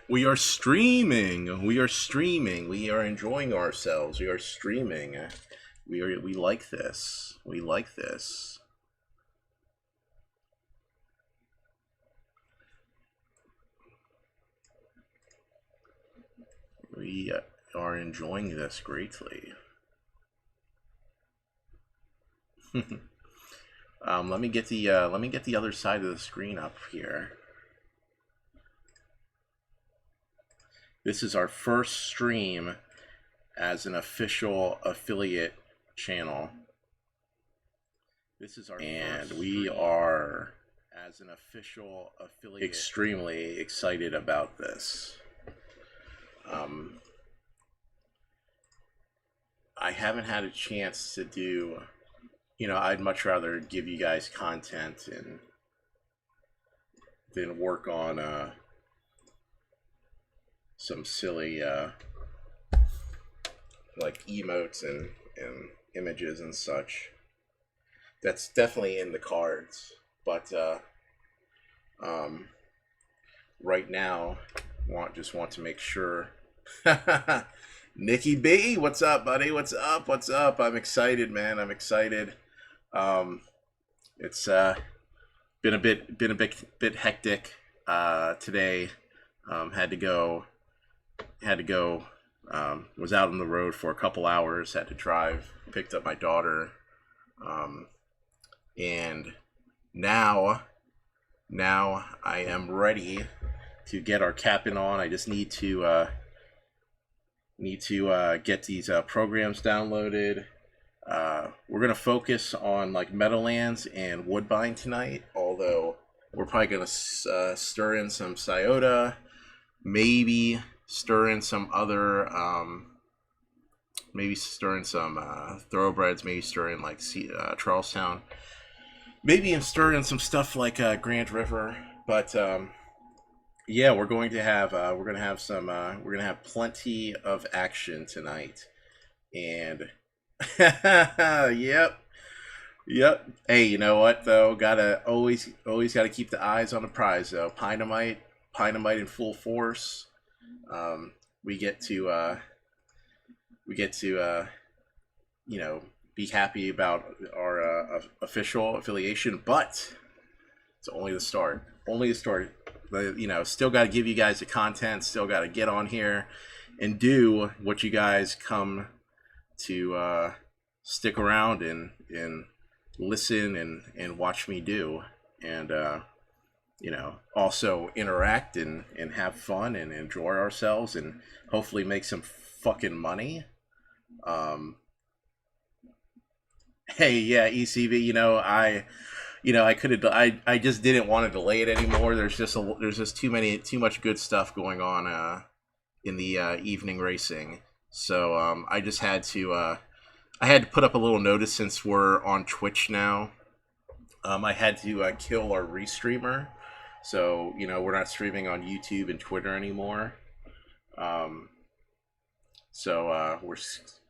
We are streaming. We are streaming. We are enjoying ourselves. We are streaming. We like this. We like this. We are enjoying this greatly. Let me get the other side of the screen up here. This is our first stream as an official affiliate channel. This is our and we are as an official affiliate extremely excited about this. I haven't had a chance to do, I'd much rather give you guys content and than work on some silly like emotes and images and such. That's definitely in the cards, but right now just want to make sure. Nikki B, what's up, buddy? What's up? What's up? I'm excited, man. I'm excited. It's been a bit hectic today. Had to go. Was out on the road for a couple hours. Had to drive. Picked up my daughter. And now I am ready to get our capping on. I just need to get these programs downloaded. We're gonna focus on like Meadowlands and Woodbine tonight, although we're probably gonna stir in some Scioto, maybe stir in some other maybe stir in some Thoroughbreds, maybe stir in like Charlestown, maybe stir in some stuff like Grand River. But yeah, we're going to have plenty of action tonight. And yep. Hey, you know what though? Always gotta keep the eyes on the prize though. Pynamite in full force. We get to be happy about our official affiliation, but it's only the start. Only the start. Still got to give you guys the content. Still got to get on here and do what you guys come to stick around and listen and watch me do, and also interact and have fun and enjoy ourselves and hopefully make some fucking money. Hey, yeah, ECV. I just didn't want to delay it anymore. There's just too much good stuff going on in the evening racing. So I just had to put up a little notice since we're on Twitch now. I had to kill our restreamer, so we're not streaming on YouTube and Twitter anymore. So we're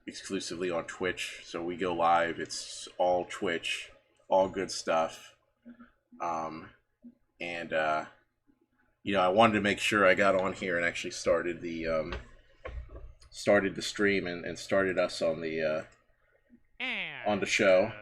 exclusively on Twitch. So we go live. It's all Twitch, all good stuff. And I wanted to make sure I got on here and actually started the stream and started us on the show.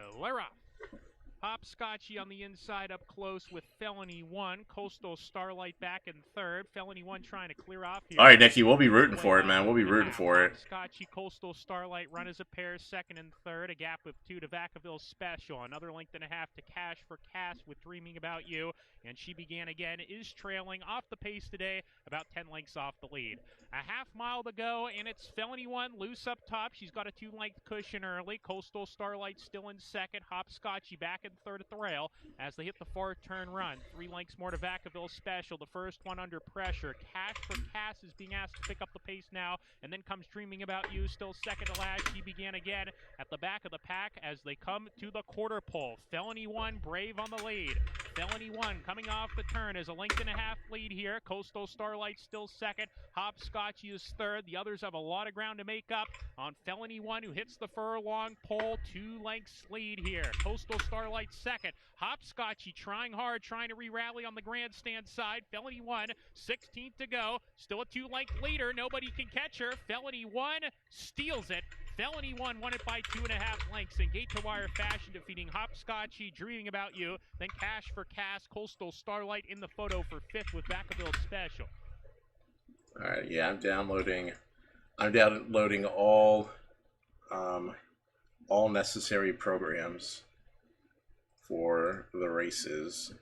Hopscotchy on the inside up close with Felony 1. Coastal Starlight back in third. Felony 1 trying to clear off here. All right, Nicky, we'll be rooting for it, man. We'll be rooting for it. Hopscotchy, Coastal Starlight run as a pair, second and third. A gap of 2 to Vacaville Special. Another length and a half to Cash for Cass with Dreaming About You. And She Began Again is trailing off the pace today, about 10 lengths off the lead. A half mile to go, and it's Felony 1 loose up top. She's got a 2-length cushion early. Coastal Starlight still in second. Hopscotchy back in third at the rail as they hit the far turn run. 3 lengths more to Vacaville Special. The first one under pressure. Cash for Cass is being asked to pick up the pace now, and then comes Dreaming About You, still second to last. She Began Again at the back of the pack as they come to the quarter pole. Felony 1 brave on the lead. Felony 1 coming off the turn is a length and a half lead here. Coastal Starlight still second. Hopscotchy is third. The others have a lot of ground to make up on Felony 1, who hits the furlong pole. 2 lengths lead here. Coastal Starlight second. Hopscotchy trying hard, trying to re-rally on the grandstand side. Felony 1, 16th to go. Still a 2-length leader. Nobody can catch her. Felony 1 steals it. Felony 1 won it by 2.5 lengths in gate-to-wire fashion, defeating Hopscotchy, Dreaming About You. Then Cash for Cass, Coastal Starlight in the photo for 5th with Vacaville Special. All right, yeah, I'm downloading all necessary programs for the races.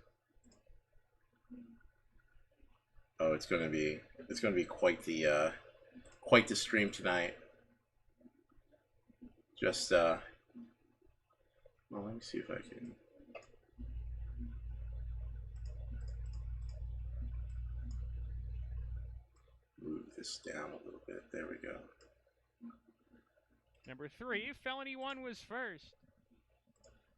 Oh, it's gonna be quite the stream tonight. Just well, let me see if I can. Move this down a little bit. There we go. Number 3, Felony 1 was first.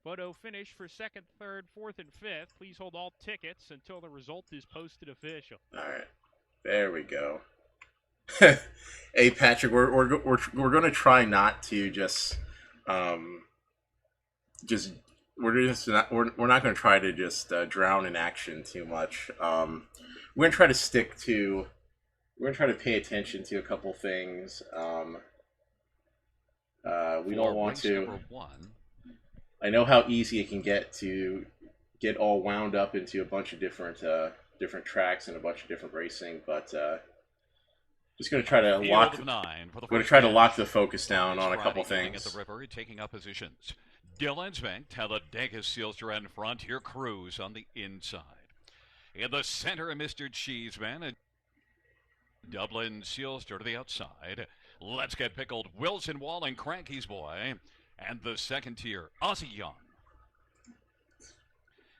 Photo finish for 2nd, 3rd, 4th, and 5th. Please hold all tickets until the result is posted official. All right, there we go. Hey Patrick, we're going to try not to we're not going to try to just drown in action too much. We're going to try to pay attention to a couple things. We don't want to. I know how easy it can get to get all wound up into a bunch of different tracks and a bunch of different racing, but just going to try to lock the focus down on a couple things. At the river, taking up positions. Dillon's Bank, Talladega Sealster in front. Here, Cruz on the inside. In the center, Mr. Cheeseman. And Dublin Sealster to the outside. Let's Get Pickled, Wilson Wall and Cranky's Boy. And the second tier, Aussie Young.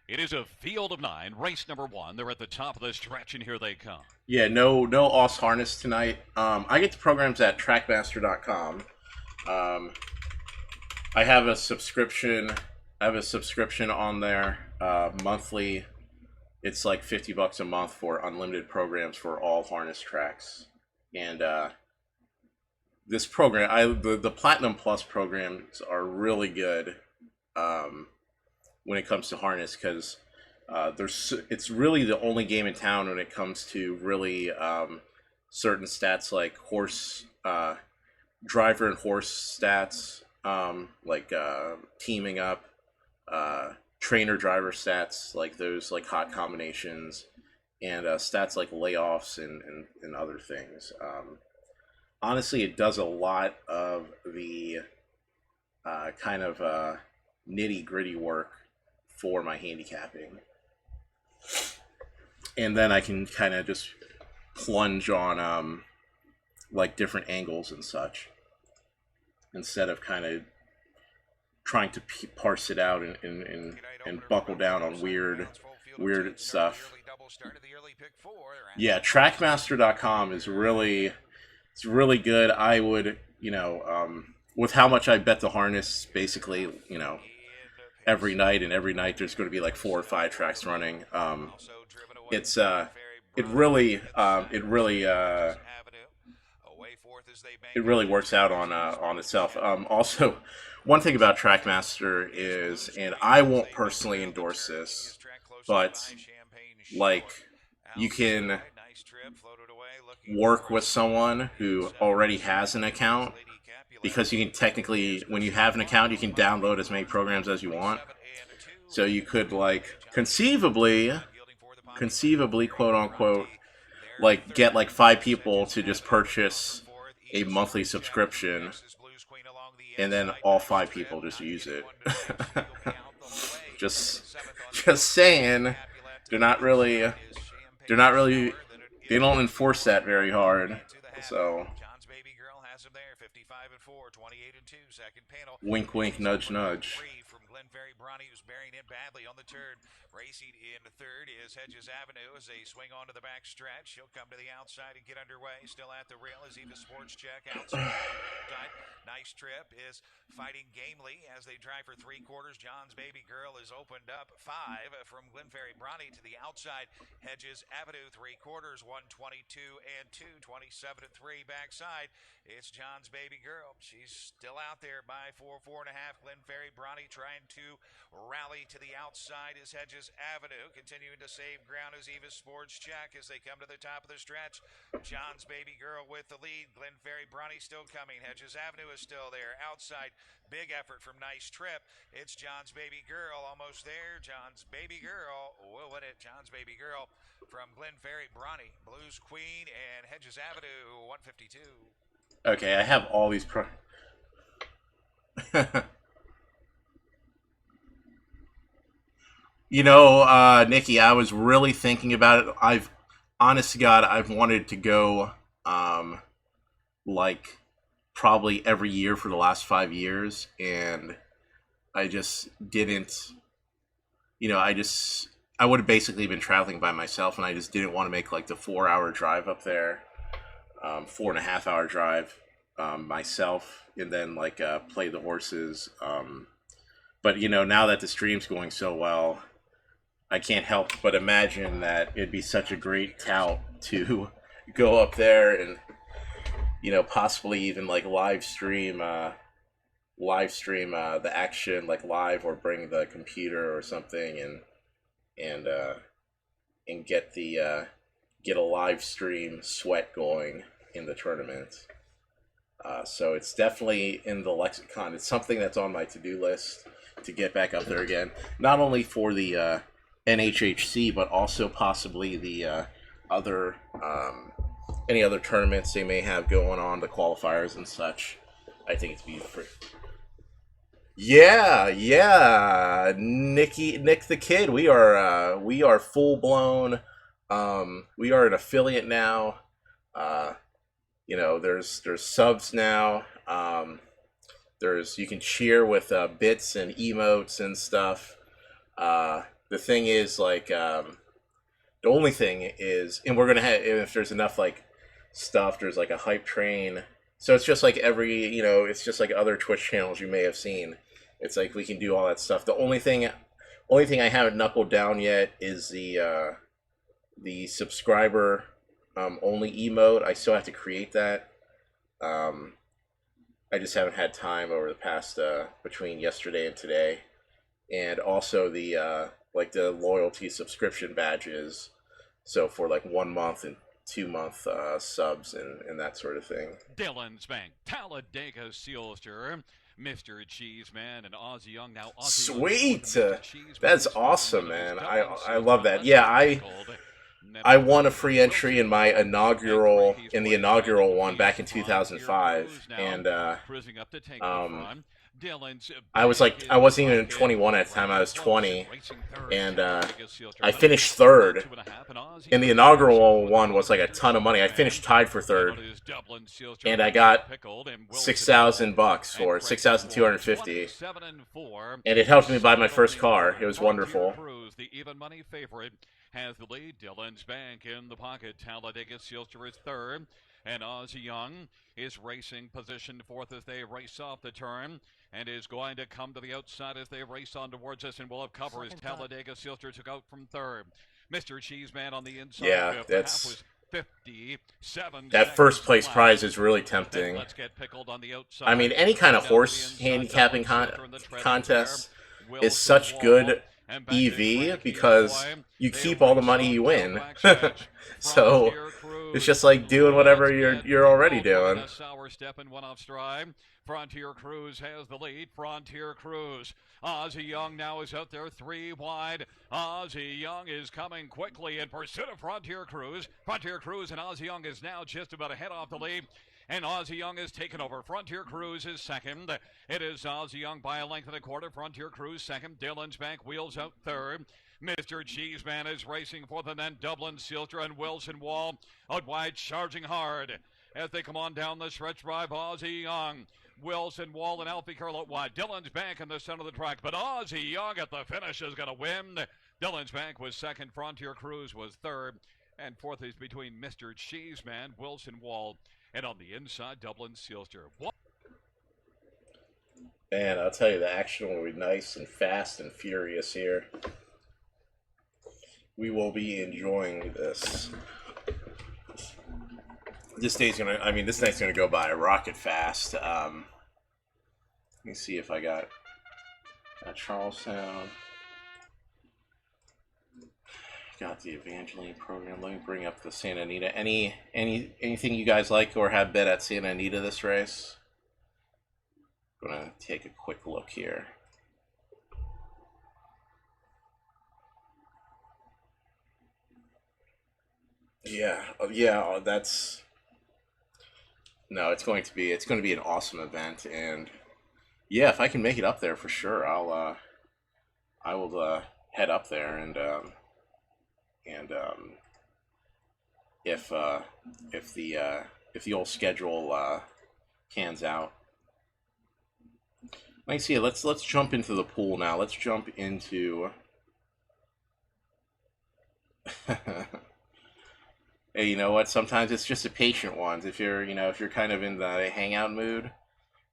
It is a field of 9, race number 1. They're at the top of the stretch, and here they come. Yeah, no Oss Harness tonight. I get the programs at trackmaster.com. I have a subscription. On there monthly. It's like $50 a month for unlimited programs for all harness tracks. And this program, the Platinum Plus programs are really good when it comes to harness, because it's really the only game in town when it comes to really certain stats like horse, driver and horse stats, like teaming up, trainer driver stats, like those like hot combinations, and stats like layoffs and other things. Honestly, it does a lot of the kind of nitty-gritty work for my handicapping, and then I can kind of just plunge on like different angles and such, instead of kind of trying to parse it out and buckle down on weird stuff. Yeah, trackmaster.com is really good. I would, with how much I bet the harness, basically, every night there's going to be like 4 or 5 tracks running. It really works out on itself. Also, one thing about Trackmaster is, and I won't personally endorse this, but like you can work with someone who already has an account, because you can technically, when you have an account, you can download as many programs as you want. So you could like conceivably, quote unquote, like get like 5 people to just purchase a monthly subscription, and then all 5 people just use it. just saying, they don't enforce that very hard. So wink wink, nudge nudge. Glenferrie Bronny, who's bearing in badly on the turn. Racing in third is Hedges Avenue as they swing onto the back stretch. She'll come to the outside and get underway. Still at the rail is Eva Sports Check outside. Nice Trip is fighting gamely as they drive for 3/4. John's Baby Girl is opened up 5 from Glenferrie Bronny to the outside. Hedges Avenue 3/4, 122 and 2, 27 and 3 backside. It's John's Baby Girl. She's still out there by 4.5. Glenferrie Bronny trying to rally to the outside is Hedges Avenue. Continuing to save ground is Eva Sports Check as they come to the top of the stretch. John's Baby Girl with the lead. Glenferrie Bronny still coming. Hedges Avenue is still there. Outside, big effort from Nice Trip. It's John's Baby Girl almost there. John's Baby Girl will win it. John's Baby Girl from Glenferrie Bronny. Blues Queen and Hedges Avenue 152. Okay, I have all these You know, Nikki, I was really thinking about it. Honest to God, I've wanted to go, like, probably every year for the last 5 years, and I just didn't, I would have basically been traveling by myself, and I just didn't want to make, like, the 4-hour drive up there, 4.5-hour drive, myself, and then, like, play the horses, but, now that the stream's going so well, I can't help but imagine that it'd be such a great tout to go up there and, possibly even like live stream the action like live, or bring the computer or something and get a live stream sweat going in the tournament. So it's definitely in the lexicon. It's something that's on my to-do list to get back up there again, not only for the NHHC, but also possibly the other any other tournaments they may have going on, the qualifiers and such. I think it's beautiful. Yeah, Nick the Kid. We are full blown. We are an affiliate now. There's subs now. You can cheer with bits and emotes and stuff. The thing is, like, the only thing is, and we're gonna have, if there's enough like stuff, there's like a hype train. So it's just like it's just like other Twitch channels you may have seen. It's like we can do all that stuff. The only thing I haven't knuckled down yet is the subscriber only emote. I still have to create that. I just haven't had time over the past between yesterday and today, and also the like the loyalty subscription badges, so for like 1 month and 2 month subs and that sort of thing. Dillon's Bank, Talladega Sealster, Mr. Cheeseman, and Ozzy Young. Now Ozzy Sweet! Young, That's awesome, man. I love that. Yeah, I won a free entry in my inaugural one back in 2005, and I wasn't even 21 at the time. I was 20, and I finished third. And the inaugural one was like a ton of money. I finished tied for third, and I got $6,000 for it, $6,250, and it helped me buy my first car. It was wonderful. The even money favorite has the lead. Dillon's Bank in the pocket. Talladega Sealster is third, and Ozzy Young is racing position fourth as they race off the turn, and is going to come to the outside as they race on towards us, and will have cover as Talladega Sealster took out from third. Mr. Cheeseman on the inside. Yeah, that's 57. That first place prize is really tempting. Let's get pickled on the outside. I mean, any kind of horse handicapping contest is such good EV because you keep all the money you win. So it's just like doing whatever you're already doing. Frontier Cruise has the lead. Frontier Cruise. Ozzy Young now is out there 3 wide. Ozzy Young is coming quickly in pursuit of Frontier Cruise. Frontier Cruise and Ozzy Young is now just about a head off the lead. And Ozzy Young has taken over. Frontier Cruise is second. It is Ozzy Young by a length and a quarter. Frontier Cruise second. Dillon's Bank wheels out third. Mr. Cheeseman is racing fourth, and then Dublin Sealster and Wilson Wall out wide, charging hard as they come on down the stretch drive. Ozzy Young Wilson, Wall, and Alfie Carlo wide. Dillon's Bank in the center of the track, but Ozzy Young at the finish is going to win. Dillon's Bank was second. Frontier Cruise was third. And fourth is between Mr. Cheeseman, Wilson, Wall, and on the inside, Dublin Sealster. Man, I'll tell you, the action will be nice and fast and furious here. We will be enjoying this. This night's gonna go by rocket fast. Let me see if I got Charlestown. Got the Evangeline program. Let me bring up the Santa Anita. Anything you guys like or have bet at Santa Anita this race? I'm gonna take a quick look here. Yeah, that's no. It's going to be an awesome event, and yeah, if I can make it up there for sure, I will head up there and if the old schedule cans out. Let me see. Let's jump into the pool now. Let's jump into. Hey, you know what? Sometimes it's just the patient ones. If you're kind of in the hangout mood,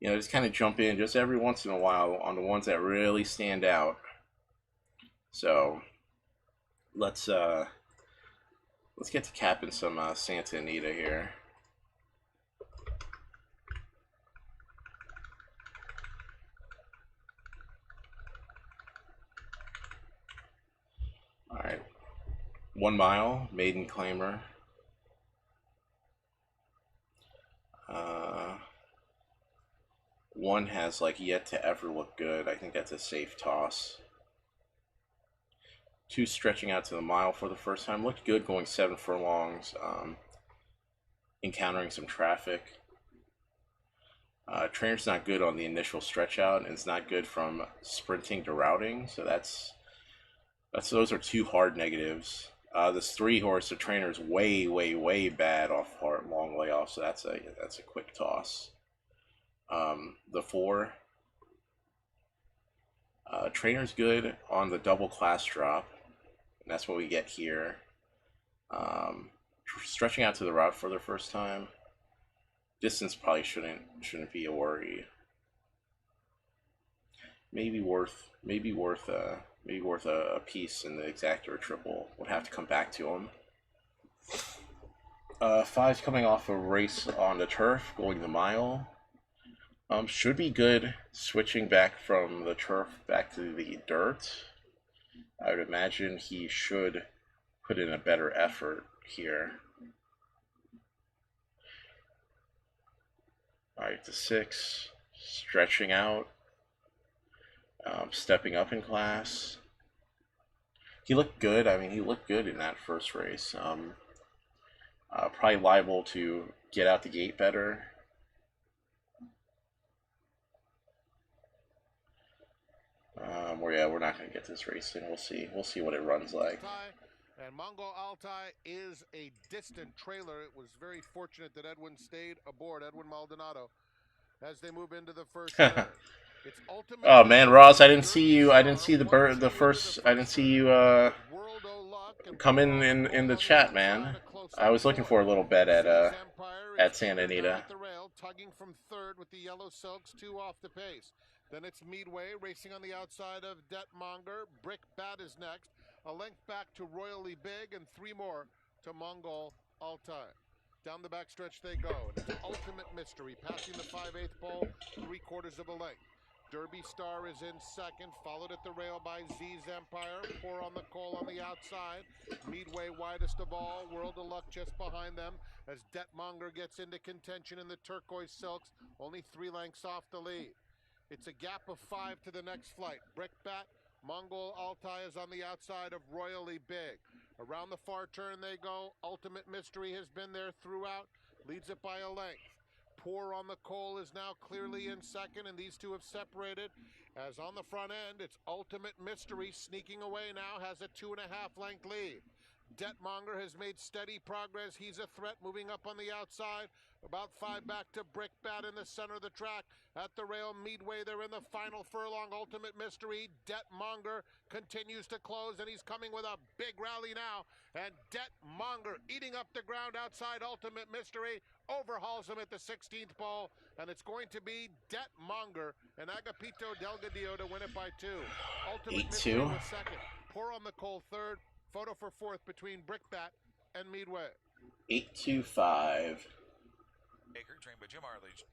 just kind of jump in just every once in a while on the ones that really stand out. So, let's get to capping some Santa Anita here. All right, 1 mile maiden claimer. One has yet to ever look good. I think that's a safe toss. 2 stretching out to the mile for the first time. Looked good going 7 furlongs. Encountering some traffic. Trainer's not good on the initial stretch out, and it's not good from sprinting to routing. So those are 2 hard negatives. This 3 horse, the trainer's way bad off hard long layoff. So that's a quick toss. The 4. Trainer's good on the double class drop, and that's what we get here. Stretching out to the route for the first time. Distance probably shouldn't be a worry. Maybe worth a piece in the exacta or triple. Would have to come back to him. 5's coming off a race on the turf, going the mile. Should be good switching back from the turf back to the dirt. I would imagine he should put in a better effort here. Alright, the 6, stretching out, stepping up in class. He looked good. He looked good in that first race. Probably liable to get out the gate better. We're not going to get this race in. We'll see what it runs like. And Mongol Altai is a distant trailer. It was very fortunate that Edwin stayed aboard, Edwin Maldonado, as they move into the first turn. Oh man, Ross, I didn't see you. I didn't see I didn't see you come in the chat, man. I was looking for a little bet at Santa Anita. Tugging from third with the yellow silks, 2 off the pace. Then it's Meadway racing on the outside of Detmonger. Brick Bat is next. A length back to Royally Big, and 3 more to Mongol Altai. Down the backstretch they go. And it's Ultimate Mystery, passing the 5/8 pole, 3/4 of a length. Derby Star is in second, followed at the rail by Z's Empire. Pour on the coal on the outside. Meadway widest of all. World of Luck just behind them as Detmonger gets into contention in the turquoise silks, only 3 lengths off the lead. It's a gap of 5 to the next flight. Brickbat, Mongol Altai is on the outside of Royally Big. Around the far turn they go. Ultimate Mystery has been there throughout. Leads it by a length. Pour on the coal is now clearly in second, and these 2 have separated. As on the front end, it's Ultimate Mystery sneaking away now, has a 2.5 length lead. Detmonger has made steady progress. He's a threat moving up on the outside. About 5 back to Brickbat in the center of the track. At the rail, Midway, they're in the final furlong. Ultimate Mystery. Detmonger continues to close, and he's coming with a big rally now. And Detmonger eating up the ground outside Ultimate Mystery. Overhauls him at the 16th pole, and it's going to be Detmonger and Agapito Delgadillo to win it by 2. Ultimate Mystery 8-2. was second. Pour on the coal third. Photo for fourth between Brickbat and Midway. 8-2-5. Baker, trained by Jim Arledge.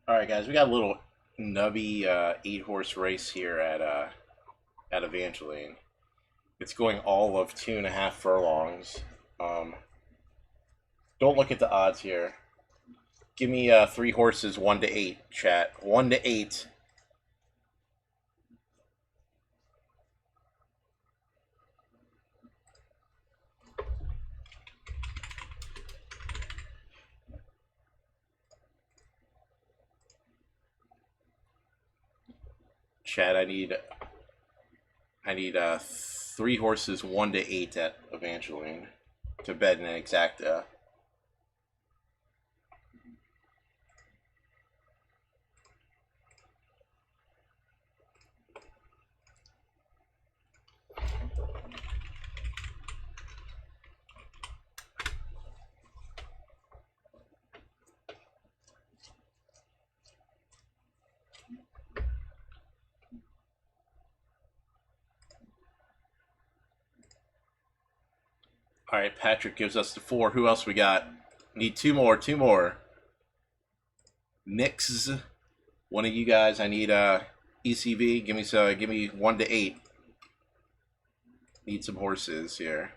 All right, guys, we got a little nubby 8-horse race here at Evangeline. It's going all of 2.5 furlongs. Don't look at the odds here. Give me 3 horses, 1 to 8, chat. 1 to 8. Chat, I need 3 horses, 1 to 8 at Evangeline to bet an exacta. All right, Patrick gives us the 4. Who else we got? Need 2 more. 2 more. Nix, one of you guys. I need ECV. Give me 1 to 8. Need some horses here.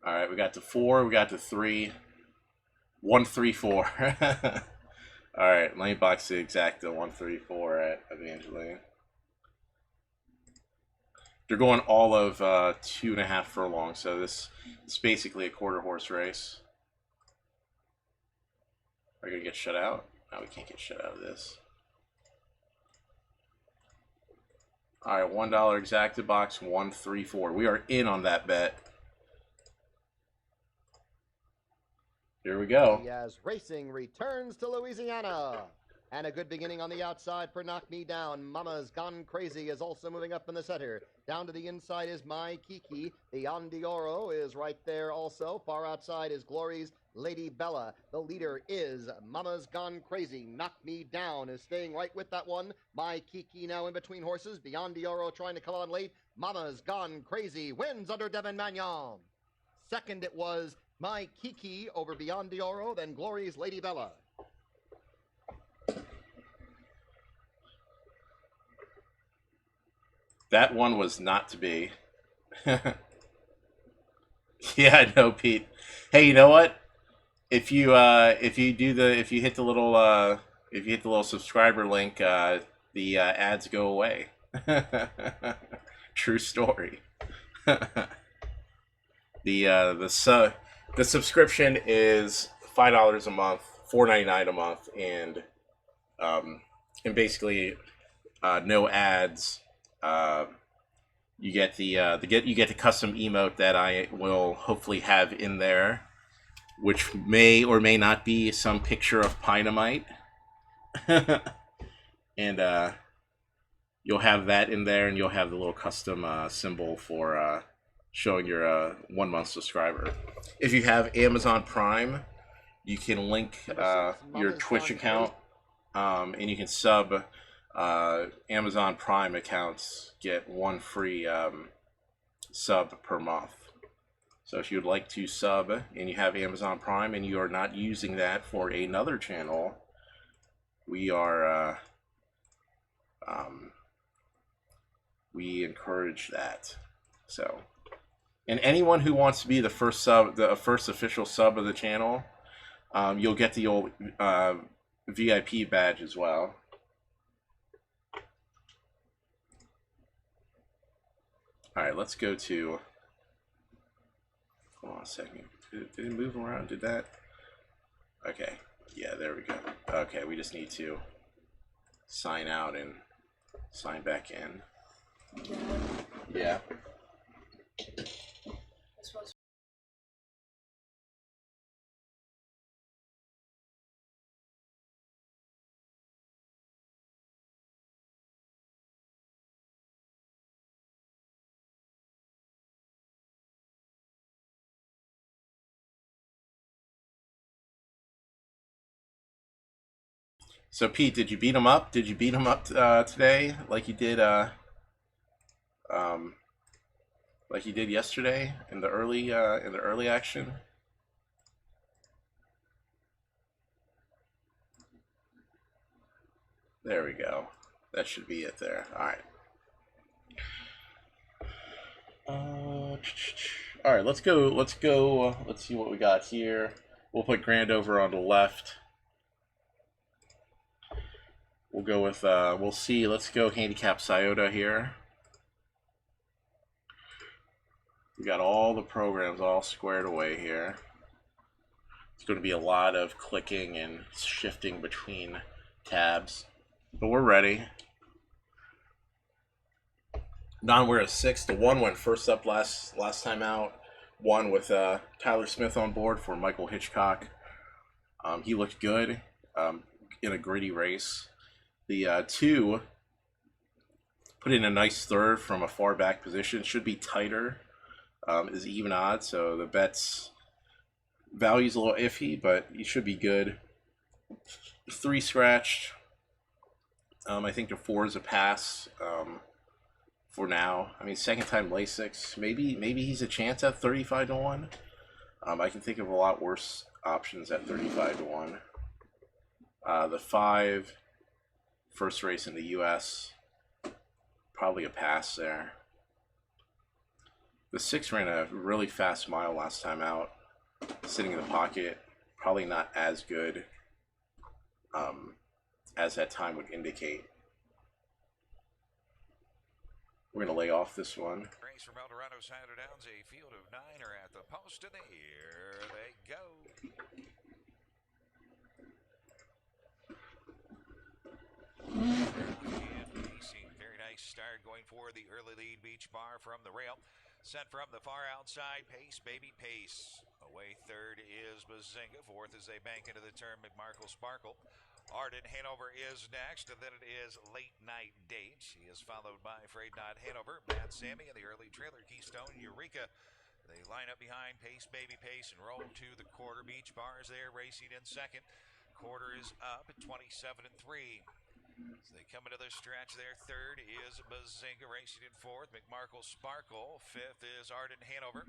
All right, we got the 4, we got the 3, 1, 3, 4. All right, let me box the exacta 1, 3, 4 at Evangeline. They're going all of 2.5 furlongs, so this is basically a quarter horse race. Are we gonna get shut out? No, we can't get shut out of this. All right, $1 exacta box 1, 3, 4. We are in on that bet. Here we go. As racing returns to Louisiana. And a good beginning on the outside for Knock Me Down. Mama's Gone Crazy is also moving up in the center. Down to the inside is My Kiki. The Ondioro is right there also. Far outside is Glory's Lady Bella. The leader is Mama's Gone Crazy. Knock Me Down is staying right with that one. My Kiki now in between horses. Ondioro trying to come on late. Mama's Gone Crazy wins under Devin Magnon. Second it was My Kiki over Ondioro, then Glory's Lady Bella. That one was not to be. Yeah, I know, Pete. Hey, you know what? If you hit the little subscriber link, the ads go away. True story. The subscription is $5 a month, $4.99 a month, and basically no ads. You get the custom emote that I will hopefully have in there, which may or may not be some picture of Pinemite. And you'll have that in there, and you'll have the little custom symbol for showing your 1 month subscriber. If you have Amazon Prime, you can link Number 6, your Mama's Twitch Gone account, and you can sub Amazon Prime accounts, get 1 free sub per month. So if you would like to sub and you have Amazon Prime and you are not using that for another channel, we are we encourage that. So, and anyone who wants to be the first sub, the first official sub of the channel, you'll get the old VIP badge as well. All right, let's go to. Hold on a second. Did it move around? Did that? Okay. Yeah, there we go. Okay, we just need to sign out and sign back in. Yeah. So Pete, did you beat him up? Did you beat him up today, like you did um, like you did yesterday in the early action? There we go. That should be it there. All right. All right. Let's go. Let's go. Let's see what we got here. We'll put Grand over on the left. We'll go with. We'll see. Let's go handicap Scioto here. We got all the programs all squared away here. It's going to be a lot of clicking and shifting between tabs, but we're ready. Non-wear is 6. The 1 went first up last time out. 1 with Tyler Smith on board for Michael Hitchcock. He looked good in a gritty race. The 2 put in a nice third from a far back position. Should be tighter. Is even odds, so the bet's value's a little iffy, but he should be good. 3 scratched. I think the 4 is a pass for now. I mean, second time Lasix. Maybe he's a chance at 35 to 1. I can think of a lot worse options at 35 to 1. The 5, first race in the U.S. Probably a pass there. The 6 ran a really fast mile last time out, sitting in the pocket. Probably not as good as that time would indicate. We're going to lay off this one. Race from Eldorado Saturday Downs, a field of 9 are at the post, and here they go. And pacing, very nice start going for the early lead. Beach Bar from the rail. Sent from the far outside, Pace, Baby Pace. Away third is Bazinga. Fourth as they bank into the turn, McMarkle Sparkle. Arden Hanover is next, and then it is Late Night Date. She is followed by Afraid Not Hanover, Bad Sammy, and the early trailer Keystone Eureka. They line up behind Pace, Baby Pace, and roll to the quarter. Beach Bars there racing in second. Quarter is up at 27-3. As they come into the stretch, their third is Bazinga racing in fourth. McMarkle Sparkle. Fifth is Arden Hanover.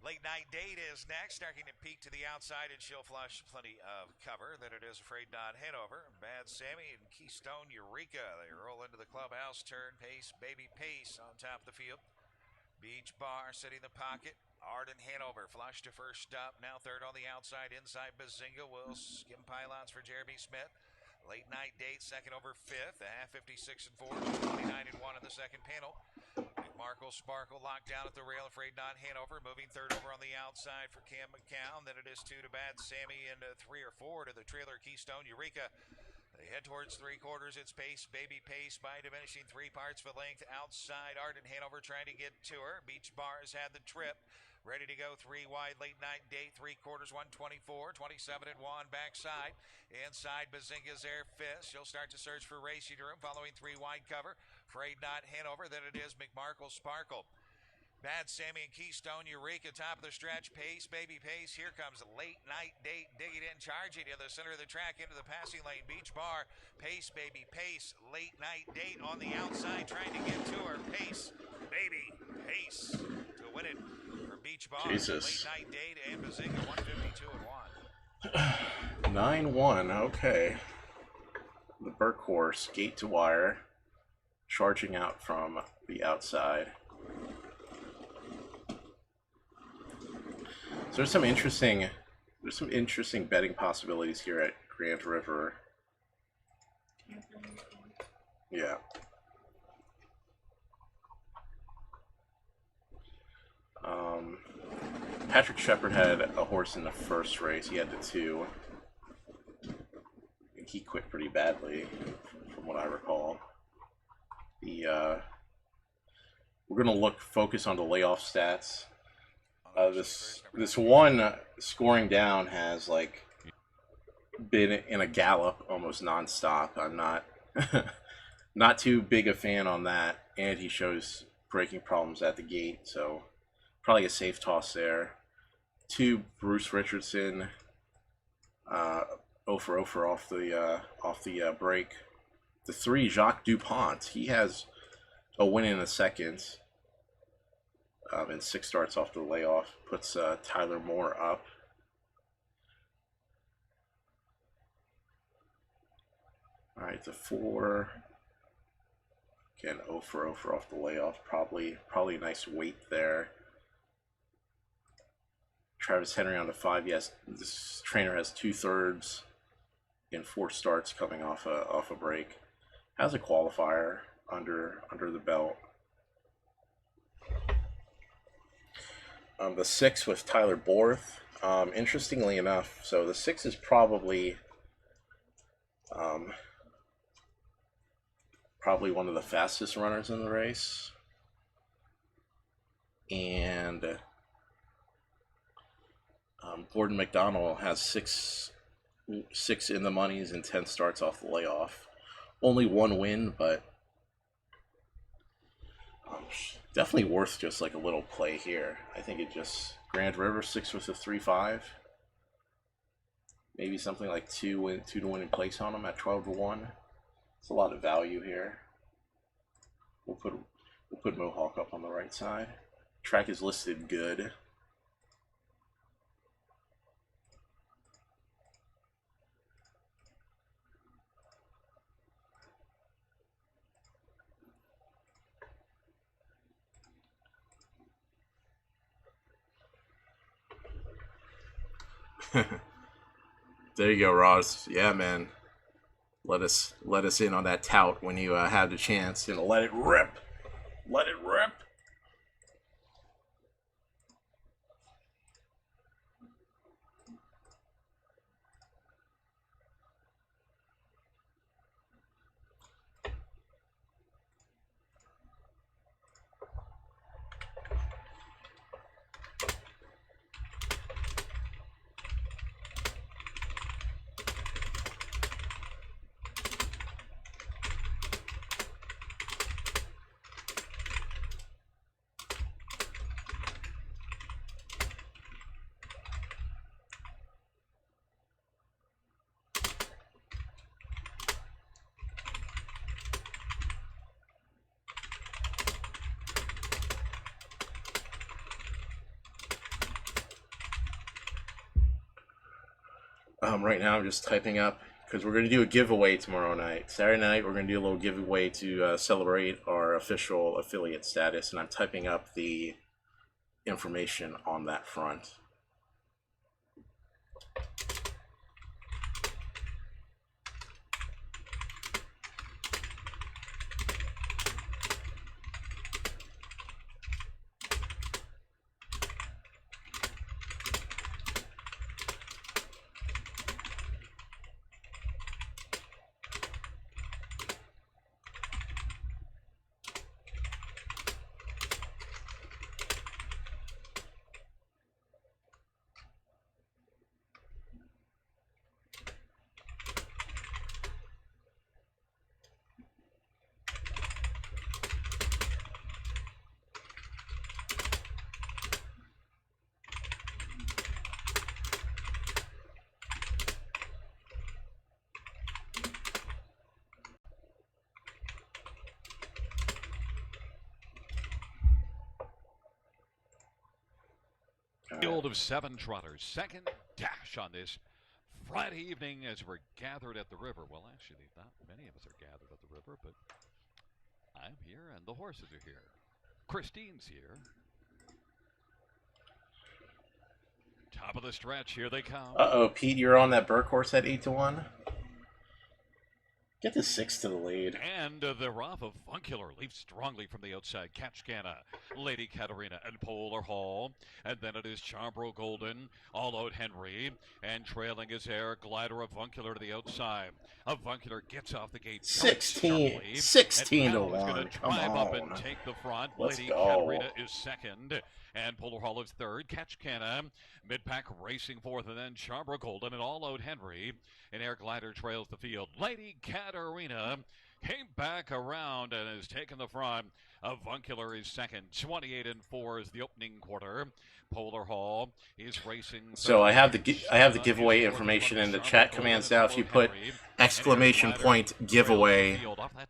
Late Night Date is next, starting to peek to the outside, and she'll flush plenty of cover. Then it is Afraid Not Hanover, Bad Sammy, and Keystone Eureka. They roll into the clubhouse, turn Pace, Baby Pace on top of the field. Beach Bar sitting in the pocket. Arden Hanover flush to first up, now third on the outside. Inside Bazinga will skim pylons for Jeremy Smith. Late Night Date, second over fifth. A half 56 and 4, 29 and 1 in the second panel. McMarkle Sparkle locked down at the rail. Afraid Not Hanover moving third over on the outside for Cam McCown. Then it is 2 to Bad Sammy and 3 or 4 to the trailer Keystone Eureka. They head towards 3 quarters. It's Pace, Baby Pace by diminishing 3 parts for length. Outside, Arden Hanover trying to get to her. Beach Bars had the trip. Ready to go 3 wide. Late Night Date, 3 quarters, 124, 27 and 1 backside. Inside, Bazinga's there fifth. She'll start to search for racing room following 3 wide cover. Afraid Not Hanover. Then it is McMarkle Sparkle. Bad Sammy and Keystone Eureka, top of the stretch. Pace, baby pace. Here comes late night date. Digging in, charging to the center of the track into the passing lane. Beach Bar. Pace, baby pace. Late night date on the outside, trying to get to her. Pace, baby pace to win it for Beach Bar. Jesus. Late night date and Bazinga 152 and 1. 9-1. Okay. The Burke horse, gate to wire, charging out from the outside. So there's some interesting betting possibilities here at Grand River. Yeah. Patrick Shepard had a horse in the first race. He had the 2. And he quit pretty badly, from what I recall. We're gonna focus on the layoff stats. This one scoring down has like been in a gallop almost nonstop. I'm not too big a fan on that, and he shows braking problems at the gate, so probably a safe toss there. 2 Bruce Richardson, 0 for 0 for off the break. The 3 Jacques Dupont, he has a win in a second. And 6 starts off the layoff, puts Tyler Moore up. All right, the 4, again 0 for 0 for off the layoff. Probably a nice weight there. Travis Henry on the 5. Yes, this trainer has 2/3 in 4 starts coming off a break. Has a qualifier under the belt. The 6 with Tyler Borth. Interestingly enough, so the 6 is probably one of the fastest runners in the race, and Gordon McDonald has 6 in the monies and 10 starts off the layoff. Only 1 win, but definitely worth just like a little play here. I think it just Grand River 6 with a 3-5. Maybe something like 2 to win in place on them at 12 to 1. It's a lot of value here. We'll put Mohawk up on the right side. Track is listed good. There you go, Ross. Yeah, man. Let us in on that tout when you have the chance, and let it rip. Let it rip. Right now I'm just typing up, because we're going to do a giveaway tomorrow night. Saturday night we're going to do a little giveaway to celebrate our official affiliate status, and I'm typing up the information on that front. Field of 7 trotters. Second dash on this Friday evening as we're gathered at the river. Well, actually, not many of us are gathered at the river, but I'm here and the horses are here. Christine's here. Top of the stretch, here they come. Uh-oh, Pete, you're on that Burke horse at 8-1. Get the 6 to the lead. And they're off of Funkular. Leaps strongly from the outside. Catchcana, Lady Katarina, and Polar Hall. And then it is Charbro Golden, All Out Henry. And trailing is Air Glider of Funkular to the outside. Avuncular gets off the gate. 16 to 1. Come Drive up on. and take the front. Let's Lady go. Katarina is second. And Polar Hall is third. Catchcana, mid-pack racing fourth. And then Charbro Golden and All Out Henry. And Air Glider trails the field. Lady Katarina came back around and has taken the front. Avuncular is second. 28-4 is the opening quarter. Polar Hall is racing. So I have the giveaway information in the chat commands now. If you put exclamation point giveaway,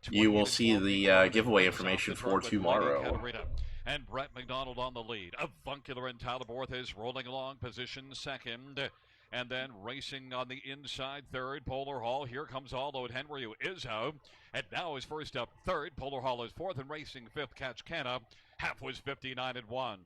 you will see the giveaway information for tomorrow. And Brett McDonald on the lead. Avuncular and Tyler Borth is rolling along, position second. And then racing on the inside, third, Polar Hall. Here comes All Out Henry, who is out. And now is first up, third. Polar Hall is fourth, and racing fifth, Catchcana. Half was 59-1.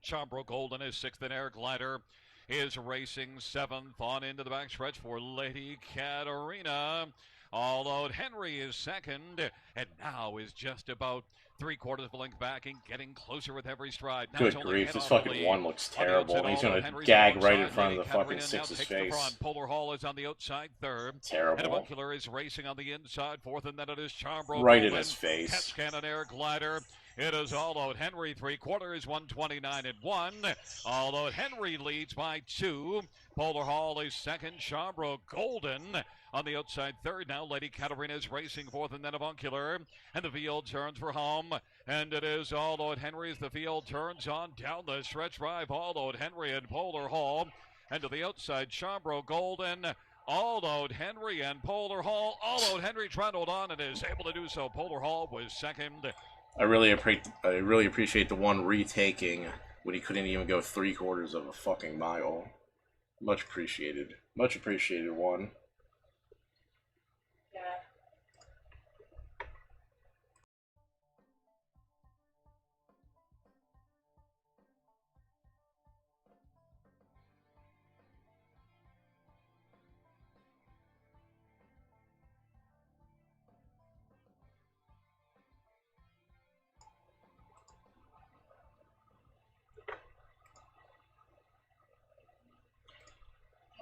Charbro Golden is sixth, and Air Glider is racing seventh on into the backstretch for Lady Katarina. All Out Henry is second, and now is just about 3/4 of a length back and getting closer with every stride. Now Good grief, this fucking one looks terrible. And he's going to gag right in front of the fucking six's face. Polar Hall is on the outside third. Terrible. And Avuncular is racing on the inside fourth, and then it is Charbro. Right in his face. Catchcan and Air Glider. It is All Out Henry, 3/4, 129-1. All Out Henry leads by 2. Polar Hall is second. Charbro Golden on the outside third. Now Lady Katarina is racing fourth, and then Avuncular. And the field turns for home. And it is All Out Henry as the field turns on down the stretch drive. All Out Henry and Polar Hall. And to the outside, Charbro Golden. All Out Henry and Polar Hall. All Out Henry trying to hold on and is able to do so. Polar Hall was second. I really appreciate the one retaking when he couldn't even go 3/4 of a fucking mile. Much appreciated. Much appreciated, one.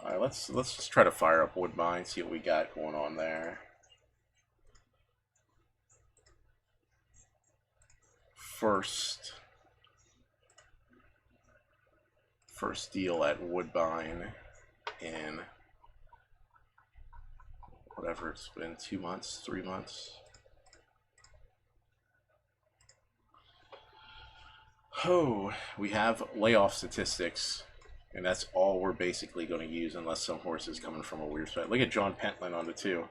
Alright, let's just try to fire up Woodbine, see what we got going on there. First deal at Woodbine in whatever it's been, 2 months, 3 months. Oh, we have layoff statistics. And that's all we're basically going to use unless some horse is coming from a weird side. Look at John Pentland on the 2.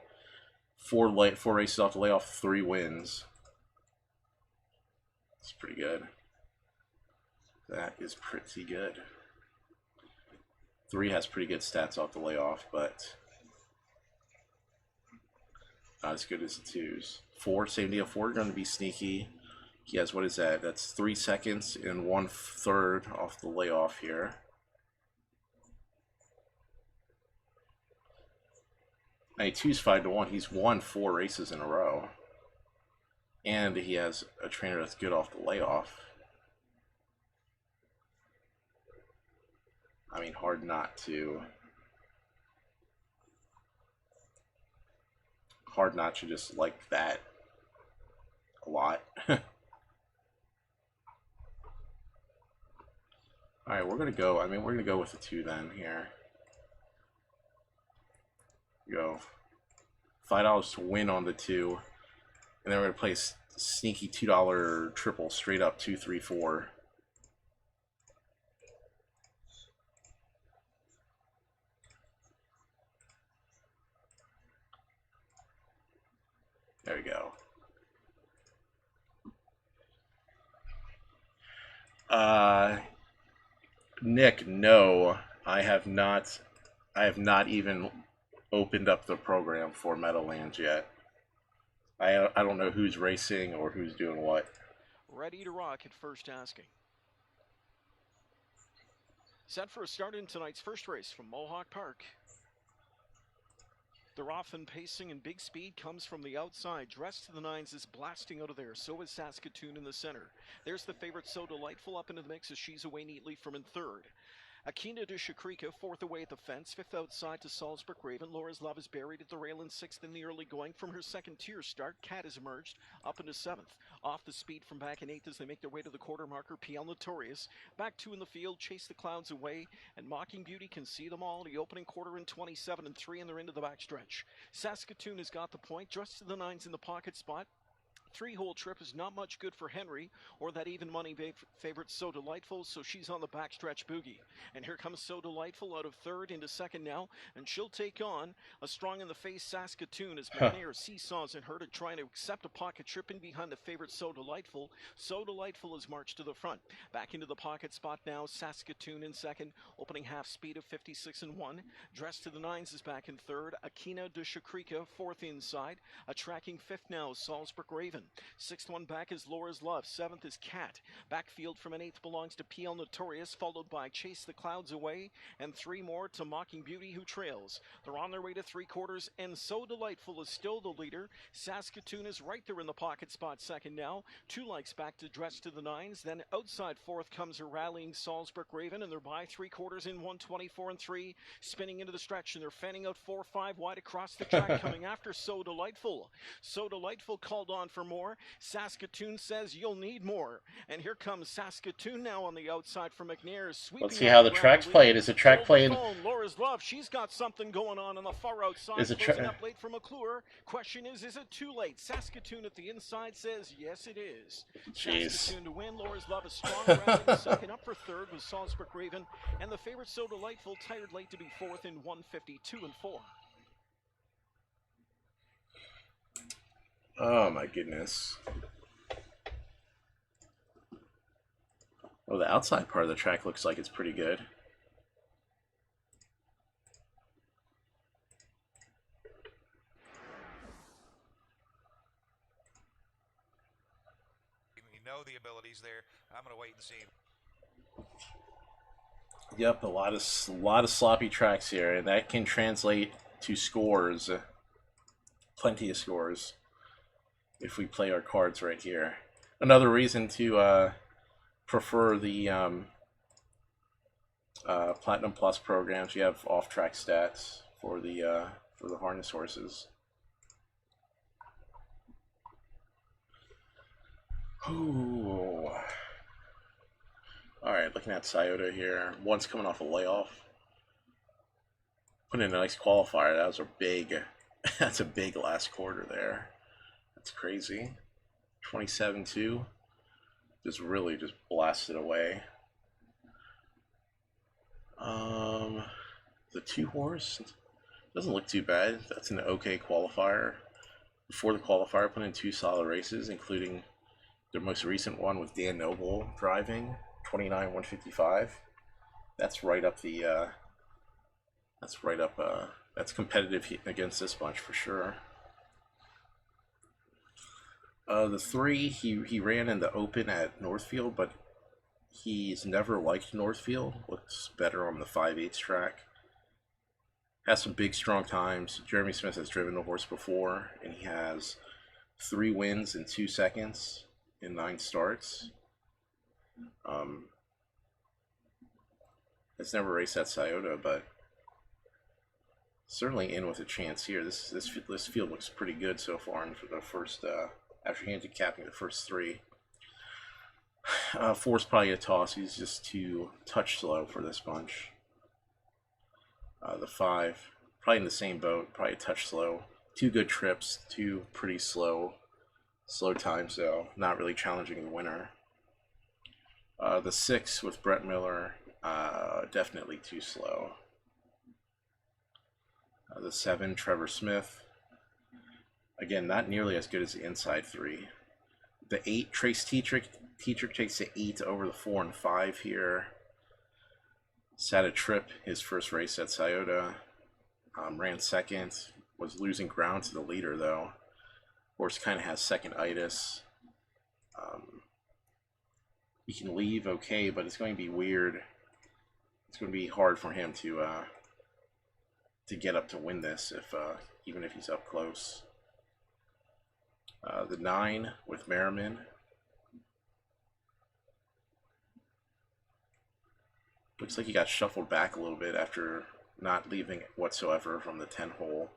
4 races off the layoff, 3 wins. It's pretty good. That is pretty good. 3 has pretty good stats off the layoff, but not as good as the 2s. 4, same deal. 4 going to be sneaky. He has, what is that? That's 3 seconds and 1/3 off the layoff here. Now, 2's 5-1. He's won 4 races in a row. And he has a trainer that's good off the layoff. I mean, hard not to just like that a lot. Alright, we're gonna go, we're gonna go with the 2 then here. Go $5 to win on the 2, and then we're gonna play sneaky $2 triple straight up 2, 3, 4. There we go. Nick, no, I have not. I have not even opened up the program for Meadowlands yet. I don't know who's racing or who's doing what. Ready to rock at first asking. Set for a start in tonight's first race from Mohawk Park. They're off and pacing, and big speed comes from the outside. Dressed to the nines is blasting out of there. So is Saskatoon in the center. There's the favorite So Delightful up into the mix as she's away neatly from in third. Akina de Shakrika, fourth away at the fence, fifth outside to Salzburg Raven. Laura's Love is buried at the rail in sixth in the early going. From her second tier start, Cat has emerged up into seventh. Off the speed from back in eighth as they make their way to the quarter marker. PL Notorious back two in the field, chase the clouds away, and Mocking Beauty can see them all. The opening quarter in 27 and 3, and they're into the backstretch. Saskatoon has got the point, dressed to the nines in the pocket spot. Three-hole trip is not much good for Henry or that even money favorite So Delightful, so she's on the backstretch boogie. And here comes So Delightful out of third into second now, and she'll take on a strong-in-the-face Saskatoon as McNair seesaws in her to try to accept a pocket trip in behind the favorite So Delightful. So Delightful has marched to the front. Back into the pocket spot now, Saskatoon in second, opening half speed of 56 and 1. Dressed to the nines is back in third. Akina de Shakrika, fourth inside. A tracking fifth now, Salzburg Raven. Sixth one back is Laura's Love. Seventh is Cat. Backfield from an eighth belongs to PL Notorious, followed by Chase the Clouds Away, and three more to Mocking Beauty, who trails. They're on their way to three quarters, and So Delightful is still the leader. Saskatoon is right there in the pocket spot second now. Two likes back to Dress to the nines. Then outside fourth comes a rallying Salzburg Raven, and they're by three quarters in 124 and 3, spinning into the stretch, and they're fanning out 4-5 wide across the track, coming after So Delightful. So Delightful called on for more. Saskatoon says you'll need more. And here comes Saskatoon now on the outside for McNair. Let's see how the track's played. Is the track playing? Laura's Love, she's got something going on the far outside. Is it closing up late for McClure? Question is it too late? Saskatoon at the inside says yes, it is. Jeez. Saskatoon to win. Laura's Love is strong. Rallying second. Up for third was Salzburg Raven. And the favorite So Delightful, tired late to be fourth in 152 and 4. Oh my goodness. Oh, the outside part of the track looks like it's pretty good. You know the abilities there. I'm going to wait and see. Yep, a lot of sloppy tracks here, and that can translate to scores. Plenty of scores if we play our cards right here. Another reason to prefer the Platinum Plus programs. You have off-track stats for the harness horses. Ooh. All right, looking at Scioto here. One's coming off a layoff. Put in a nice qualifier. That was a big. That's a big last quarter there. That's crazy. 27-2. Just really just blasted away. The two horse doesn't look too bad. That's an okay qualifier. Before the qualifier, put in two solid races, including their most recent one with Dan Noble driving, 29-155. That's right up the. That's competitive against this bunch for sure. The three, he ran in the open at Northfield, but he's never liked Northfield. Looks better on the 5/8 track. Has some big, strong times. Jeremy Smith has driven the horse before, and he has 3 wins in 2 seconds in 9 starts. Has never raced at Scioto, but certainly in with a chance here. This field looks pretty good so far for the first after handicapping the first 3. 4's probably a toss. He's just too touch slow for this bunch. The 5 probably in the same boat, probably a touch slow. 2 good trips, 2 pretty slow times though. Not really challenging the winner. The 6 with Brett Miller, definitely too slow. The 7, Trevor Smith. Again, not nearly as good as the inside 3. The 8, Trace Teatrick takes the 8 over the 4 and 5 here. Sat a trip his first race at Scioto. Ran second. Was losing ground to the leader though. Horse kind of has second-itis. He can leave okay, but it's going to be weird. It's going to be hard for him to get up to win this if even if he's up close. The 9 with Merriman. Looks like he got shuffled back a little bit after not leaving whatsoever from the 10 hole.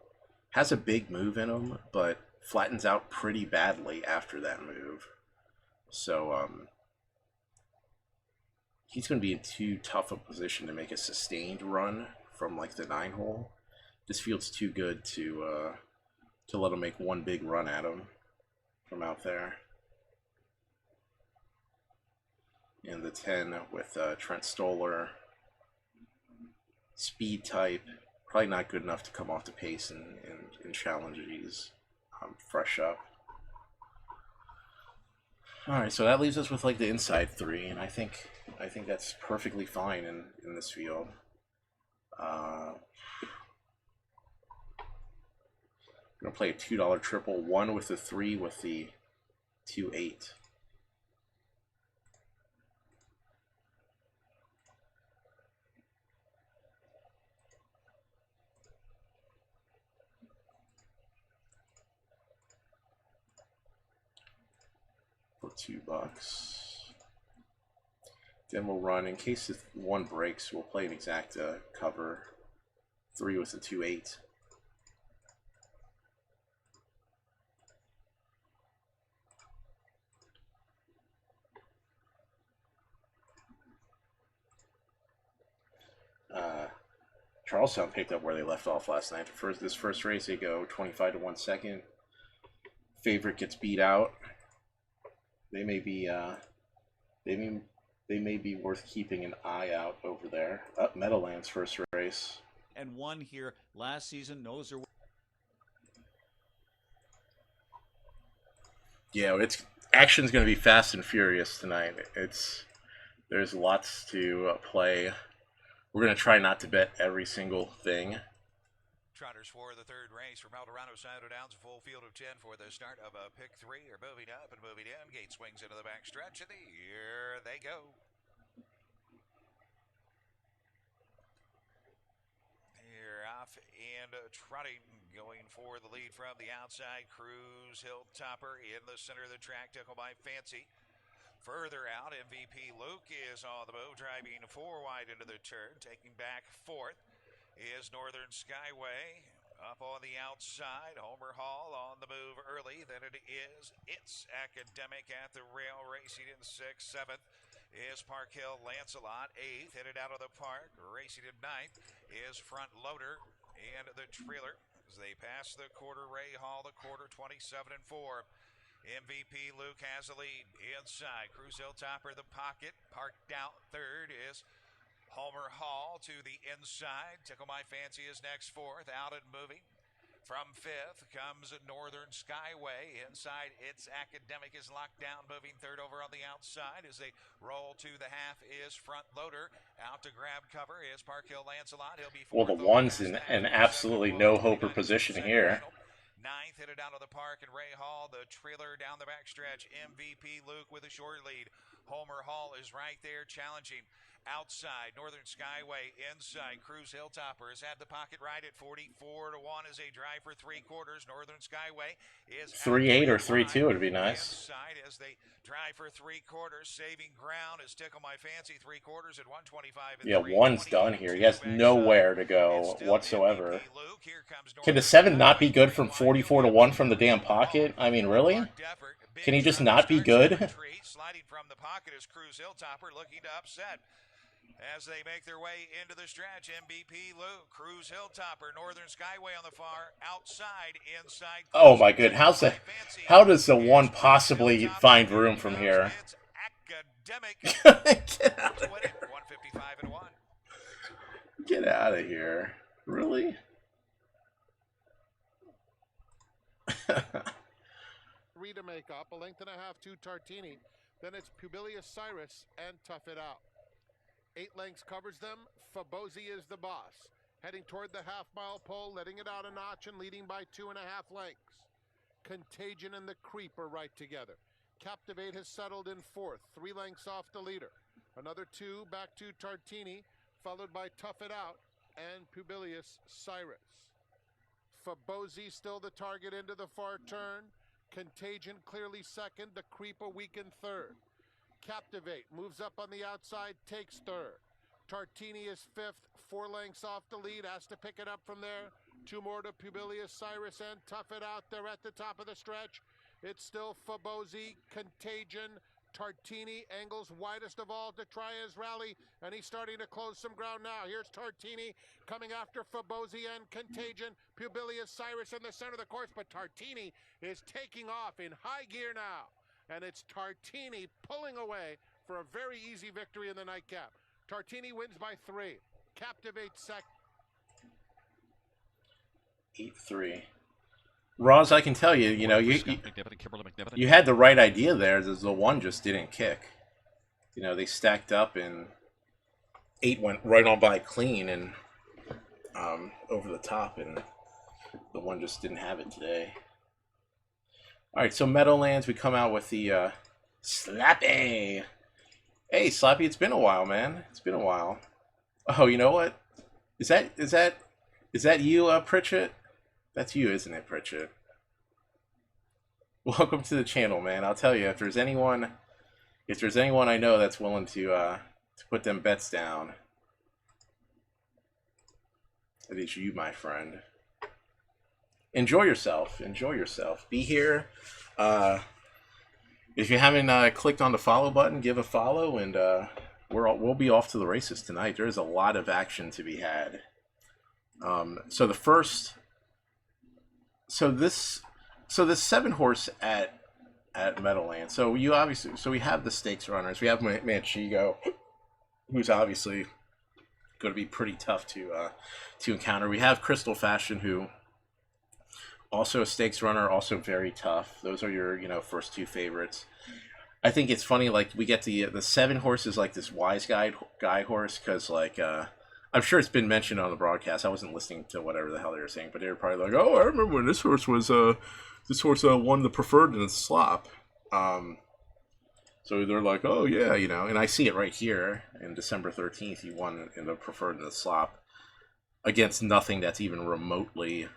Has a big move in him, but flattens out pretty badly after that move. So he's going to be in too tough a position to make a sustained run from like the 9 hole. This field's too good to let him make one big run at him from out there. And the 10 with Trent Stoller. Speed type. Probably not good enough to come off the pace and challenge these fresh up. Alright, so that leaves us with like the inside 3, and I think that's perfectly fine in this field. I'm gonna play a $2 triple, 1 with the 3 with the 2-8. For $2. Then we'll run, in case if 1 breaks, we'll play an exacta cover. 3 with the 2-8. Charlestown picked up where they left off last night. This first race, they go 25 to 1 second. Favorite gets beat out. They may be worth keeping an eye out over there. Meadowlands first race. And won here last season. Knows her. Yeah, action's going to be fast and furious tonight. There's lots to play. We're going to try not to bet every single thing. Trotters for the third race from El Dorado Scioto Downs, a full field of 10 for the start of a pick 3. Are moving up and moving down. Gate swings into the back stretch, and here they go. Here off and trotting, going for the lead from the outside. Cruise Hilltopper in the center of the track, Tickle My Fancy. Further out, MVP Luke is on the move, driving 4 wide into the turn. Taking back 4th is Northern Skyway. Up on the outside, Homer Hall on the move early. Then it is It's Academic at the rail, racing in 6th. 7th is Park Hill Lancelot. 8th, headed out of the park. Racing in 9th is Front Loader and the trailer. As they pass the quarter, Ray Hall, the quarter, 27 and 4. MVP Luke has the lead inside. Cruise Hilltopper, the pocket. Parked out 3rd is Homer Hall to the inside. Tickle My Fancy is next 4th. Out and moving. From 5th comes Northern Skyway. Inside, It's Academic is locked down. Moving 3rd over on the outside as they roll to the half is Front Loader. Out to grab cover is Park Hill Lancelot. He'll be 4th. Well, the 1's in an absolutely no-hoper position here. 9th headed out of the park, and Ray Hall, the trailer down the backstretch. MVP Luke with a short lead. Homer Hall is right there challenging. Outside, Northern Skyway. Inside, Cruise Hilltopper has had the pocket right at 44 to 1 as they drive for 3/4. Northern Skyway is 3-8 or 3-2 would be nice. Inside as they drive for 3/4, saving ground is Tickle My Fancy 3/4 at 125. Yeah, 1's done here. He has nowhere to go whatsoever. Can the 7 not be good from 44 to 1 from the damn pocket? I mean, really? Can he just not be good? Sliding from the pocket is Cruise Hilltopper looking to upset. As they make their way into the stretch, MVP Luke, Cruise Hilltopper, Northern Skyway on the far outside, inside. Oh my good, how does the 1 possibly find room from here? It's Academic. Get out of here. 155 and 1. Get out of here. Really? 3 to make up, a length and a half to Tartini. Then it's Publilius Cyrus and Tough It Out. 8 lengths covers them, Fabosi is the boss. Heading toward the half-mile pole, letting it out a notch and leading by 2.5 lengths. Contagion and the Creep are right together. Captivate has settled in fourth, 3 lengths off the leader. Another 2 back to Tartini, followed by Tough It Out and Publius Cyrus. Fabosi still the target into the far turn. Contagion clearly second, the Creep a weak in third. Captivate moves up on the outside, takes third. Tartini is fifth, 4 lengths off the lead, has to pick it up from there. 2 more to Publius Cyrus and Tough It Out. They're at the top of the stretch. It's still Fabosi, Contagion, Tartini, angles widest of all to try his rally, and he's starting to close some ground now. Here's Tartini coming after Fabosi and Contagion. Publius Cyrus in the center of the course, but Tartini is taking off in high gear now. And it's Tartini pulling away for a very easy victory in the nightcap. Tartini wins by 3. Captivate second. 8-3. Roz, I can tell you, you had the right idea there. The one just didn't kick. They stacked up and 8 went right on by clean and over the top, and the one just didn't have it today. All right, so Meadowlands, we come out with the Slappy. Hey, Slappy, it's been a while, man. It's been a while. Oh, you know what? Is that you, Pritchett? That's you, isn't it, Pritchett? Welcome to the channel, man. I'll tell you, if there's anyone I know that's willing to put them bets down, it is you, my friend. Enjoy yourself. Enjoy yourself. Be here. If you haven't clicked on the follow button, give a follow, and we'll be off to the races tonight. There is a lot of action to be had. So this 7-horse at Meadowlands. So we have the stakes runners. We have Manchego, who's obviously going to be pretty tough to encounter. We have Crystal Fashion, who also a stakes runner, also very tough. Those are your first 2 favorites. I think it's funny, like, we get the 7 horses, like this wise guy horse, because I'm sure it's been mentioned on the broadcast. I wasn't listening to whatever the hell they were saying, but they were probably like, "Oh, I remember when this horse won the preferred in the slop." So they're like, "Oh yeah, and I see it right here. In December 13th, he won in the preferred in the slop against nothing that's even remotely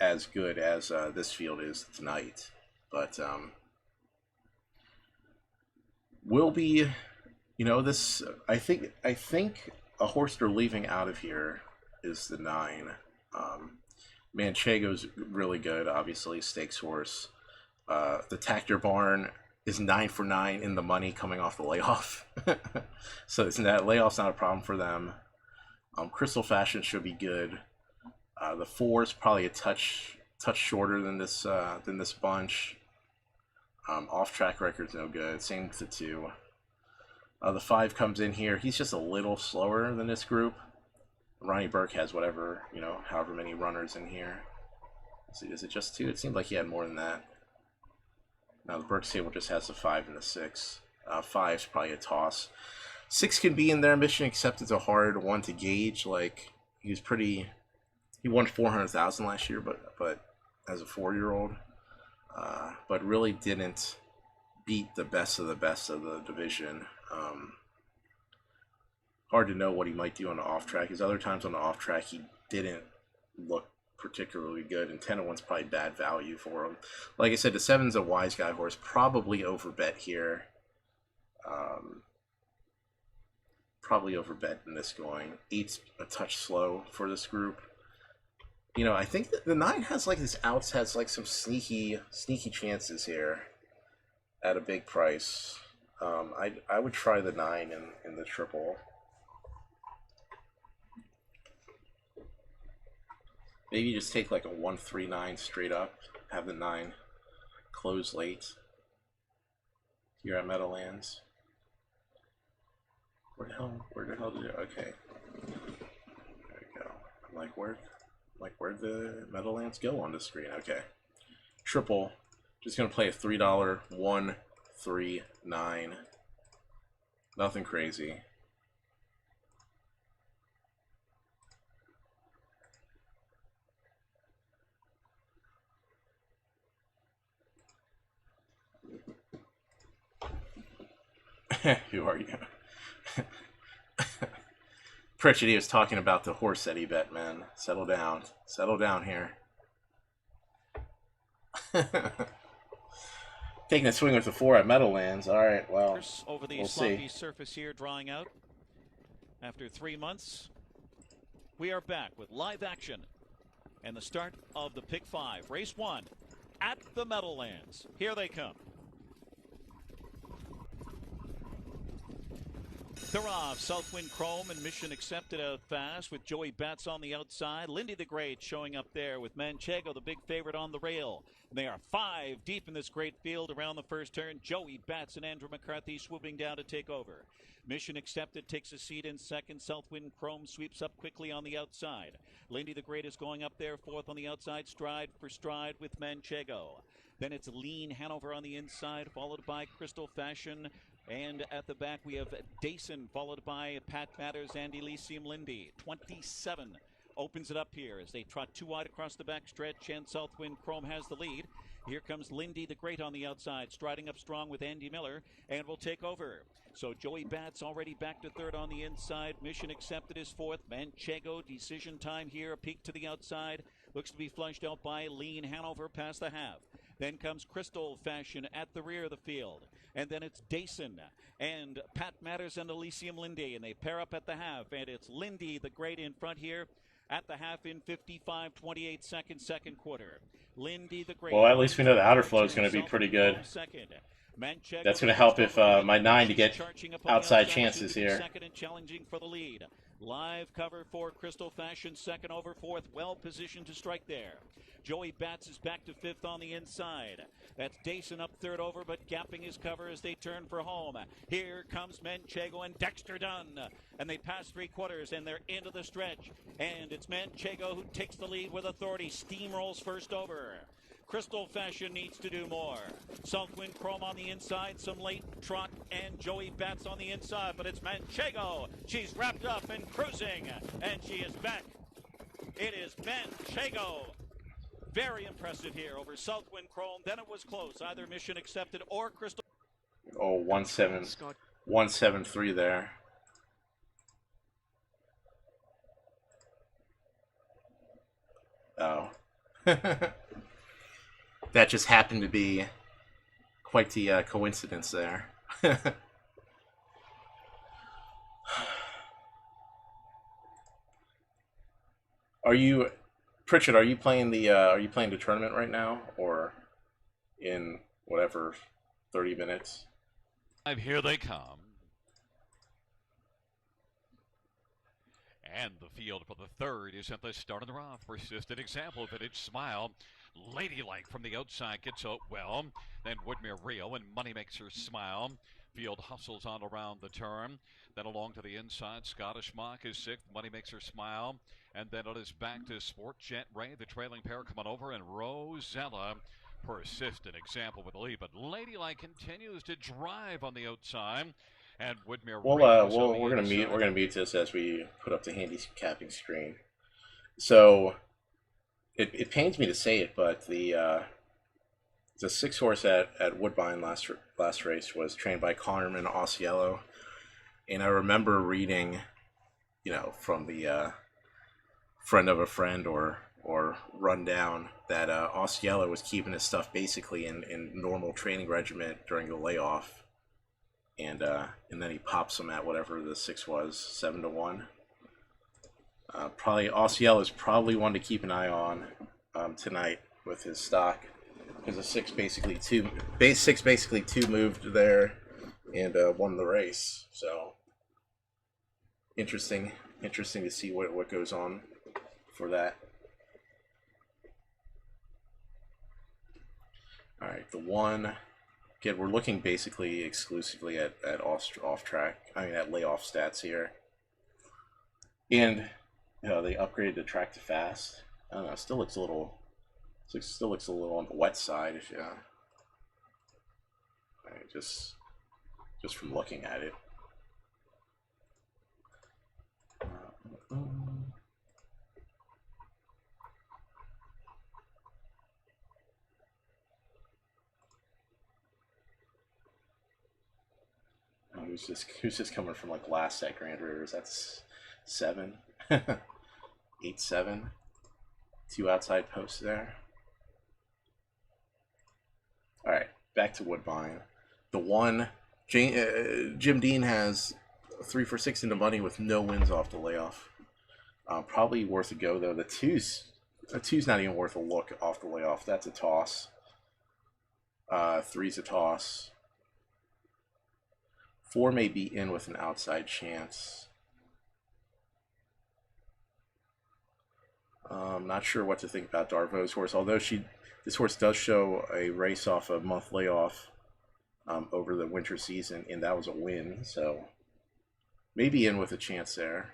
as good as this field is tonight. But will be. This, I think a horse they're leaving out of here is the 9. Manchego's really good, obviously, stakes horse. The Tactor Barn is 9 for 9 in the money coming off the layoff. So that layoff's not a problem for them. Crystal Fashion should be good. The 4 is probably a touch shorter than this bunch. Off-track record's no good. Same with the 2. The 5 comes in here. He's just a little slower than this group. Ronnie Burke has however many runners in here. Is it just 2? It seemed like he had more than that. Now the Burke table just has the 5 and the 6. 5's probably a toss. 6 can be in there. Mission Accepted's a hard one to gauge. Like, he won 400,000 last year, but as a 4-year-old, but really didn't beat the best of the division. Hard to know what he might do on the off track. His other times on the off track, he didn't look particularly good, and 10-1's probably bad value for him. Like I said, the 7's a wise guy horse, probably overbet here. Probably overbet in this going. 8's a touch slow for this group. I think that the 9 has some sneaky chances here at a big price. I would try the 9 in the triple. Maybe just take like a 1-3-9 straight up. Have the 9 close late here at Meadowlands. Where the hell did it? Okay. There we go. Where'd the Meadowlands go on the screen? Okay. Triple. Just gonna play a $3 1-3-9. Nothing crazy. Who are you? Pritchard, he was talking about the horse that he bet, man. Settle down. Settle down here. Taking a swing with the 4 at Meadowlands. All right, well, Over the we'll sloppy see. surface here, drying out. After 3 months, we are back with live action and the start of the Pick 5. Race 1 at the Meadowlands. Here they come. They're off. Southwind Chrome and Mission Accepted out fast with Joey Batts on the outside. Lindy the Great showing up there with Manchego, the big favorite, on the rail. They are 5 deep in this great field around the first turn. Joey Batts and Andrew McCarthy swooping down to take over. Mission Accepted takes a seat in second. Southwind Chrome sweeps up quickly on the outside. Lindy the Great is going up there, 4th on the outside, stride for stride with Manchego. Then it's Lean Hanover on the inside, followed by Crystal Fashion. And at the back, we have Dason, followed by Pat Matters and Elysium Lindy. 27 opens it up here as they trot 2 wide across the back stretch, and Southwind Chrome has the lead. Here comes Lindy the Great on the outside, striding up strong with Andy Miller, and will take over. So Joey Batts already back to 3rd on the inside. Mission Accepted is 4th. Manchego, decision time here, a peek to the outside. Looks to be flushed out by Lean Hanover past the half. Then comes Crystal Fashion at the rear of the field. And then it's Dason and Pat Matters and Elysium Lindy. And they pair up at the half. And it's Lindy the Great in front here at the half in 55-28 seconds, second quarter. Lindy the Great. Well, at least we know the outer flow is going to be pretty good. That's going to help if my 9 to get outside chances here. Second and challenging for the lead. Live cover for Crystal Fashion, second over 4th, well positioned to strike there. Joey Batts is back to 5th on the inside. That's Dason up 3rd over, but gapping his cover as they turn for home. Here comes Manchego and Dexter Dunn. And they pass 3 quarters, and they're into the stretch. And it's Manchego who takes the lead with authority, steamrolls first over. Crystal Fashion needs to do more. Southwind Chrome on the inside, some late trot, and Joey Batts on the inside, but it's Manchego. She's wrapped up and cruising, and she is back. It is Manchego. Very impressive here over Southwind Chrome. Then it was close, either Mission Accepted or Crystal. Oh, 1-7-3 there. Oh. That just happened to be quite the coincidence there. Pritchard? Are you playing the tournament right now, or in whatever 30 minutes? Here they come. And the field for the 3rd is at the start of the rough. Persistent example, Vintage Smile. Ladylike from the outside gets out well. Then Woodmere Rio and Money Makes Her Smile. Field hustles on around the turn. Then along to the inside, Scottish Mock is 6th. Money Makes Her Smile. And then it is back to Sport Jet Ray, the trailing pair coming over, and Rosella. Persistent example with the lead, but Ladylike continues to drive on the outside. And Woodmere we're gonna mute this as we put up the handicapping screen. So it pains me to say it, but the 6 horse at Woodbine last race was trained by Connerman Osceola, and I remember reading, from the friend of a friend or rundown that Osceola was keeping his stuff basically in normal training regimen during the layoff. And then he pops them at whatever the 6 was, 7-1. Probably Osceola is probably one to keep an eye on tonight with his stock, because the 6 basically two moved there and won the race. So interesting to see what goes on for that. All right, the 1. Again, we're looking basically exclusively at at layoff stats here. And they upgraded the track to fast. I don't know, still looks a little on the wet side if just from looking at it. Who's this coming from like last at Grand Rivers? That's 7, 8-7. 2 outside posts there. All right, back to Woodbine. The one, Jim Dean has 3 for 6 in the money with no wins off the layoff. Probably worth a go though. A two's not even worth a look off the layoff. That's a toss. 3's a toss. 4 may be in with an outside chance. Not sure what to think about Darvo's horse, although this horse does show a race off a month layoff over the winter season, and that was a win, so maybe in with a chance there.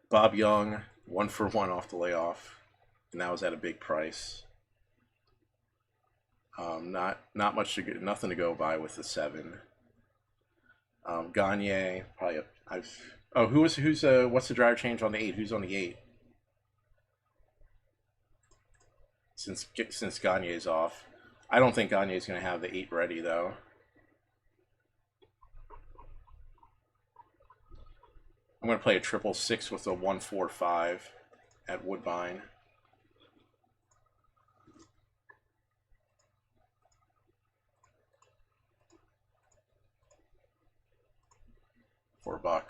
Bob Young, 1 for 1 off the layoff, and that was at a big price. Not much nothing to go by with the 7. Gagne, probably who's what's the driver change on the 8? Who's on the 8? Since Gagne's off. I don't think Gagne's going to have the 8 ready though. I'm going to play a 666 with a 1-4-5 at Woodbine. For $1.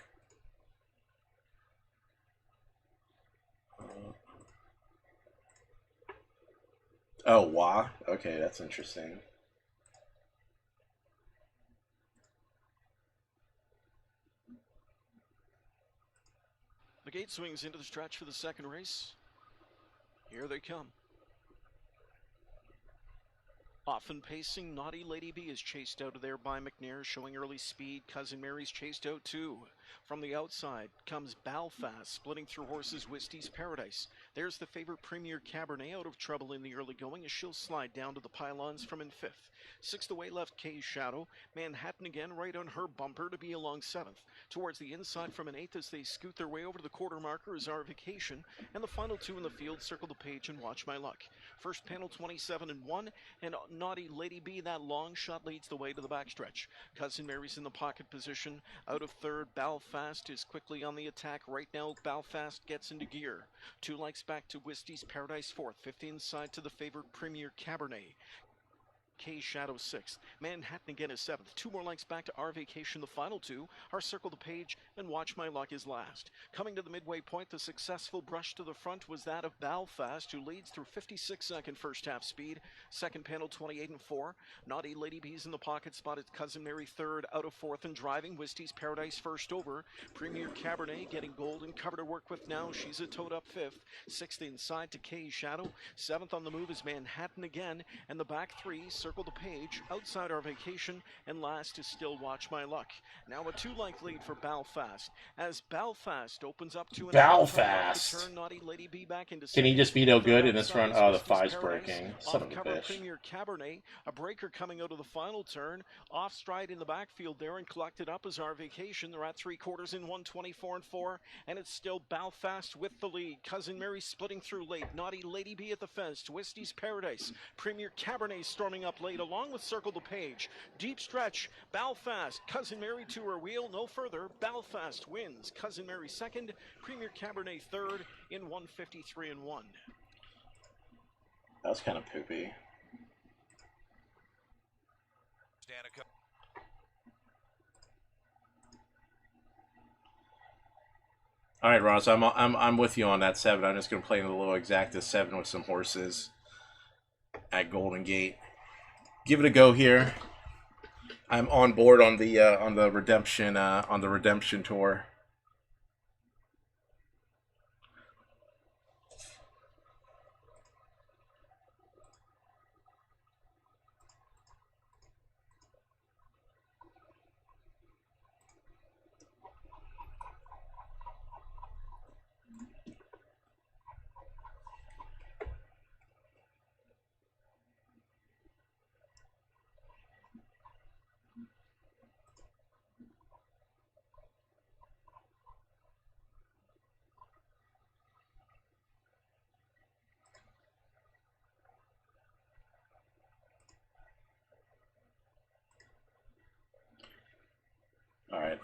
Oh, wah. Okay, that's interesting. The gate swings into the stretch for the second race. Here they come. Often pacing, Naughty Lady B is chased out of there by McNair, showing early speed. Cousin Mary's chased out too. From the outside comes Balfast, splitting through horses Whistey's Paradise. There's the favorite Premier Cabernet out of trouble in the early going as she'll slide down to the pylons from in 5th. 6th away left Kay's Shadow. Manhattan again right on her bumper to be along 7th. Towards the inside from an 8th as they scoot their way over to the quarter marker is Our Vacation. And the final 2 in the field circle the page and Watch My Luck. First panel 27 and 1, and Naughty Lady B, that long shot leads the way to the backstretch. Cousin Mary's in the pocket position. Out of 3rd, Balfast is quickly on the attack. Right now, Balfast gets into gear. 2 likes back to Whistey's Paradise 4th. 5th inside to the favorite Premier Cabernet. Kay's Shadow 6th. Manhattan again is 7th. 2 more lengths back to Our Vacation. The final 2 are Circle the Page and Watch My Luck is last. Coming to the midway point, the successful brush to the front was that of Balfast, who leads through 56-second first half speed. Second panel 28 and 4. Naughty Lady B's in the pocket spot at Cousin Mary 3rd, out of 4th and driving. Whistey's Paradise first over. Premier Cabernet getting gold and cover to work with now. She's a toed up 5th. 6th inside to Kay's Shadow. 7th on the move is Manhattan again, and the back 3 circle the page outside Our Vacation, and last is still Watch My Luck. Now a 2-length lead for Balfast as Balfast opens up to an Balfast. turn. Naughty Lady B back into Can he second. just be no good Third in this outside run? is Oh, the Whistey's 5's Paradise. breaking. Son of a Off-cover bitch. Premier Cabernet, a breaker coming out of the final turn. Off stride in the backfield there and collected up as Our Vacation. They're at 3/4 in 124 and 4, and it's still Balfast with the lead. Cousin Mary splitting through late. Naughty Lady B at the fence. Whistey's Paradise. Premier Cabernet storming up late along with Circle the Page. Deep stretch. Balfast. Cousin Mary to her wheel. No further. Balfast wins. Cousin Mary 2nd. Premier Cabernet 3rd in 153 and 1. That was kind of poopy. Danica. All right, Ross, I'm with you on that 7. I'm just gonna play in a little exacta 7 with some horses at Golden Gate. Give it a go here. I'm on board on the redemption tour. right,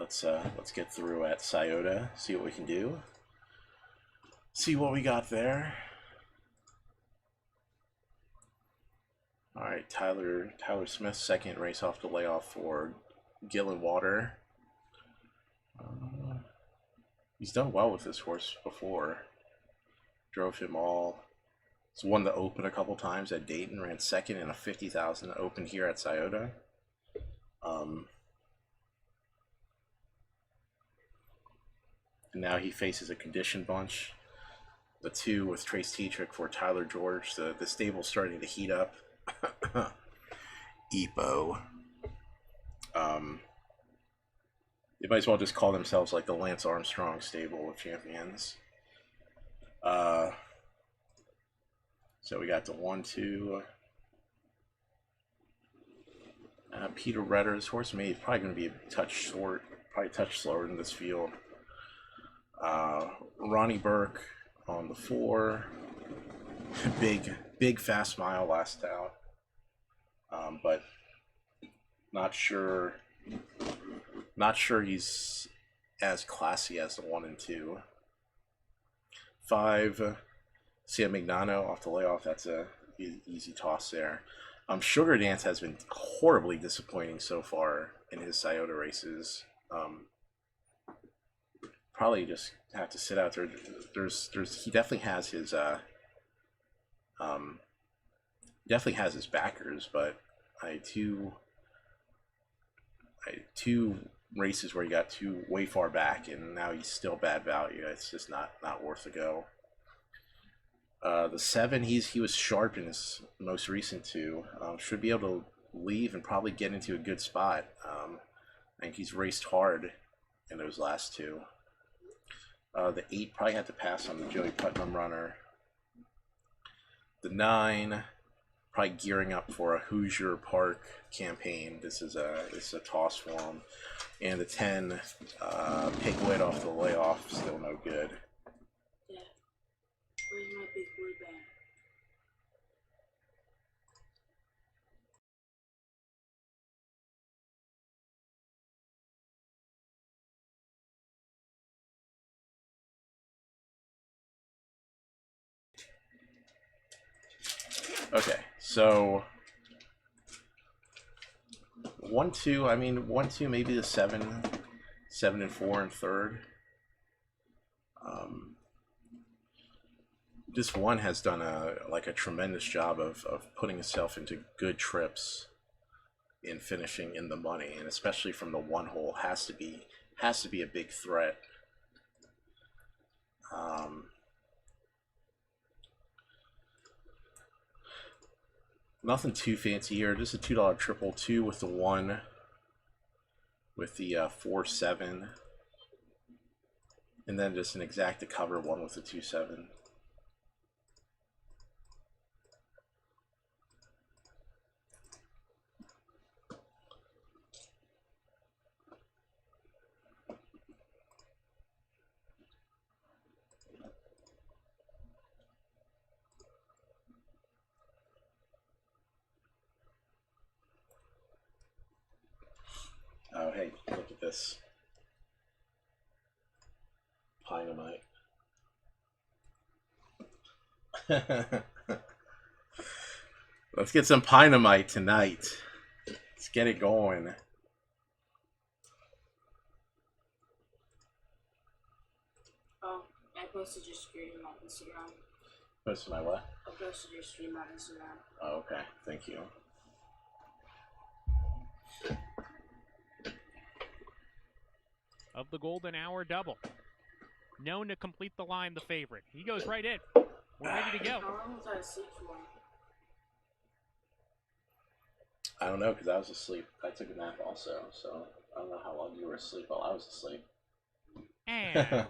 let's get through at Scioto, see what we can do. See what we got there. All right, Tyler Smith, second race off the layoff for Gillen Water. He's done well with this horse before. Drove him all. He's won the Open a couple times at Dayton. Ran second in a 50,000 Open here at Scioto. And now he faces a condition bunch. The 2 with Trace Tetrick for Tyler George. The stable's starting to heat up. EPO. They might as well just call themselves like the Lance Armstrong stable of champions. So we got the 1, 2. Peter Redder's horse made probably going to be a touch short, probably a touch slower in this field. Ronnie Burke on the 4. Big fast mile last out. But not sure he's as classy as the 1 and 2. 5, Sam Mignano off the layoff. That's a easy toss there. Sugar Dance has been horribly disappointing so far in his Scioto races. Probably just have to sit out there. He definitely has his backers, but I had two races where he got way far back, and now he's still bad value. It's just not worth a go. The 7, he was sharp in his most recent 2. Should be able to leave and probably get into a good spot. I think he's raced hard in those last 2. The 8 probably had to pass on the Joey Putnam runner. The 9 probably gearing up for a Hoosier Park campaign. This is a toss for him. And the 10, Piglet off the layoff, still no good. Yeah. Where's my big blue bag? Okay, so 1, 2. I mean 1, 2, maybe the 7 and 4 and third. This 1 has done a tremendous job of putting himself into good trips in finishing in the money, and especially from the 1 hole has to be a big threat. Nothing too fancy here. Just a $2 triple 2 with the 1, with the 4, 7, and then just an exacta cover 1 with the 2, 7. Oh, hey, look at this. Dynamite. Let's get some Dynamite tonight. Let's get it going. Oh, I posted your stream on Instagram. Posted my what? I posted your stream on Instagram. Oh, okay. Thank you. Of the Golden Hour double. Known to complete the line, the favorite. He goes right in. We're ready to go. How long was I asleep for? I don't know, because I was asleep. I took a nap also, so I don't know how long you were asleep while I was asleep. And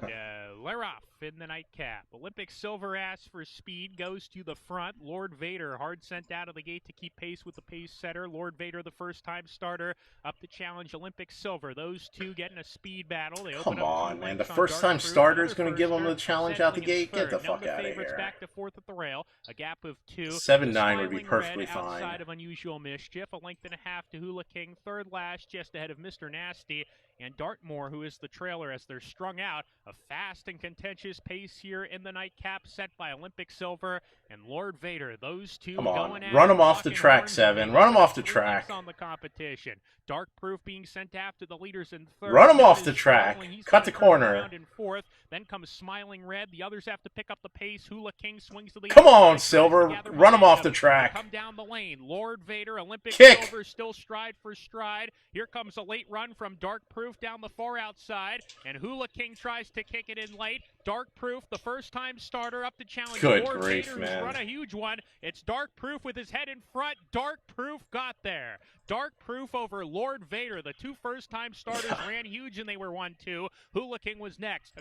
we're off in the nightcap. Olympic Silver asks for speed, goes to the front. Lord Vader hard sent out of the gate to keep pace with the pace setter. Lord Vader, the first-time starter, up to challenge Olympic Silver. Those two getting a speed battle. They Come open up on, 2 man. The lengths on first-time Dark Fruit. starter is Another going to give them the firster, challenge out the settling in gate? Get the third. fuck Now the out of favorites here. back to fourth at the rail. A gap of 2. 7-9 would be Smiling perfectly Red fine. outside of Unusual Mischief. A length and a half to Hula King. Third last, just ahead of Mr. Nasty. and Dartmoor, who is the trailer as they're strung out. A fast and contentious pace here in the nightcap set by Olympic Silver and Lord Vader. Those two Come on, going at run it, him off the locking track, horns, Seven. and Run him maybe off the 3 track. lengths on the competition. Dark Proof being sent after the leaders in third. Run him Nut off is the track. struggling. He's Cut gonna the turn corner. around in fourth. Then comes Smiling Red. The others have to pick up the pace. Hula King swings to the Come on, outside, Silver. tries to gather Run him off momentum. the track. Come down the lane. Lord Vader, Olympic Kick. Silver still stride for stride. Here comes a late run from Dark Proof down the far outside, and Hula King tries to kick it in late. Dark Proof, the first-time starter, up to challenge Good Lord grief, Vader, who's man. run a huge one. It's Dark Proof with his head in front. Dark Proof got there. Dark Proof over Lord Vader. The 2 first-time starters ran huge, and they were 1-2. Hula King was next.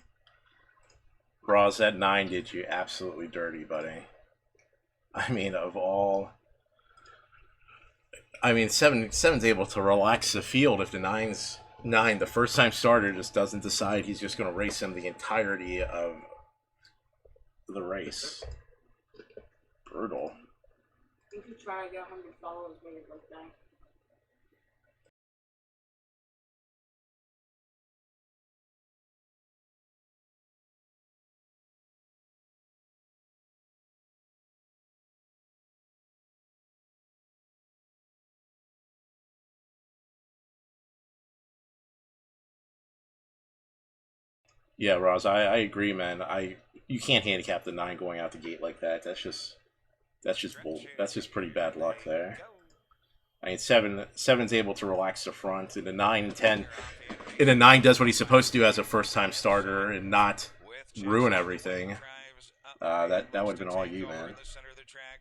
Roz, that 9 did you absolutely dirty, buddy. I mean, of all... I mean, seven's able to relax the field if the 9's 9, the first-time starter, just doesn't decide he's just going to race him the entirety of the race. Brutal. You could try to get 100 followers made it like that. Yeah, Roz, I agree, man. You can't handicap the 9 going out the gate like that. That's just pretty bad luck there. I mean, seven's able to relax the front, and the 9 and 10, and the 9 does what he's supposed to do as a first-time starter and not ruin everything. That would have been all you, man.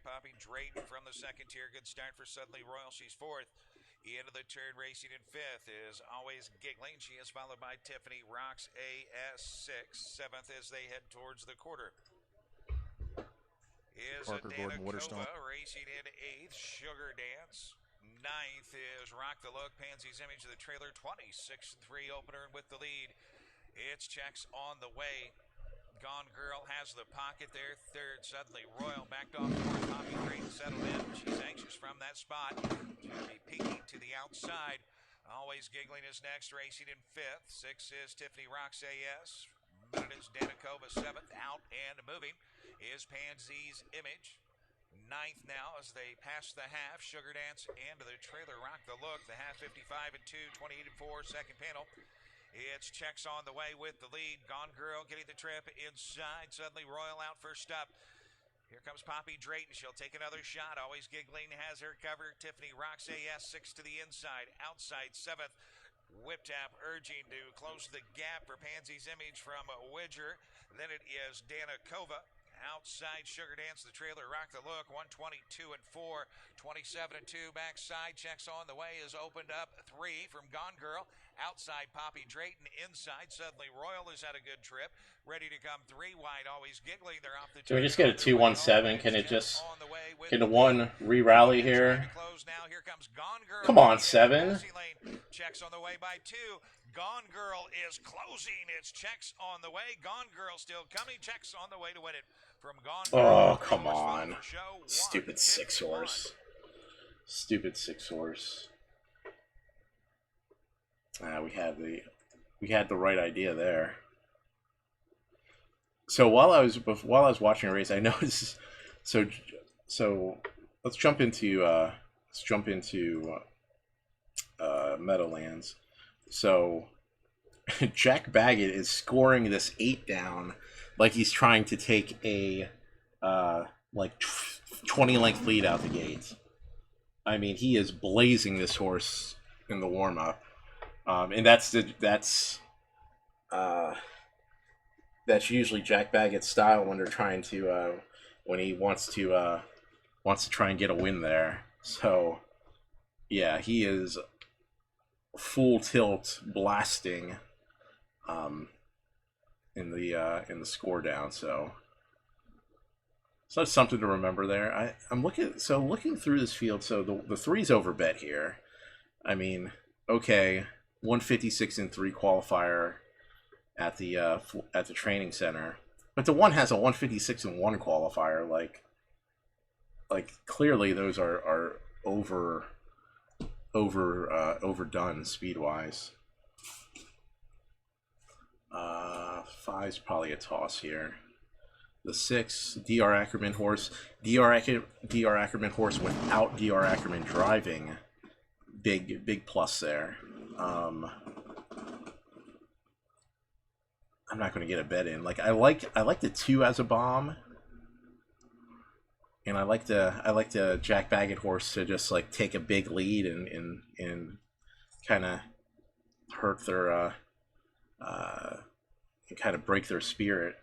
Poppy Drayton from the second tier. Good start for Suddenly Royal. She's fourth. Into the turn, racing in fifth is Always Giggling. She is followed by Tiffany Rocks AS6. Seventh as they head towards the quarter is Parker Dana Gordon Waterstone. Kova racing in eighth. Sugar Dance. Ninth is Rock the Look. Pansy's Image of the trailer. 26-3 opener and with the lead. It's Checks on the way. Gone Girl has the pocket there. Third, Suddenly Royal backed off fourth. Poppy Drayton settled in. She's anxious from that spot. She'll be peeking to the outside. Always Giggling is next, racing in fifth. Six is Tiffany Rocks AS. Minute is Danikova seventh. Out and moving is Pansy's Image. Ninth now as they pass the half. Sugar Dance and the trailer Rock the Look. The half 55 and 2, 28 and 4. Second panel. It's Checks on the way with the lead. Gone Girl getting the trip inside. Suddenly Royal out first up. Here comes Poppy Drayton. She'll take another shot. Always Giggling has her covered. Tiffany Rocks AS 6 to the inside. Outside seventh. Whip Tap urging to close the gap for Pansy's Image from Widger. Then it is Danikova. Outside Sugar Dance, the trailer Rock the Look, 122 and 4, 27 and 2. Backside Checks on the way is opened up 3 from Gone Girl. Outside Poppy Drayton, inside Suddenly Royal has had a good trip. Ready to come 3 wide, Always Giggling. They're off the Can we turn. just get a 2-1-7? Can the 1 re-rally here? Now here comes Gone Girl. Come on, 7. Checks on the way by 2. Gone Girl is closing. It's Checks on the way. Gone Girl still coming. Checks on the way to win it from Gone Girl. Oh, come on. Stupid 6-horse. Stupid 6-horse. We had the right idea there. So while I was watching a race, I noticed. So let's jump into Meadowlands. So Jack Baggett is scoring this 8 down like he's trying to take a 20 length lead out the gate. I mean, he is blazing this horse in the warm up. And that's usually Jack Baggett's style when they're trying to when he wants to try and get a win there. So yeah, he is full tilt blasting in the score down. So that's something to remember there. I'm looking through this field. So the 3's over bet here. I mean, okay, 156 and 3 qualifier at the training center, but the 1 has a 156 and 1 qualifier. Like clearly those are overdone speed wise. 5's probably a toss here. The 6, Dr. Ackerman horse. Dr. Ackerman horse without Dr. Ackerman driving. Big plus there. I'm not going to get a bet in. Like I like the 2 as a bomb, and I like the Jack Baggett horse to just like take a big lead and kind of hurt their and kind of break their spirit.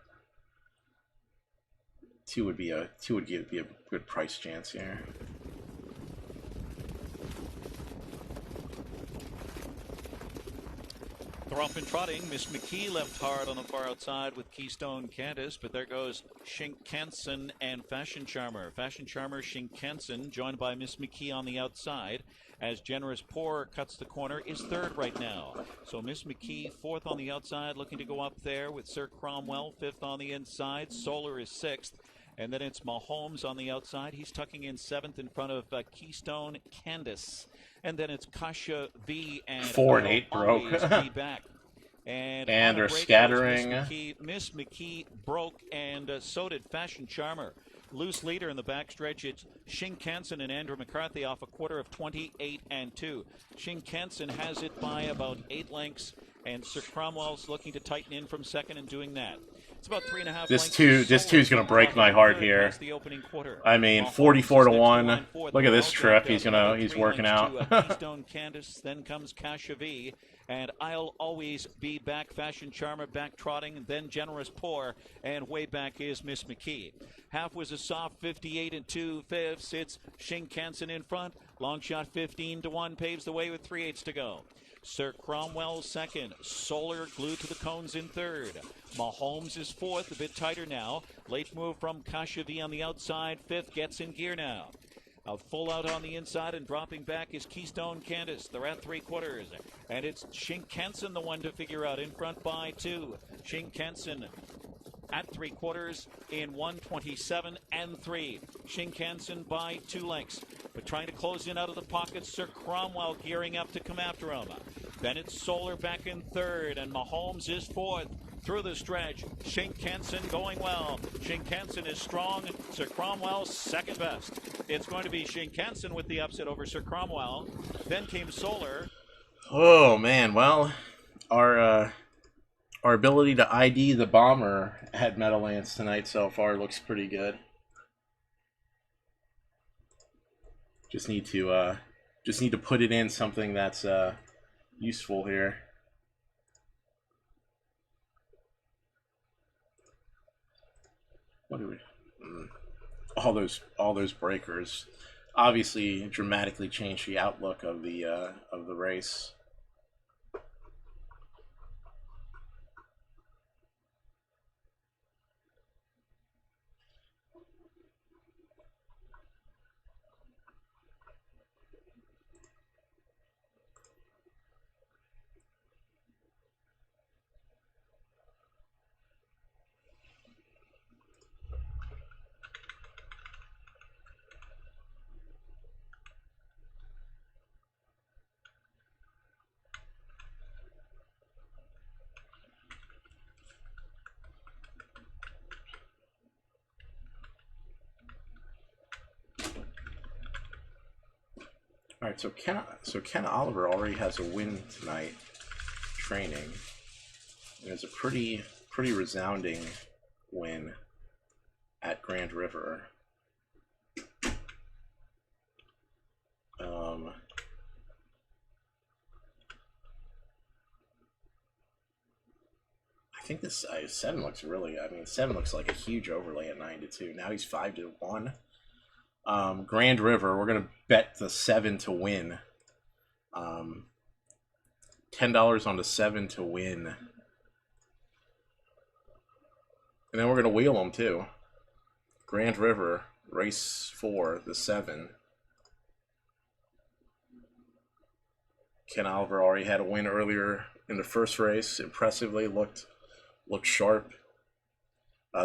2 would be a good price chance here. They're off and trotting. Miss McKee left hard on the far outside with Keystone Candace, but there goes Shinkansen and Fashion Charmer. Fashion Charmer, Shinkansen, joined by Miss McKee on the outside, as Generous Poor cuts the corner, is third right now. So Miss McKee, fourth on the outside, looking to go up there with Sir Cromwell, fifth on the inside. Solar is sixth. And then it's Mahomes on the outside. He's tucking in seventh in front of Keystone Candace. And then it's Kasha V and 4 and 8 broke. Be back. And they're scattering. Miss McKee broke, and so did Fashion Charmer. Loose leader in the backstretch. It's Shinkansen and Andrew McCarthy off a quarter of 28 and 2. Shinkansen has it by about 8 lengths, and Sir Cromwell's looking to tighten in from second and doing that. It's about 3.5 This 2's gonna break my heart here. I mean, 44 to 1. Look at this trip. He's working out. Keystone Candace, then comes Kasha V, and I'll always be back. Fashion Charmer back trotting, then Generous Poor, and way back is Miss McKee. Half was a soft 58 and 2/5. It's Shinkansen in front. Long shot 15 to 1 paves the way with 3/8 to go. Sir Cromwell second. Solar glued to the cones in third. Mahomes is fourth, a bit tighter now. Late move from Kasha V on the outside. Fifth gets in gear now. A full out on the inside and dropping back is Keystone Candace. They're at 3/4. And it's Shinkansen the one to figure out in front by 2. Shinkansen at 3/4 in 1:27 and 3. Shinkansen by 2 lengths. But trying to close in out of the pocket, Sir Cromwell gearing up to come after him. Then it's Solar back in third, and Mahomes is fourth. Through the stretch, Shinkansen going well. Shinkansen is strong. Sir Cromwell second best. It's going to be Shinkansen with the upset over Sir Cromwell. Then came Solar. Oh man, well, our ability to ID the bomber at Meadowlands tonight so far looks pretty good. Just need to put it in something that's useful here. What do we? All those breakers obviously dramatically change the outlook of the race. All right, so Ken Oliver already has a win tonight training. And it's a pretty resounding win at Grand River. I think this 7 looks really. I mean, 7 looks like a huge overlay at 9 to 2. Now he's 5 to 1. Grand River, we're going to bet the 7 to win. $10 on the 7 to win. And then we're going to wheel them too. Grand River, race 4, the 7. Ken Oliver already had a win earlier in the first race. Impressively, looked sharp.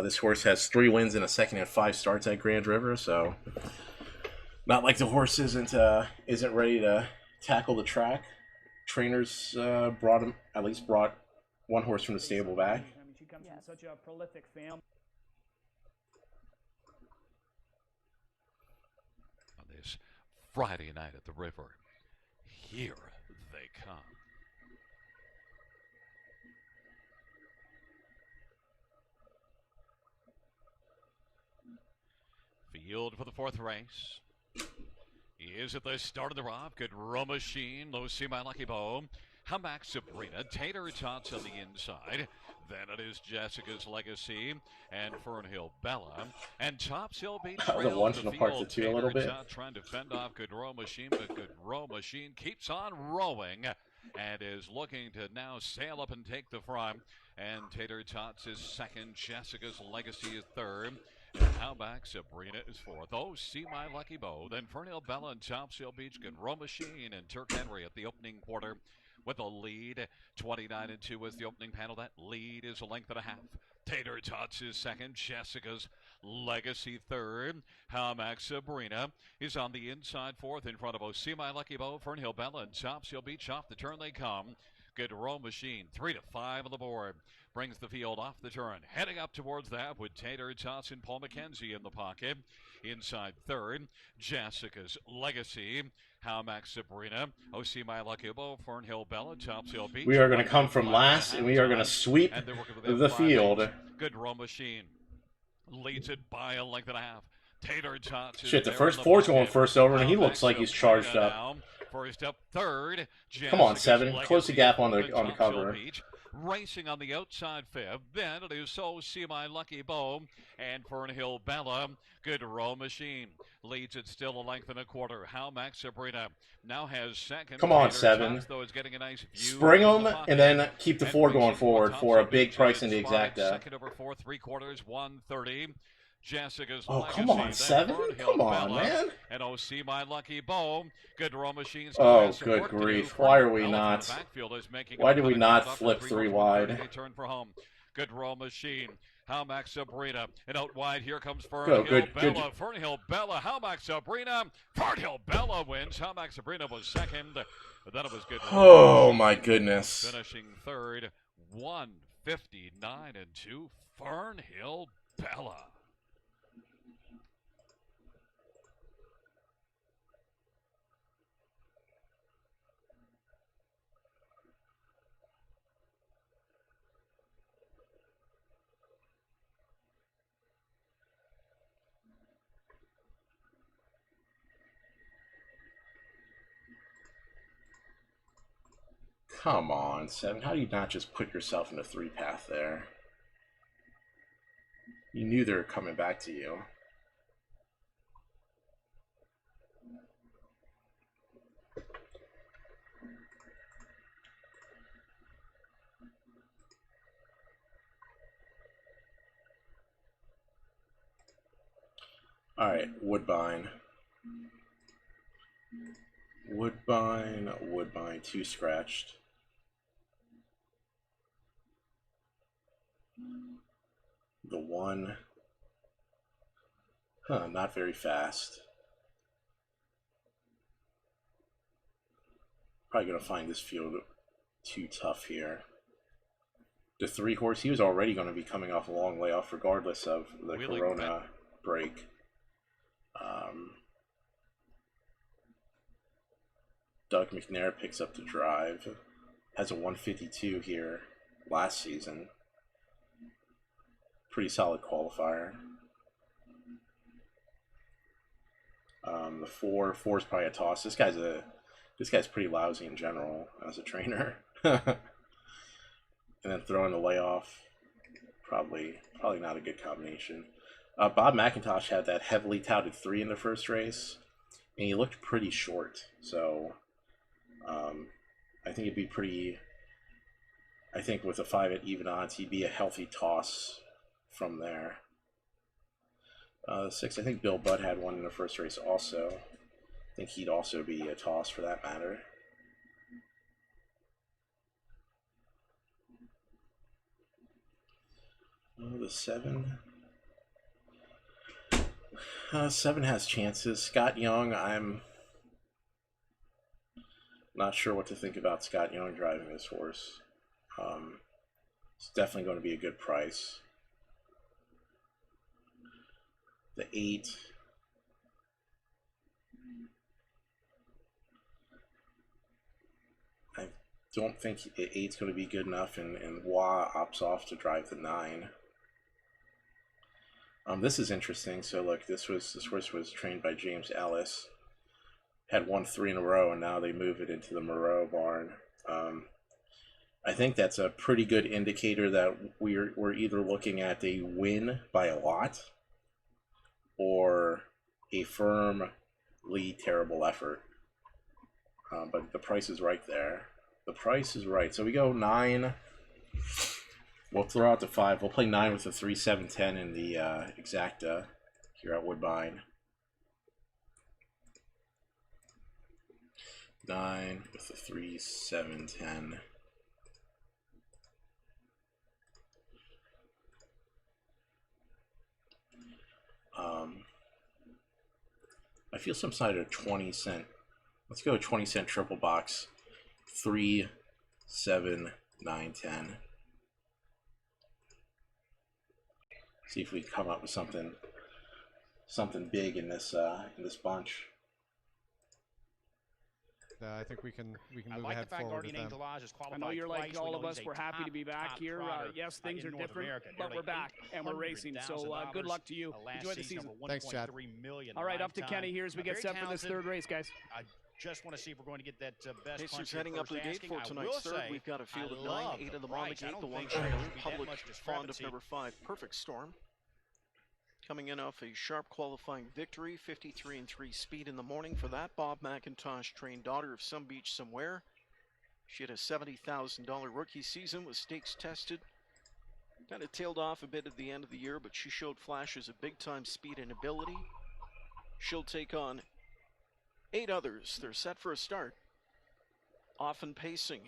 This horse has 3 wins in a second and 5 starts at Grand River, so not like the horse isn't ready to tackle the track. Trainers brought One horse from the stable back. I mean, she comes from such a prolific family. On this Friday night at the river, here they come. Field for the fourth race. He is at the start of the rock. Good Row Machine. Low See My Lucky Bow. Humbug Sabrina. Tater Tots on the inside. Then it is Jessica's Legacy and Fernhill Bella. And Tops Hill Beach I was watching the parts of two a little bit. Trying to fend off Good Row Machine, but Good Row Machine keeps on rowing and is looking to now sail up and take the front. And Tater Tots is second. Jessica's Legacy is third. And Humbug Sabrina is fourth. Oh, See My Lucky Bow. Then Fernhill Bella and Tops Hill Beach. Good Row Machine and Turk Henry at the opening quarter with a lead. 29-2 is the opening panel. That lead is a length and a half. Tater Tots is second. Jessica's Legacy third. Humbug Sabrina is on the inside fourth in front of Oh, See My Lucky Bow. Fernhill Bella and Tops Hill Beach off the turn they come. Good Row Machine 3-5 on the board. Brings the field off the turn. Heading up towards that with Tater Tots and Paul McKenzie in the pocket. Inside third, Jessica's Legacy. Humbug Sabrina. Oh, See My Lucky Bow. Fernhill Bella. Tops Hill Beach. We are going to come from last, and we are going to sweep the field. Good Row Machine leads it by a length and a half. Tater Tots. Shit, the first four's going first over, and he looks like he's charged up. First up, third. Come on, Seven. Close the gap on the cover. Racing on the outside fifth. Then it is So See My Lucky Bow and Fernhill Bella. Good Row Machine leads it still a length and a quarter. Humbug Sabrina now has second. Come on, Tater Seven. Tots, though, is getting a nice view Spring them and then keep the four going forward for a big price in the exacta. Second over four, 3/4, 130. Jessica's Oh, Legacy, come on, then Seven. Fernhill Come on, Bella, man. And Oh, See My Lucky Bow. Good Row Machines. Oh, good grief. Why are we not? Why do we not flip three wide? They turn for home. Good Row Machine. Humbug Sabrina. And out wide, here comes Fernhill Bella. Fernhill Bella. Humbug Sabrina. Fernhill Bella wins. Humbug Sabrina was second. But then it was good. Oh, my goodness. Finishing third. 159-2. Fernhill Bella. Come on, Seven. How do you not just put yourself in a three path there? You knew they were coming back to you. Alright, Woodbine. Woodbine, 2 scratched. The 1. Huh, not very fast. Probably going to find this field too tough here. The 3 horse, he was already going to be coming off a long layoff regardless of the Corona break. Doug McNair picks up the drive. Has a 152 here last season. Pretty solid qualifier. The 4 is probably a toss. This guy's pretty lousy in general as a trainer. And then throwing the layoff, probably not a good combination. Bob McIntosh had that heavily touted 3 in the first race, and he looked pretty short. So I think it'd be pretty. I think with a 5 at even odds, he'd be a healthy toss from there. 6, I think Bill Budd had one in the first race also. I think he'd also be a toss for that matter. The 7. 7 has chances. Scott Young, I'm not sure what to think about Scott Young driving this horse. It's definitely going to be a good price. The 8. I don't think 8's going to be good enough, and Wah opts off to drive the 9. This is interesting. So look, this horse was trained by James Ellis. Had won 3 in a row, and now they move it into the Moreau barn. I think that's a pretty good indicator that we're either looking at a win by a lot or a firmly terrible effort. But the price is right there. The price is right. So we go 9. We'll throw out the 5. We'll play 9 with the 3, 7, 10 in the exacta here at Woodbine. 9 with the 3, 7, 10. I feel some side of 20-cent. Let's go 20-cent triple box. 3, 7, 9, 10. See if we come up with something big in this bunch. I think we can move like ahead the fact forward with Guardian them. Angel is qualified. I know you're like all of us. We're happy to be back here. Yes, things are different, but we're back and we're racing. So good luck to you. Enjoy the season. Thanks, Chad. All right, up to Kenny here as we get set for this third race, guys. I just want to see if we're going to get that best Pacers punch heading up to the gate for tonight's third. We've got a field of 9, 8 of them on the gate. The one trailer, Public Fond of number 5, Perfect Storm. Coming in off a sharp qualifying victory, 53-3 speed in the morning for that. Bob McIntosh, trained daughter of Some Beach Somewhere. She had a $70,000 rookie season, was stakes tested. Kind of tailed off a bit at the end of the year, but she showed flashes of big-time speed and ability. She'll take on 8 others. They're set for a start. Often pacing.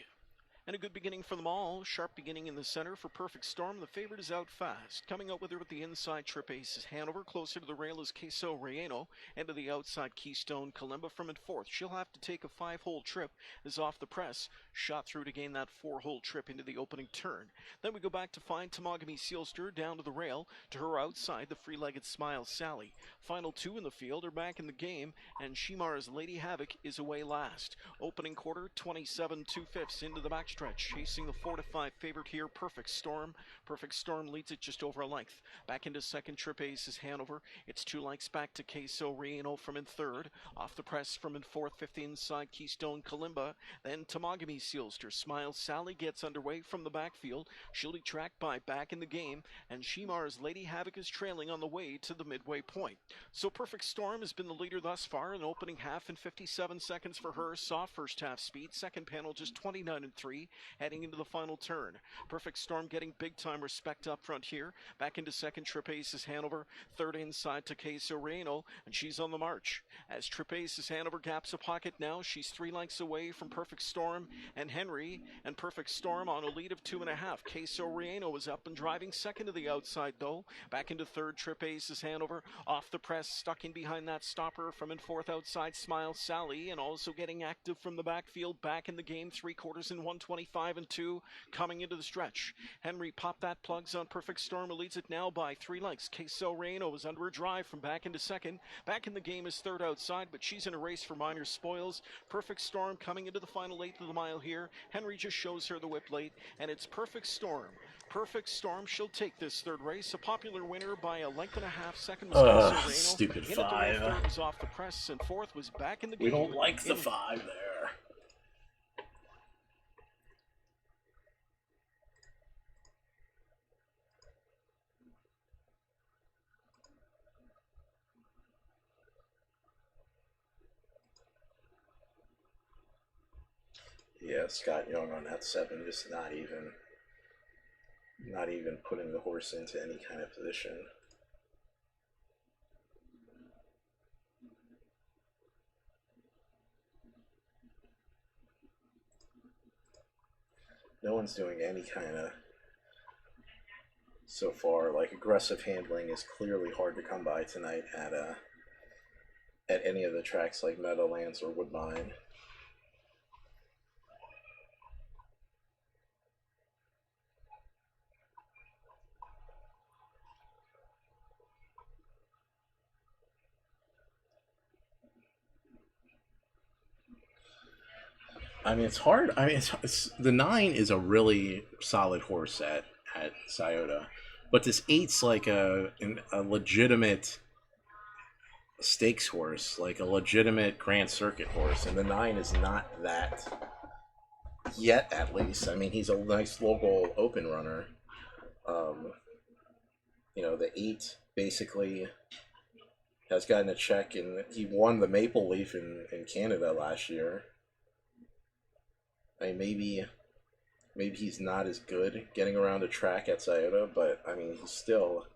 And a good beginning for them all. Sharp beginning in the center for Perfect Storm. The favorite is out fast. Coming up with her with the inside trip ace is Hanover. Closer to the rail is Queso Relleno. And to the outside Keystone Kalimba from in fourth. She'll have to take a 5-hole trip as off the press. Shot through to gain that 4-hole trip into the opening turn. Then we go back to find Tamagami Sealster down to the rail. To her outside, the free-legged Smile Sally. Final 2 in the field are back in the game. And Shimar's Lady Havoc is away last. Opening quarter, 27 2/5 into the back stretch, chasing the 4-5 favorite here, Perfect Storm. Perfect Storm leads it just over a length. Back into second, trip ace is Hanover. It's 2 lengths back to Queso Relleno from in third. Off the press from in fourth, fifth inside Keystone Kalimba. Then Tamagami Sealster. Smile Sally gets underway from the backfield. She'll be tracked by back in the game. And Shimar's Lady Havoc is trailing on the way to the midway point. So Perfect Storm has been the leader thus far. An opening half in 57 seconds for her. Soft first half speed. Second panel just 29-3. Heading into the final turn. Perfect Storm getting big time respect up front here. Back into second, Trip Ace is Hanover. Third inside to Queso Relleno, and she's on the march. As Trip Ace is Hanover gaps a pocket now, she's 3 lengths away from Perfect Storm and Henry, and Perfect Storm on a lead of 2.5. Queso Relleno is up and driving second to the outside though. Back into third, Trip Ace is Hanover. Off the press, stuck in behind that stopper from in fourth outside, Smile Sally, and also getting active from the backfield. Back in the game, 3/4 in 125-2 coming into the stretch. Henry popped that plugs on Perfect Storm, who leads it now by 3 lengths. Queso Relleno was under a drive from back into second. Back in the game is third outside, but she's in a race for minor spoils. Perfect Storm coming into the final 1/8 of the mile here. Henry just shows her the whip late, and it's Perfect Storm. Perfect Storm, she'll take this third race. A popular winner by a length and a half. Second was Queso Relleno. Stupid In at the 5. third was off the press, and fourth was back in the game. We don't like the 5 there. Yeah, Scott Young on that 7, just not even putting the horse into any kind of position. No one's doing any kind of, so far, like, aggressive handling is clearly hard to come by tonight at any of the tracks like Meadowlands or Woodbine. I mean, it's hard. I mean, the 9 is a really solid horse at Scioto, but this 8's like a legitimate stakes horse, like a legitimate Grand Circuit horse, and the 9 is not that yet. At least, I mean, he's a nice local open runner. You know, the 8 basically has gotten a check, and he won the Maple Leaf in Canada last year. I mean, maybe he's not as good getting around a track at Scioto, but I mean, he's still.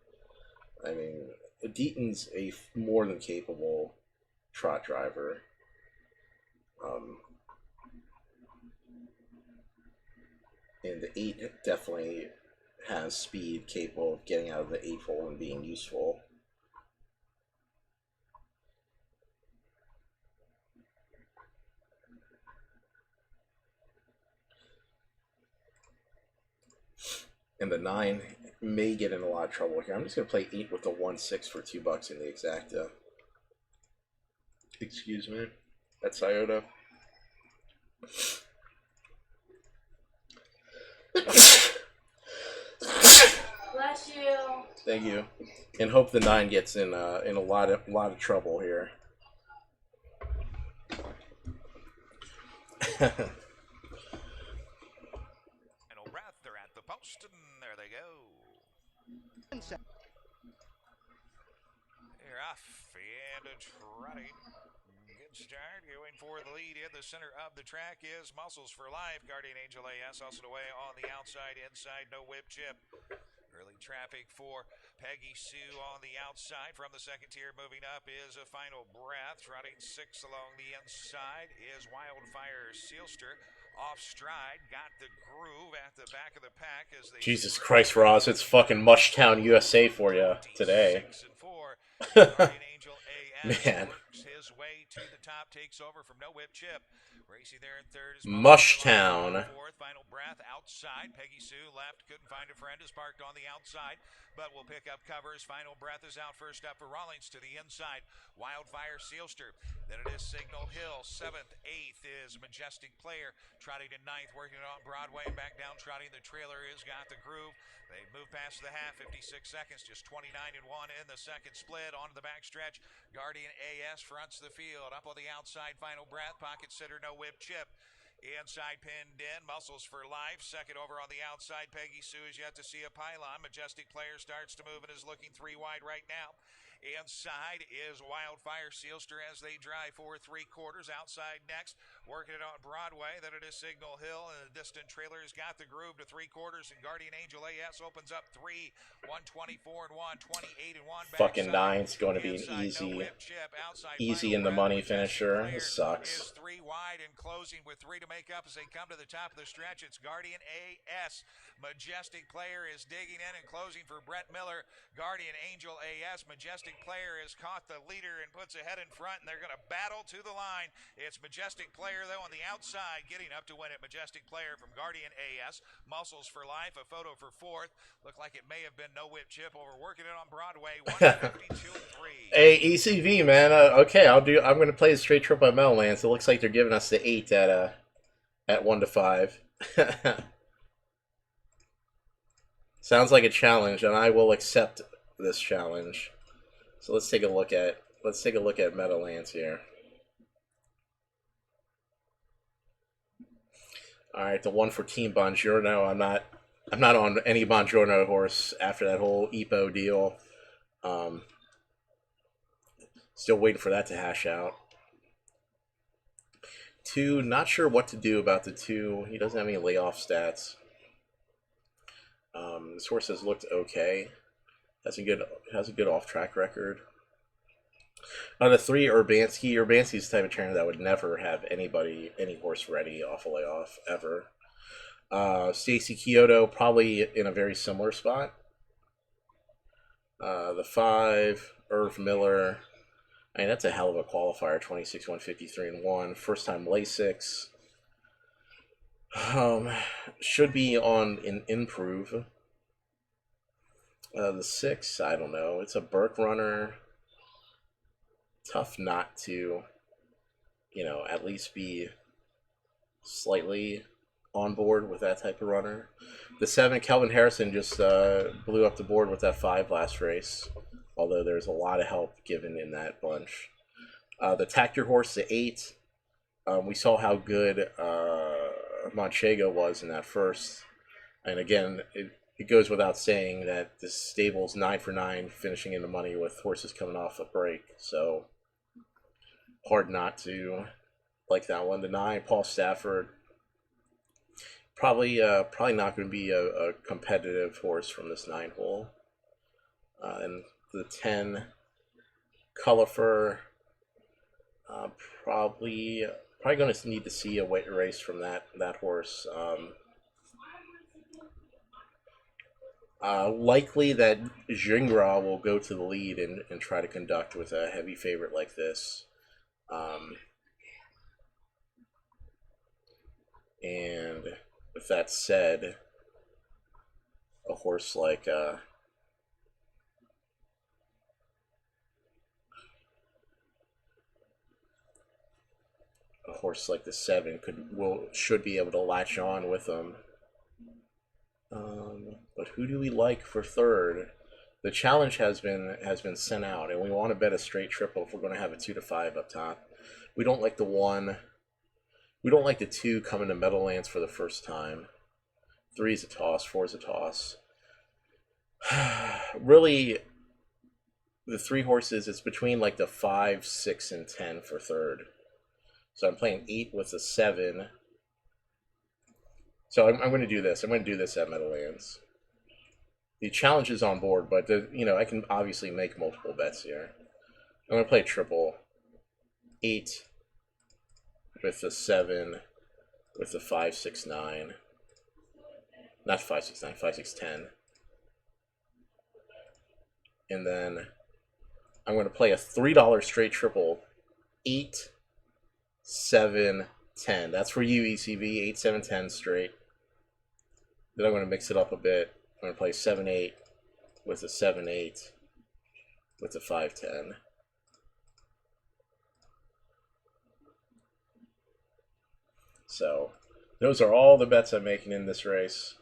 I mean, Deaton's a more than capable trot driver. And the 8 definitely has speed capable of getting out of the 8 hole and being useful. And the 9 may get in a lot of trouble here. I'm just going to play 8 with the 1-6 for $2 in the exacta. Excuse me. That's Scioto. Bless you. Thank you. And hope the 9 gets in a lot of trouble here. They're at the post, and there they go. They're off and trotting. Good start. Going for the lead in the center of the track is Muscles for Life. Guardian Angel AS also away on the outside. Inside, no whip chip. Early traffic for Peggy Sue on the outside. From the second tier moving up is a Final Breath. Trotting 6 along the inside is Wildfire Sealster. Off stride, got the groove at the back of the pack as they Jesus Christ, Roz, it's fucking Mushtown, USA for you today. Man. Works his way to the top, takes over from No Whip Chip. Racing there in third is Mushtown. Fourth, Final Breath outside. Peggy Sue left, couldn't find a friend, is parked on the outside, but will pick up covers. Final Breath is out first up for Rawlings to the inside. Wildfire Sealster. Then it is Signal Hill. 7th, 8th is Majestic Player. Trotting in 9th, working it on Broadway and back down. Trotting the trailer is Got the Groove. They move past the half, 56 seconds, just 29 and 1 in the second split. Onto the backstretch. Guardian AS fronts the field. Up on the outside, Final Breath. Pocket Sitter, No Whip Chip. Inside pinned in, Muscles for Life. Second over on the outside, Peggy Sue is yet to see a pylon. Majestic Player starts to move and is looking 3 wide right now. Inside is Wildfire Sealster as they drive for 3/4. Outside next, working it on Broadway. Then it is Signal Hill, and the distant trailer has Got the Groove to 3/4. And Guardian Angel AS opens up 3, 124 and 1, 28 and 1. Fucking 9's going to be an easy in the money finisher. This sucks. Is 3 wide and closing with 3 to make up as they come to the top of the stretch. It's Guardian AS. Majestic Player is digging in and closing for Brett Miller. Guardian Angel AS. Majestic Player has caught the leader and puts ahead in front, and they're going to battle to the line. It's Majestic Player, though, on the outside, getting up to win it. Majestic Player from Guardian AS. Muscles for Life, a photo for 4th. Looked like it may have been No Whip Chip over working it on Broadway. 152 and 3. Hey, ECV, man. Okay, I'm going to play the straight trip by Meadowlands. It looks like they're giving us the 8 at 1 to 5. Sounds like a challenge, and I will accept this challenge. So let's take a look at Meadowlands here. All right, the 1 for Team Bongiorno. I'm not on any Bongiorno horse after that whole EPO deal. Still waiting for that to hash out. 2, not sure what to do about the 2. He doesn't have any layoff stats. This horse has looked okay. Has a good off-track record. On the 3, Urbanski. Urbanski's the type of trainer that would never have any horse ready off a layoff ever. Stacy Kyoto probably in a very similar spot. The 5, Irv Miller. I mean, that's a hell of a qualifier. 26, 153 and 1. First time Lasix. Should be on an improve. The 6, I don't know. It's a Burke runner. Tough not to, at least be slightly on board with that type of runner. The 7, Kelvin Harrison just blew up the board with that 5 last race, although there's a lot of help given in that bunch. The Tact Your Horse, the 8, we saw how good Manchego was in that first. And again, it goes without saying that this stable's 9 for 9, finishing in the money with horses coming off a break. So hard not to like that one. The 9, Paul Stafford, probably not going to be a competitive horse from this 9 hole. And the 10, Cullifer, probably going to need to see a weight race from that horse. Likely that Gingras will go to the lead and try to conduct with a heavy favorite like this. And with that said, a horse like the 7 should be able to latch on with them. But who do we like for third? The challenge has been sent out, and we want to bet a straight triple if we're going to have a 2 to 5 up top. We don't like the 1. We don't like the 2 coming to Meadowlands for the first time. 3 is a toss. 4 is a toss. Really, the 3 horses, it's between like the 5, 6, and 10 for third. So I'm playing 8 with the 7. So I'm going to do this. I'm going to do this at Meadowlands. The challenge is on board, but I can obviously make multiple bets here. I'm going to play a triple. 8 with the 7 with the 5, 6, 9. Not 5, 6, 9. 5, 6, 10. And then I'm going to play a $3 straight triple. 8, 7, 10. That's for you, ECV. 8, 7, 10 straight. Then I'm going to mix it up a bit. I'm going to play 7, 8 with a 7, 8 with a 5, 10. So those are all the bets I'm making in this race.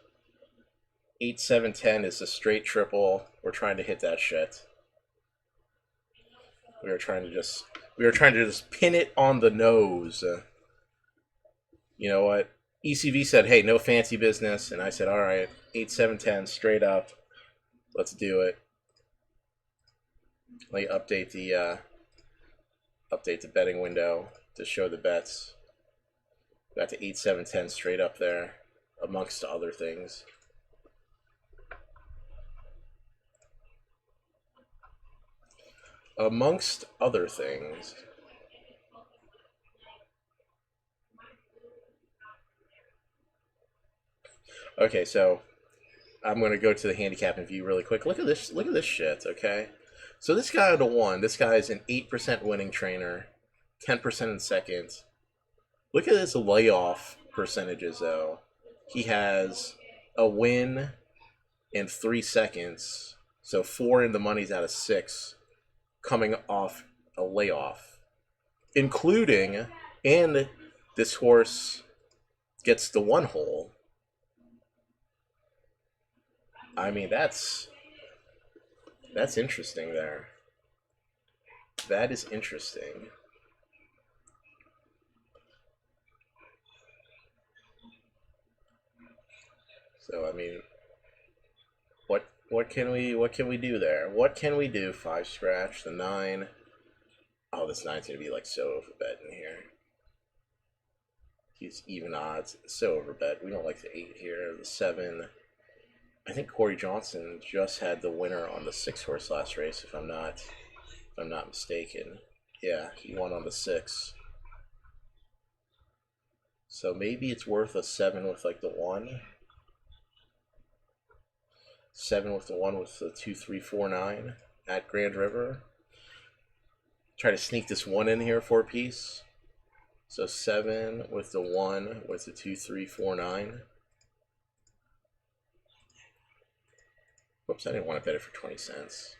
8, 7, 10 is a straight triple. We're trying to hit that shit. We are trying to just pin it on the nose. You know what? ECV said, hey, no fancy business. And I said, all right, 8, 7, 10, straight up. Let's do it. Let me update the betting window to show the bets. Got the 8, 7, 10 straight up there, amongst other things. Amongst other things. Okay, so I'm gonna go to the handicapping view really quick. Look at this shit, okay? So this guy on the 1, this guy is an 8% winning trainer, 10% in second. Look at his layoff percentages though. He has a win in 3 seconds, so 4 in the money's out of 6, coming off a layoff, including, and this horse gets the 1 hole. I mean, that's interesting there. That is interesting. So I mean, what can we do there? What can we do? 5 scratch, the 9. Oh, this 9's gonna be like so overbet in here. He's even odds, so overbet. We don't like the 8 here. The 7. I think Corey Johnson just had the winner on the 6 horse last race, if I'm not mistaken. Yeah, he won on the 6. So maybe it's worth a 7 with like the 1. 7 with the 1 with the 2, 3, 4, 9 at Grand River. Try to sneak this 1 in here for a piece. So 7 with the 1 with the 2, 3, 4, 9. Whoops, I didn't want to bet it for 20 cents.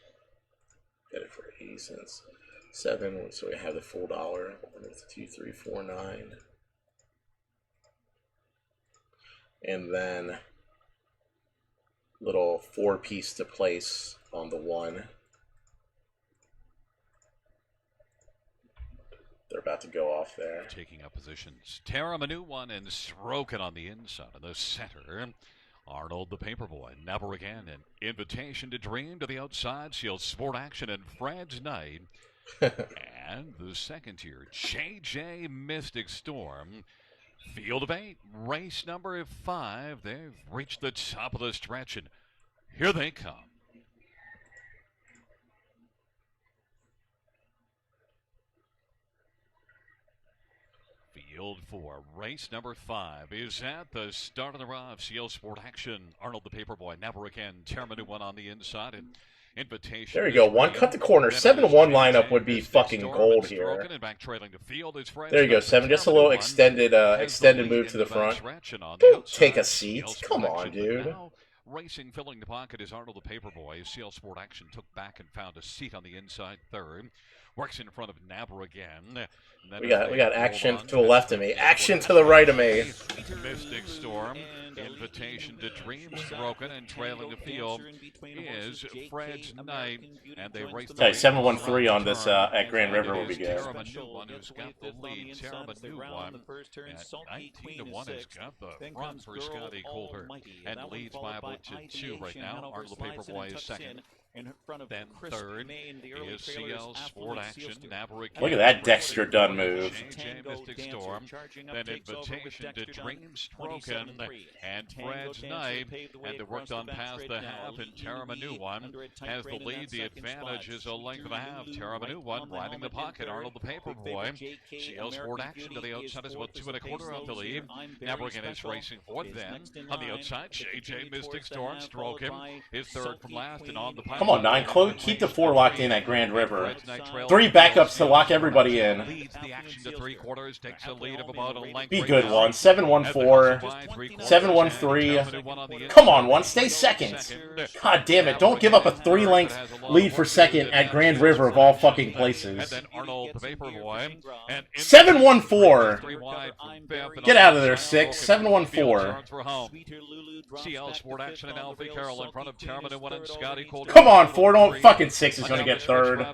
Bet it for 80 cents. 7, so we have the full dollar. 1 with the 2, 3, 4, 9. And then little 4-piece to place on the 1. They're about to go off there. Taking up positions. Tara Manu 1 and Strokin on the inside of the center. Arnold the Paperboy. Never again. An invitation to dream to the outside. Seals Sport Action and Fred's Night. And the second tier, JJ Mystic Storm. Field of 8, race number 5. They've reached the top of the stretch, and here they come. Field 4, race number 5 is at the start of the rough. Seal Sport Action, Arnold the Paperboy, Never Again, Terminu 1 on the inside, and invitation. There you go, 1. Cut the corner. 7-1 lineup would be fucking gold here. There you go, 7. Just a little extended move to the front. Don't take a seat. Come on, dude. Racing, filling the pocket is Arnold the Paperboy. CL Sport Action took back and found a seat on the inside third. Works in front of Nabber again. We got action to the left of me. Action to the right of me. Mystic Storm. Invitation to Dreams broken, and trailing the field is Fred's Night. And they race the 7-1-3 on this at Grand River will be good. One who's got the lead. Terramanu 1 at 19-1 has got the front for Scotty Coulter and leads by about 2 right now. Arnold the Paperboy is second. Then third is CL Sport Action. Look at that Dexter Dunn move. JJ Mystic Storm. Then invitation to Dreams broken and Fred's Night. And the work done past the half, and Terramanu 1 has the lead. The advantage is a length of a half. Terramanu 1 riding the pocket. Arnold the Paperboy. CL Sport Action to the outside is about 2 1/4 off the lead. Nabrigan is racing fourth. Then on the outside, JJ Mystic Storm stroking is third from last, and on the pocket. Come on, 9. Keep the 4 locked in at Grand River. 3 backups to lock everybody in. Leads the action to 3/4, takes a lead of about a length. Be good, 1. 7-1-4. 7-1-3. Come on, 1. Stay second. God damn it. Don't give up a 3-length lead for second at Grand River of all fucking places. 7-1-4. Get out of there, 6. 7-1-4. CL Sport Action and Alfie Carroll in front of Terminu 1 and Scotty Coulter. Come on, 4. Don't fucking 6 is going to get third.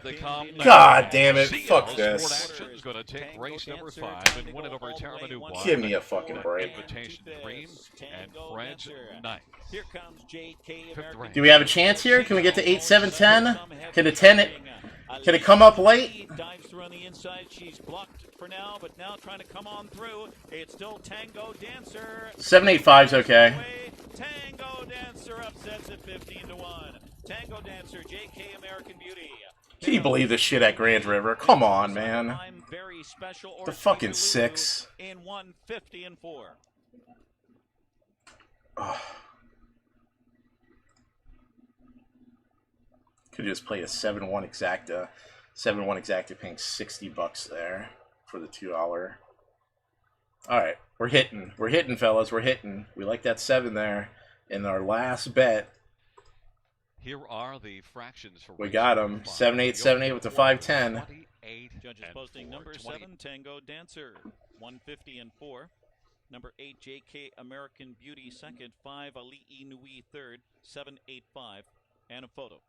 God damn it. Fuck this. Going to take race number 5 and win it over Terminu 1. Give me a fucking break. Invitation Dream and Fred's Night. Here comes JK. Do we have a chance here? Can we get to 8, 7, 10? Can it come up late? Dives through on the inside. She's blocked for now, but now trying to come on through. It's still Tango Dancer. 7-8-5's okay. Tango Dancer upsets at 15-1. Tango Dancer, JK American Beauty. Can you believe this shit at Grand River? Come on, man. I'm very special. The fucking 6. In 150-4. Oh. Could just play a 7-1 exacta. 7-1 exacta paying $60 there for the $2. Alright, we're hitting. We're hitting, fellas. We're hitting. We like that 7 there. In our last bet. Here are the fractions for we got him. 7-8, 7-8 with the 5-10. Judges posting number 7, Tango Dancer, 150-4. Number 8, JK American Beauty, second. 5, Ali Inui, third. 7-8-5. And a photo.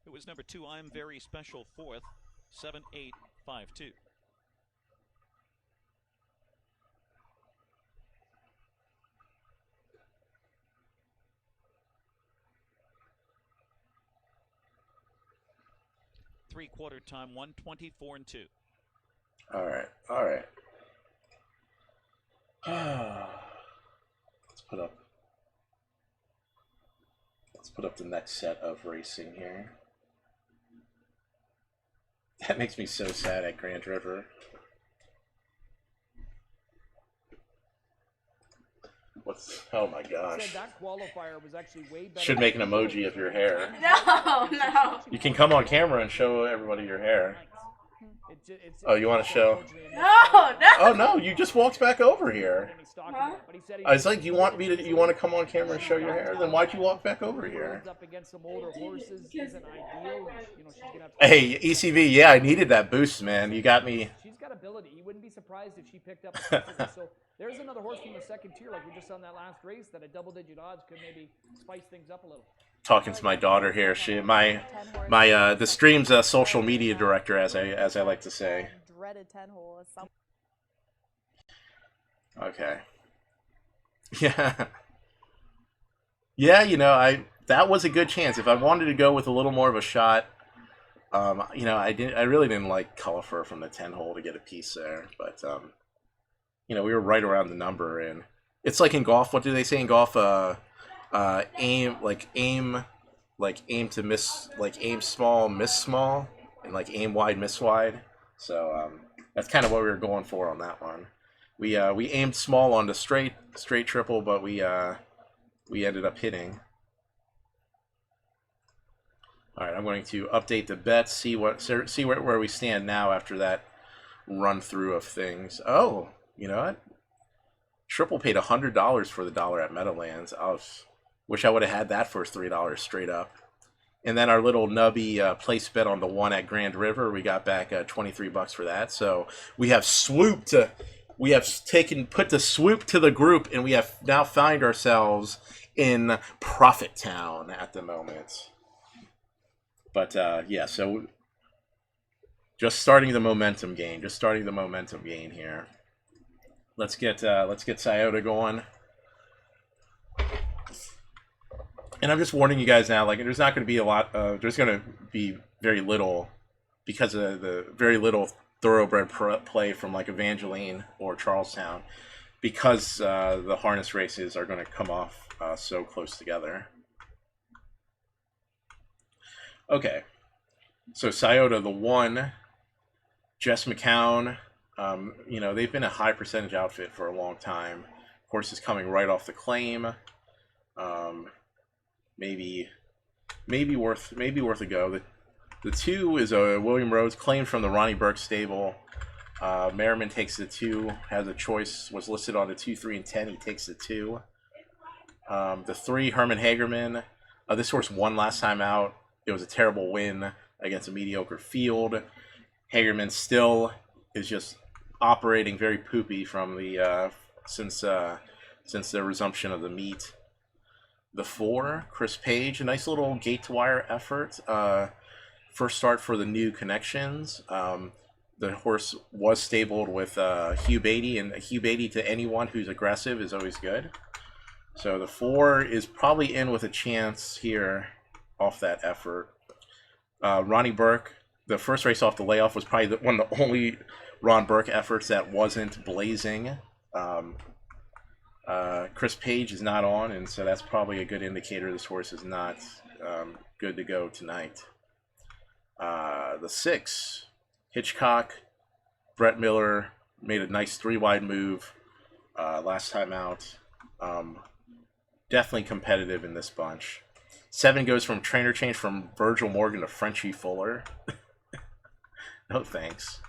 It was number 2, I'm Very Special, fourth. 7-8-5-2. Three-quarter time, 124-2. All right, all right. Let's put up the next set of racing here. That makes me so sad at Grand River. Oh my gosh. That qualifier was actually way better. Should make an emoji of your hair. No. You can come on camera and show everybody your hair. Oh, you want to show? No, no. Oh no, you just walked back over here. Huh? I was like, you want to come on camera and show your hair? Then why'd you walk back over here? Hey, ECV, yeah, I needed that boost, man. You got me. She's got ability. You wouldn't be surprised if she picked up a piece of this. So there's another horse from the second tier, like we just saw in that last race, that at double-digit odds could maybe spice things up a little. Talking to my daughter here. The stream's social media director, as I like to say. Dreaded 10-hole. Okay. Yeah. Yeah, that was a good chance. If I wanted to go with a little more of a shot, I really didn't like Cullifer from the 10-hole to get a piece there, but we were right around the number, and it's like in golf. What do they say in golf? Aim to miss, like aim small, miss small, and like aim wide, miss wide. So that's kind of what we were going for on that one. We aimed small on the straight triple, but we ended up hitting. All right, I'm going to update the bets, see where we stand now after that run through of things. Oh, you know what? Triple paid $100 for the dollar at Meadowlands. Wish I would have had that for $3 straight up. And then our little nubby place bet on the one at Grand River, we got back $23 for that. So we have put the swoop to the group, and we have now found ourselves in Profit Town at the moment. But yeah, so just starting the momentum gain here. Let's get Scioto going. And I'm just warning you guys now, like, there's not going to be a lot, there's going to be very little, because of the very little thoroughbred play from like Evangeline or Charlestown, because the harness races are going to come off so close together. Okay, so Scioto, the 1, Jess McCown, they've been a high percentage outfit for a long time. Horse is coming right off the claim. Maybe worth a go. The 2 is a William Rhodes, claimed from the Ronnie Burke stable. Merriman takes the 2, has a choice, was listed on the 2, 3, and 10. He takes the 2. The 3, Herman Hagerman. This horse won last time out. It was a terrible win against a mediocre field. Hagerman still is just operating very poopy from the since the resumption of the meet. The 4, Chris Page, a nice little gate to wire effort. First start for the new connections. The horse was stabled with Hugh Beatty, and Hugh Beatty to anyone who's aggressive is always good. So the 4 is probably in with a chance here off that effort. Ronnie Burke, the first race off the layoff was probably one of the only Ron Burke efforts that wasn't blazing. Chris Page is not on, and so that's probably a good indicator this horse is not good to go tonight. The 6, Hitchcock, Brett Miller made a nice 3-wide move last time out. Definitely competitive in this bunch. 7 goes from trainer change from Virgil Morgan to Frenchie Fuller. No thanks.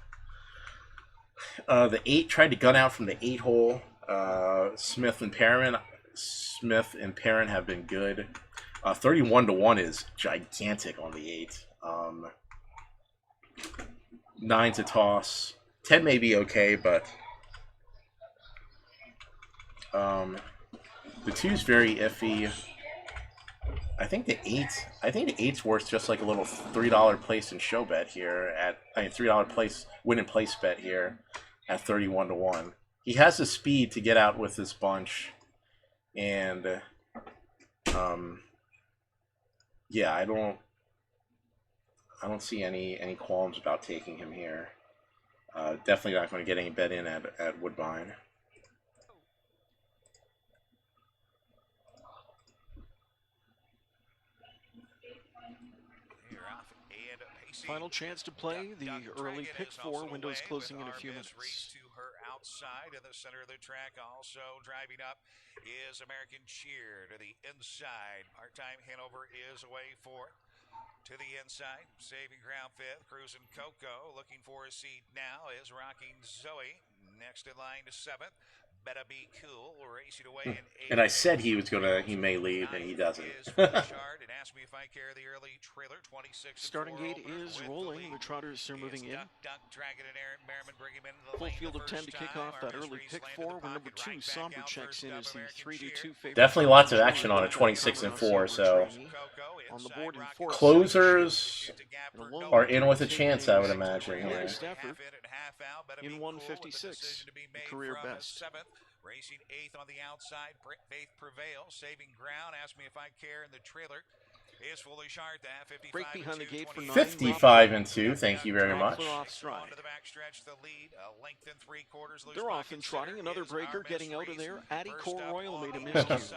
The 8 tried to gun out from the 8-hole. Smith and Perrin have been good. 31-1 is gigantic on the 8. 9's a toss. 10 may be okay, but the 2's very iffy. I think the 8's worth just like a little $3 place and show bet here $3 place win and place bet here at 31-1. He has the speed to get out with this bunch, and yeah, I don't see any qualms about taking him here. Definitely not going to get any bet in at Woodbine. Final chance to play. The early pick 4 windows closing in a few minutes. To her outside in the center of the track. Also driving up is American Cheer to the inside. Part-time Hanover is away for to the inside, saving ground fifth. Cruising Coco, looking for a seat now, is rocking Zoe. Next in line to seventh. Better Be Cool, racing away in eighth. And I said he may leave, and he doesn't. And Ask Me If I Care, the early trailer, 26. Starting gate is rolling. The trotters are moving in. Full field of 10 to kick off that early pick four. Where number 2, Somber, checks in as the 3-2 favorite. Definitely lots of action on a 26 and 4, so on the board in fourth, closers are in with a chance, I would imagine. Here. In 156, career best. Racing eighth on the outside, Faith Prevails, saving ground. Ask Me If I Care in the trailer. Is fully sharp at 55 break behind the gate for 9. 55 and 2. Thank you very much. They're off and trotting. Another breaker getting out of there. Addie Core Royal made a miscue.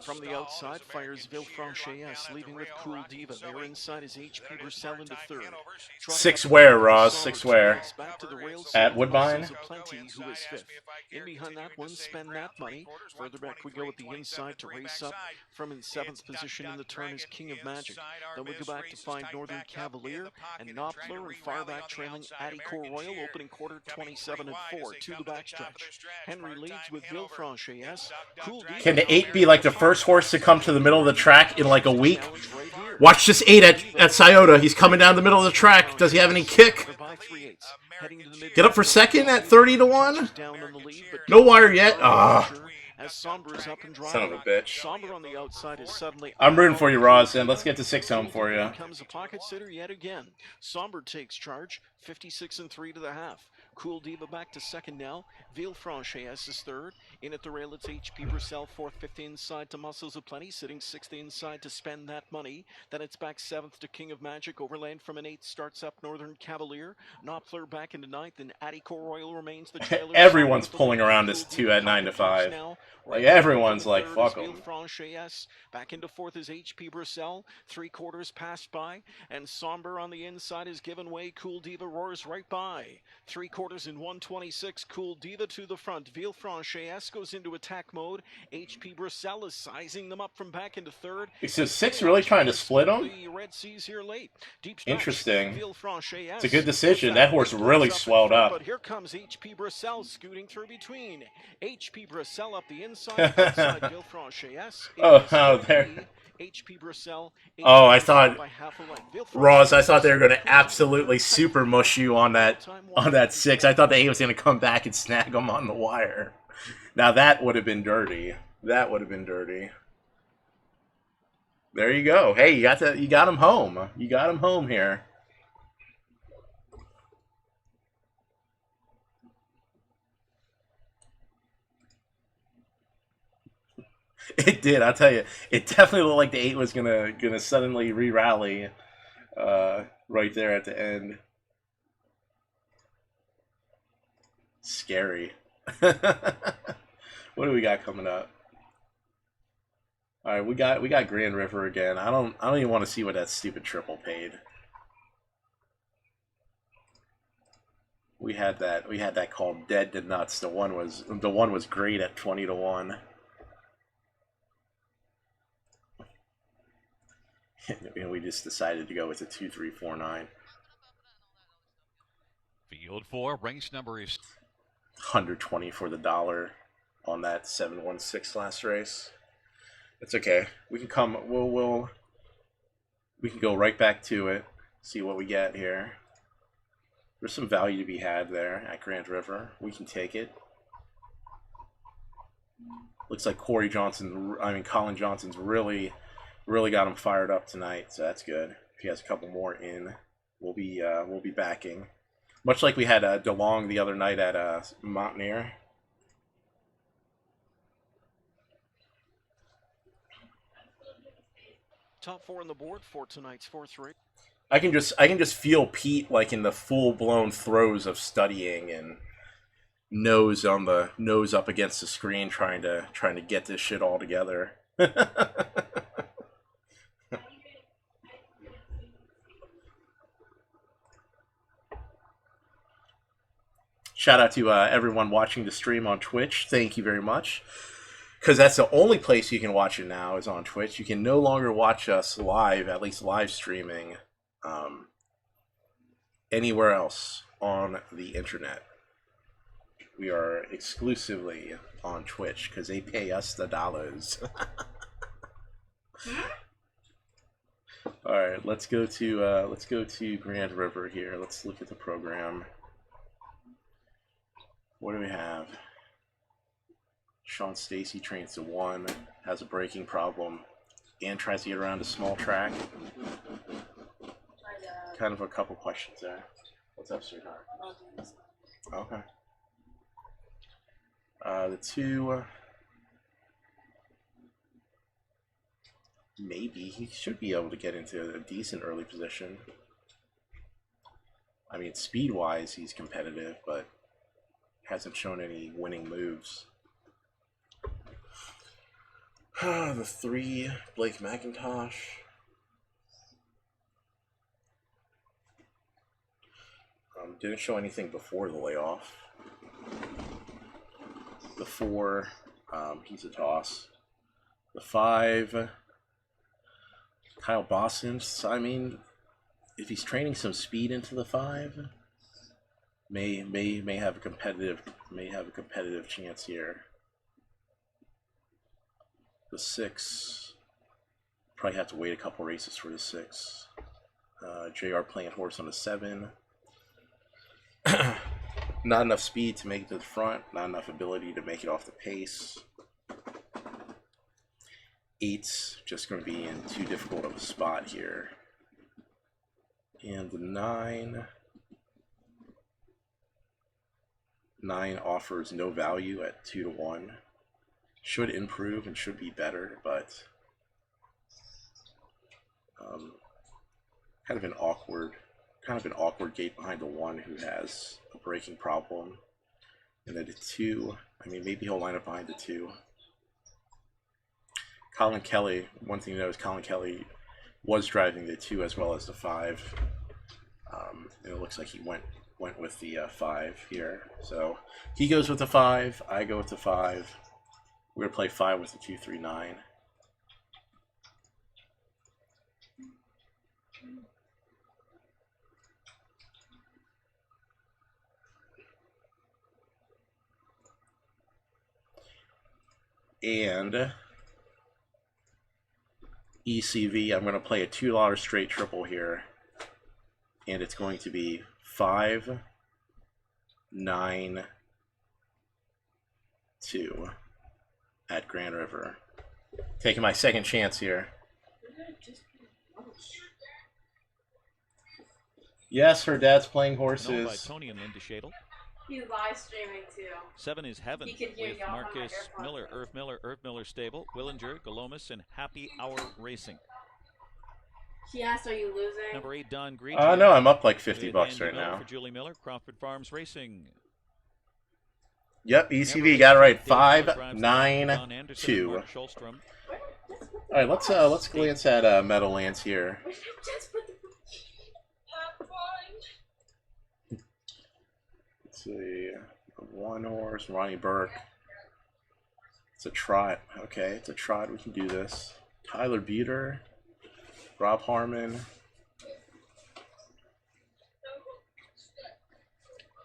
From the outside fires Villefranche, leaving with Cool Diva. They're inside is HP Bruxelles into third. 6 where, Roz? 6 where? Back to the rails. At Woodbine? Plenty, who is fifth. In behind that one, Spend That Money. Further back we go at the inside to race up. From in 7th position in the turn is King of Magic. Then we go back to find Northern Cavalier and Knopfler, and far back trailing Addie Core Royal, opening quarter 27 and 4 to the backstretch. Henry leads with Villefranche. Cool Diva. Can the 8 be like the first horse to come to the middle of the track in like a week? Watch this 8 at Scioto. He's coming down the middle of the track. Does he have any kick? Get up for second at 30 to 1? No wire yet? Ah. As Somber is up and driving. Son of a bitch. Somber on the outside is suddenly. I'm rooting for you, Roz, and let's get to 6 home for you. Becomes a pocket sitter yet again. Somber takes charge, 56 and 3 to the half. Cool Diva back to second now. Villefranche is third. In at the rail, it's HP Bruxelles, fourth, fifth inside to Muscles of Plenty, sitting sixth inside to Spend That Money. Then it's back seventh to King of Magic. Overland from an eighth starts up Northern Cavalier. Knopfler back into ninth, and Addie Core Royal remains the trailer. Everyone's pulling around this 2 at 9 to 5. Like, everyone's like, fuck them. Back into fourth is HP Bruxelles. 3/4 passed by, and Somber on the inside is given way. Cool Diva roars right by. 3/4 in 126. Cool Diva to the front. Villefranche goes into attack mode. HP Bruxelles is sizing them up from back into third. So 6 really trying to split them? The Red Seas here late. Deep interesting. It's a good decision. That horse really swelled up. But here comes HP Bruxelles scooting through between. HP Bruxelles up the inside. Outside Villefranche. Oh, there. HP Bruxelles. Oh, I thought, Roz, I thought they were going to absolutely super mush you on that 6. I thought the 8 was going to come back and snag them on the wire. Now that would have been dirty. That would have been dirty. There you go. Hey, you got him home. You got him home here. It did, I'll tell you. It definitely looked like the 8 was gonna suddenly re-rally right there at the end. Scary. What do we got coming up? All right, we got Grand River again. I don't even want to see what that stupid triple paid. We had that called Dead to Nuts. The one was great at 20 to 1. And we just decided to go with a 2, 3, 4, 9. Field 4, race number is 120 for the dollar on that 716 last race. It's okay. We can come. We can go right back to it. See what we get here. There's some value to be had there at Grand River. We can take it. Looks like Colin Johnson's really got him fired up tonight, so that's good. If he has a couple more in, we'll be backing. Much like we had DeLong the other night at Mountaineer. Top 4 on the board for tonight's fourth race. I can just feel Pete like in the full-blown throes of studying and nose up against the screen trying to get this shit all together. Shout out to everyone watching the stream on Twitch. Thank you very much. Because that's the only place you can watch it now is on Twitch. You can no longer watch us live, at least live streaming, anywhere else on the internet. We are exclusively on Twitch because they pay us the dollars. All right, let's go to Grand River here. Let's look at the program. What do we have? Sean Stacy trains to 1, has a braking problem, and tries to get around a small track. Kind of a couple questions there. What's up, sweetheart? Okay. The 2, maybe he should be able to get into a decent early position. I mean, speed-wise, he's competitive, but hasn't shown any winning moves. The 3, Blake McIntosh. Didn't show anything before the layoff. The 4, he's a toss. The 5, Kyle Boston. I mean, if he's training some speed into the 5, may have a competitive chance here. The 6, probably have to wait a couple races for the 6. JR playing horse on the 7. Not enough speed to make it to the front, not enough ability to make it off the pace. 8's just going to be in too difficult of a spot here. And the 9 offers no value at 2 to 1. Should improve and should be better, but kind of an awkward gate behind the 1 who has a braking problem. And then the 2, I mean, maybe he'll line up behind the 2. Colin Kelly, one thing to know is Colin Kelly was driving the 2 as well as the 5. And it looks like he went with the 5 here. So he goes with the 5, I go with the 5. We're going to play 5 with the 2-3-9. And ECV, I'm going to play a $2 straight triple here. And it's going to be 5, 9, 2 at Grand River. Taking my second chance here. Yes, her dad's playing horses. By Tony and Linda Shadle. He's live streaming too. 7 is Heaven He can hear with y'all on my Marcus AirPods. Miller, Irv Miller Stable, Willinger, Galomis, and Happy Hour Racing. She asked, "Are you losing?" Number 8, Don Green. No, I'm up like 50 with bucks Andy right Miller now. For Julie Miller, Crawford Farms Racing. Yep, ECV got it right. 5, 9, 2. All right, let's glance at Meadowlands here. Let's see, 1 horse, Ronnie Burke. It's a trot. Okay, it's a trot. We can do this. Tyler Buter, Rob Harmon.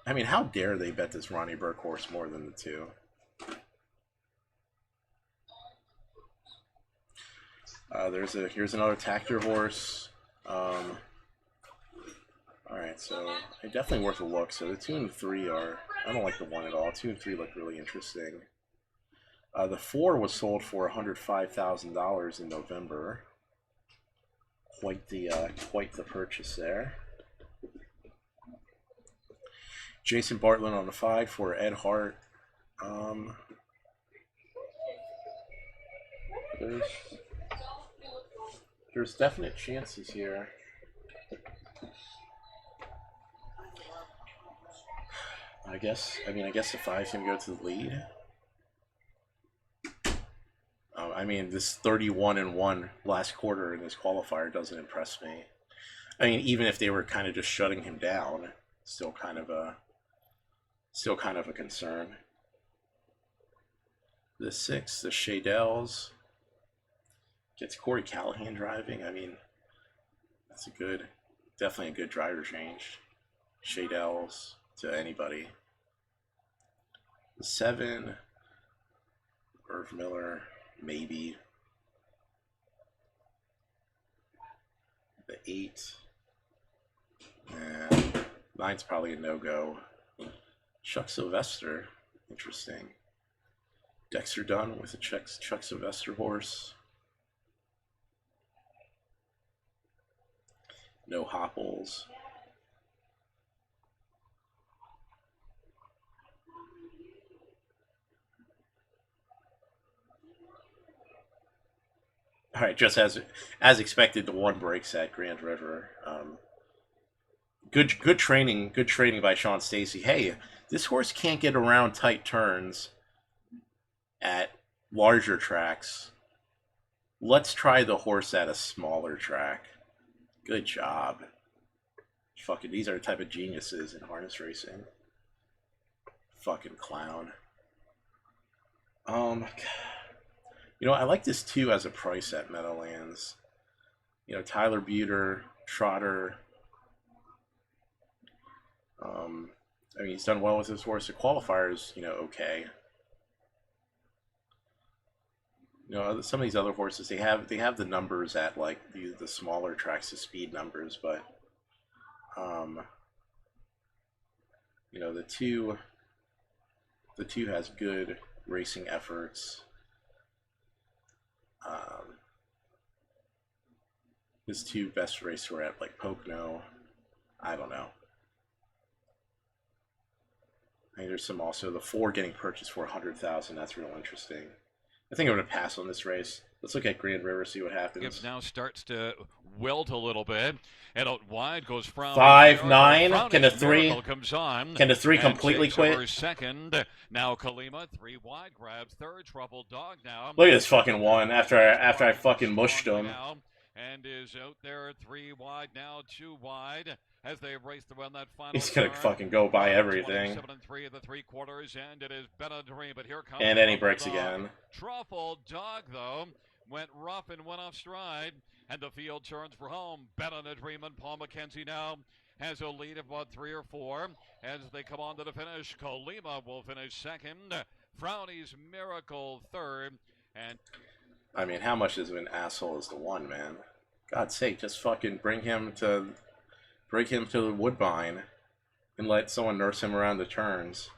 I mean, how dare they bet this Ronnie Burke horse more than the 2? Here's another Tactor horse. All right, so definitely worth a look. So the 2 and 3 are, I don't like the 1 at all. 2 and 3 look really interesting. The 4 was sold for $105,000 in November. Quite the purchase there. Jason Bartlett on the 5 for Ed Hart. There's definite chances here. I guess the 5's gonna go to the lead. I mean, this 31-1 last quarter in this qualifier doesn't impress me. I mean, even if they were kind of just shutting him down, still kind of a concern. The 6, the Shadells, gets Corey Callahan driving. I mean, that's a good definitely a good driver change. Shadels to anybody. The 7, Irv Miller, maybe. The 8, and 9's probably a no-go. Chuck Sylvester, interesting. Dexter Dunn with a Chuck Sylvester horse. No Hopples. All right, just as expected, the 1 breaks at Grand River. Good training by Sean Stacy. Hey, this horse can't get around tight turns at larger tracks. Let's try the horse at a smaller track. Good job. Fucking, these are the type of geniuses in harness racing. Fucking clown. You know, I like this 2 as a price at Meadowlands. You know, Tyler Buter, Trotter. I mean, he's done well with his horse. The qualifiers, you know, okay. You know, some of these other horses, they have the numbers at like the smaller tracks, the speed numbers, but you know, the two has good racing efforts. His 2 best races were at like Pocono. I don't know. I think there's some also the 4 getting purchased for 100,000. That's real interesting. I think I'm going to pass on this race. Let's look at Grand River, see what happens. Gibbs now starts to wilt a little bit, and out wide goes from 5-9. Can the 3 comes on? Can the 3 completely quit? Second. Now Kalima 3 wide grabs third. Trouble Dog now. Look at this fucking 1 after I fucking mushed him. And is out there 3 wide now, 2 wide as they race to run that final. He's gonna fucking go by everything. 7-3 of the 3/4, and it is Ben Dream, but here comes. And then he breaks again. Truffle Dog though went rough and went off stride, and the field turns for home. Ben Dream and Paul McKenzie now has a lead of about 3 or 4 as they come on to the finish. Kalima will finish second. Frowny's Miracle third, and. I mean, how much of an asshole is the 1, man? God's sake, just fucking bring him to the Woodbine and let someone nurse him around the turns.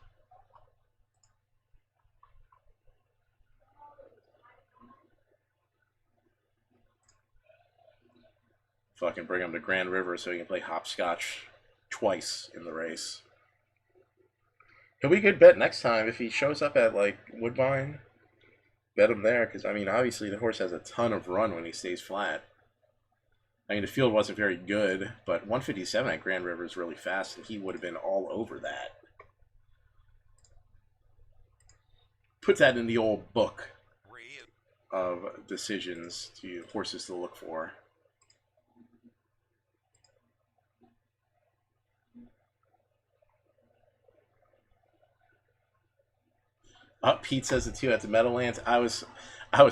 Fucking bring him to Grand River so he can play hopscotch twice in the race. He'll be a good bet next time if he shows up at, like, Woodbine. Bet him there, because, I mean, obviously the horse has a ton of run when he stays flat. I mean, the field wasn't very good, but 157 at Grand River is really fast, and he would have been all over that. Put that in the old book of decisions to horses to look for. Pete says the 2 at the Meadowlands. I was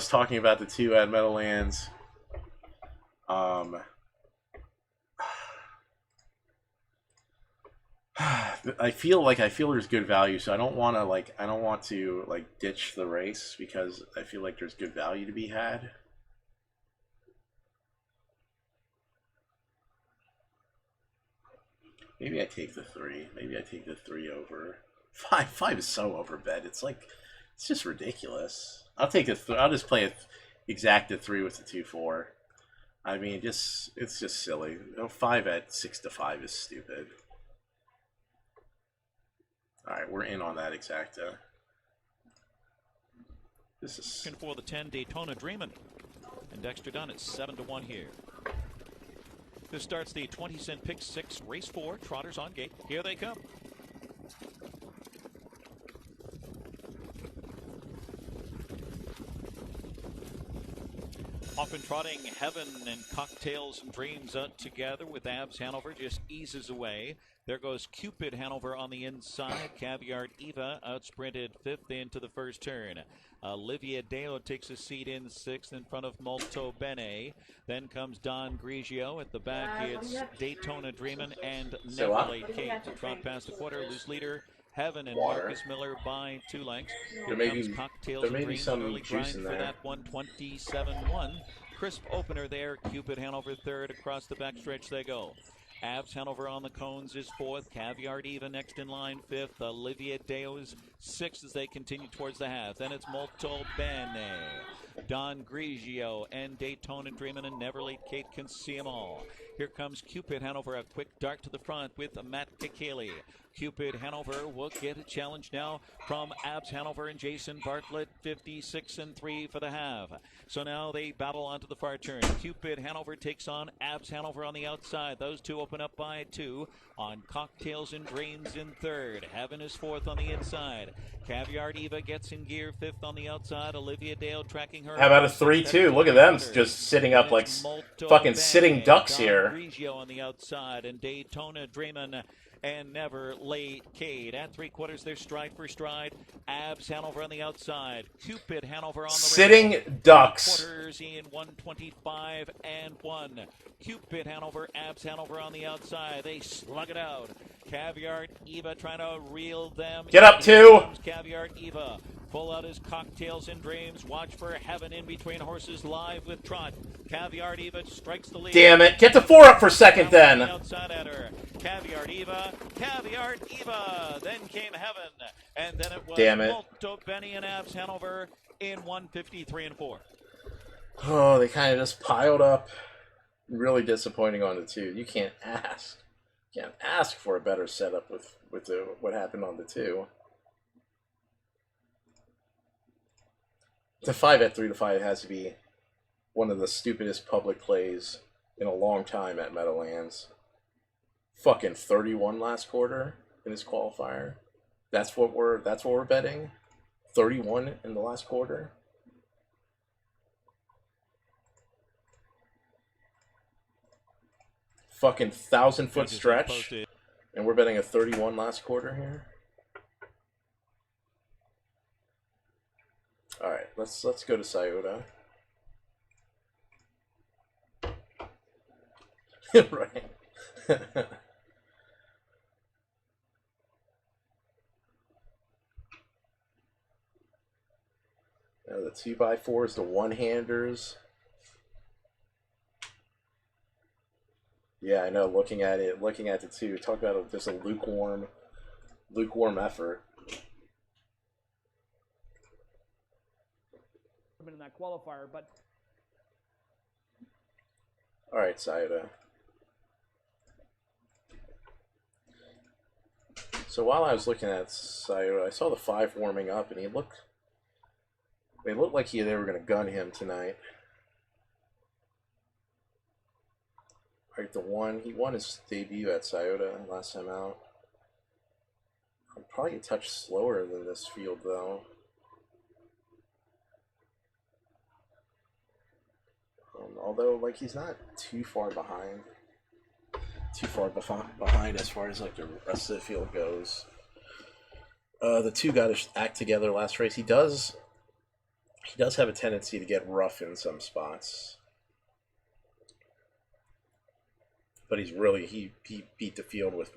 talking about the 2 at Meadowlands. I feel there's good value, so I don't want to ditch the race because I feel like there's good value to be had. Maybe I take the 3. Maybe I take the 3 over. 5 is so overbet. It's just ridiculous. I'll take I'll just play exacta 3 with the 2-4. I mean, it's just silly. 5 at 6-5 is stupid. All right, we're in on that exacta. This is for the 10 Daytona Dreamin', and Dexter Dunn at 7-1 here. This starts the 20-cent pick 6 race 4. Trotters on gate. Here they come. Often trotting Heaven and Cocktails and Dreams together with Abs Hanover just eases away. There goes Cupid Hanover on the inside. Caviar Eva outsprinted 5th into the first turn. Olivia Deo takes a seat in 6th in front of Molto Bene. Then comes Don Grigio. At the back, it's Daytona Dreamin' and So Never what? Late Kate to trot past the quarter. Loose leader Heaven and Water. Marcus Miller by 2 lengths. There Here may comes be Cocktails and Dreams. some Early juice grind in for there. that one, 27-1. Crisp opener there. Cupid Hanover 3rd. Across the backstretch they go. Abs Hanover on the cones is 4th. Caviar Eva next in line 5th. Olivia Deo's 6th as they continue towards the half. Then it's Molto Bene. Don Grigio and Daytona Dreamin' and Never Late Kate can see them all. Here comes Cupid Hanover, a quick dart to the front with Matt Kikeli. Cupid Hanover will get a challenge now from Abs Hanover and Jason Bartlett, 56-3 for the half. So now they battle onto the far turn. Cupid Hanover takes on Abs Hanover on the outside. Those two open up by 2 on Cocktails and Dreams in 3rd. Heaven is 4th on the inside. Caviar Eva gets in gear 5th on the outside. Olivia Dale tracking her. How about a 3-2? Look at them just sitting up like fucking sitting ducks here. Grigio on the outside and Daytona Dreamin' and Never Late Kate. At 3/4, they're stride for stride. Abs Hanover on the outside. Cupid Hanover on the sitting rail. ducks. Quarters in 125-1. Cupid Hanover, Abs Hanover on the outside. They slug it out. Caviar Eva trying to reel them. Get up, 2. Caviar Eva. Pull out his Cocktails and Dreams. Watch for Heaven in between horses live with Trot. Caviar Eva strikes the lead. Damn it. Get the 4 up for second then. Outside at her. Caviar Eva. Caviar Eva. Then came Heaven. And then it was Molto Benny and Abs Hanover in 153-4. Oh, they kind of just piled up. Really disappointing on the 2. You can't ask. Can't ask for a better setup with what happened on the 2. The 5 at 3-5 has to be one of the stupidest public plays in a long time at Meadowlands. Fucking 31 last quarter in his qualifier. That's what we're betting. 31 in the last quarter. Fucking 1,000-foot stretch, and we're betting a 31 last quarter here. All right, let's go to Scioto. Right. Now the 2x4s, the one-handers. Yeah, I know. Looking at the 2, talk about just a lukewarm effort. In that qualifier, but all right, Scioto. So while I was looking at Scioto, I saw the 5 warming up, and they looked like they were going to gun him tonight. All right, the 1, he won his debut at Scioto last time out. Probably a touch slower than this field, though. Although, like, he's not too far behind. Behind as far as, like, the rest of the field goes. The 2 got to act together last race. He does have a tendency to get rough in some spots. But he's really, he beat the field with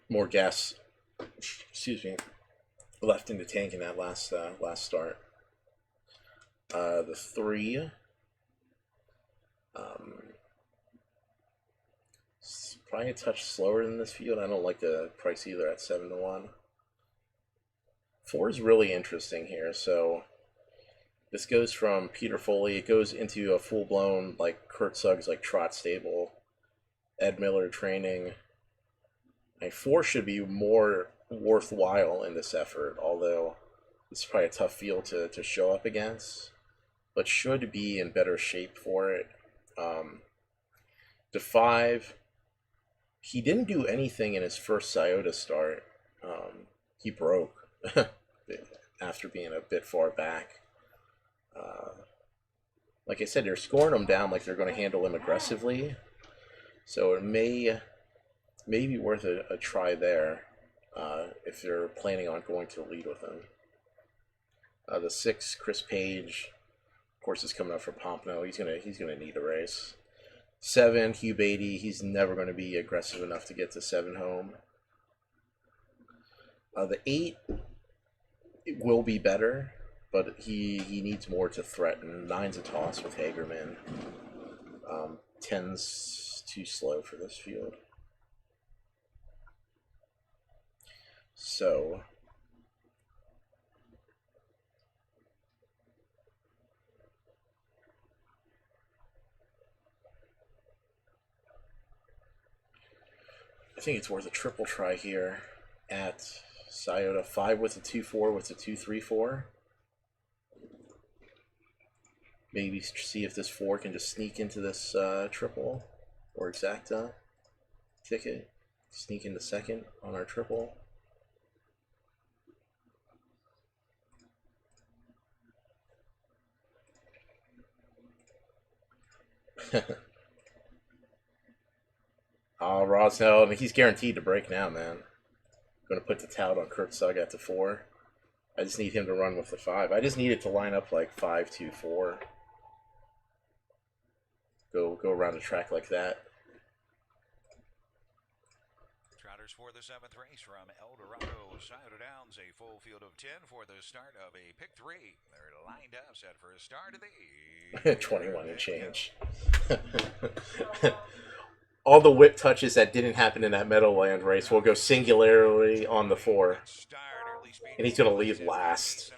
more gas, left in the tank in that last start. The 3... probably a touch slower than this field. I don't like the price either at 7-1. 4 is really interesting here. So this goes from Peter Foley. It goes into a full-blown, like, Kurt Suggs, like, trot stable. Ed Miller training. 4 should be more worthwhile in this effort, although it's probably a tough field to show up against, but should be in better shape for it. The 5, he didn't do anything in his first Scioto start. He broke after being a bit far back. like I said, they're scoring him down like they're going to handle him aggressively. So it may be worth a try there if they're planning on going to the lead with him. The 6, Chris Page, of course, is coming up for Pompano. He's gonna need the race. 7, Hugh Beatty. He's never going to be aggressive enough to get to 7 home. The 8 will be better, but he needs more to threaten. 9's a toss with Hagerman. 10's too slow for this field. So I think it's worth a triple try here at Scioto. 5 with a 2-4 with a 2-3-4. Maybe see if this 4 can just sneak into this triple or exacta ticket. Sneak into second on our triple. Oh, Rosnell, he's guaranteed to break now, man. Going to put the tout on Kurt Sagat to 4. I just need him to run with the 5. I just need it to line up like 5-2-4. Go around the track like that. Trotters for the 7th race from El Dorado, Scioto Downs, a full field of 10 for the start of a pick 3. They're lined up, set for a start of the 21 and change. All the whip touches that didn't happen in that Meadowland race will go singularly on the 4. And he's going to leave last.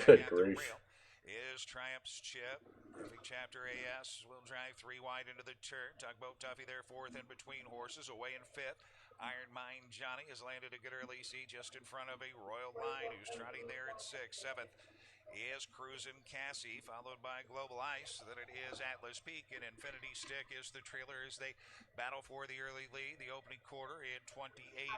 Good grief. Is Triumph's Chip. Perfect Chapter AS will drive 3 wide into the turn. Tugboat Tuffy there 4th in between horses, away in 5th. Iron Mine Johnny has landed a good early seat just in front of a Royal Line, who's trotting there at 6th. 7th is Cruisin' Cassie, followed by Global Ice. Then it is Atlas Peak, and Infinity Stick is the trailer as they battle for the early lead. The opening quarter in 28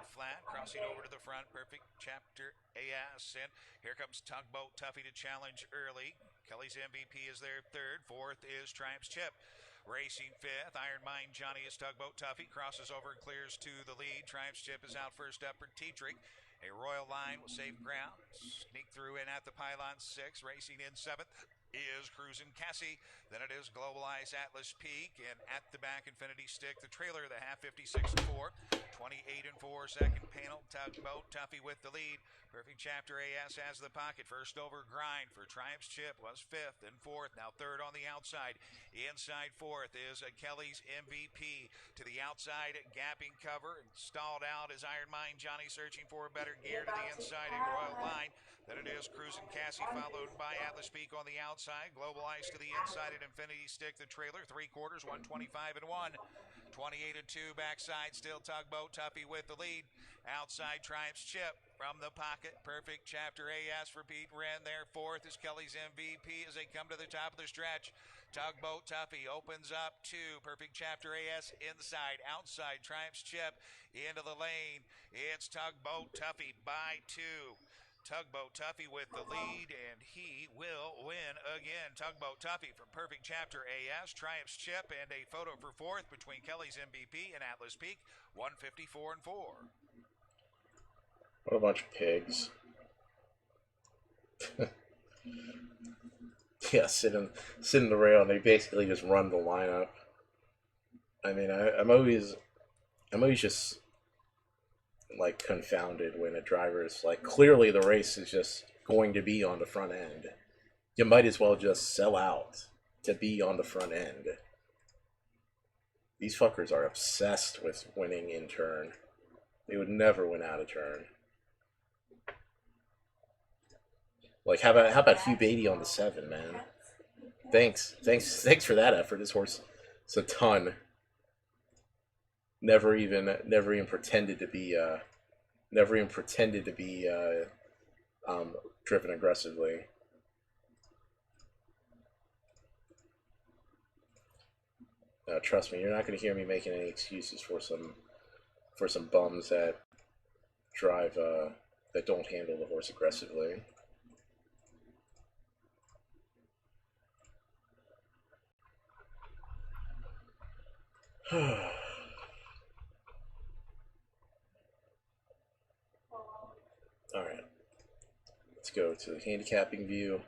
flat, crossing over to the front. Perfect Chapter AS, and here comes Tugboat Tuffy to challenge early. Kelly's MVP is there 3rd. 4th is Triumph's Chip. Racing 5th, Iron Mine Johnny is Tugboat Tuffy, crosses over and clears to the lead. Triumph's Chip is out first up for Tetrick. A Royal Line will save ground, sneak through in at the pylon 6. Racing in 7th is Cruisin' Cassie. Then it is Global Ice Atlas Peak, and at the back Infinity Stick, the trailer, the half 56-4. 28-4 second panel. Tugboat Tuffy with the lead. Perfect Chapter AS has the pocket. First over Grind for Triumph's Chip was 5th and 4th. Now 3rd on the outside. Inside 4th is Kelly's MVP. To the outside, gapping cover. Stalled out is Iron Mine Johnny searching for a better gear to the inside. A Royal Line. Then it is Cruisin' Cassie, followed by Atlas Peak on the outside. Global Ice to the inside at Infinity Stick, the trailer. 3 quarters, 125-1. 28-2 backside, still Tugboat Tuffy with the lead. Outside Triumph's Chip from the pocket. Perfect Chapter AS for Pete Wren there. 4th is Kelly's MVP as they come to the top of the stretch. Tugboat Tuffy opens up 2. Perfect Chapter AS inside. Outside Triumph's Chip into the lane. It's Tugboat Tuffy by 2. Tugboat Tuffy with the lead, and he will win again. Tugboat Tuffy from Perfect Chapter AS, Triumph's Chip, and a photo for 4th between Kelly's MVP and Atlas Peak, 154-4. What a bunch of pigs. Yeah, sit in the rail, and they basically just run the lineup. I mean, I'm always just like confounded when a driver is like, clearly the race is just going to be on the front end. You might as well just sell out to be on the front end. These fuckers are obsessed with winning in turn. They would never win out of turn. Like, how about Hugh Beatty on the 7, man? Thanks for that effort. This horse is a ton. Never even pretended to be driven aggressively. Trust me, you're not going to hear me making any excuses for some bums that drive that don't handle the horse aggressively. Alright. Let's go to the handicapping view.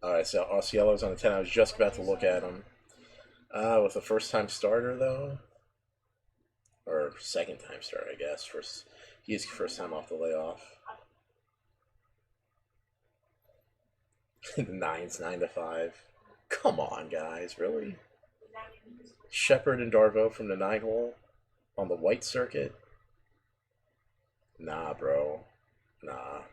Alright, so Osceola's on the 10. I was just about to look at him. With a first-time starter, though. Or second-time starter, I guess. He is first time off the layoff. The 9's 9 to 5. Come on, guys, really? Shepard and Darvo from the 9 hole on the white circuit? Nah, bro. Nah.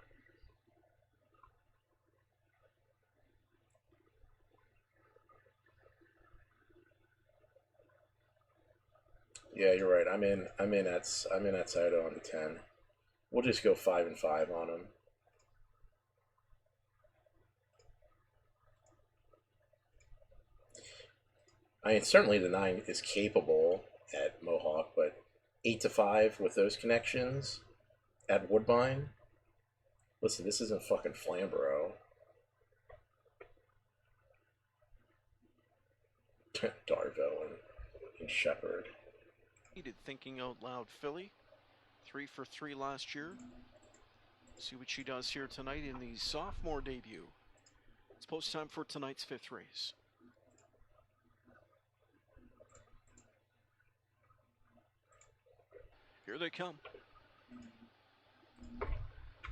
Yeah, you're right. I'm in at Saito on the 10. We'll just go 5 and 5 on him. I mean, certainly the 9 is capable at Mohawk, but 8 to 5 with those connections at Woodbine. Listen, this isn't fucking Flamborough. Darvo and Shepard. Thinking out loud, Philly. 3 for 3 last year. See what she does here tonight in the sophomore debut. It's post time for tonight's 5th race. Here they come.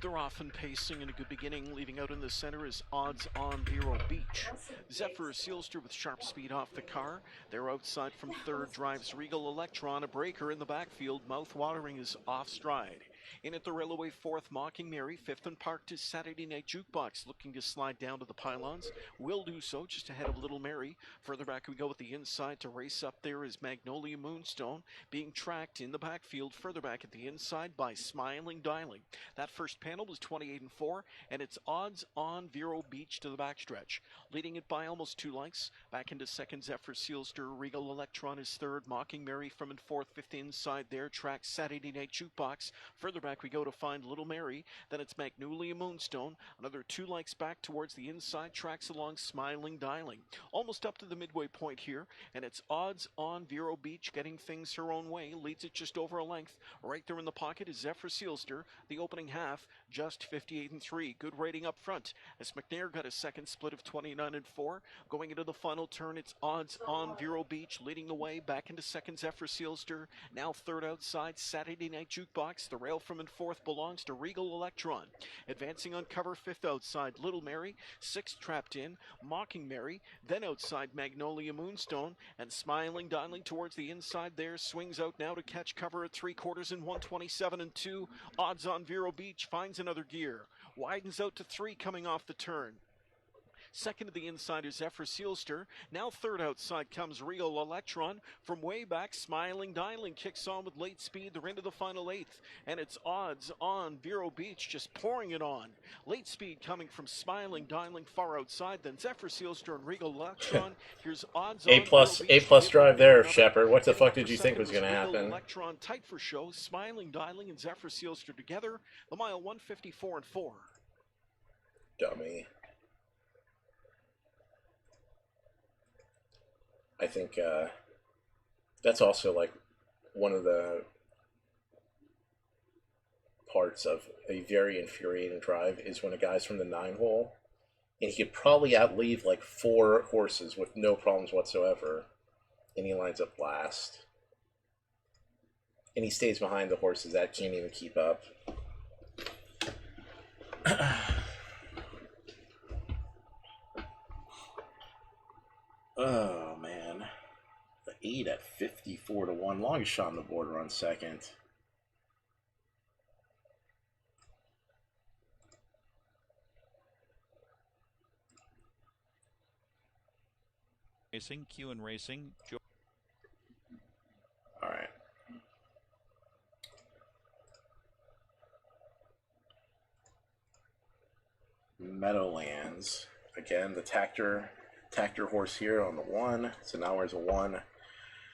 They're off and pacing in a good beginning. Leaving out in the center is Odds on Vero Beach. Zephyr Sealster with sharp speed off the car. They're outside from 3rd drives Regal Electron. A breaker in the backfield. Mouth-watering is off stride. In at the railway 4th, Mocking Mary. 5th and parked is Saturday Night Jukebox, looking to slide down to the pylons. Will do so just ahead of Little Mary. Further back we go with the inside. To race up there is Magnolia Moonstone, being tracked in the backfield. Further back at the inside by Smiling Dialing. That first panel was 28 and 4, and it's Odds on Vero Beach to the backstretch. Leading it by almost 2 lengths. Back into 2nd, Zephyr Sealster. Regal Electron is 3rd. Mocking Mary from in 4th. 5th inside there. Track Saturday Night Jukebox. Further back we go to find Little Mary. Then it's Magnolia Moonstone. Another 2 lengths back towards the inside. Tracks along Smiling Dialing. Almost up to the midway point here. And it's Odds on Vero Beach getting things her own way. Leads it just over a length. Right there in the pocket is Zephyr Sealster. The opening half just 58 and 3. Good rating up front. As McNair got a second split of 29 and 4. Going into the final turn, it's Odds on Vero Beach leading the way. Back into 2nd, Zephyr Sealster. Now 3rd outside, Saturday Night Jukebox. The rail from in 4th belongs to Regal Electron. Advancing on cover, 5th outside, Little Mary. 6th trapped in, Mocking Mary. Then outside, Magnolia Moonstone. And Smiling Dialing towards the inside there. Swings out now to catch cover at 3/4 in 127 and 2. Odds on Vero Beach finds another gear. Widens out to 3 coming off the turn. Second to the inside is Zephyr Sealster. Now 3rd outside comes Regal Electron. From way back, Smiling Dialing kicks on with late speed. They're into the final 8th. And it's Odds on Vero Beach just pouring it on. Late speed coming from Smiling Dialing far outside. Then Zephyr Sealster and Regal Electron. Here's Odds on A+ drive there, Shepard. What the fuck did you think was going to happen? Electron tight for show. Smiling Dialing and Zephyr Sealster together. The mile 154 and 4. Dummy. I think that's also like one of the parts of a very infuriating drive is when a guy's from the 9 hole and he could probably outleave like 4 horses with no problems whatsoever, and he lines up last and he stays behind the horses that can't even keep up. Oh man, the 8 at 54 to 1, longest shot on the border on 2nd. Racing, Q and Racing. All right. Meadowlands again. The Tactor horse here on the 1. So now there's a 1.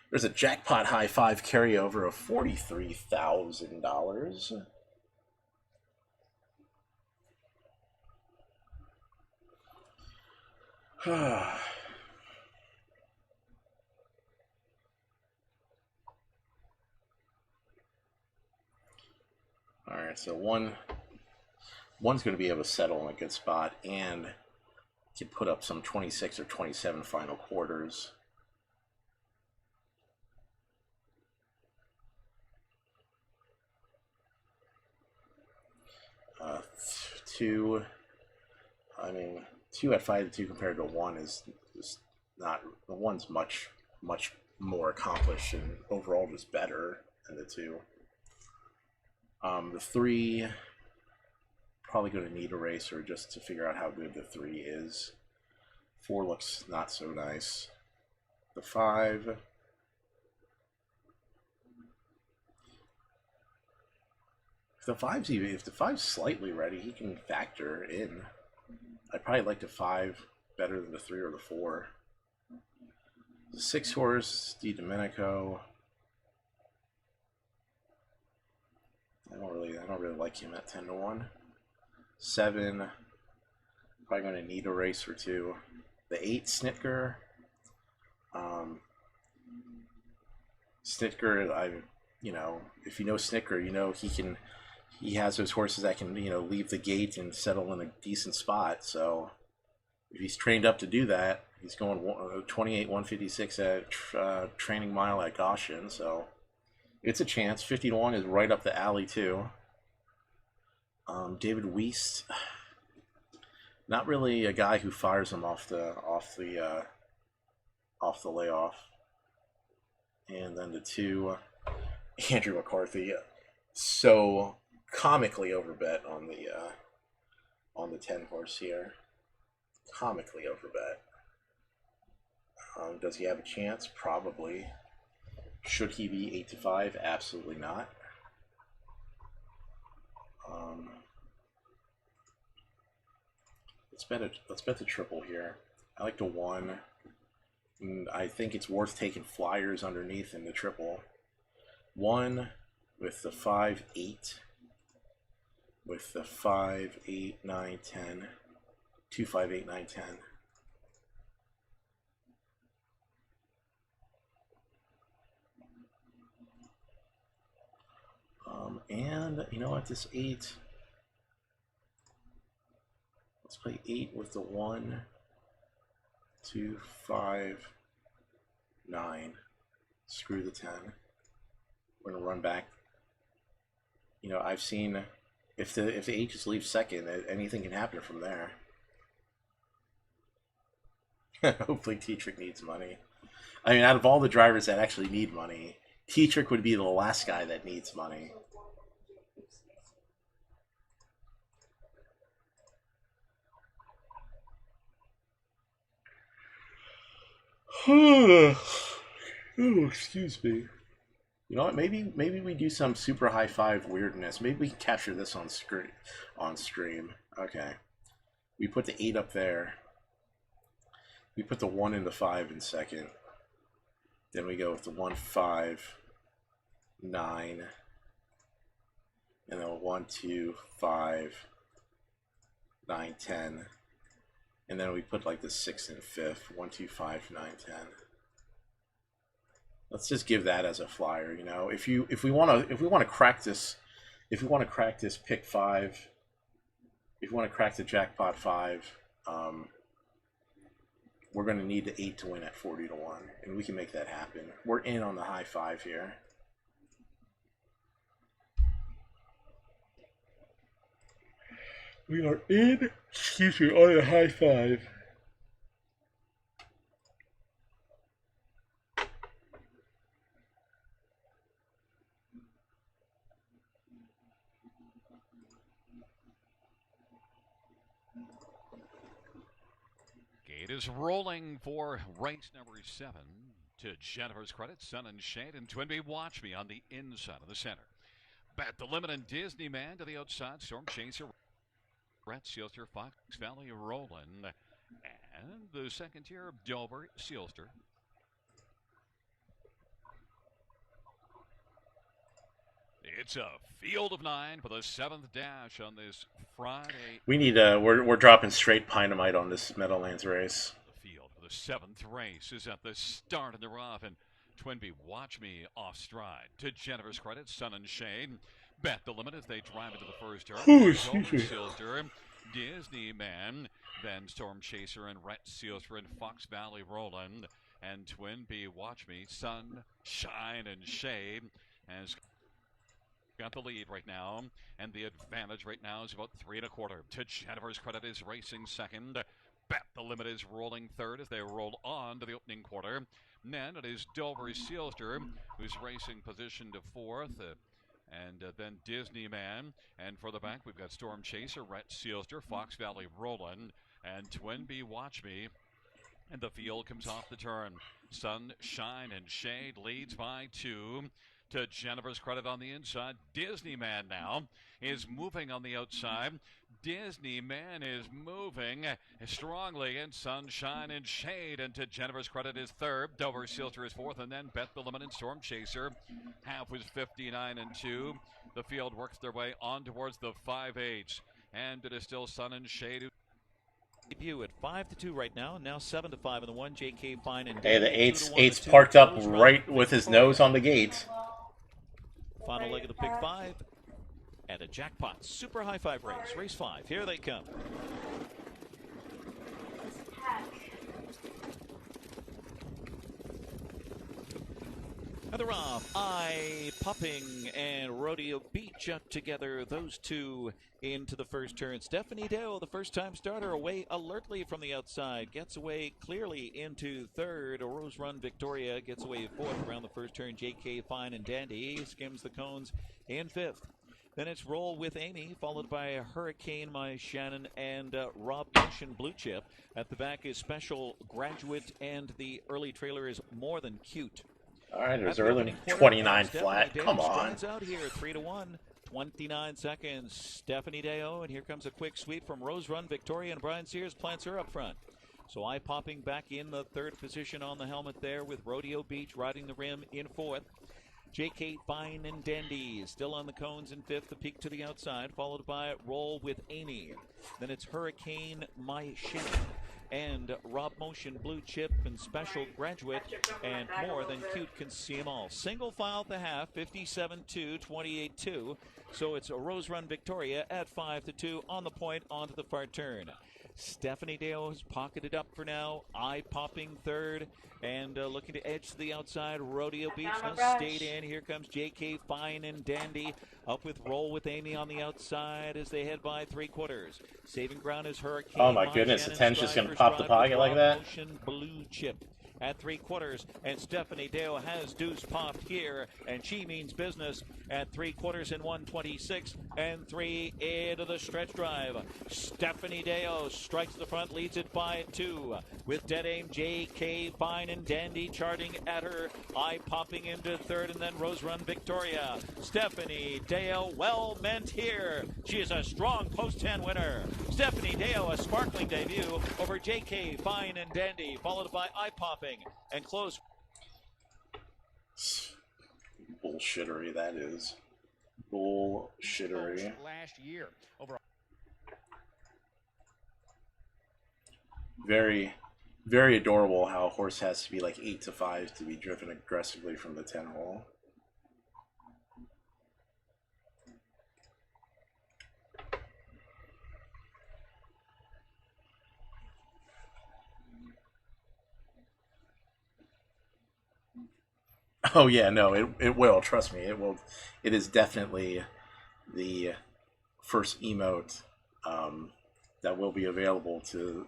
There's a jackpot high 5 carryover of $43,000. right, so one's going to be able to settle in a good spot and can put up some 26 or 27 final quarters. Two, I mean, 2 at 5 to 2 compared to 1 is not, the 1's much more accomplished and overall just better than the 2. The 3, probably going to need a racer just to figure out how good the 3 is. 4 looks not so nice. The 5, if the 5's slightly ready, he can factor in. I'd probably like the 5 better than the 3 or the 4. The 6 horse, Di Domenico. I don't really like him at 10 to 1. 7, probably going to need a race or 2. The 8, Snitker. Snitker, if you know Snitker, you know he has those horses that can, leave the gate and settle in a decent spot. So if he's trained up to do that, he's going 28, 156 at training mile at Goshen. So it's a chance. 50 to 1 is right up the alley too. David Wiest, not really a guy who fires him off the layoff. And then the 2, Andrew McCarthy, so comically overbet on the 10 horse here. Comically overbet. Does he have a chance? Probably. Should he be 8 to 5? Absolutely not. Let's bet the triple here. I like the 1. And I think it's worth taking flyers underneath in the triple. 1 with the 5, 8. With the 5, 8, 9, 10. 2, 5, 8, 9, 10. And you know what, this 8, let's play 8 with the 1, 2, 5, 9. Screw the 10. We're gonna run back. I've seen if the 8 just leaves second, anything can happen from there. Hopefully T-Trick needs money. I mean, out of all the drivers that actually need money, T-Trick would be the last guy that needs money. Oh, excuse me. You know what? Maybe we do some super high 5 weirdness. Maybe we can capture this on stream. Okay. We put the 8 up there. We put the 1 and the 5 in second. Then we go with the 1, 5, 9. And then 1, 2, 5, 9, 10. And then we put like the 6 and 5th. 1, 2, 5, 9, 10. Let's just give that as a flyer, If we want to crack this, pick 5, if we want to crack the jackpot 5, we're going to need the 8 to win at 40 to 1, and we can make that happen. We're in on the high 5 here. We are in, on the high 5. Gate is rolling for race number 7. To Jennifer's credit, Sun and Shade and Twinbee Watch Me on the inside of the center. Bet the Limit and Disneyman to the outside. Storm Chaser, Brett Sealster, Fox Valley, Roland, and the second tier of Dover, Sealster. It's a field of 9 for the 7th dash on this Friday. We need we're dropping straight Pinemite on this Meadowlands race. The field for the 7th race is at the start of the rough, and Twinbee Watch Me off stride. To Jennifer's credit, Sun and Shade. Bet the limit as they drive into the first turn. Oh, excuse me. Silster, Disney Man, then Storm Chaser and Rhett Sealster and Fox Valley Roland, and Twin B Watch Me, Sun, Shine, and Shade has got the lead right now, and the advantage right now is about 3 1/4. To Jennifer's credit is racing second. Bet the limit is rolling third as they roll on to the opening quarter. Then it is Dover Sealster who's racing position to fourth. And then Disney Man. And for the back, we've got Storm Chaser, Rhett Sealster, Fox Valley Roland, and Twin B Watch Me. And the field comes off the turn. Sun, Shine, and Shade leads by 2. To Jennifer's credit on the inside, Disney Man now is moving on the outside. Disney Man is moving strongly in Sunshine and Shade, and to Jennifer's credit is third. Dover Sealster is fourth, and then Bet the Limit and Storm Chaser. Half was 59-2. The field works their way on towards the 5/8, and it is still Sun and Shade. Debut at 5-2 right now, and now 7-5 in the one. J.K. Fine and Hey, the Danny, eight's 2-1 parked up Rose right Run, with his 54. nose on the gate. Final leg of the Big Five. And a jackpot super high five race. Race 5. Here they come. And they're off. Eye Popping and Rodeo Beach up together. Those two into the first turn. Stephanie Dale, the first time starter, away alertly from the outside. Gets away clearly into third. Rose Run Victoria gets away fourth around the first turn. JK Fine and Dandy skims the cones in fifth. Then it's Roll with Amy, followed by Hurricane, My Shannon, and Rob Motion Blue Chip. At the back is Special Graduate, and the early trailer is More Than Cute. All right, there's At the early opening quarter, 29 Stephanie flat. Dale Come on. strides out here, 3-1. 29 seconds. Stephanie Deo, and here comes a quick sweep from Rose Run Victoria, and Brian Sears plants her up front. So Eye Popping back in the third position on the helmet there, with Rodeo Beach riding the rim in fourth. J.K. Fine and Dandy still on the cones in fifth, the peak to the outside, followed by Roll with Amy. Then it's Hurricane, My Shannon, and Rob Motion Blue Chip and Special Graduate, and More Than Cute can see them all. Single file at the half, 57-2, 28-2. So it's a Rose Run Victoria at 5-2 on the point onto the far turn. Stephanie Dale has pocketed up for now. Eye Popping third, and looking to edge to the outside. Rodeo Beach now stayed in. Here comes J.K. Fine and Dandy up with Roll with Amy on the outside as they head by 3/4. Saving ground is Hurricane. Oh my goodness, the 10's just going to pop the pocket like that? Motion Blue Chip at 3/4, and Stephanie Dale has deuce popped here, and she means business at 3/4 in 126 and 3 into the stretch drive. Stephanie Dale strikes the front, leads it by 2 with Dead Aim, J.K. Fine and Dandy charting at her. Eye Popping into third, and then Rose Run Victoria. Stephanie Dale, well meant here. She is a strong post 10 winner. Stephanie Dale, a sparkling debut over J.K. Fine and Dandy, followed by Eye Popping and close. Bullshittery, that is. Bullshittery. Last year, over. Very, very adorable how a horse has to be like 8-5 to be driven aggressively from the 10 hole. Oh yeah, no, it will. Trust me, it will. It is definitely the first emote that will be available to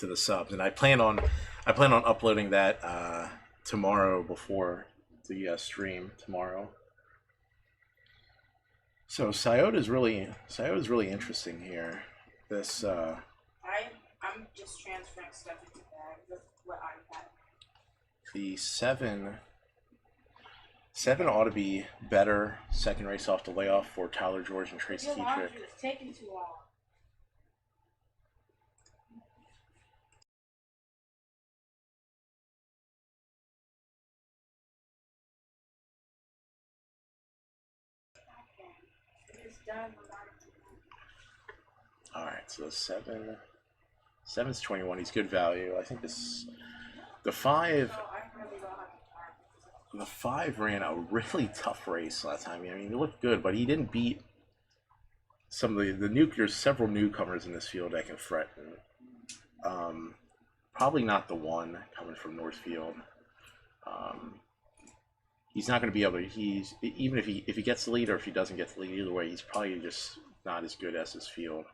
the subs, and I plan on uploading that tomorrow before the stream tomorrow. So Sciota's really interesting here. This I'm just transferring stuff into bag with what I had. The 7 ought to be better second race off the layoff for Tyler George and Tracy Keytrick. It's taking too long. It's done. All right, so 7's 21. He's good value. I think the 5. the 5 ran a really tough race last time. I mean, he looked good, but he didn't beat some of the there's several newcomers in this field that can threaten. Probably not the one coming from Northfield. He's not going to be able to. Even if he gets the lead or if he doesn't get the lead, either way, he's probably just not as good as his field.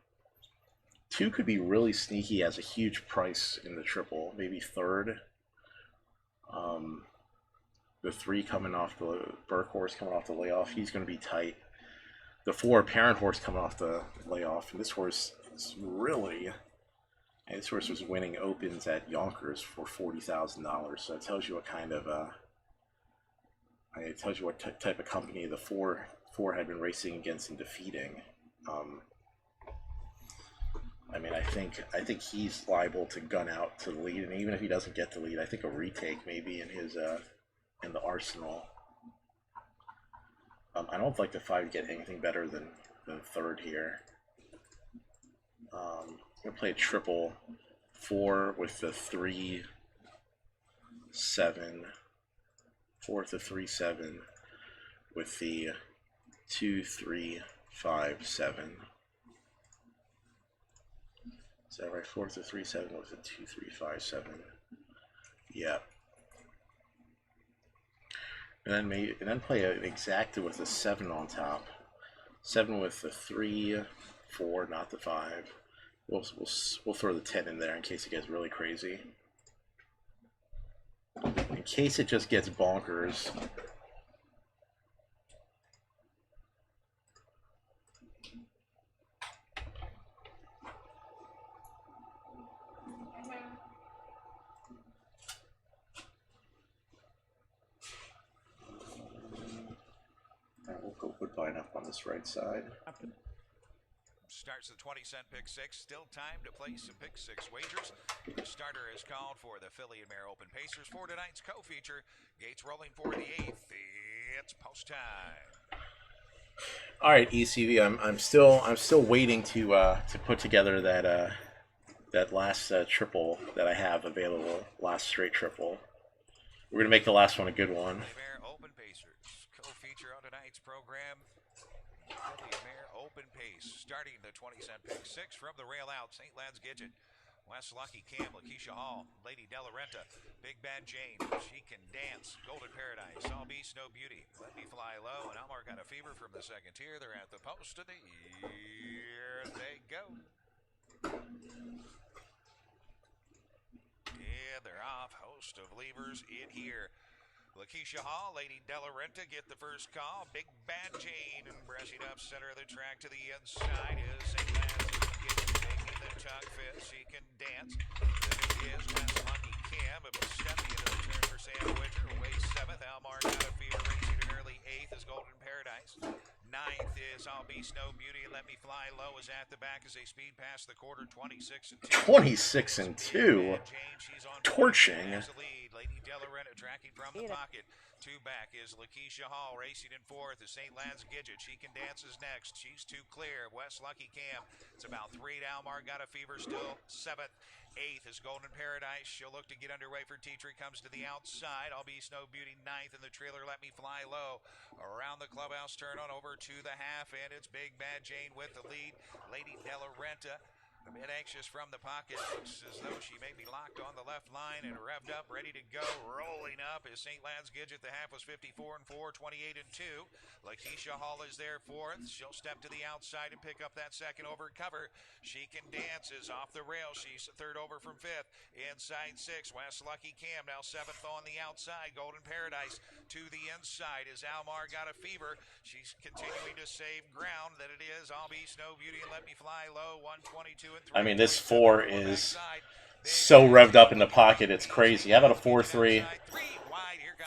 2 could be really sneaky, has a huge price in the triple, maybe third. The 3 coming off the Burke horse coming off the layoff, he's going to be tight. The 4 parent horse coming off the layoff, and this horse is really. And this horse was winning opens at Yonkers for $40,000, so it tells you what kind of it tells you what type of company the 4 had been racing against and defeating. I mean, I think he's liable to gun out to the lead, and even if he doesn't get the lead, I think a retake maybe in his in the arsenal. I don't like the 5 get anything better than third here. I'm gonna play a triple 4 with the 3 7, 4 with the 3 7 with the 2 3 5 7. Is that right? 4 with the 3 7 with the 2 3 5 7. Yeah. And then play an exacta with a 7 on top. 7 with the 3 4, not the 5. We'll throw the 10 in there in case it gets really crazy. In case it just gets bonkers. We'll go Woodbine up on this right side. Starts the 20-cent pick 6. Still time to place some pick 6 wagers. The starter is called for the Philly and Mare Open Pacers for tonight's co-feature. Gates rolling for the 8th. It's post time. All right, ECV. I'm still waiting to put together that last triple that I have available. Last straight triple. We're gonna make the last one a good one. Mare Open Pacers co-feature on tonight's program. Philly and Mare Open Pace, starting the 20-cent pick 6 from the rail out. St. Lad's Gidget, West Lucky Cam, Lakeisha Hall, Lady Della Renta, Big Bad Jane, She Can Dance, Golden Paradise, All Beast, No Beauty, Let Me Fly Low, and Elmar Got a Fever from the second tier. They're at the post of the year. They go. Yeah, they're off. Host of levers in here. Lakeisha Hall, Lady Della Renta get the first call. Big Bad Jane and brushing up center of the track to the inside is St. Lance. Taking the tuck fist. She Can Dance. Then it is West Lucky Cam. But stepping into the turn for Sam Widger. Away 7th. Almar Got a Fever racing in early 8th is Golden Paradise. 9th is All Beast No Beauty and Let Me Fly Low is at the back as they speed past the quarter. 26 and 2. 26 and 2. Torching. Lady Della Renta tracking from the pocket. 2 back is Lakeisha Hall racing in 4th is St. Lad's Gidget. She Can Dance is next. She's 2 clear. West Lucky Cam. It's about 3 to Almar Got a Fever still. 7th. 8th is Golden Paradise. She'll look to get underway for Teetry. Comes to the outside. All Beast No Beauty 9th in the trailer. Let Me Fly Low. Around the clubhouse turn on over to the half. And it's Big Bad Jane with the lead. Lady Della Renta. A bit anxious from the pocket. Looks as though she may be locked on the left line and revved up, ready to go. Rolling up is St. Lad's Gidget. The half was 54 and 4, 28 and 2. Lakeisha Hall is there 4th. She'll step to the outside and pick up that second over cover. She Can Dance is off the rail. She's 3rd over from 5th. Inside 6. West Lucky Cam now 7th on the outside. Golden Paradise to the inside is Almar Got a Fever. She's continuing to save ground. That it is All Beast No Beauty and Let Me Fly Low. 122 and 3. I mean, this 4 is so revved up in the pocket, it's crazy. How about a 4-3?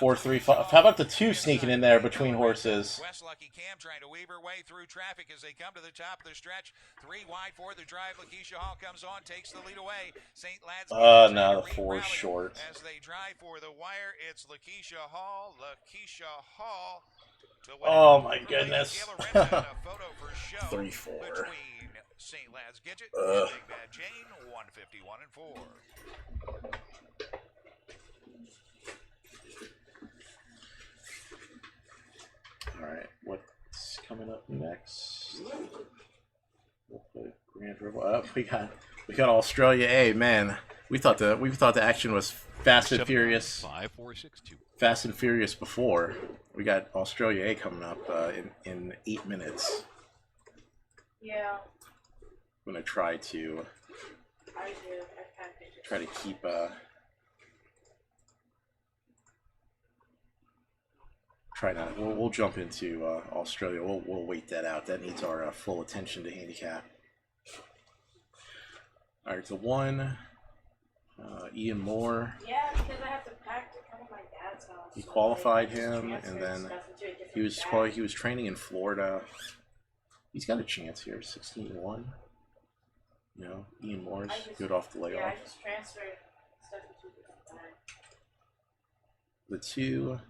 4-3-5. How about the 2 sneaking in there between horses? West Lucky Cam trying to weave her way through traffic as they come to the top of the stretch. 3 wide for the drive. Lakeisha Hall comes on, takes the lead away. St. Lad's. No, the 4 is short. As they drive for the wire, it's Lakeisha Hall. Lakeisha Hall. Oh my goodness. 3-4. Between St. Lad's Gidget and Big Bad Jane, 151 and 4. coming up next. We'll put Grand River up. We got Australia A. Man, we thought the action was Fast and Furious. 5, 4, 6, 2. Fast and Furious before. We got Australia A coming up in 8 minutes. Yeah. I'm gonna try to keep try not. We'll jump into Australia. We'll wait that out. That needs our full attention to handicap. All right, the one, Ian Moore. Yeah, because I have to pack to come to my dad's house. He so, qualified like, I just him, transferred and then stuff into a different bag. he was training in Florida. He's got a chance here, 16-1. You know, Ian Moore's good off the layoff. Yeah, I just transferred stuff into a different bag. The 2.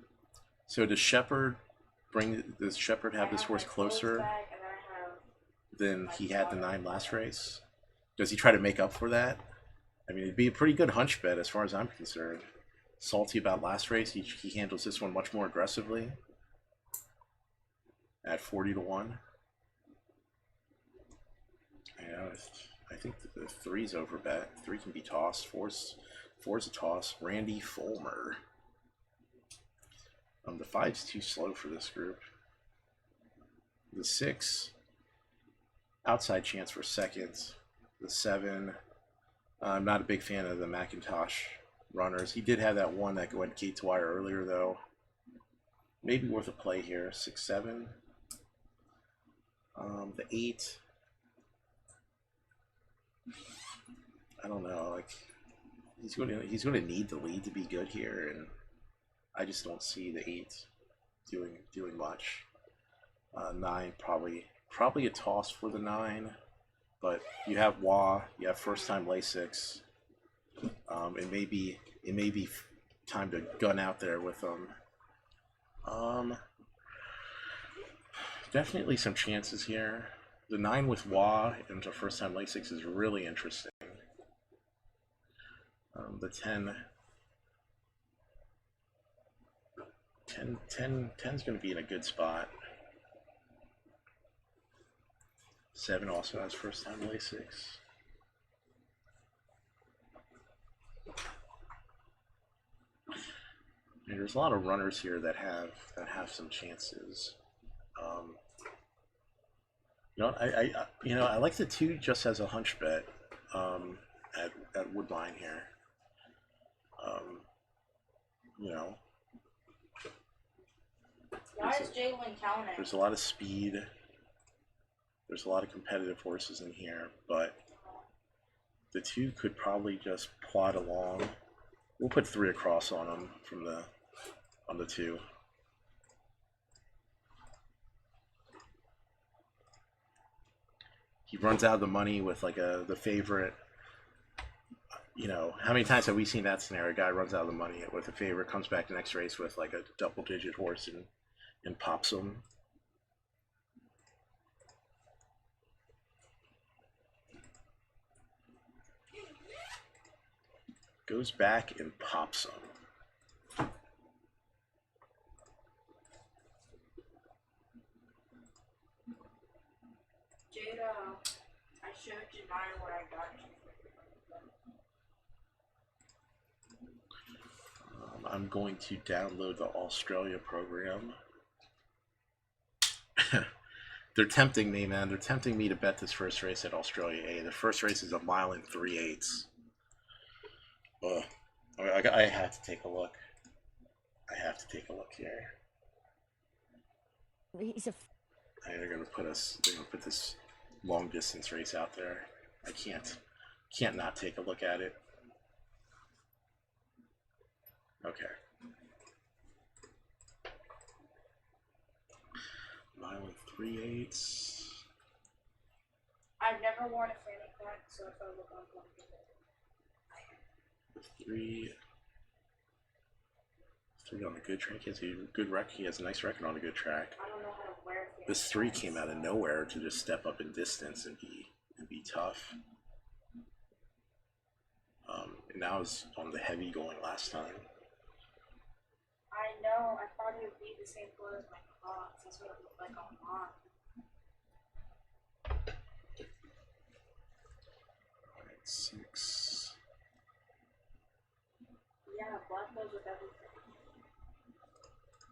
So does Shepard have this horse closer than he had the 9 last race? Does he try to make up for that? I mean, it'd be a pretty good hunch bet as far as I'm concerned. Salty about last race. He handles this one much more aggressively at 40-1. Yeah, I think the 3's over bet. 3 can be tossed. 4's a toss. Randy Fulmer. The 5's too slow for this group. The 6, outside chance for seconds. The 7, I'm not a big fan of the McIntosh runners. He did have that one that went gate to wire earlier, though. Maybe worth a play here. 6, 7. The 8, I don't know. Like he's going to need the lead to be good here, and I just don't see the 8 doing much. 9 probably a toss for the 9, but you have Wah, you have first time Lasix. It may be time to gun out there with them. Definitely some chances here. The 9 with Wah into first time Lasix is really interesting. The 10's going to be in a good spot. 7 also has first time Lasix. And there's a lot of runners here that have some chances. I like the 2 just as a hunch bet at Woodbine here. Why is Jalen counting? There's a lot of speed. There's a lot of competitive horses in here, but the 2 could probably just plod along. We'll put 3 across on them on the 2. He runs out of the money with like the favorite. You know, how many times have we seen that scenario? A guy runs out of the money with a favorite, comes back the next race with like a double-digit horse and pops him. Goes back and pops him. Jada, I showed you 9 what I got you. I'm going to download the Australia program. They're tempting me, man. They're tempting me to bet this first race at Australia A. The first race is a mile and 3/8. I have to take a look. I have to take a look here. They're gonna put this long distance race out there. I can't not take a look at it. Okay. Mile and 3/8. I've never worn a fanny pack, so if I look on one, The 3 on a good track. He has a good record. He has a nice record on a good track. I don't know how to wear fanny This 3 came out of nowhere to just step up in distance and be tough. And now is on the heavy going last time. I know. I thought it would be the same color as my Crocs. That's what it looked like online. 6. Yeah, black goes with everything.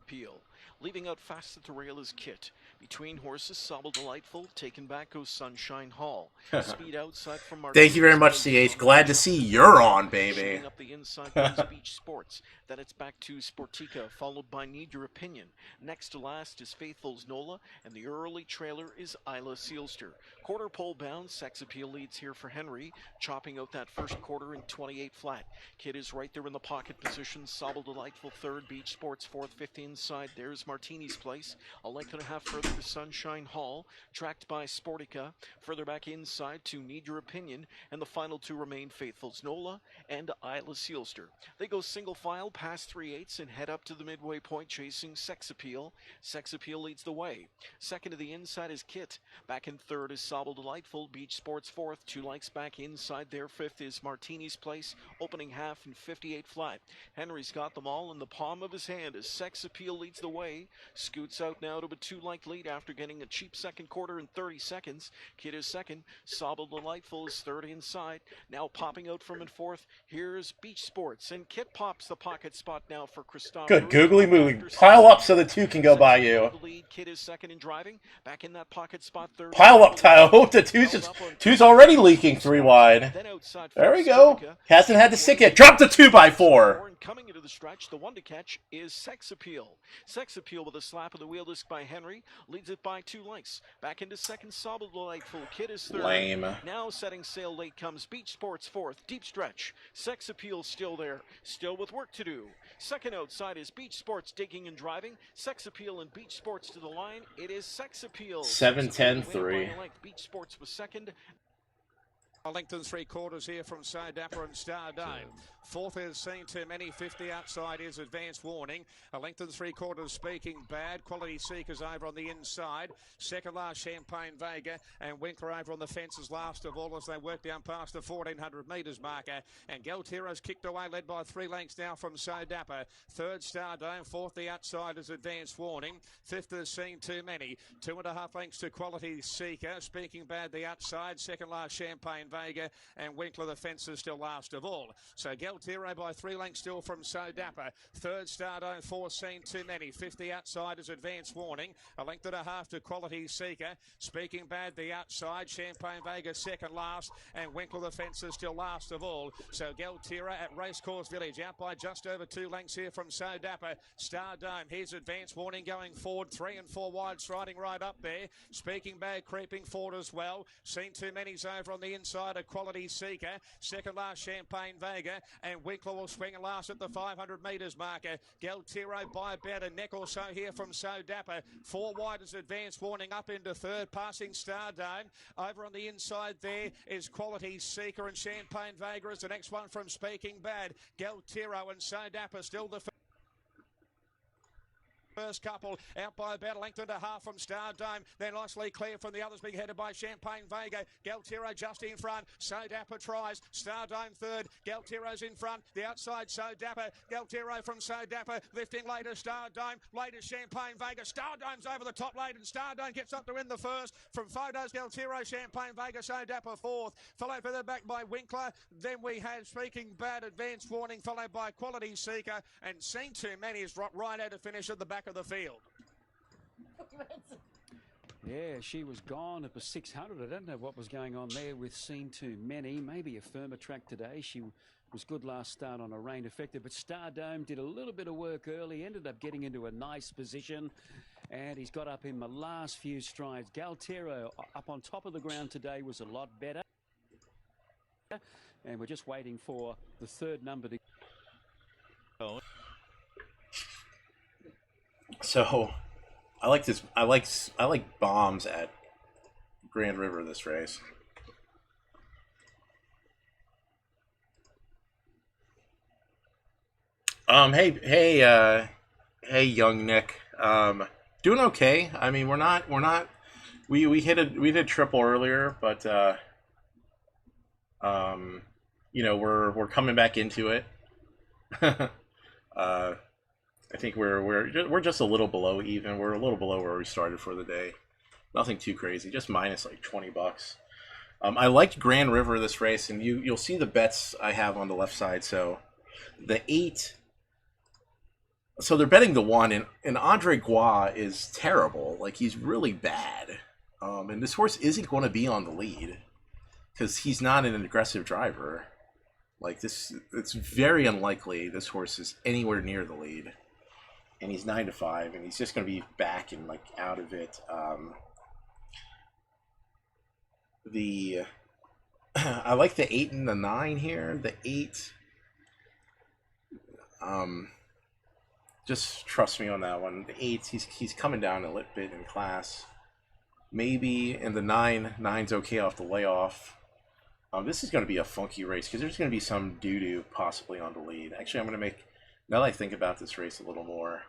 Peel. Leaving out fast at the rail is Kit. Between horses, Sobble Delightful. Taken back goes Sunshine Hall. Speed outside from Martinez. Thank you very much, CH. Glad to see you're on, baby. Shooting up the inside comes Beach Sports. Then it's back to Sportica, followed by Need Your Opinion. Next to last is Faithful's Nola, and the early trailer is Isla Sealster. Quarter pole bound, Sex Appeal leads here for Henry, chopping out that first quarter in 28 flat. Kid is right there in the pocket position. Sobble Delightful third, Beach Sports fourth, fifth inside. There's Martini's Place. A length and a half further to Sunshine Hall, tracked by Sportica. Further back inside to Need Your Opinion, and the final two remain Faithful's Nola and Isla Sealster. They go single file past 3/8 and head up to the midway point chasing Sex Appeal. Sex Appeal leads the way. Second to the inside is Kit. Back in third is Sobble Delightful. Beach Sports fourth. 2 lengths back inside there. Fifth is Martini's Place. Opening half in 58 flat. Henry's got them all in the palm of his hand as Sex Appeal leads the way. Scoots out now to a 2-length lead after getting a cheap second quarter in 30 seconds. Kit is second. Sobble Delightful is third inside. Now popping out from in fourth. Here's Beach Sports. And Kit pops the pocket spot now for Christopher. Good googly moving. Pile up so the 2 can go by you. The lead. Kit is second in driving. Back in that pocket spot third. Pile up, Kyle. Hope the 2's already leaking 3 wide. There we go. Hasn't had to stick yet. Drop the 2x4. Coming into the stretch, the one to catch is Sex Appeal. Sex Appeal with a slap of the wheel disc by Henry leads it by 2 lengths. Back into second, Sobble Delightful. Kid is third. Lame. Now setting sail late comes Beach Sports fourth. Deep stretch. Sex Appeal still there. Still with work to do. Second outside is Beach Sports digging and driving. Sex Appeal and Beach Sports to the line. It is Sex Appeal. 7-10-3. Beach Sports was second. A length and 3/4 here from So Dapper and Stardome. Fourth is Seen Too Many. 50 outside is Advanced Warning. A length and 3/4 Speaking Bad. Quality Seekers over on the inside. Second last Champagne Vega and Winkler over on the fences last of all as they work down past the 1400 metres marker. And Galtiro's kicked away, led by 3 lengths now from So Dapper. Third Stardome. Fourth the outside is Advanced Warning. Fifth is Seen Too Many. 2.5 lengths to Quality Seeker. Speaking Bad the outside. Second last Champagne Vega and Winkler the fences still last of all. So Galtiro by 3 lengths still from So Dapper. Third Stardome, 4 Seen Too Many. 50 outside is Advanced Warning. A length and a half to Quality Seeker. Speaking Bad the outside. Champagne Vega second last and Winkler the fences still last of all. So Galtiro at Racecourse Village out by just over 2 lengths here from So Dapper. Stardome, here's Advanced Warning going forward. 3 and 4 wide striding right up there. Speaking Bad creeping forward as well. Seen Too Many's over on the inside. A Quality Seeker. Second last Champagne Vega and Winkler will swing last at the 500 metres marker. Galtiro by about a neck or so here from So Dapper. 4 wide is Advanced Warning up into third, passing Stardome. Over on the inside there is Quality Seeker and Champagne Vega is the next one from Speaking Bad. Galtiro and So Dapper still the first couple out by about a length and a half from Stardome. They're nicely clear from the others being headed by Champagne Vega. Galtiro just in front. So Dapper tries. Stardome third. Galtiro's in front. The outside So Dapper. Galtiro from So Dapper lifting later Stardome. Later Champagne Vega. Stardome's over the top late and Stardome gets up to win the first. From photos Galtiro, Champagne Vega, So Dapper fourth. Followed further back by Winkler. Then we had Speaking Bad, Advanced Warning, followed by Quality Seeker. And Seen Too Many is right out to finish at the back of the field. Yeah, she was gone. It was 600. I don't know what was going on there with Seen Too Many. Maybe a firmer track today. She was good last start on a rain affected, but Stardome did a little bit of work early, ended up getting into a nice position, and he's got up in the last few strides. Galtiro up on top of the ground today was a lot better, and we're just waiting for the third number to go. So, I like this. I like bombs at Grand River this race. Hey, young Nick. Doing okay. I mean, we hit a triple earlier, but you know, we're coming back into it. I think we're just a little below even. We're a little below where we started for the day. Nothing too crazy. Just minus like $20. I liked Grand River this race, and you'll see the bets I have on the left side. So the 8. So they're betting the 1, and Andre Gua is terrible. Like, he's really bad. And this horse isn't going to be on the lead because he's not an aggressive driver. Like, it's very unlikely this horse is anywhere near the lead. And he's 9-5, and he's just going to be back and, like, out of it. I like the 8 and the 9 here. The 8, just trust me on that one. The 8, he's coming down a little bit in class. Maybe, and the 9's okay off the layoff. This is going to be a funky race because there's going to be some doo-doo possibly on the lead. Actually, I'm going to make, now that I think about this race a little more,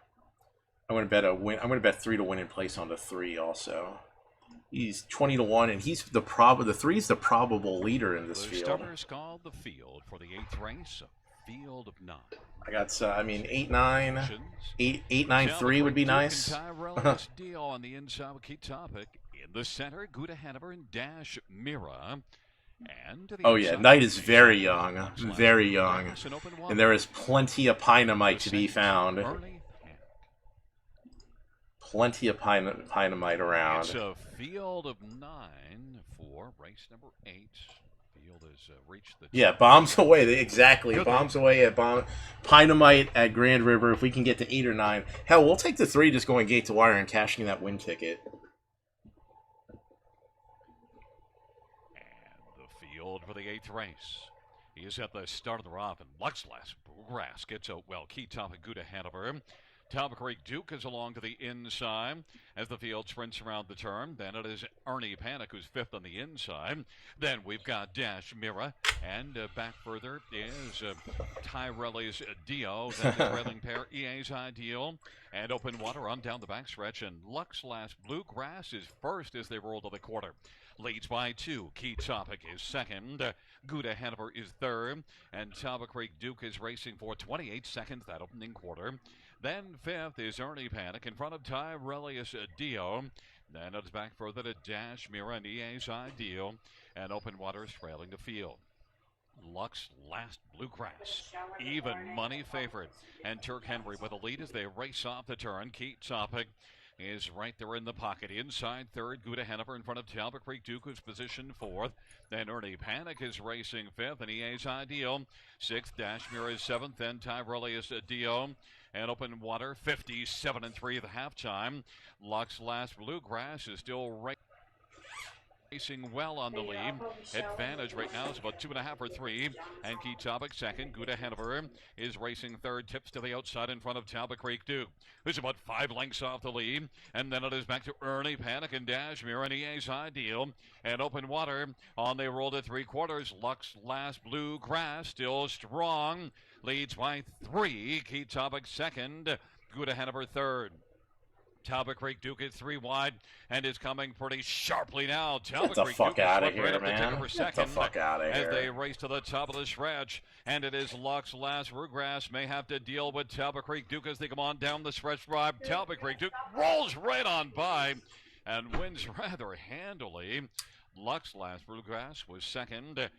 I'm going to bet a win. I'm going to bet 3 to win in place on the 3 also. He's 20-1, and he's the 3's the probable leader in this The field. starters called the field for the 8th race, a field of 9. I got, 8-9, 8-9-3 would be nice. Tyrell's deal on the inside with Key Topic. In the center, Gouda Hanover and Dash Mira. And to the Oh yeah, inside, Knight is very young, very young, and there is plenty of Pynamite to be found. Plenty of Pynamite around. It's a field of 9 for race number 8. Field has reached the... Yeah, bombs away, exactly. Bombs away at Pynamite at Grand River. If we can get to 8 or 9. Hell, we'll take the 3 just going gate to wire and cashing that win ticket. Field for the 8th race. He is at the start of the rough, and Luxlass Grass gets a Key Topic Gouda Hanover. Topic Creek Duke is along to the inside as the field sprints around the turn. Then it is Ernie Panic who's 5th on the inside. Then we've got Dash Mira, and back further is Tyrelli's Dio. Then the trailing pair EA's Ideal and Open Water on down the backstretch, and Luxlass Bluegrass is first as they roll to the quarter. Leads by 2. Key Topic is 2nd. Gouda Hanover is 3rd. And Topic Creek Duke is racing for 28 seconds that opening quarter. Then 5th is Ernie Panic in front of Tyrellius Dio. Then it's back further to Dash Mira and EA's Ideal. And Open Water is trailing the field. Lux Last Bluegrass, even money favorite. And Turk Henry with a lead as they race off the turn. Key Topic is right there in the pocket. Inside 3rd, Gouda Hanover in front of Talbot Creek Duke, who's positioned 4th. Then Ernie Panic is racing 5th, and EA's Ideal. 6th, Dash Mira is 7th, then Tyrellius Dio. And Open Water, 57-3 at the halftime. Lux Last Bluegrass is still racing well on the lead. Advantage right now is about 2.5 or 3. And Key Topic 2nd. Gouda Hanover is racing 3rd. Tips to the outside in front of Talbot Creek Duke, who's about 5 lengths off the lead. And then it is back to Ernie Panic and Dashmere and EA's Ideal. And Open Water on they roll to 3/4. Lux Last Bluegrass still strong. Leads by 3. Key Topic 2nd. Gouda Hanover 3rd. Talbot Creek Duke is 3 wide and is coming pretty sharply now. Talbot Get the Creek fuck Duke out is of swept right here, up the ticker man. for Get second the fuck out of as here. they race to the top of the stretch. And it is Lux Last Bluegrass may have to deal with Talbot Creek Duke as they come on down the stretch drive. Talbot Creek Duke rolls right on by and wins rather handily. Lux Last Bluegrass was 2nd.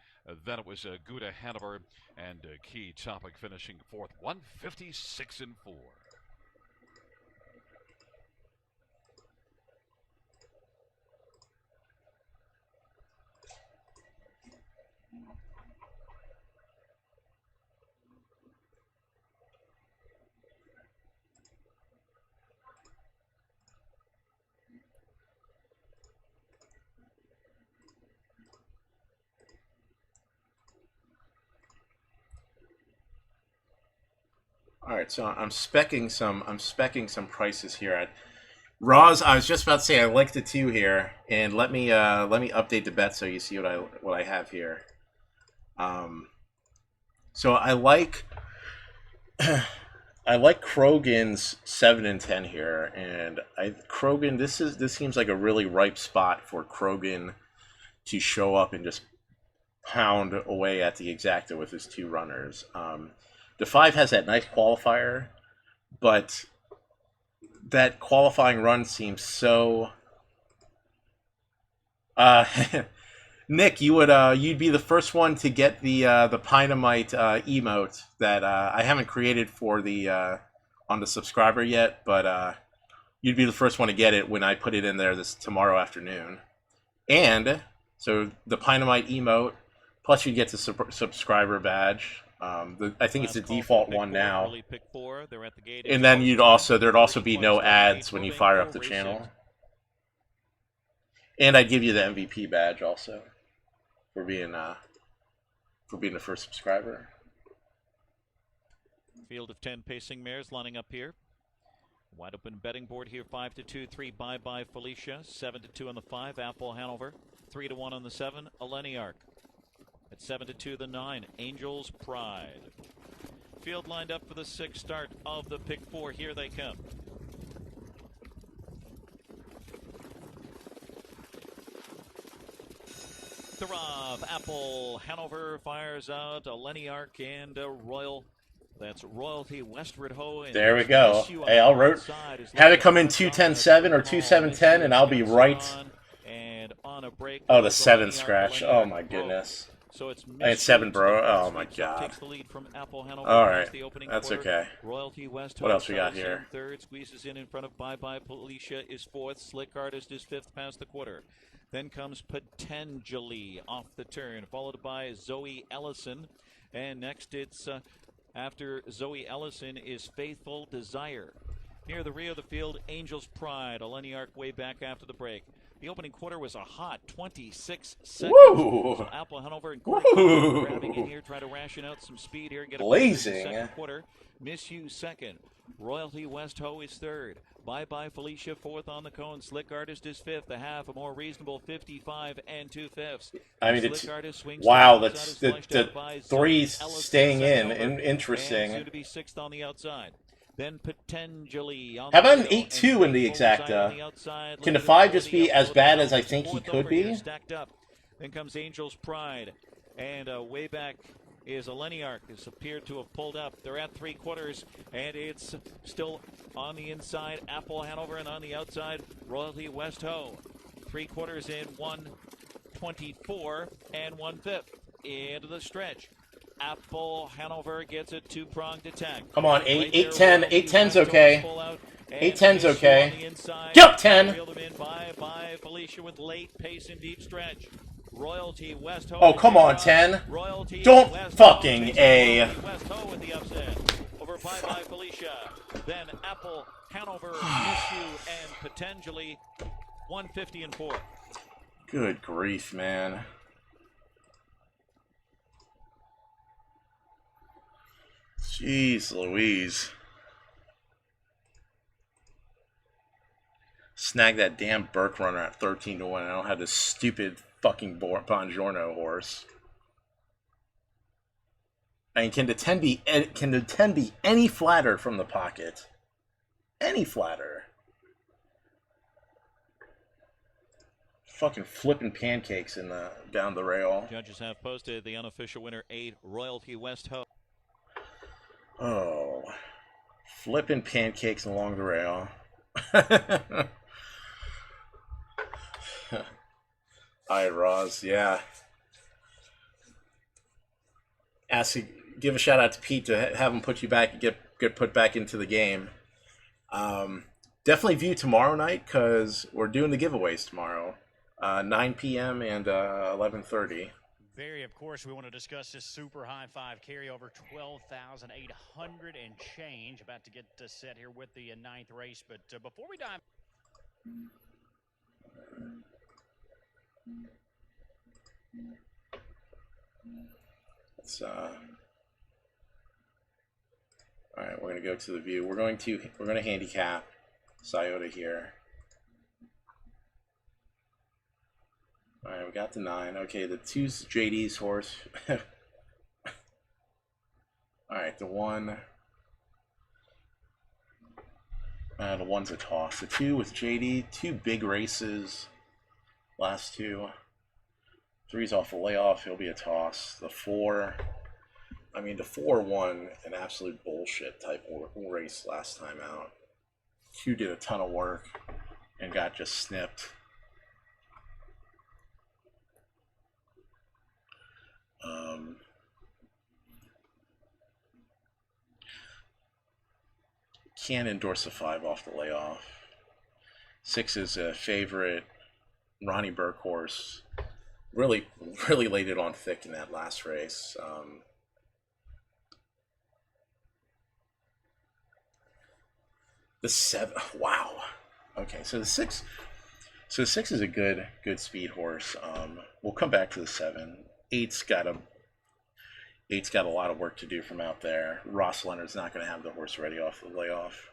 Then it was Gouda Hanover and Key Topic finishing 4th. 156-4. All right, so I'm specking some prices here at Roz. I was just about to say I like the 2 here, and let me update the bet so you see what I have here. So I like Krogan's 7 and 10 here, and Krogan. This seems like a really ripe spot for Krogan to show up and just pound away at the exacta with his 2 runners. The 5 has that nice qualifier, but that qualifying run seems so Nick, you'd be the first one to get the Pynamite emote that I haven't created for the on the subscriber yet, but you'd be the first one to get it when I put it in there tomorrow afternoon. And so the Pynamite emote, plus you get the subscriber badge. I think it's the default one now. And then there'd also be no ads when you fire up the channel. And I'd give you the MVP badge also for being the first subscriber. Field of 10 pacing mares lining up here. Wide open betting board here. 5-2, 3 bye Felicia. 7-2 on the 5, Apple Hanover. 3-1 on the 7, Eleniarch. At 7-2, the 9, Angels Pride. Field lined up for the 6th start of the pick 4. Here they come. The Rob, Apple Hanover fires out Eleniarch and Royal. That's Royalty Westward Ho. There we go. Hey, I'll have it come in 210-7 or 2710, and I'll be right. And on a break. Oh, the 7 scratch. Oh my goodness. So it's I had 7, bro. Oh my god. All right, that's okay. Royalty West. What else we got here? Third, squeezes in front of Bye Bye Felicia is 4th. Slick Artist is 5th past the quarter. Then comes Potentially off the turn, followed by Zoe Ellison, and next it's after Zoe Ellison is Faithful Desire. Near the rear of the field, Angels Pride. Eleniarch way back after the break. The opening quarter was a hot 26 seconds. Woo! So Apple Hanover and Corey grabbing in here, try to ration out some speed here. Get a blazing second quarter. Miss You second. Royalty West Ho is third. Bye Bye Felicia 4th on the cone. Slick Artist is 5th. The half a more reasonable 55 2/5. I mean, it's wow. That's the 3 staying in and interesting. Soon to be 6th on the outside. Then Potentially. How about an 8-2 in the exacta? Can the 5 just be as bad as I think he could be? Stacked up. Then comes Angels Pride. And way back is Eleniarch. Has appeared to have pulled up. They're at 3 quarters. And it's still on the inside. Apple Hanover, and on the outside, Royalty West Ho. 3 quarters in 1:24 and 1/5 into the stretch. Apple Hanover gets a 2-pronged attack. Come on, 8-10. 8-10's okay. 8-10's okay. Get up, 10. Bye Felicia with late pace and deep stretch. Royalty West Ho. Oh, come on, 10. Don't fucking A. West Ho with the upset over Bye Felicia. Then Apple Hanover, Miss You, and Potentially 150 and 4. Good grief, man. Jeez Louise. Snag that damn Burke runner at 13-1. I don't have this stupid fucking Bongiorno horse. I mean, can the 10 be any flatter from the pocket? Any flatter? Fucking flipping pancakes in the down the rail. Judges have posted the unofficial winner 8, Royalty West Ho. Oh, flipping pancakes along the rail. Alright, Roz, yeah. Give a shout out to Pete to have him put you back, get put back into the game. Definitely view tomorrow night because we're doing the giveaways tomorrow, 9 p.m. and 11:30. Barry, of course, we want to discuss this super high 5 carryover, 12,800 and change. About to get set here with the 9th race, but before we dive. All right, we're gonna go to the view. We're gonna handicap Scioto here. All right, we got the 9. Okay, the 2's JD's horse. All right, the 1. The 1's a toss. The 2 with JD. 2 big races. Last 2. 3's off the layoff. He'll be a toss. The 4. I mean, the 4 won an absolute bullshit type race last time out. 2 did a ton of work and got just snipped. Can't endorse a 5 off the layoff. 6 is a favorite. Ronnie Burke horse. Really laid it on thick in that last race. The 7, wow. Okay, so the 6 is a good speed horse. We'll come back to the 7. 8's got a lot of work to do from out there. Ross Leonard's not going to have the horse ready off the layoff.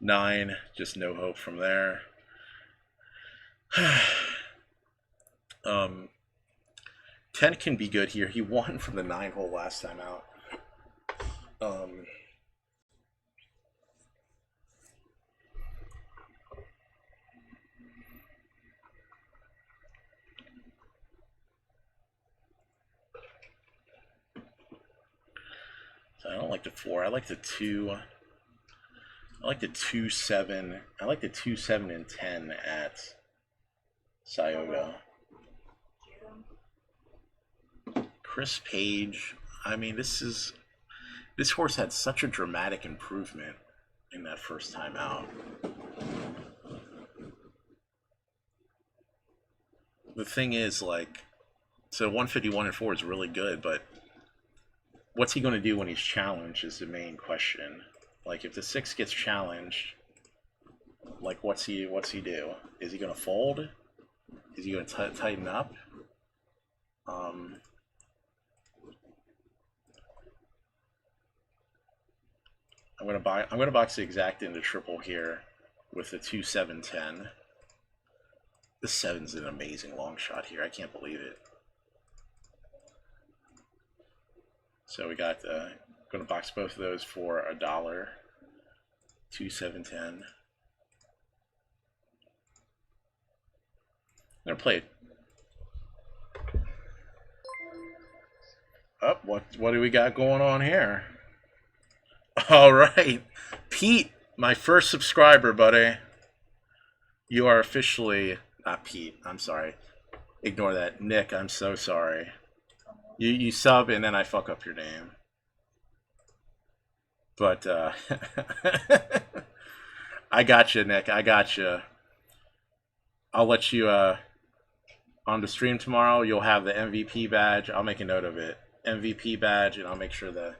9, just no hope from there. 10 can be good here. He won from the 9 hole last time out. So I don't like the 4. I like the 2. I like the 2, 7. I like the 2, 7, and 10 at Scioto. Chris Page. I mean, this horse had such a dramatic improvement in that first time out. The thing is, like, so 151 and 4 is really good, but what's he going to do when he's challenged is the main question. Like, if the 6 gets challenged, like, what's he do? Is he going to fold? Is he going to tighten up? I'm going to box the exact into triple here with the 2, 7, 10. The 7's an amazing long shot here. I can't believe it. So we got going to box both of those for $1. 2, 7, 10. I'm going to play it. Oh, what do we got going on here? All right, Pete, my first subscriber, buddy. You are officially not Pete. I'm sorry. Ignore that, Nick. I'm so sorry. You sub and then I fuck up your name. But I got you, Nick. I got you. I'll let you on the stream tomorrow. You'll have the MVP badge. I'll make a note of it. MVP badge, and I'll make sure the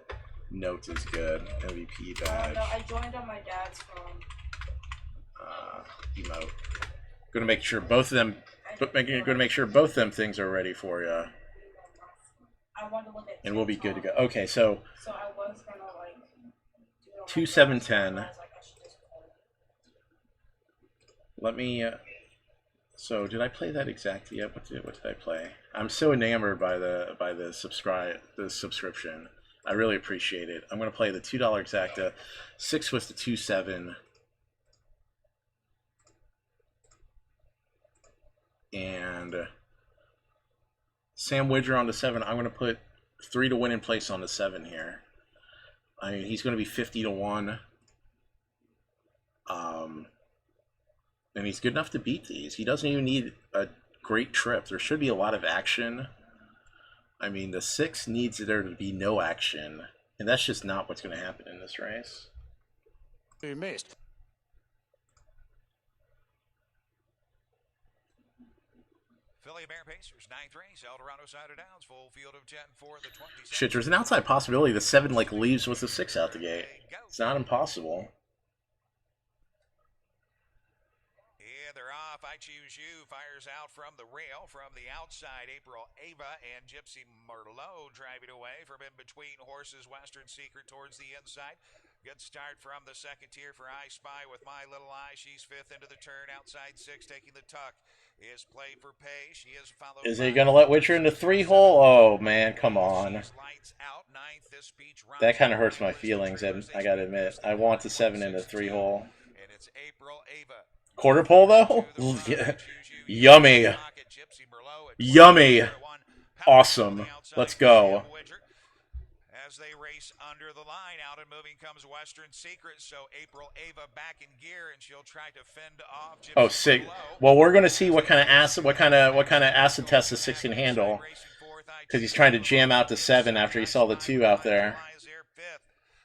note is good. MVP badge. No, I joined on my dad's phone. Emote. Gonna make sure both of them. Gonna make sure both them things are ready for you. I wanted to look at And we'll be good to go. Okay, so. So I was gonna like. 2, 7, 10. Let me. So did I play that exactly yet? What did I play? I'm so enamored by the subscription. I really appreciate it. I'm gonna play the $2 exacta, 6 with the 2, 7, and Sam Widger on the 7. I'm gonna put 3 to win in place on the 7 here. I mean, he's gonna be 50 to 1. And he's good enough to beat these. He doesn't even need a great trip. There should be a lot of action. I mean, the 6 needs there to be no action. And that's just not what's going to happen in this race. You missed. Philly Bear Pacers, 9th race, Eldorado side of downs, full field of 10 for the 27. Shit, there's an outside possibility the 7 like leaves with the 6 out the gate. It's not impossible. They're off. I Choose You fires out from the rail from the outside. April Ava and Gypsy Merlot driving away from in between horses. Western Secret towards the inside. Good start from the second tier for I Spy with My Little Eye. She's 5th into the turn. Outside 6 taking the tuck is Play for Pay. She is followed. Is he gonna let Witcher in the 3 hole? Oh man, come on. That kind of hurts my feelings. I gotta admit, I want the 7 in the 3 hole. And it's April Ava. Quarter pole though? Yummy. Yummy. Awesome. Let's go. as they race under the line. Out and moving comes Western Secret. So April Ava back in gear, and she'll try to fend off Gypsy Oh, sick. Merlot. Well, we're gonna see what kind of acid test the 6 can handle, because he's trying to jam out the 7 after he saw the 2 out there.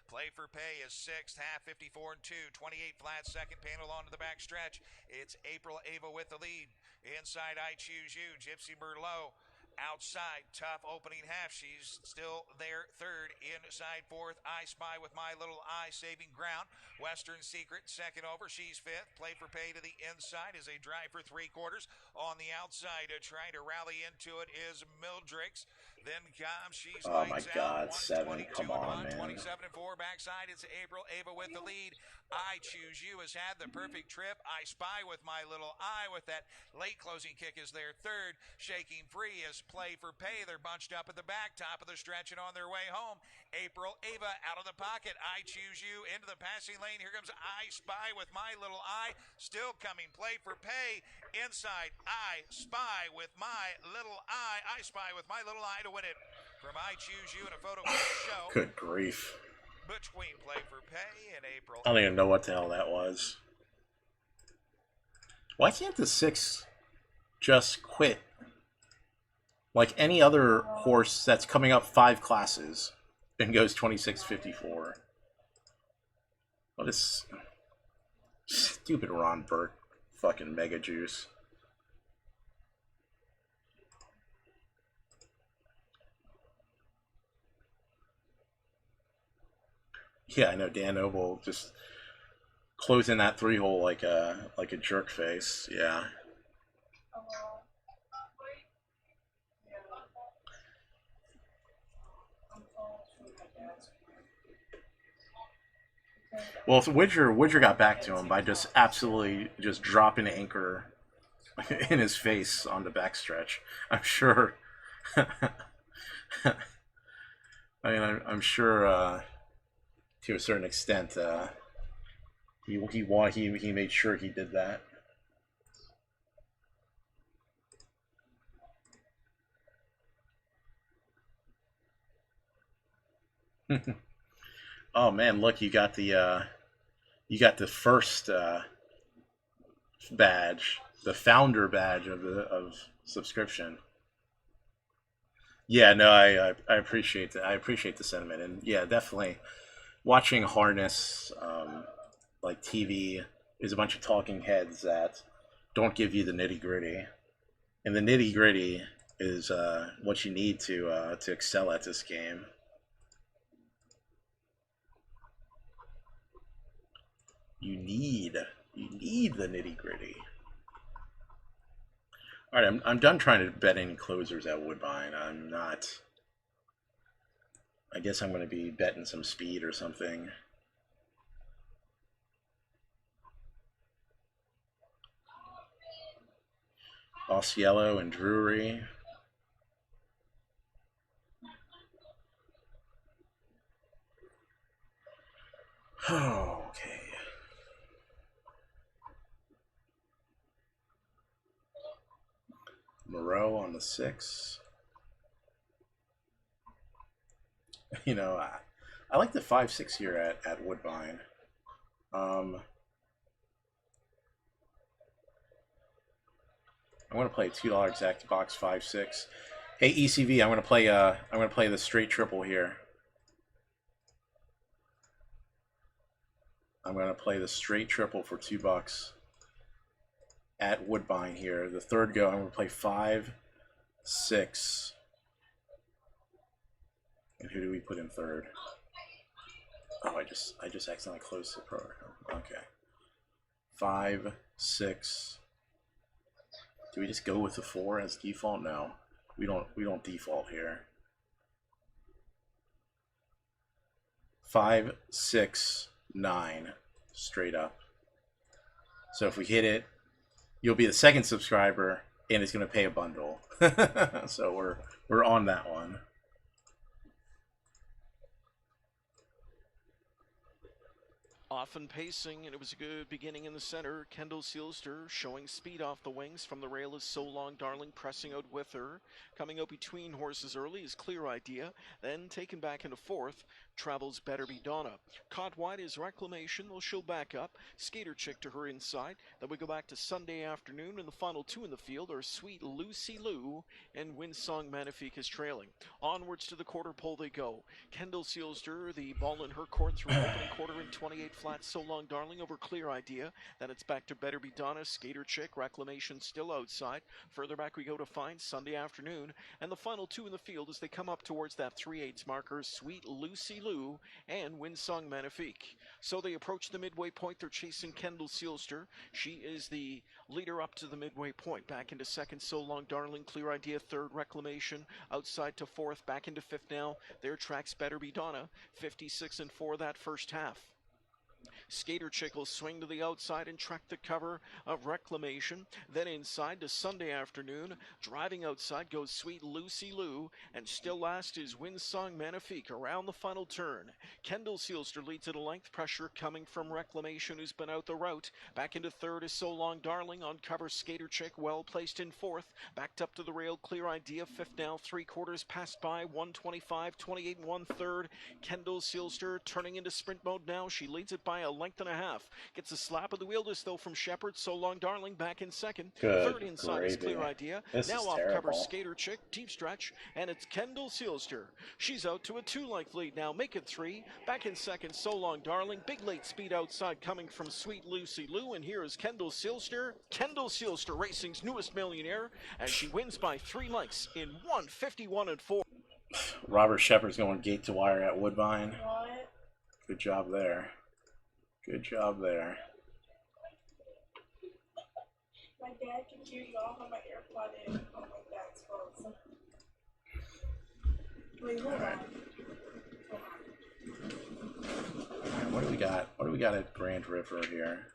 Play for Pay is 6th, half 54 and 2, 28 flat, second panel onto the back stretch. It's April Ava with the lead. Inside I Choose You, Gypsy Merlot. Outside, tough opening half. She's still there third. Inside fourth, I Spy with My Little Eye saving ground. Western Secret second over. She's fifth. Play for Pay to the inside as they drive for 3/4. On the outside, trying to rally into it is Mildrix. Then comes She's Oh my Lights God, Out. 7. Come on, man. 27 and 4 backside. It's April Ava with the lead. I Choose You has had the perfect trip. I Spy with My Little Eye with that late closing kick is their third. Shaking Free is Play for Pay. They're bunched up at the back, top of the stretch and on their way home. April Ava out of the pocket. I Choose You into the passing lane. Here comes I Spy with My Little Eye. Still coming. Play for Pay. Inside I Spy with My Little Eye. I Spy with My Little Eye to win it. From I Choose You in a photo show. Good grief. Between Play for Pay and April. I don't even know what the hell that was. Why can't the 6 just quit? Like any other horse that's coming up 5 classes and goes 26.54. What is stupid Ron Burke fucking mega juice. Yeah, I know Dan Noble just closing that 3-hole like a jerk face. Yeah. Well, if Widger got back to him by just absolutely just dropping anchor in his face on the backstretch, I'm sure. I mean, I'm sure to a certain extent he made sure he did that. Oh man, look, you got the first badge, the founder badge of subscription. Yeah, no, I appreciate that. I appreciate the sentiment, and yeah, definitely watching harness like TV is a bunch of talking heads that don't give you the nitty gritty, and the nitty gritty is what you need to excel at this game. You need the nitty gritty. All right, I'm done trying to bet any closers at Woodbine. I'm not. I guess I'm going to be betting some speed or something. Osceola and Drury. Oh, okay. Moreau on the 6. You know, I like the 5-6 here at Woodbine. I'm gonna play a $2 exact box 5-6. Hey ECV, I'm gonna play the straight triple here. I'm gonna play the straight triple for $2 at Woodbine here. The third go, I'm gonna play 5, 6. And who do we put in third? Oh, I just accidentally closed the program. Okay. 5, 6. Do we just go with the 4 as default? No. We don't default here. 5, 6, 9. Straight up. So if we hit it, you'll be the second subscriber and it's gonna pay a bundle. So we're on that one. Often pacing, and it was a good beginning in the center. Kendall Sealster showing speed off the wings from the rail is So Long Darling pressing out with her. Coming out between horses early is Clear Idea, then taken back into fourth. Travels Better Be Donna. Caught wide is Reclamation, though she'll back up. Skater Chick to her inside. Then we go back to Sunday Afternoon, and the final two in the field are Sweet Lucy Lou and Windsong Magnifique is trailing. Onwards to the quarter pole they go. Kendall Sealster, the ball in her court through opening quarter in 28 flat. So Long Darling over Clear Idea. Then it's back to Better Be Donna, Skater Chick, Reclamation still outside. Further back we go to find Sunday Afternoon. And the final two in the field as they come up towards that 3/8 marker, Sweet Lucy Lou and Windsong Magnifique. So they approach the midway point. They're chasing Kendall Sealster. She is the leader up to the midway point. Back into second, So Long Darling. Clear Idea third, Reclamation. Outside to fourth, back into fifth now. Their tracks Better Be Donna. 56 and 4 that first half. Skater Chick will swing to the outside and track the cover of Reclamation. Then inside to Sunday Afternoon. Driving outside goes Sweet Lucy Lou. And still last is Windsong Magnifique around the final turn. Kendall Sealster leads at a length. Pressure coming from Reclamation, who's been out the route. Back into third is So Long Darling. On cover Skater Chick, well placed in fourth. Backed up to the rail, Clear Idea. Fifth now, 3/4 passed by. 125, 28 and 1/3. Kendall Sealster turning into sprint mode now. She leads it by a length and a half. Gets a slap of the wheel this though from Shepard. So Long Darling back in second. Good Third inside is Clear Idea. This now is off terrible. cover Skater Chick, deep stretch, and it's Kendall Sealster. She's out to a 2-length lead now. Make it 3. Back in second, So Long Darling. Big late speed outside coming from Sweet Lucy Lou, and here is Kendall Sealster. Kendall Sealster, racing's newest millionaire, and she wins by 3 lengths in 1:51 and 4. Robert Shepard's going gate to wire at Woodbine. What? Good job there. Good job there. My dad can hear you all on my AirPod in. Oh my dad's phone. Wait, hold on. Alright, what do we got? What do we got at Grand River here?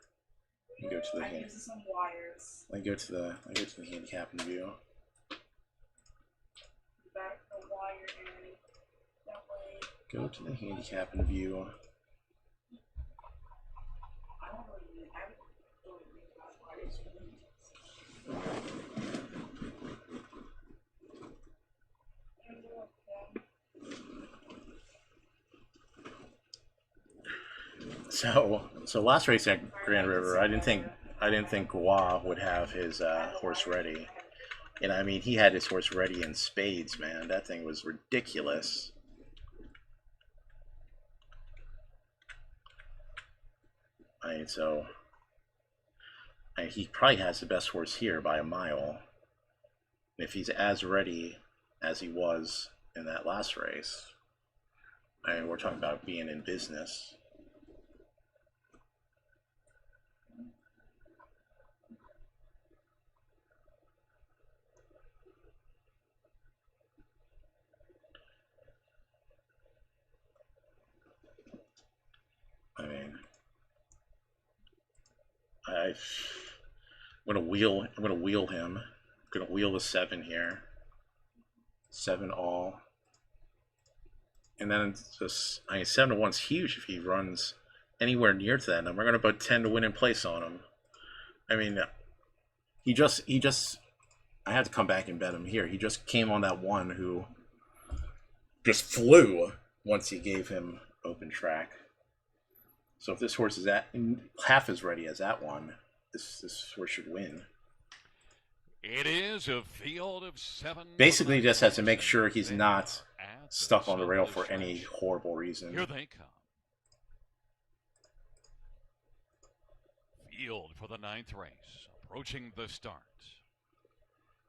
Let me go to the I'm using some wires. let me go to the handicap view. Back the wire in. That way. Go to the handicap view. I don't really have wires for So last race at Grand River, I didn't think Gua would have his horse ready, and I mean he had his horse ready in spades, man. That thing was ridiculous. He probably has the best horse here by a mile. If he's as ready as he was in that last race, I mean, we're talking about being in business. I mean, I'm gonna wheel him. I'm gonna wheel the 7 here. 7 all. And then it's just, I mean, 7 to 1's huge if he runs anywhere near to that number. I'm gonna put 10 to win in place on him. I mean, he just I had to come back and bet him here. He just came on that one who just flew once he gave him open track. So if this horse is at half as ready as that one, this horse should win. It is a field of 7. Basically, just has to make sure he's not stuck on the rail for any horrible reason. Here they come. Field for the 9th race, approaching the start.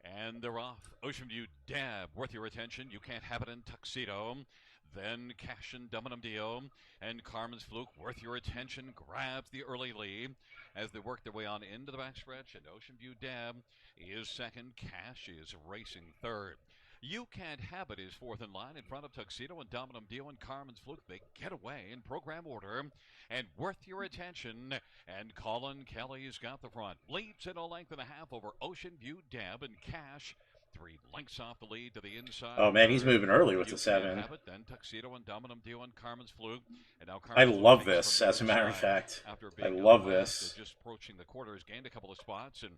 And they're off. Ocean View Dab, worth your attention. You can't have it in Tuxedo. Then Cash and Dum Dio and Carmen's Fluke, worth your attention, grabs the early lead as they work their way on into the backstretch. And Ocean View Dab is second. Cash is racing third. You Can't Have It is fourth in line in front of Tuxedo and Dum Dio and Carmen's Fluke. They get away in program order and worth your attention. And Colin Kelly's got the front. Leads at a length and a half over Ocean View Dab, and Cash 3 lengths off the lead to the inside. Oh man, he's third. moving early with You the Can't 7. Have It, then Tuxedo and Dominum Deal and Carmen's Fluke. And now I Carmen's Fluke love takes this, from the as a matter of inside fact. after I being love out last, this. Just approaching the quarters, gained a couple of spots in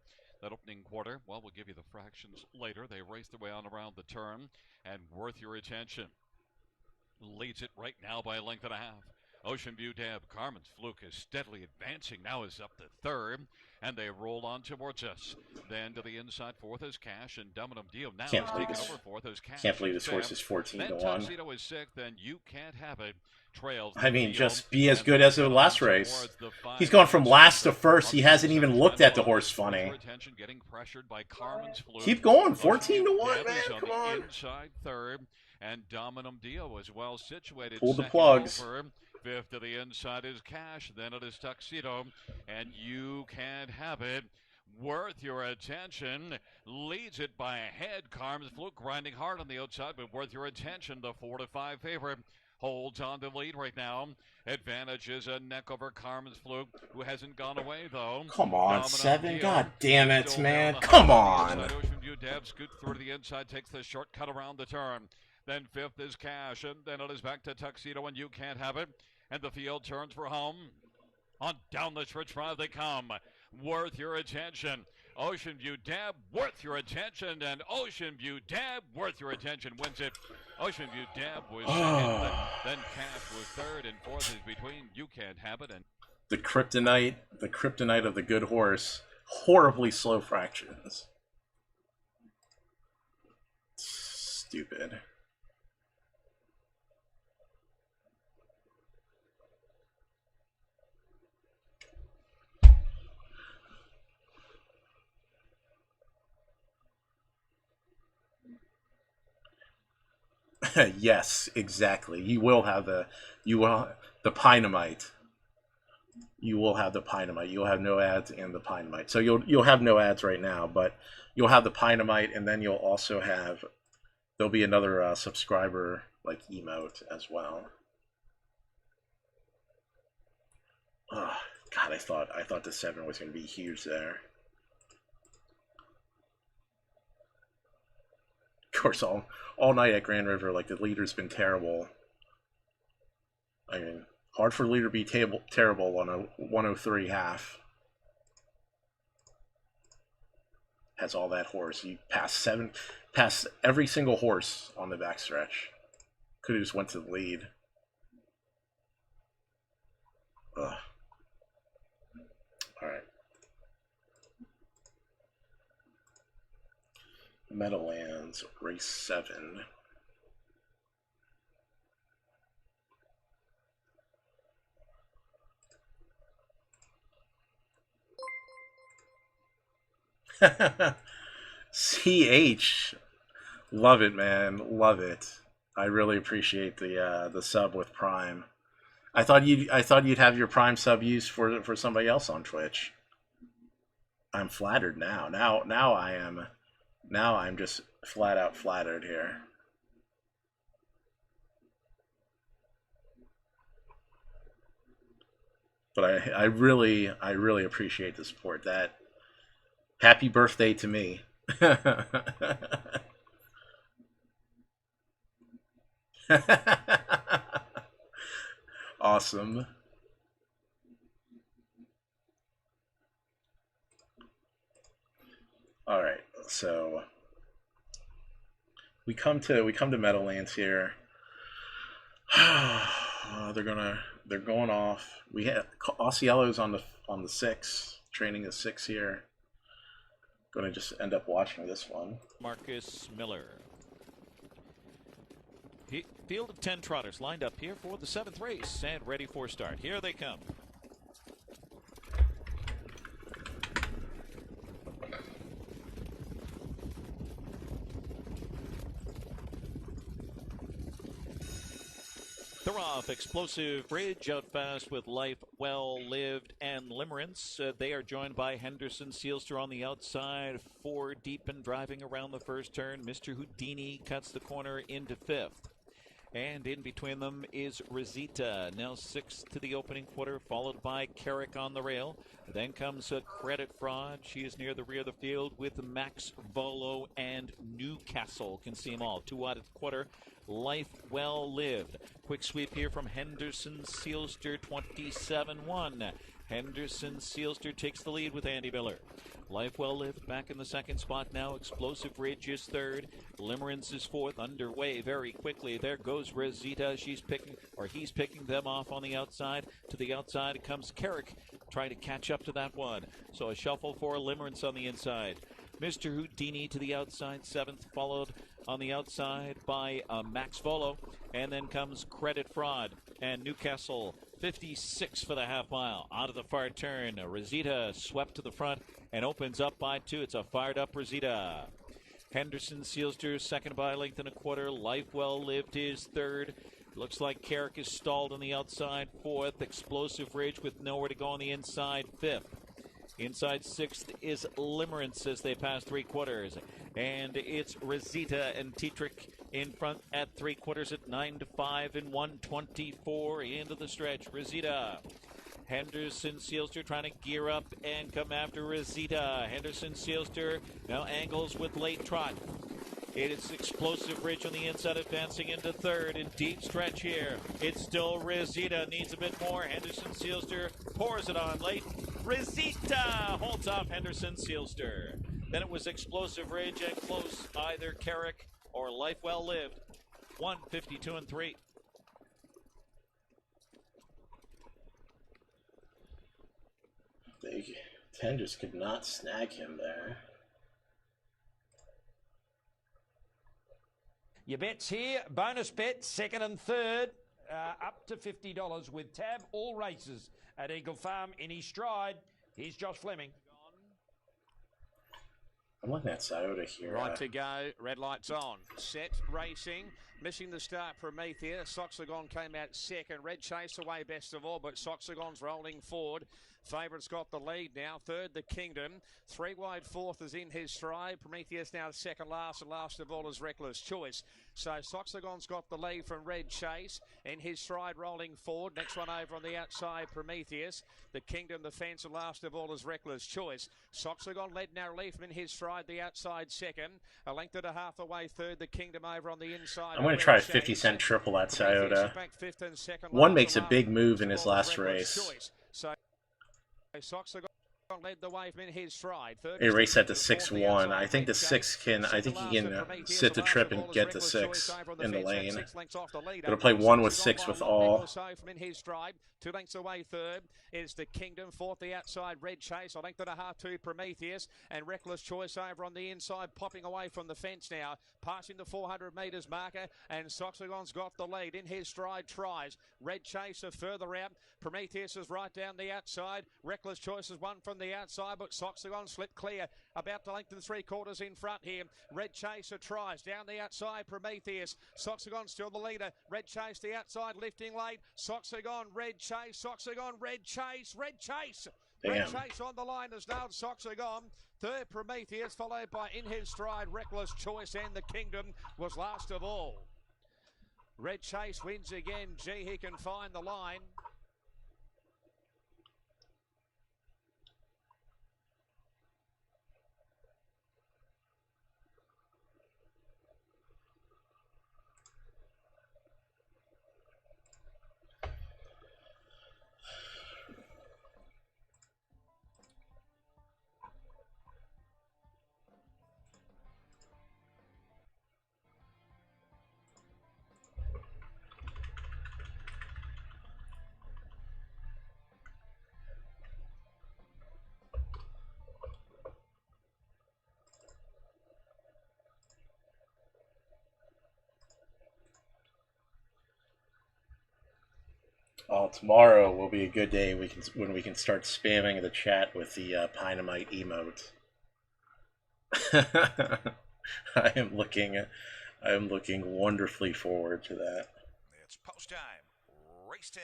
that opening quarter. Well, we'll give you the fractions later. They race their way on around the turn, and worth your attention. Leads it right now by a length and a half. Ocean View Deb, Carmen's Fluke is steadily advancing, now is up to third, and they roll on towards us. Then to the inside, fourth is Cash, and Dominum Deal now Can't is believe taking this. over fourth as Cash. Can't believe this horse is 14 then to 1. Tuxedo is sixth, then You Can't Have It trails. I mean, just be as good as the last race. He's gone from last to first. He hasn't even looked at the horse funny. Getting pressured by Carmen's Fluke. Keep going, 14 to 1, man. Come on. Inside third, and Dominum Deal is well situated. Pull the second plugs. over. Fifth to the inside is Cash. Then it is Tuxedo, and You Can't Have It. Worth your attention. Leads it by a head. Carmen's Fluke grinding hard on the outside, but worth your attention. The 4-5 favorite holds on to lead right now. Advantage is a neck over Carmen's Fluke, who hasn't gone away though. Come on, Dominum 7. Deal God damn it, still man. down the Come high on. inside. Ocean View Deb scoots through to the inside, takes the shortcut around the turn. Then fifth is Cash, and then it is back to Tuxedo, and You Can't Have It. And the field turns for home. On down the stretch drive they come. Worth your attention. Ocean View Dab, worth your attention, and Ocean View Dab, worth your attention, wins it. Ocean View Dab was second, then Cash was third, and fourth is between You Can't Have It and the kryptonite of the good horse. Horribly slow fractions. Stupid. Yes, exactly. You will have the Pinemite. You will have the Pinemite. You'll have no ads and the Pinemite. So you'll have no ads right now, but you'll have the Pinemite, and then you'll also have, there'll be another subscriber like emote as well. Oh, God, I thought the 7 was going to be huge there. Of course, all night at Grand River, like, the leader's been terrible. I mean, hard for the leader to be terrible on a 103 half. Has all that horse. You pass every single horse on the backstretch. Could have just went to the lead. Ugh. All right. Meadowlands, race 7. CH, love it, man, love it. I really appreciate the sub with Prime. I thought you'd have your Prime sub used for somebody else on Twitch. I'm flattered now. Now I'm just flat out flattered here. But I really appreciate the support. That happy birthday to me. Awesome. All right, so we come to Meadowlands here. They're going off. We have Osceola's on the 6, training the 6 here. Going to just end up watching this one. Marcus Miller. Field of 10 trotters lined up here for the 7th race and ready for start. Here they come. They're off. Explosive Bridge out fast with Life Well Lived and Limerence. They are joined by Henderson Sealster on the outside. 4 deep and driving around the first turn. Mr. Houdini cuts the corner into 5th. And in between them is Rosita, now 6th to the opening quarter, followed by Carrick on the rail. Then comes a Credit Fraud. She is near the rear of the field with Max Volo and Newcastle. Can see them all. 2 out of the quarter. Life Well Lived. Quick sweep here from Henderson Sealster, 27-1. Henderson Sealster takes the lead with Andy Miller. Life Well Lived back in the second spot now. Explosive Ridge is third. Limerence is fourth. Underway very quickly. There goes Rosita. He's picking them off on the outside. To the outside comes Carrick, trying to catch up to that one. So a shuffle for Limerence on the inside. Mr. Houdini to the outside, 7th, followed on the outside by Max Volo. And then comes Credit Fraud and Newcastle, 56 for the half mile. Out of the far turn, Rosita swept to the front and opens up by 2. It's a fired up Rosita. Henderson Sealster, second by a length and a quarter. Life Well Lived is third. Looks like Carrick is stalled on the outside, 4th. Explosive Ridge with nowhere to go on the inside, 5th. Inside 6th is Limerence as they pass 3 quarters. And it's Rosita and Tetrick in front at 3 quarters at 9-5 and 124 into the stretch. Rosita. Henderson Sealster trying to gear up and come after Rosita. Henderson Sealster now angles with late trot. It is Explosive Ridge on the inside, advancing into third. In deep stretch here. It's still Rosita. Needs a bit more. Henderson Sealster pours it on late. Rosita holds off Henderson Sealster. Then it was Explosive Ridge and close, either Carrick or Life Well Lived. 152 and 3. Tenders could not snag him there. Your bets here, bonus bet, second and third, up to $50 with Tab All Races at Eagle Farm in his stride. Here's Josh Fleming. I'm looking at Scioto here. Right to go, red lights on. Set, racing, missing the start Prometheus. Soxagon came out second. Red Chase away best of all, but Soxagon's rolling forward. Favourite's got the lead now. Third, the Kingdom. 3 wide, 4th is in his stride. Prometheus now second last, and last of all is Reckless Choice. So Soxagon's got the lead from Red Chase. In his stride, rolling forward. Next one over on the outside, Prometheus. The Kingdom, the fence, and last of all is Reckless Choice. Soxagon led narrowly from in his stride, the outside second. A length and a half away third, the Kingdom over on the inside. I'm going to try a 50-cent triple at Scioto. One makes a big move in his last race. So Soxagon led the way from in his stride. He raced at the 6-1. I think the 6 can. I think he can sit the trip and get the 6 in the lane. Gonna play 1 with 6 with all. From in his stride, 2 lengths away third is the Kingdom. 4th, the outside Red Chase. A length and a half to Prometheus, and Reckless Choice over on the inside, popping away from the fence now, passing the 400 metres marker, and Soxagon's got the lead. In his stride tries. Red Chase are further out. Prometheus is right down the outside. Reckless Choice is one from the outside, but Soxagon slipped clear. About to lengthen 3/4 in front here. Red Chaser tries down the outside. Prometheus. Soxagon still the leader. Red Chase the outside, lifting late. Soxagon, Red Chase. Soxagon, Red Chase. Red Chase. Damn. Red Chase on the line has nailed Soxagon. Third, Prometheus, followed by in his stride, Reckless Choice, and the Kingdom was last of all. Red Chase wins again. Gee, he can find the line. Oh, tomorrow will be a good day. When we can start spamming the chat with the Pynamite emote. I am looking wonderfully forward to that. It's post time. Race 10.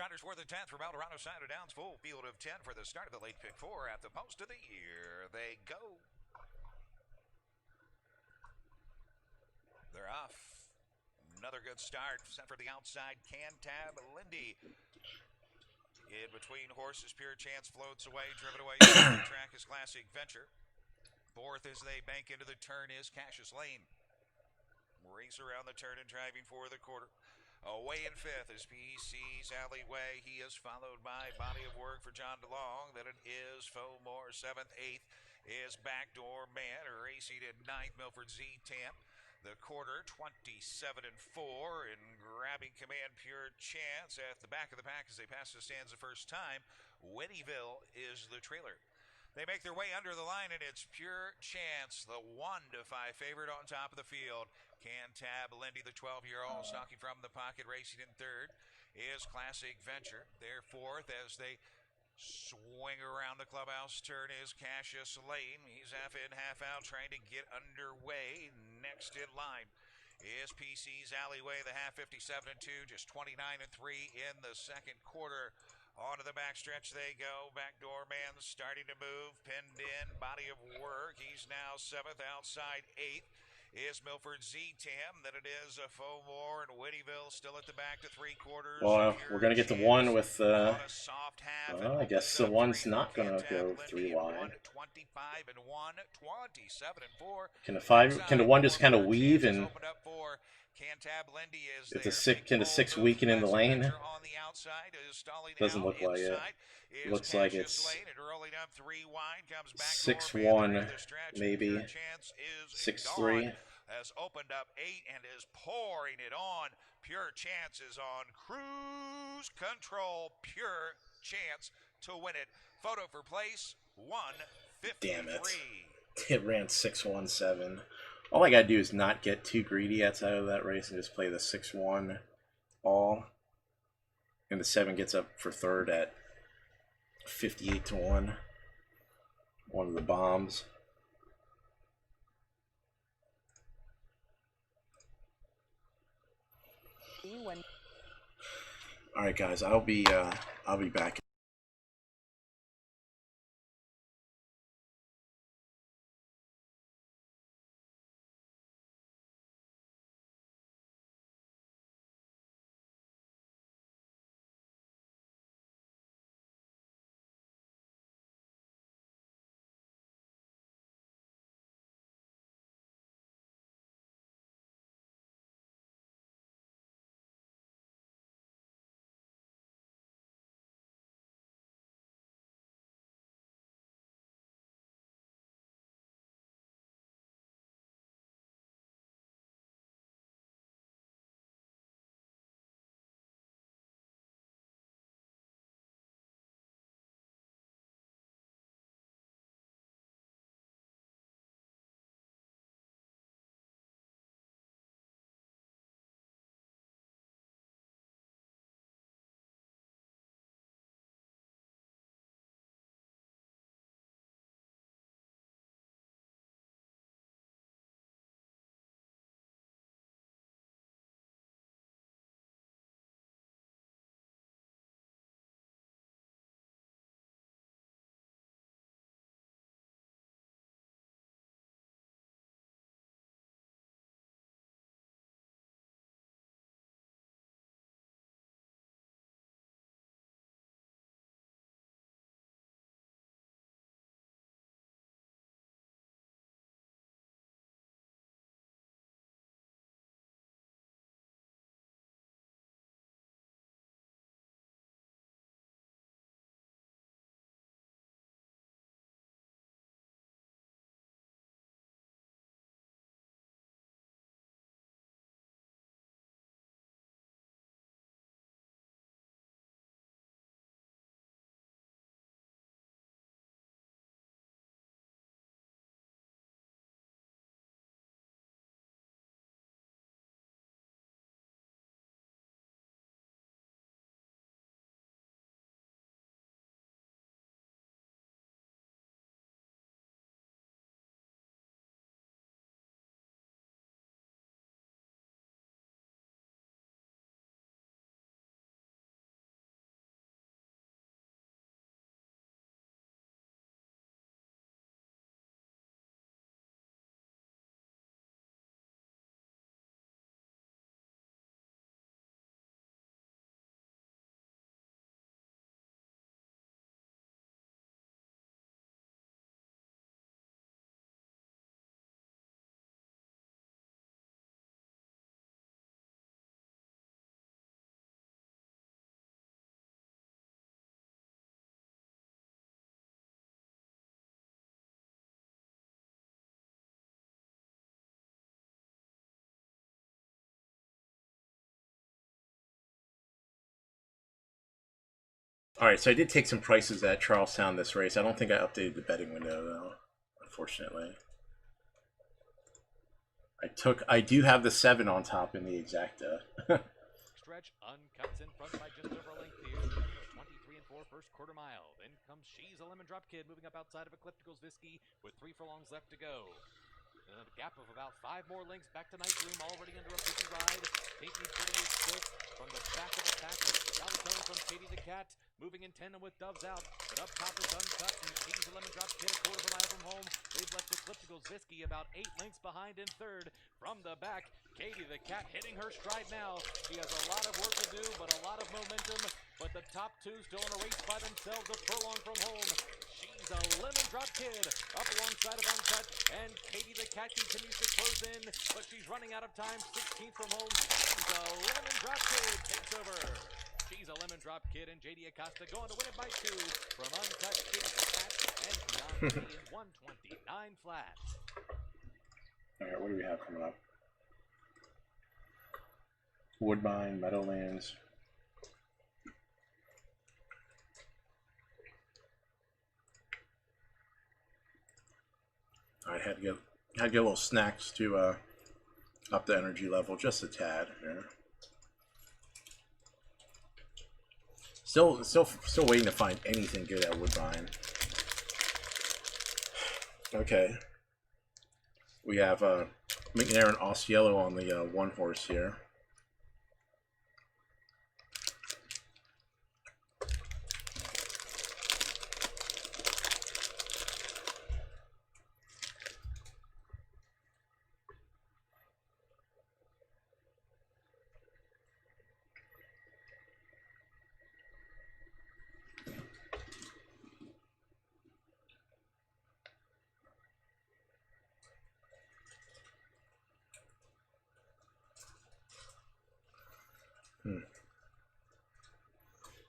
Trotters for the 10th from Eldorado side of downs. Full field of 10 for the start of the late pick 4 at the post of the year. They go. They're off. Another good start. Sent for the outside. Cantab Lindy. In between horses, Pure Chance floats away. Driven away. The track is Classic Venture. Fourth as they bank into the turn is Cassius Lane. Race around the turn and driving for the quarter. Away in fifth is PC's Alleyway. He is followed by Body of Work for John DeLong. Then it is Fomore. Seventh, eighth is Backdoor Man. Racing in ninth, Milford Z Tamp. The quarter, 27 and 4, and grabbing command, Pure Chance at the back of the pack as they pass the stands the first time. Whittyville is the trailer. They make their way under the line, and it's Pure Chance, the 1-5 favorite on top of the field. Cantab Lindy, the 12-year-old, stalking from the pocket, racing in third, is Classic Venture. Their fourth as they swing around the clubhouse turn is Cassius Lane. He's half in, half out, trying to get underway. Next in line is PC's Alleyway, the half 57 and 2, just 29 and 3 in the second quarter. Onto the backstretch they go. Backdoor Man starting to move. Pinned in. Body of Work. He's now seventh. Outside eighth is Milford Z-Tam. Then it is a Fomore and Whittyville still at the back to three quarters. Well, we're going to get the one with, well, I guess the one's not going to go 3 wide. 25 and 1, 27 and 4. Can the one just kind of weave and Cantab Lindy is if can the 6 weaken in the lane? On the outside is stalling Doesn't look like it. Looks like it's 6-1, maybe 6-3. Has opened up 8 and is pouring it on. Pure Chance is on cruise control. Pure Chance to win it. Photo for place 153. Damn it. It ran 6-1-7. All I gotta do is not get too greedy outside of that race and just play the 6-1 all. And the 7 gets up for third at 58-1. One of the bombs. All right, guys. I'll be back. All right, so I did take some prices at Charlestown this race. I don't think I updated the betting window though, unfortunately. I do have the 7 on top in the exacta. Stretch uncuts in front by just over a length here. 23 and 4 first quarter mile. Then comes She's a Lemon Drop Kid moving up outside of Ecliptical's Visky with 3 furlongs left to go. A gap of about 5 more lengths back to Night Room, already under a busy ride. Pink Me Pretty is 6 from the back of the pack. Galvatone from Katie the Cat, moving in tandem with Doves Out. But up top is Uncut, and She's a Lemon Drop Kid a quarter of a mile from home. They've left Ecliptical's Visky about 8 lengths behind in third. From the back, Katie the Cat hitting her stride now. She has a lot of work to do, but a lot of momentum. But the top 2 still in a race by themselves, a furlong from home. She's a Lemon Drop Kid up alongside of Uncut, and Katie the Cat continues to close in, but she's running out of time. 16th from home. She's a Lemon Drop Kid takes over. She's a Lemon Drop Kid, and JD Acosta going to win it by 2 from Uncut, Katie the Cat, and Bianchi in 129 flat. All right, what do we have coming up? Woodbine, Meadowlands. I had to get a little snacks to up the energy level just a tad here. Still waiting to find anything good at Woodbine. Okay. We have McNair and Osceola on the 1 horse here.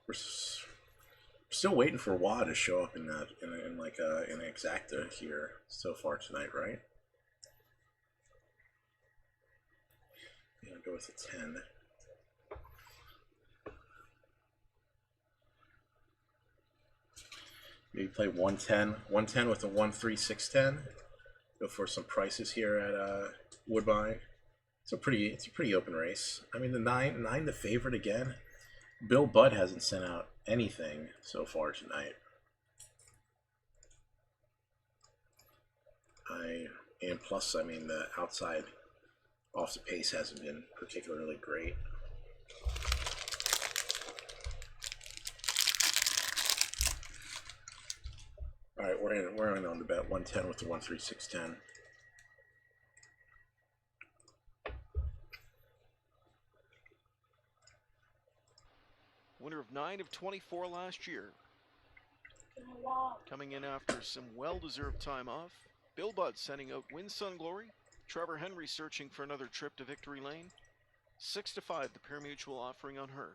We're still waiting for Wah to show up in that in an exacta here so far tonight, right? Yeah, go with a 10. Maybe play 110 with a 1-3-6-10. Go for some prices here at Woodbine. It's a pretty open race. I mean, the 9 the favorite again. Bill Budd hasn't sent out anything so far tonight. And plus, I mean, the outside off the pace hasn't been particularly great. All right, we're in on the bet 110 with the 1-3-6-10. Winner of 9 of 24 last year. Coming in after some well-deserved time off. Bill Budd sending out Win Sun Glory. Trevor Henry searching for another trip to victory lane. 6-5, the pair mutual offering on her.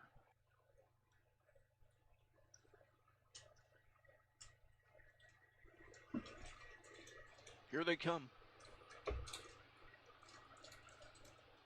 Here they come.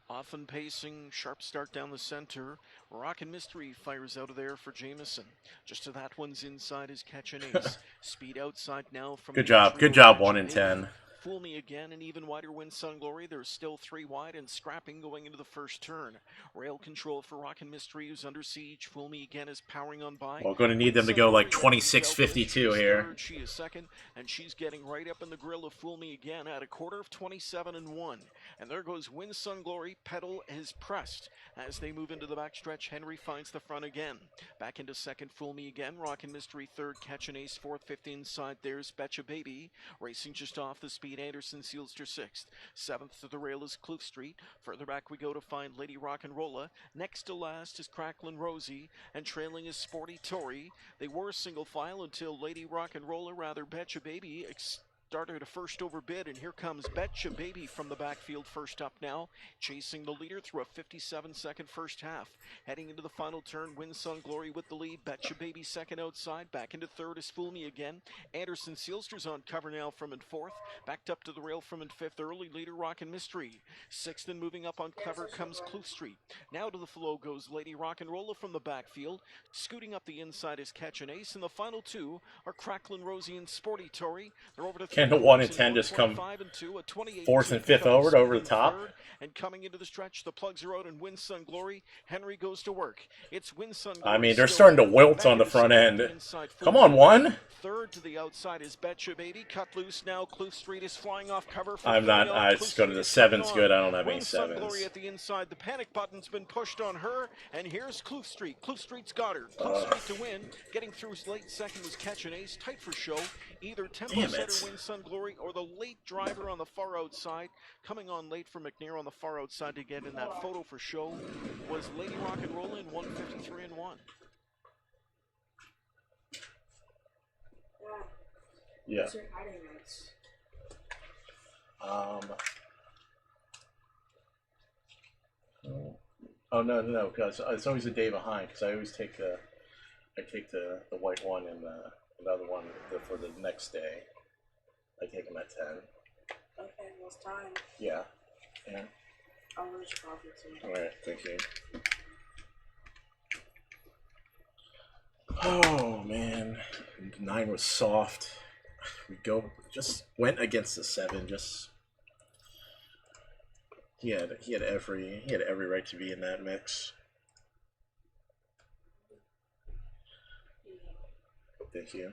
Often pacing, sharp start down the center. Rockin' Mystery fires out of there for Jameson. Just to that one's inside is Catch an Ace. Speed outside now from Good job 1 in 10. Fool Me Again, and even wider Win Sun Glory. There's still 3 wide and scrapping going into the first turn. Rail control for Rockin' Mystery, who's under siege. Fool Me Again is powering on by. Well, going to need them to go like 26.52 here. Third, she is second, and she's getting right up in the grill of Fool Me Again at a quarter of 27 and 1. And there goes Win Sun Glory. Pedal is pressed as they move into the backstretch. Henry finds the front again. Back into second, Fool Me Again. Rockin' Mystery third, Catch an Ace fourth, fifth inside. There's Betcha Baby racing just off the speed. Anderson Sealster sixth. Seventh to the rail is Kloof Street. Further back we go to find Lady Rock'n'Rolla. Next to last is Cracklin' Rosie, and trailing is Sporty Tory. They were single file until Lady Rock'n'Rolla, rather Betcha Baby, Started a first over bid, and here comes Betcha Baby from the backfield first up now, chasing the leader through a 57-second first half. Heading into the final turn, Win Sun Glory with the lead. Betcha Baby second outside, back into third is Fool Me Again. Anderson Sealster's on cover now from in fourth, backed up to the rail from in fifth. Early leader Rockin' Mystery. Sixth and moving up on Clever comes Kloof Street. Now to the flow goes Lady Rock and Rolla from the backfield. Scooting up the inside is Catch an Ace, and the final two are Cracklin' Rosie and Sporty Tory. They're over to Can the 1 and 10 just come fourth and fifth over the top? And coming into the stretch, the plugs are out and Win Sun Glory. Henry goes to work. It's Win Sun Glory. I mean, they're starting to wilt on the front end. Come on, 1. Third to the outside is Betcha Baby. Cut loose now. Kloof Street is flying off cover. I'm not. I just go to the 7's good. I don't have any 7s. Glory at the inside. The panic button's been pushed on her, and here's Kloof Street. Kloof Street's got her. Kloof Street to win. Getting through late second was Catch an Ace. Tight for show. Either Tempo Setter Win Sun Glory or the late driver on the far outside. Coming on late for McNair on the far outside to get in that photo for show was Lady Rock and Roll in 153 and 1. Yeah. Oh no, because it's always a day behind. Because I always take the white one and the other one for the next day. I take them at 10. Okay, well, it's time. Yeah. Yeah. I'll lose coffee too. All right, thank you. Oh man, 9 was soft. We just went against the 7. Just he had every right to be in that mix. Thank you.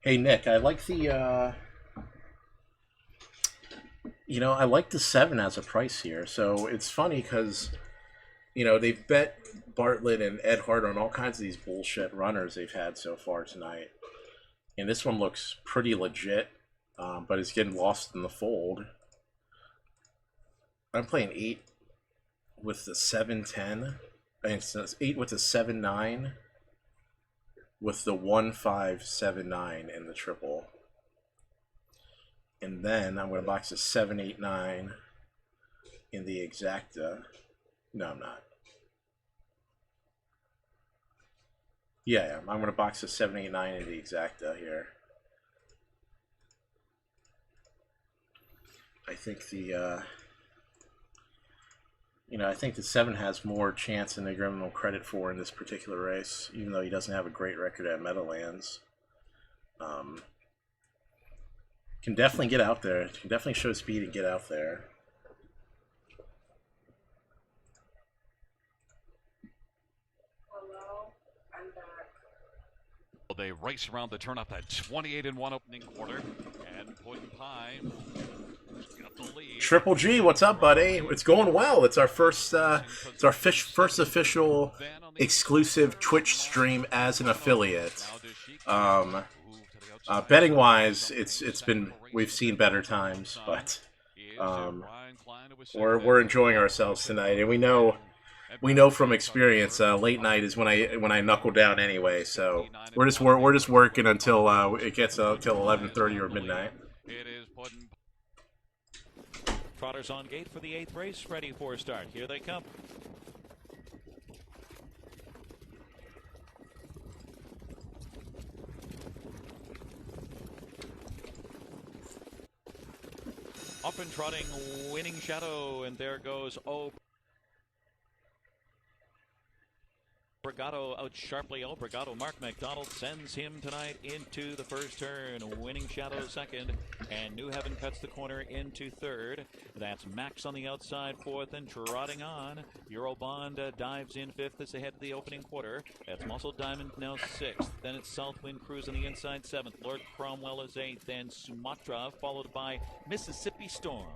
Hey Nick, I like the I like the 7 as a price here. So it's funny because they've bet Bartlett and Ed Hart on all kinds of these bullshit runners they've had so far tonight. And this one looks pretty legit, but it's getting lost in the fold. I'm playing 8 with the 7-10. I mean, it's 8 with the 7-9 with the 1-5-7-9 in the triple. And then I'm going to box a 7-8-9 in the exacta. No, I'm not. Yeah, I'm going to box a 7-8-9 in the exacta here. I think I think the 7 has more chance than they give him credit for in this particular race, even though he doesn't have a great record at Meadowlands. Can definitely get out there. Can definitely show speed and get out there. Hello, I'm back. Well, they race around the turn up that 28-1 opening quarter, and Puddin' Pie got the lead. Triple G, what's up, buddy? It's going well. It's our first first official exclusive Twitch stream as an affiliate. Betting wise, we've seen better times, but we're enjoying ourselves tonight, and we know from experience late night is when I knuckle down anyway. So we're just working until it gets till 11:30 or midnight. Trotters on gate for the 8th race, ready for start. Here they come. Up and trotting, Winning Shadow, and there goes Obrigado out sharply. Obrigado. Mark McDonald sends him tonight into the first turn. Winning Shadow second, and New Heaven cuts the corner into third. That's Max on the outside fourth, and trotting on. Eurobond dives in fifth as they head to the opening quarter. That's Muscle Diamond now sixth. Then it's Southwind Cruise on the inside seventh. Lord Cromwell is eighth. Then Sumatra, followed by Mississippi Storm.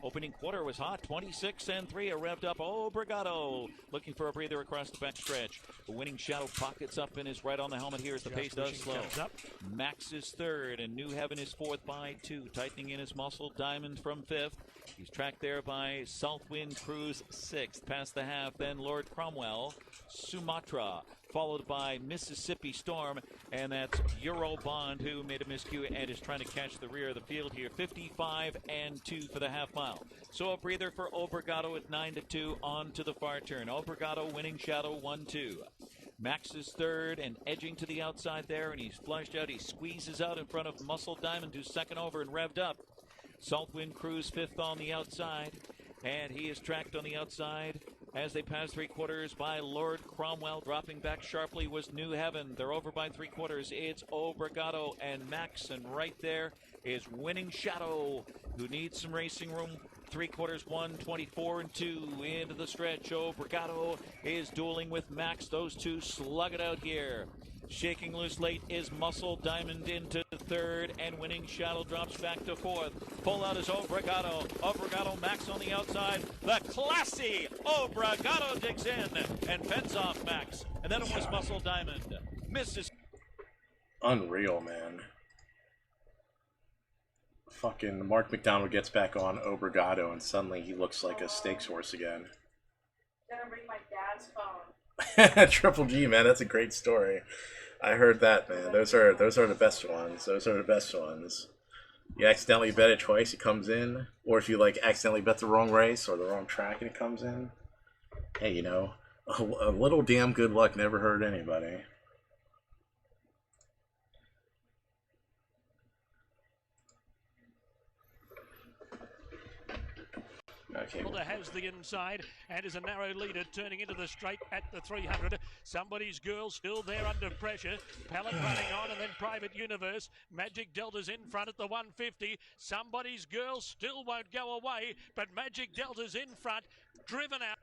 Opening quarter was hot, 26-3, a revved up Obrigado. Looking for a breather across the back stretch. The Winning Shadow pockets up and is right on the helmet here as the pace does slow. Max is third, and New Heaven is fourth by 2. Tightening in his muscle, Diamond from fifth. He's tracked there by Southwind Cruise sixth. Past the half, then Lord Cromwell. Sumatra followed by Mississippi Storm, and that's Euro Bond, who made a miscue and is trying to catch the rear of the field here. 55 and 2 for the half mile. So a breather for Obregato at 9-2 on to the far turn. Obregato winning Shadow 1-2. Max is third and edging to the outside there, and he's flushed out. He squeezes out in front of Muscle Diamond, who's second over and revved up. Saltwind Cruise fifth on the outside, and he is tracked on the outside as they pass three-quarters by Lord Cromwell. Dropping back sharply was New Heaven. They're over by three-quarters. It's Obregato and Max, and right there is Winning Shadow, who needs some racing room. Three-quarters, 1:24 and 2 into the stretch. Obregato is dueling with Max. Those two slug it out here. Shaking loose late is Muscle Diamond into third, and Winning Shadow drops back to fourth. Pull out is Obregato. Obregato, Max on the outside. The classy Obregato digs in and fends off Max. And then it was Muscle Diamond. Misses. Unreal, man. Fucking Mark McDonald gets back on Obregato, and suddenly he looks like a stakes horse again. Gonna bring my dad's phone. Triple G, man, that's a great story. I heard that, man. Those are the best ones. Those are the best ones. You accidentally bet it twice, it comes in, or if you like accidentally bet the wrong race or the wrong track and it comes in. Hey, you know, a little damn good luck never hurt anybody. Okay. Wilder has the inside and is a narrow leader turning into the straight at the 300. Somebody's Girl still there under pressure. Pallet running on, and then Private Universe. Magic Delta's in front at the 150. Somebody's Girl still won't go away, but Magic Delta's in front, driven out.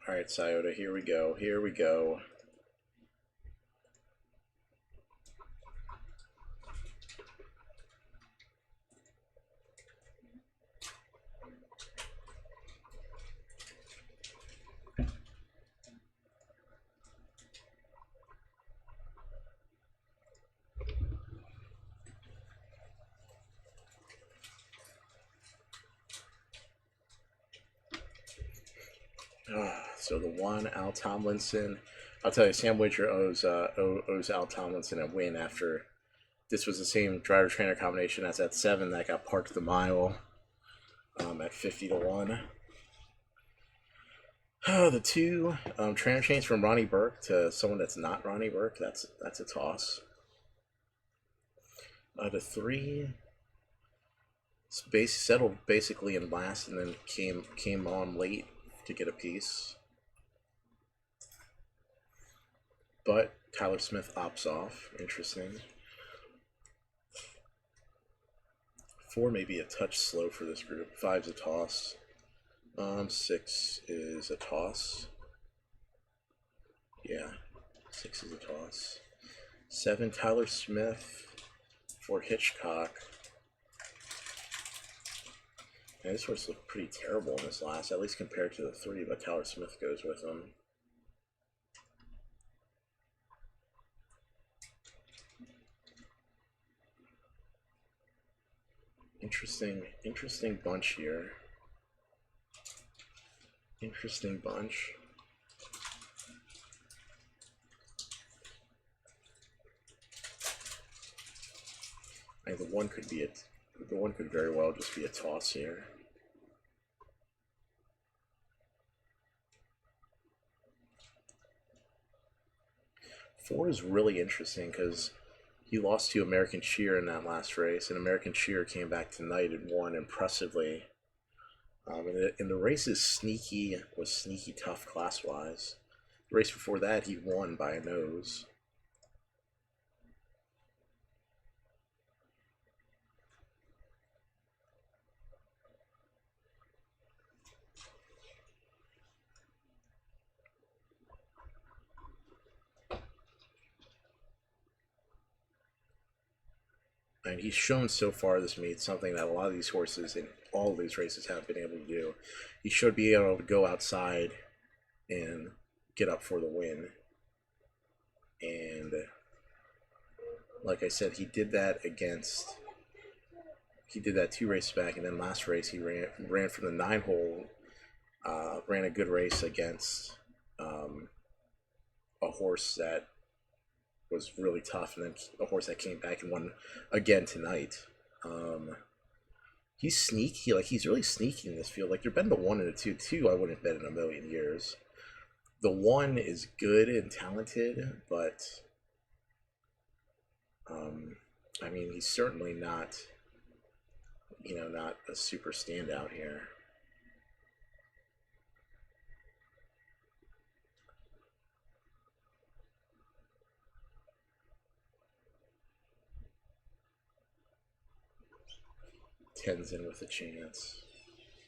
All right, Scioto, here we go. Here we go. So the one, Al Tomlinson. I'll tell you, Sam Widger owes Al Tomlinson a win after this was the same driver-trainer combination as that 7 that got parked the mile at 50-1. The 2, trainer change from Ronnie Burke to someone that's not Ronnie Burke. That's a toss. The 3 settled basically in last and then came on late to get a piece. But Tyler Smith opts off. Interesting. 4 may be a touch slow for this group. 5's a toss. 6 is a toss. Yeah, 6 is a toss. 7, Tyler Smith for Hitchcock. And this horse looked pretty terrible in this last, at least compared to the 3, but Tyler Smith goes with him. Interesting bunch here. Interesting bunch. I think the one could very well just be a toss here. Four is really interesting because he lost to American Cheer in that last race, and American Cheer came back tonight and won impressively. And the race was sneaky tough class-wise. The race before that, he won by a nose. And he's shown so far this meet something that a lot of these horses in all of these races haven't been able to do. He should be able to go outside and get up for the win. And like I said, he did that 2 races back, and then last race he ran from the 9 hole, ran a good race against a horse that was really tough, and then a horse that came back and won again tonight. He's sneaky, like he's really sneaky in this field. Like there'd been the 1 and the 2 I wouldn't bet in a million years. The 1 is good and talented, but I mean he's certainly not, not a super standout here. Tens in with a chance.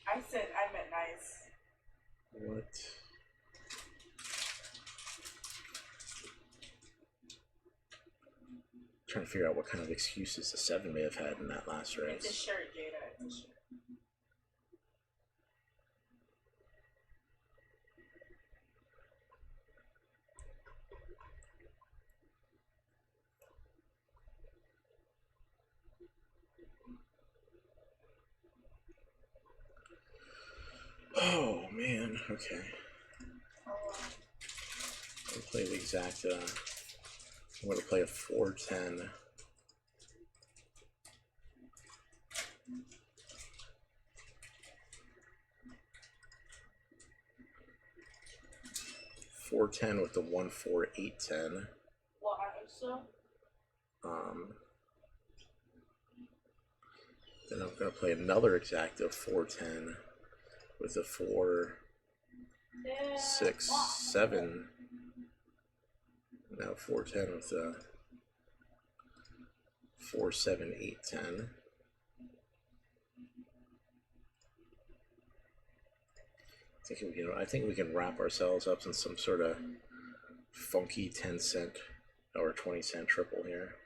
I said I meant nice. What? Trying to figure out what kind of excuses the 7 may have had in that last race. It's a shirt, Jada. It's a shirt. Oh man, okay. I'll play the exact, I'm going to play a 4-10. $4.10 with the 1-4-8-10. Well, I think so. Then I'm going to play another exacta 4-10 with a 4-6-7. Now 4-10 with a 4-7-8-10. I think we can wrap ourselves up in some sort of funky 10-cent or 20-cent triple here.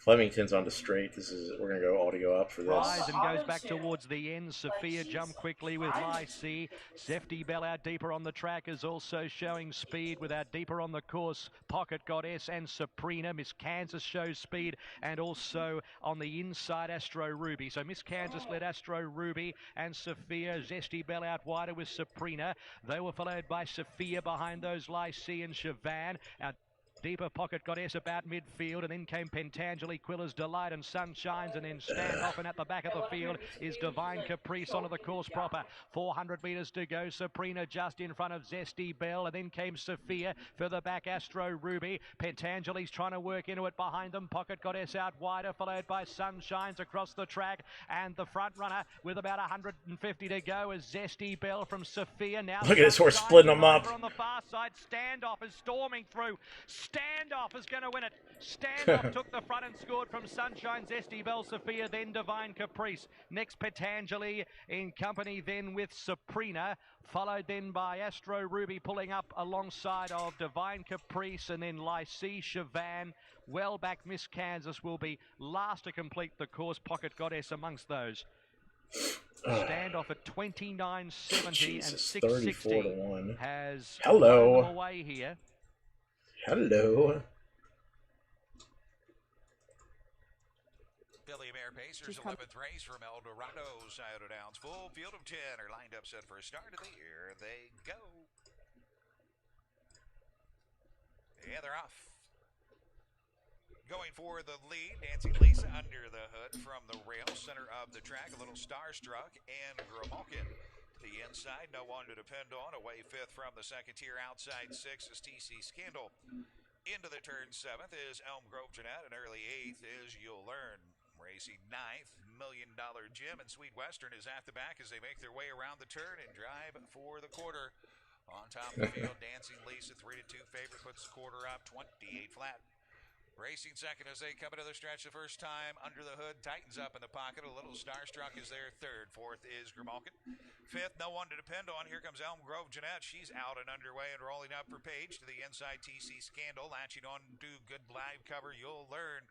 Flemington's on the straight. We're gonna go audio up for this. Rise and goes back towards the end. Sophia jumped quickly with Lycee. Zefty Bell out deeper on the track is also showing speed with out deeper on the course. Pocket Goddess and Sabrina. Miss Kansas shows speed, and also on the inside Astro Ruby. So Miss Kansas led Astro Ruby and Sophia. Zesty Bell out wider with Sabrina. They were followed by Sophia behind those Lycee and Chavan. Out deeper Pocket Goddess about midfield, and then came Pentangeli, Quiller's Delight and Sunshines, and then Standoff, and at the back of the field is Divine Caprice onto the course proper. 400 metres to go. Sabrina just in front of Zesty Bell, and then came Sophia. Further back Astro Ruby. Pentangeli's trying to work into it behind them. Pocket Goddess out wider, followed by Sunshines across the track, and the front runner with about 150 to go is Zesty Bell from Sophia. Now look at this horse splitting them up. On the far side, Standoff is storming through. Standoff is going to win it. Standoff took the front and scored from Sunshine, Zesty Bell, Sophia, then Divine Caprice. Next, Petangeli in company then with Sabrina, followed then by Astro Ruby pulling up alongside of Divine Caprice, and then Lycee, Chavan. Well back, Miss Kansas will be last to complete the course. Pocket Goddess amongst those. Standoff at 29.70 and 6.60 has blown them away here. Hello. Billy Mare Pacers, 11th race from El Dorado, Scioto Downs. Full field of 10 are lined up set for a start of the year. They go. Yeah, they're off. Going for the lead, Dancing Lisa under the hood from the rail, center of the track, a little starstruck, and Grimalkin. The inside, no one to depend on. Away 5th from the second tier. Outside 6 is TC Scandal. Into the turn 7th is Elm Grove Jeanette, and early 8th is You'll Learn. Racing 9th, $1 Million Jim, and Sweet Western is at the back as they make their way around the turn and drive for the quarter. On top of the field, Dancing Lisa, 3-2 favorite, puts the quarter up 28 flat. Racing second as they come into the stretch the first time. Under the hood, tightens up in the pocket. A little starstruck is there. 3rd. 4th is Grimalkin. 5th, no one to depend on. Here comes Elm Grove Jeanette. She's out and underway and rolling up for Page to the inside. TC Scandal latching on to good live cover. You'll Learn.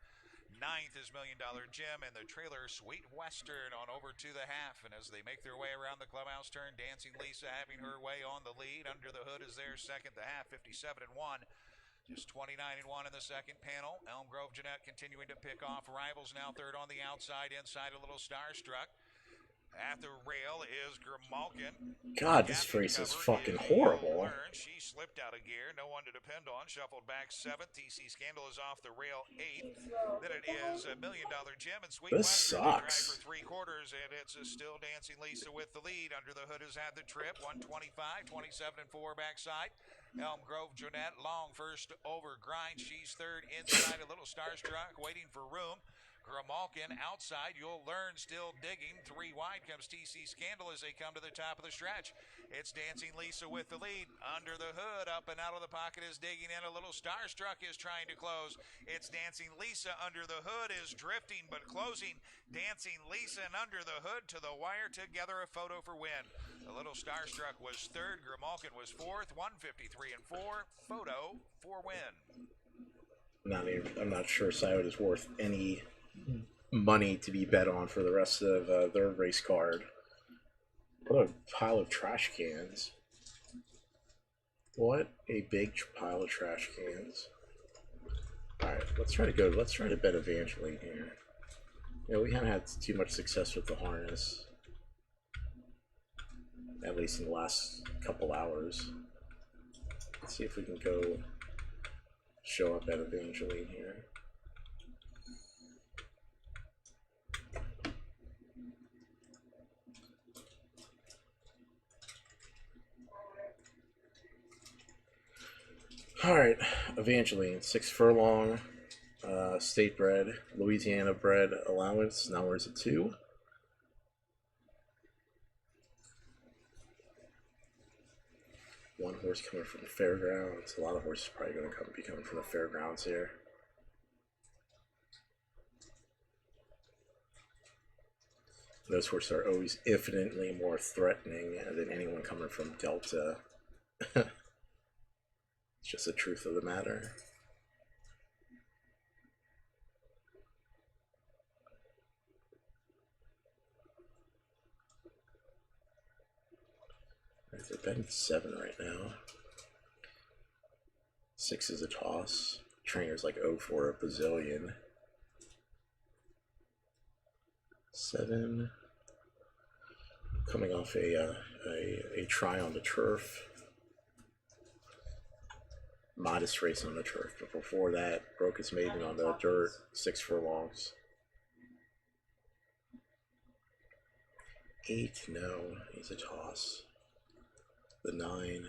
9th is $1 Million Jim, and the trailer Sweet Western on over to the half. And as they make their way around the clubhouse turn, Dancing Lisa having her way on the lead. Under the hood is there. 2nd, the half, 57-1. Just 29-1 in the second panel. Elm Grove Jeanette continuing to pick off rivals. Now 3rd on the outside. Inside a little starstruck. At the rail is Grimalkin. God, this race is fucking horrible. She slipped out of gear. No one to depend on. Shuffled back 7th. TC Scandal is off the rail 8th. Then it is $1 Million Gem and Sweet This Western. They drag sucks. for 3/4, and it's still Dancing Lisa with the lead. Under the Hood has had the trip. 125, 27 and 4 backside. Elm Grove Jeanette long first over Grind. She's third inside. A little starstruck waiting for room. Grimalkin outside, You'll Learn still digging. 3 wide comes TC Scandal as they come to the top of the stretch. It's Dancing Lisa with the lead. Under the Hood, up and out of the pocket is digging in. A little starstruck is trying to close. It's Dancing Lisa. Under the Hood is drifting but closing. Dancing Lisa and Under the Hood to the wire together. A photo for win. A little starstruck was third. Grimalkin was fourth. 153 and 4. Photo for win. I'm not sure Scioto is worth any money to be bet on for the rest of their race card. What a pile of trash cans. What a big pile of trash cans. Alright, let's try to bet Evangeline here. Yeah, we haven't had too much success with the harness. At least in the last couple hours. Let's see if we can go show up at Evangeline here. Alright, Evangeline, 6 furlong, state bred, Louisiana bred allowance. Now where's it 2? One horse coming from the fairgrounds. A lot of horses probably going to be coming from the fairgrounds here. Those horses are always infinitely more threatening than anyone coming from Delta. It's just the truth of the matter. They're betting 7 right now. 6 is a toss. Trainer's like 0 for a bazillion. 7. Coming off a try on the turf. Modest race on the turf, but before that, broke his maiden on the dirt, 6 furlongs. 8, no, he's a toss. The 9.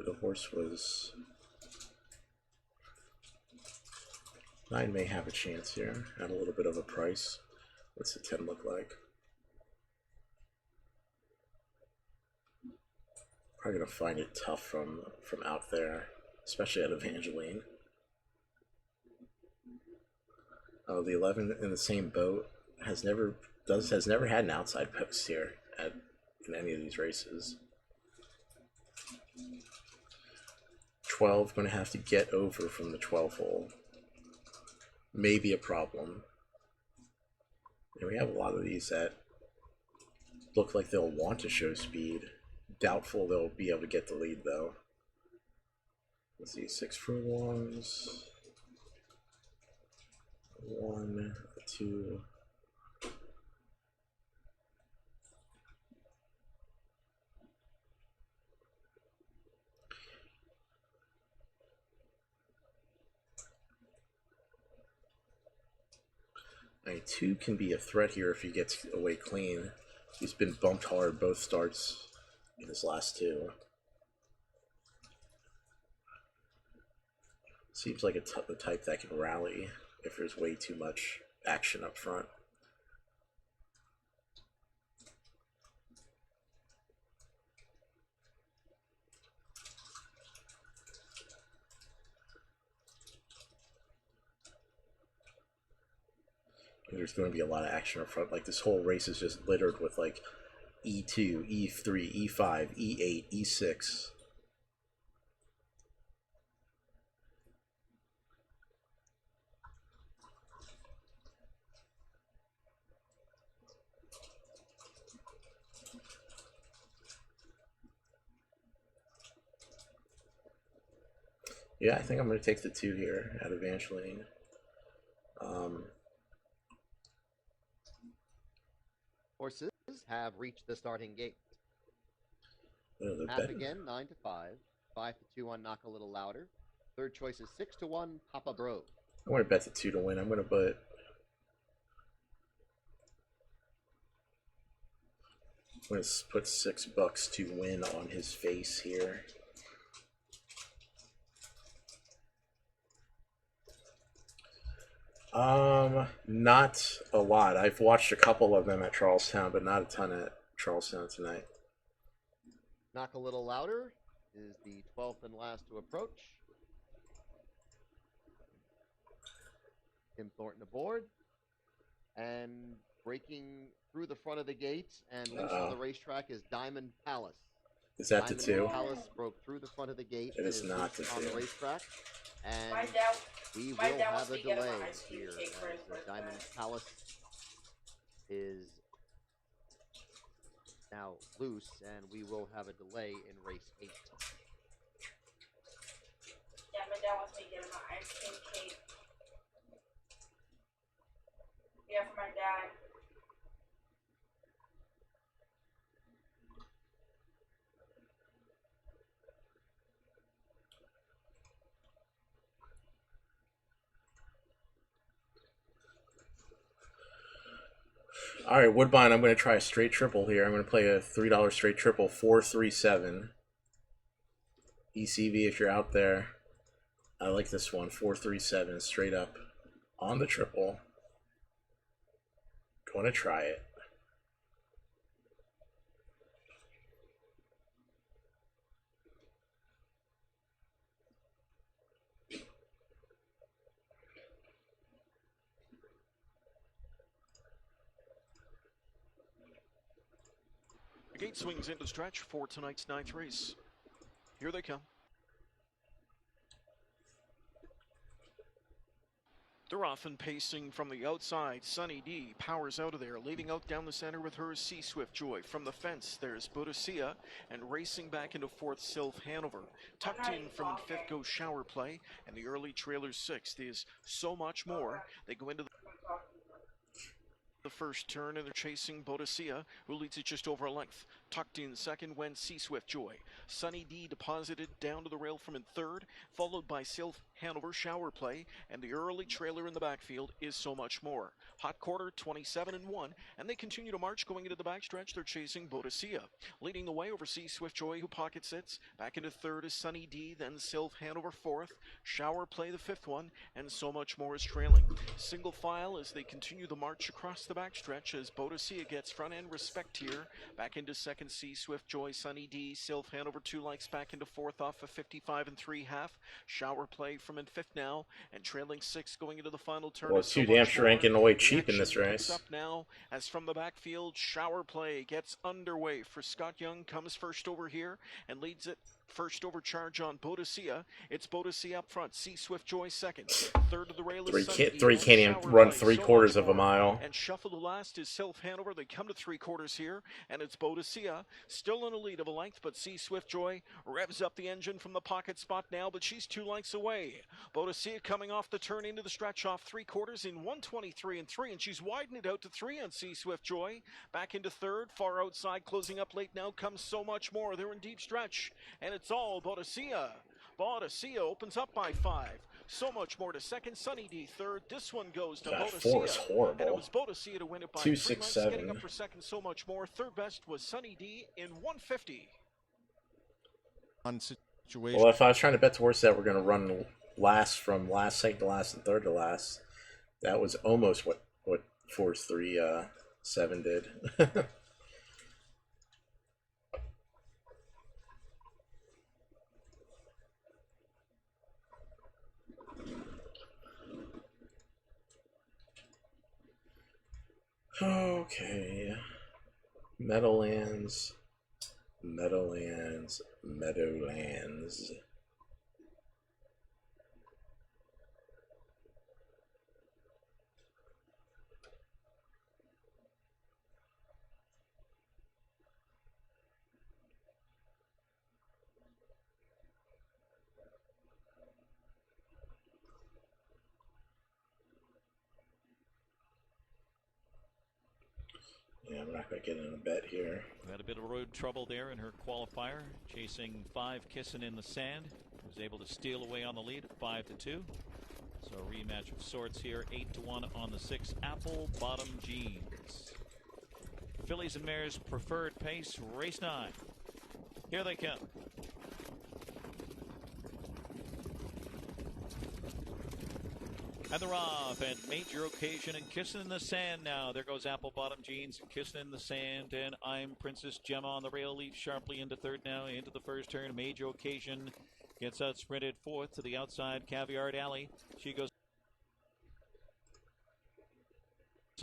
The horse was... 9 may have a chance here, at a little bit of a price. What's the 10 look like? Probably gonna find it tough from out there, especially at Evangeline. Oh, the 11 in the same boat has never had an outside post here in any of these races. 12 going to have to get over from the 12 hole. Maybe a problem. And we have a lot of these that look like they'll want to show speed. Doubtful they'll be able to get the lead though. Let's see, 6 furlongs. 1, 2. I mean, 2 can be a threat here if he gets away clean. He's been bumped hard both starts in his last 2. Seems like the type that can rally if there's way too much action up front. There's going to be a lot of action up front. Like, this whole race is just littered with like E2, E3, E5, E8, E6. Yeah, I think I'm going to take the 2 here at Evangeline. Horses have reached the starting gate. Oh, Half again, 9 to 5. 5 to 2 on Knock a Little Louder. Third choice is 6 to 1, Papa Bro. I want to bet the 2 to win. I'm going to put $6 to win on his face here. Not a lot. I've watched a couple of them at Charlestown, but not a ton at Charlestown tonight. Knock a Little Louder is the 12th and last to approach. Tim Thornton aboard. And breaking through the front of the gates and loose on the racetrack is Diamond Palace. Is that Diamond the 2? Palace broke through the front of the gate. It is not the 2. On the racetrack. And we will have a delay here as Diamond Palace is now loose, and we will have a delay in race 8. Yeah, my dad wants me to get him an ice cream cake. Yeah, for my dad. All right, Woodbine, I'm going to try a straight triple here. I'm going to play a $3 straight triple, 437. ECV, if you're out there, I like this one, 437, straight up on the triple. Going to try it. The gate swings into stretch for tonight's 9th race. Here they come. They're often pacing from the outside. Sunny D powers out of there, leaving out down the center with her Sea Swift Joy. From the fence, there's Boadicea, and racing back into 4th, Sylph Hanover. Tucked in from 5th goes Shower Play, and the early trailer's 6th is So Much More. They go into the first turn, and they're chasing Boadicea, who leads it just over a length. Tucked in second went Sea Swift Joy. Sunny D deposited down to the rail from in third, followed by Sylph Hanover, Shower Play, and the early trailer in the backfield is So Much More. Hot quarter, 27 and 1, and they continue to march going into the backstretch. They're chasing Boadicea. Leading the way over Sea Swift Joy, who pocket sits. Back into third is Sunny D, then Sylph Hanover 4th, Shower Play the 5th one, and So Much More is trailing. Single file as they continue the march across the backstretch as Boadicea gets front end respect here. Back into second, Sea Swift Joy, Sunny D, Sylph Hanover 2 likes back into 4th off of 55 and 3/2. Shower Play from in 5th now, and trailing 6th going into the final turn. Well, So 2 damn Much sure More. ain't getting away The cheap in this action picks race. up now as from the backfield, Shower Play gets underway for Scott Young, comes first over here and leads it. First over charge on Boadicea. It's Boadicea up front. Sea Swift Joy second. Third of the rail is Sunny D, Three then can't even Shower run Play, 3/4 So of a Much More. mile. And shuffle the last is Sylph Hanover. They come to 3/4 here, and it's Boadicea still in a lead of a length, but Sea Swift Joy revs up the engine from the pocket spot now, but she's 2 lengths away. Boadicea coming off the turn into the stretch off 3/4 in 1:23 and 3, and she's widened it out to 3 on Sea Swift Joy. Back into third, far outside, closing up late now comes So Much More. They're in deep stretch, and it's all Boadicea. Boadicea opens up by 5. So Much More to second, Sunny D third. This one goes to God, 4 is Boadicea. horrible. And it was Boadicea to win it by 2, 3 6, lengths. 7. Getting up for second, So Much More. Third best was Sunny D in 150. On situation. Well, if I was trying to bet towards that we're going to run last from last, second to last, and third to last, that was almost what 4-3-7 did. Okay. Meadowlands. Meadowlands. Meadowlands. I'm not going to get in a bet here. Had a bit of road trouble there in her qualifier, chasing 5 Kissing in the Sand. Was able to steal away on the lead at 5-2. So a rematch of sorts here, 8-1 on the 6 Apple Bottom Jeans. Fillies and Mares preferred pace, race 9. Here they come. And they're off at Major Occasion and Kissing in the Sand now. There goes Apple Bottom Jeans and Kissing in the Sand. And I'm Princess Gemma on the rail. Leaves sharply into third now. Into the first turn. Major Occasion gets out sprinted fourth to the outside. Caviar Alley. She goes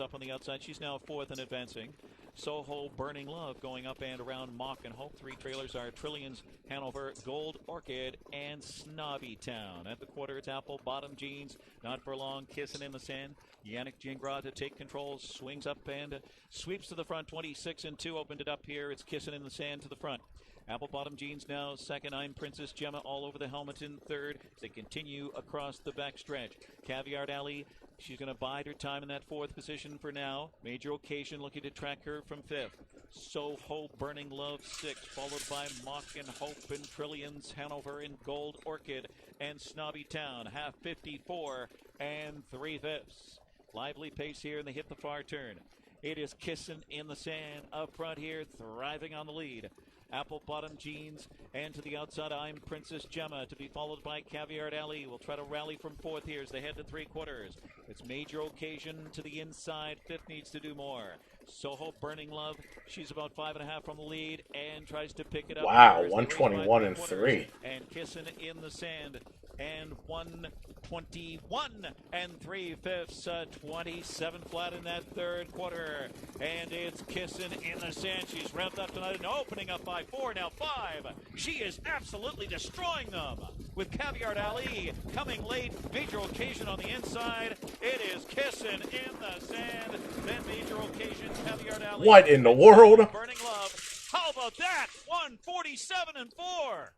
up on the outside. She's now fourth and advancing. Soho Burning Love going up and around Mock and Hope. 3 trailers are Trillions, Hanover, Gold Orchid, and Snobby Town. At the quarter, it's Apple Bottom Jeans. Not for long, Kissing in the Sand. Yannick Gingras to take control, swings up and sweeps to the front. 26-2 opened it up here. It's Kissing in the Sand to the front. Apple Bottom Jeans now second. I'm Princess Gemma all over the helmet in third. They continue across the back stretch. Caviar Alley, she's going to bide her time in that fourth position for now. Major Occasion looking to track her from fifth. Soho Burning Love sixth, followed by Mock and Hope and Trillions, Hanover and Gold Orchid and Snobby Town. Half 54 and 3/5. Lively pace here, and they hit the far turn. It is Kissing in the Sand up front here, thriving on the lead. Apple Bottom Jeans, and to the outside, I'm Princess Gemma, to be followed by Caviar Alley. Will try to rally from fourth here as they head to 3/4. It's Major Occasion to the inside. Fifth needs to do more. Soho Burning Love, she's about 5.5 from the lead and tries to pick it up. Wow, 121 and 3. And Kissing in the Sand, and 121 and 3/5. 27 flat in that third quarter. And it's Kissing in the Sand. She's revved up tonight and opening up by 4, now 5. She is absolutely destroying them. With Caviar Alley coming late. Major Occasion on the inside. It is Kissing in the Sand. Then Major Occasion, Caviar Alley. What in the world? Burning Love. How about that? 147 and 4.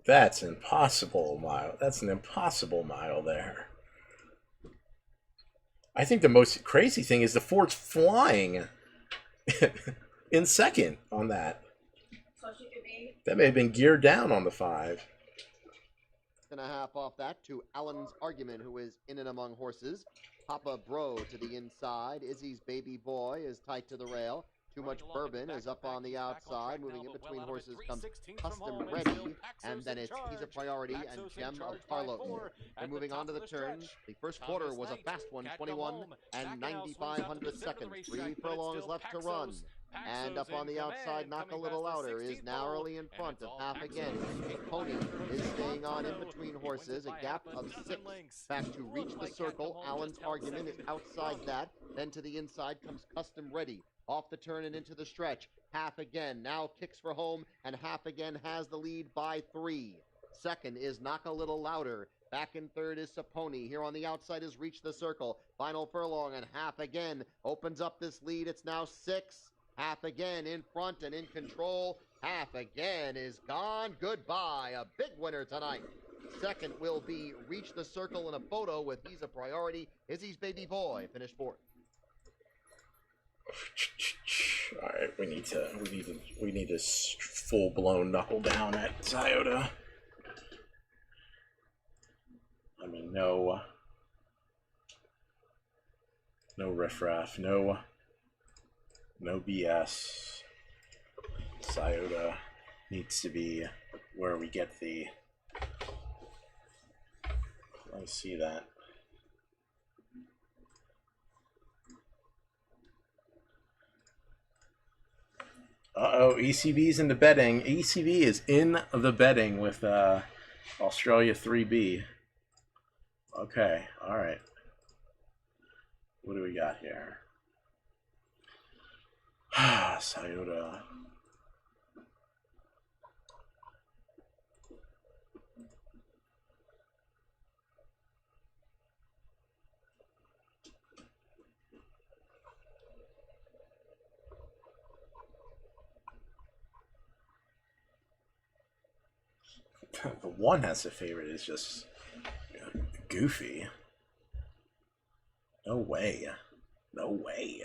That's impossible mile. That's an impossible mile there. I think the most crazy thing is the Ford's flying in second on that. That may have been geared down on the 5. And a half off that to Alan's Argument, who is in and among horses. Papa Bro to the inside. Izzy's Baby Boy is tight to the rail. Too Much Bourbon is up on the outside. Moving in between horses comes Custom Ready, and then it's He's a Priority and Gem of Carlo. And moving on to the turn, the first quarter was a fast one, 21 and 95 seconds. 3 furlongs left to run. And up on the outside, Knock a Little Louder is narrowly in front of half again. Pony is staying on in between horses, a gap of 6 back to reach the circle. Alan's Argument is outside that. Then to the inside comes Custom Ready. Off the turn and into the stretch. Half again now kicks for home, and half again has the lead by 3. Second is Knock a Little Louder. Back in third is Saponi. Here on the outside is Reach the Circle. Final furlong, and half again opens up this lead. It's now 6. Half again in front and in control. Half again is gone. Goodbye. A big winner tonight. Second will be Reach the Circle in a photo with He's a Priority. Izzy's Baby Boy finished fourth. All right, we need to full blown knuckle down at Toyota. I mean, no riffraff, no BS. Toyota needs to be where we get the. Let me see that. Uh-oh, ECB's in the betting. ECB is in the betting with Australia 3B. Okay, all right. What do we got here? Toyota. The one has a favorite is just goofy. No way. No way.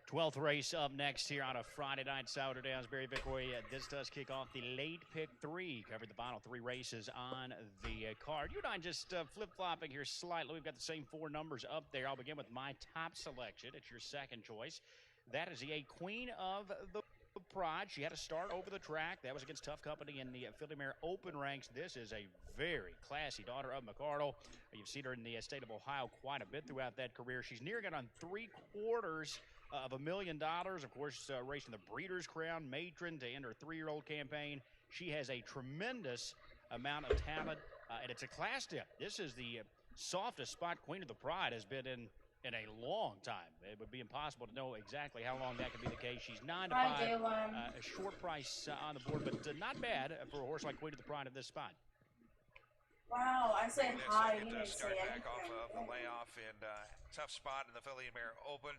Twelfth race up next here on a Friday night, Sourdough Downsbury Vickery. This does kick off the late pick 3. Covered the final 3 races on the card. You and I just flip-flopping here slightly. We've got the same 4 numbers up there. I'll begin with my top selection. It's your second choice. That is the A Queen of the Pride. She had to start over the track. That was against Tough Company in the Filly Mare Open ranks. This is a very classy daughter of McArdle. You've seen her in the state of Ohio quite a bit throughout that career. She's nearing it on 3/4 of $1 million. Of course, racing the Breeders' Crown Matron to end her 3-year-old campaign. She has a tremendous amount of talent, and it's a class dip. This is the softest spot Queen of the Pride has been in a long time. It would be impossible to know exactly how long that could be the case. She's 9 to 5, a short price on the board, but not bad for a horse like Queen of the Pride of this spot. Wow, I said hi. You didn't Start say back off anything. of the layoff and tough spot in the Filly Mare Open.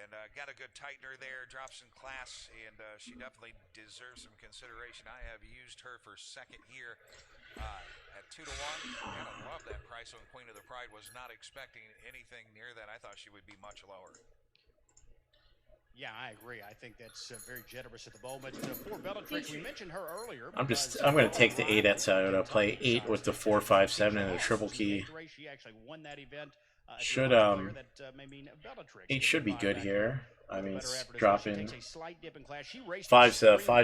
And got a good tightener there, drops in class, and she definitely deserves some consideration. I have used her for second year at 2 to 1. And I love that price on Queen of the Pride. Was not expecting anything near that. I thought she would be much lower. Yeah, I agree. I think that's very generous at the moment. For Bellatrix, we mentioned her earlier. I'm going to take the 8 at Toyota, play 8 with the 4, 5, 7 and a triple key. She actually won that event. Should 8 should be good here. I mean, it's dropping 5's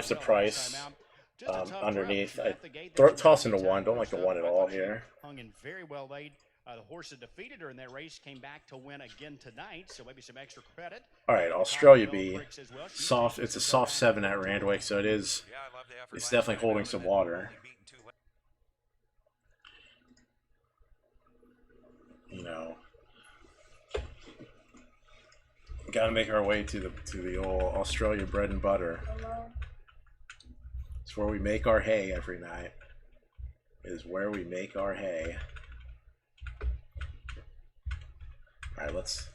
the price. Underneath, I toss into 1. Don't like the 1 at all here. Hung in very well late. The horse that defeated her in that race came back to win again tonight, so maybe some extra credit. All right, Australia B, soft. It's a soft 7 at Randwick, so it is. It's definitely holding some water. You know, got to make our way to the old Australia bread and butter. It's where we make our hay every night. It is where we make our hay. All right, let's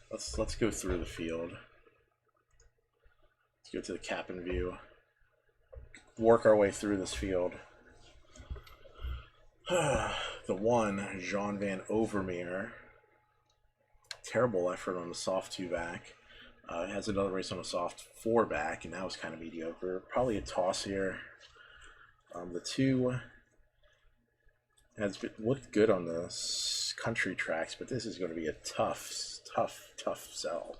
go through the field. Let's go to the Cap'n view. Work our way through this field. The 1, Jean Van Overmeer. Terrible effort on the soft 2 back. It has another race on a soft 4 back, and that was kind of mediocre. Probably a toss here. The 2 has looked good on the country tracks, but this is going to be a tough sell.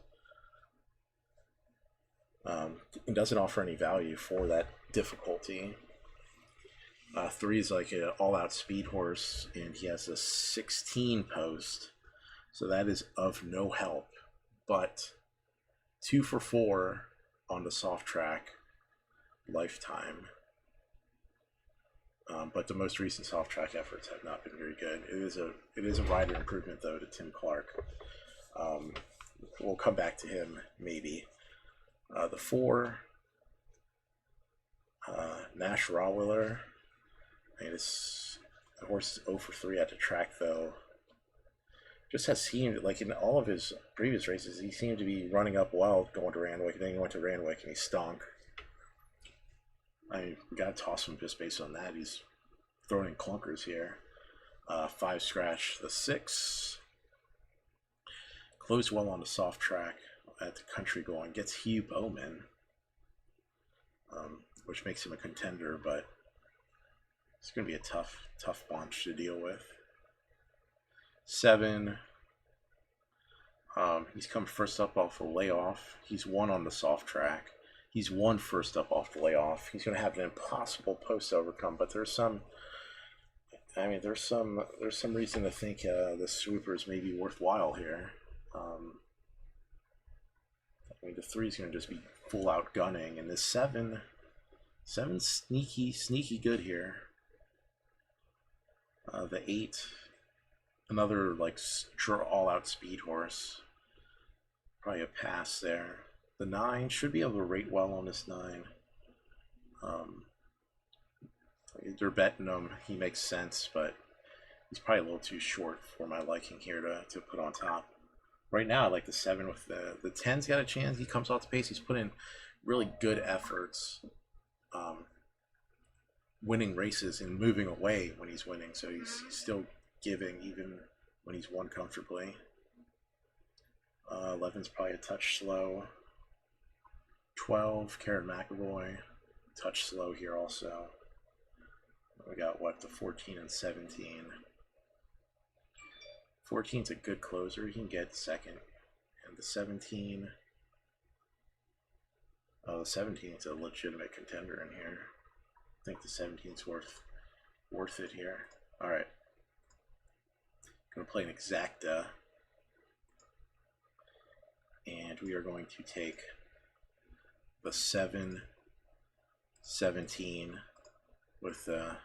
It doesn't offer any value for that difficulty. 3 is like an all-out speed horse, and he has a 16 post, so that is of no help. But 2 for 4 on the soft track, lifetime. But the most recent soft track efforts have not been very good. It is a rider improvement though to Tim Clark. We'll come back to him maybe. The 4, Nash Rawiller. I mean, the horse is 0 for 3 at the track though. Just has seemed like in all of his previous races, he seemed to be running up well going to Randwick, and then he went to Randwick and he stunk. I mean, we gotta toss him just based on that. He's throwing in clunkers here. 5 scratch. The 6 closed well on the soft track at the country going. Gets Hugh Bowman, which makes him a contender, but it's gonna be a tough bunch to deal with. 7. He's come first up off the layoff. He's won on the soft track. He's won first up off the layoff. He's going to have an impossible post to overcome, but there's some reason to think the swoopers may be worthwhile here. I mean, the 3 is going to just be full out gunning, and the 7 sneaky good here. The 8, another like all out speed horse. Probably a pass there. The 9 should be able to rate well on this 9. They're betting him. He makes sense, but he's probably a little too short for my liking here to put on top. Right now, I like the 7 with the 10's got a chance. He comes off the pace. He's put in really good efforts. winning races and moving away when he's winning, so he's still giving even when he's won comfortably. 11's probably a touch slow. 12, Karen McAvoy, touch slow here also. We got what, the 14 and 17. 14's a good closer, he can get second. And the 17, oh, the 17's a legitimate contender in here. I think the 17's worth it here. All right, gonna play an exacta, and we are going to take the 7, 17 with the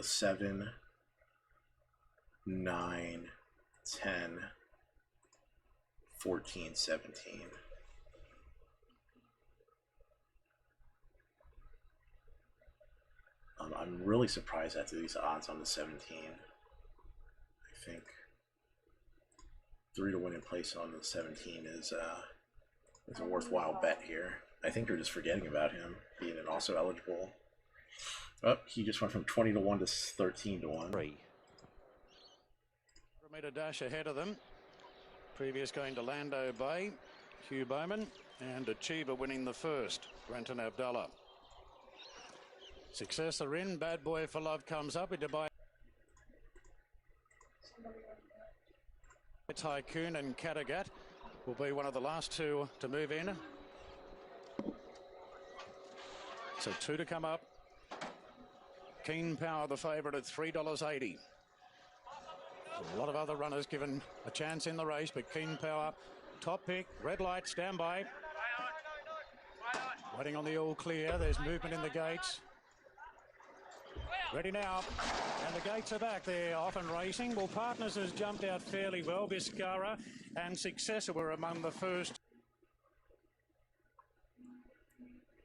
7, 9, 10, 14, 17. I'm really surprised at these odds on the 17. I think 3 to win in place on the 17 is a worthwhile bet here. I think they're just forgetting about him being an also eligible. Oh, he just went from 20 to 1 to 13 to 1. 3 metre dash ahead of them. Previous going to Lando Bay, Hugh Bowman, and Achiever winning the first, Renton Abdallah. Successor in, Bad Boy for Love comes up into Dubai. Tycoon and Kattegat will be one of the last two to move in. So 2 to come up. Keen Power the favourite at $3.80. A lot of other runners given a chance in the race, but Keen Power, top pick, red light, stand by. Waiting on the all clear, there's movement in the gates. Ready now, and the gates are back. They're off and racing. Well, Partners has jumped out fairly well. Viscara and Successor were among the first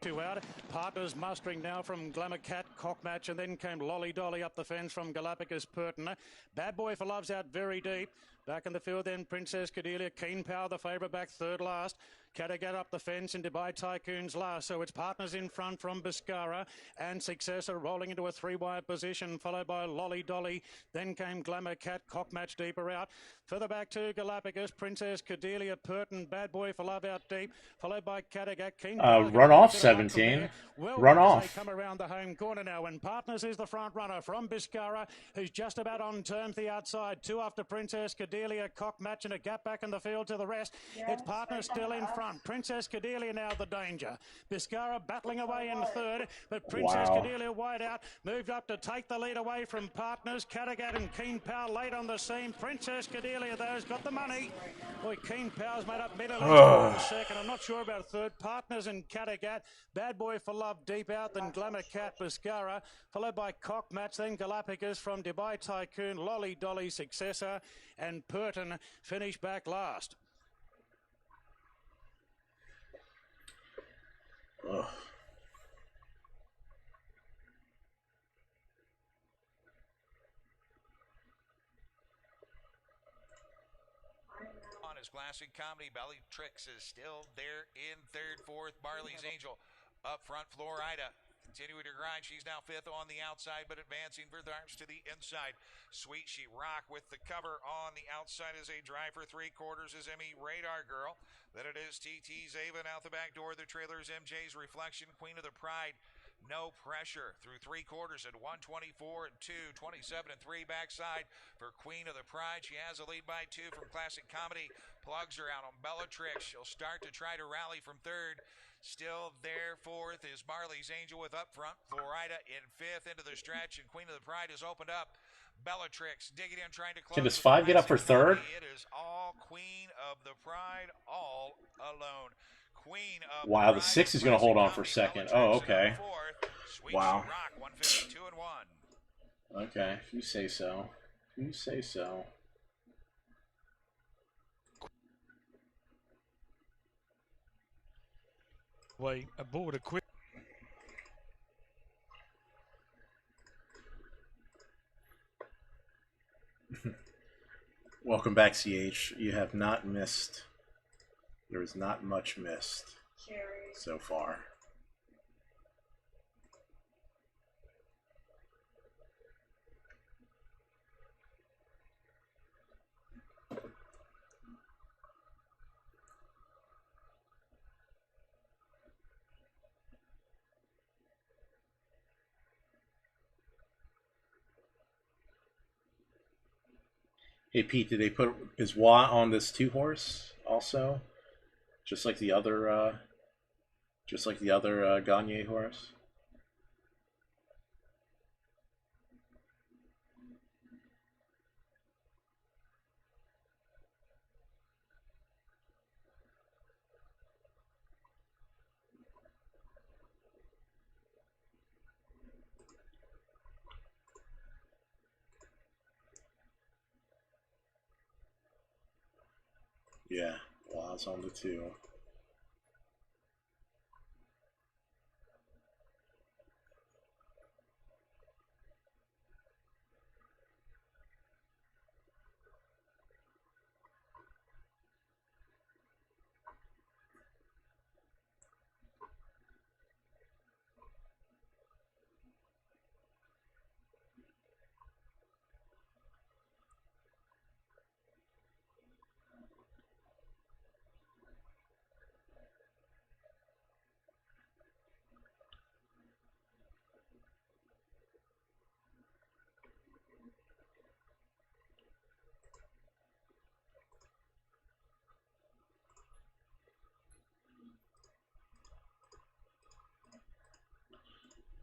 two out. Partners mustering now from Glamour Cat, Cockmatch, and then came Lolly Dolly up the fence from Galapagos Pertina. Bad Boy for Love's out very deep. Back in the field then Princess Cordelia, Keen Power the favourite back third last. Kattegat up the fence and Dubai Tycoon's last. So it's Partners in front from Biscara and Successor rolling into a 3-wide position, followed by Lolly Dolly. Then came Glamour Cat, Cockmatch deeper out. Further back to Galapagos, Princess Cordelia, Pertin, Bad Boy for Love out deep, followed by Kattegat, Keen Power. Run off 17. Run off. They come around the home corner now, and Partners is the front runner from Biscara, who's just about on terms the outside. 2 after Princess Cordelia, Cockmatch, and a gap back in the field to the rest. It's Partners still in front. Princess Cordelia now the danger. Biscara battling away in third, but Princess Cordelia wide out, moved up to take the lead away from Partners. Kattegat and Keen Power late on the scene. Princess Cordelia, those got the money. Boy, Keen Power's made up middle in second. I'm not sure about third. Partners and Kattegat. Bad Boy for Love deep out, then Glamour Cat, Biscara, followed by Cockmatch, then Galapagos from Dubai Tycoon, Lolly Dolly, Successor, and Pertin finish back last. Ugh. On his classic comedy, Belly Tricks is still there in third, fourth. Marley's Angel up front. Florida continuing to grind. She's now fifth on the outside, but advancing for arms to the inside. Sweet She Rock with the cover on the outside as a drive for 3/4 is Emmy Radar Girl. Then it is TT's Avon out the back door. The trailer is MJ's Reflection. Queen of the Pride. No pressure through 3/4 at 124 and 2, 27 and 3 backside for Queen of the Pride. She has a lead by 2 from Classic Comedy. Plugs her out on Bellatrix. She'll start to try to rally from third. Still there fourth is Marley's Angel with up front. Florida in fifth into the stretch, and Queen of the Pride has opened up. Bellatrix digging in, trying to close. Can this 5 get up for third? It is all Queen of the Pride all alone. Queen of wow, the 6 is going to hold on for second. Oh, okay. Wow. Rock, 152 and 1. Okay, if you say so. If you say so. Way aboard a quick. Welcome back, CH. You have not missed. There is not much missed so far. Hey Pete, did they put is Watt on this 2-horse also? Just like the other Gagne horse? Yeah, Watt's on the 2.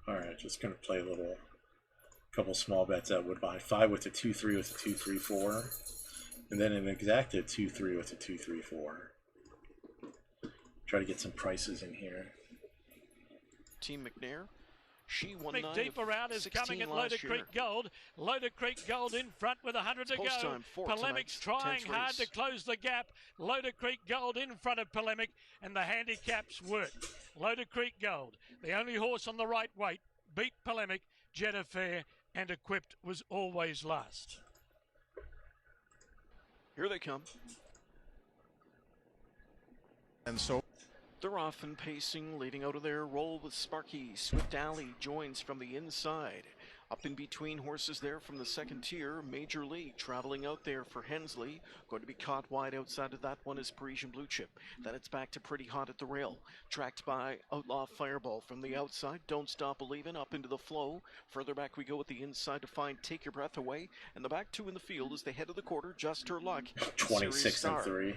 Alright, just gonna play a couple small bets at Woodbine. 5 with a 2-3 with a 2-3-4. And then an exacta 2-3 with a 2-3-4. Try to get some prices in here. Team McNair. She won Big 9 deep around is coming at Loader Creek Gold. Loader Creek Gold in front with 100 to go. Polemic's trying hard to close the gap. Loader Creek Gold in front of Polemic, and the handicaps work. Loader Creek Gold, the only horse on the right weight, beat Polemic, Jet Affair, and Equipped was always last. Here they come. And so they're off and pacing, leading out of their roll with Sparky. Swift Alley joins from the inside. Up in between horses there from the second tier, Major League traveling out there for Hensley. Going to be caught wide outside of that one is Parisian Blue Chip. Then it's back to Pretty Hot at the rail. Tracked by Outlaw Fireball from the outside. Don't Stop Believin' up into the flow. Further back we go with the inside to find Take Your Breath Away. And the back 2 in the field is the head of the quarter, Just Her Luck. 26-3.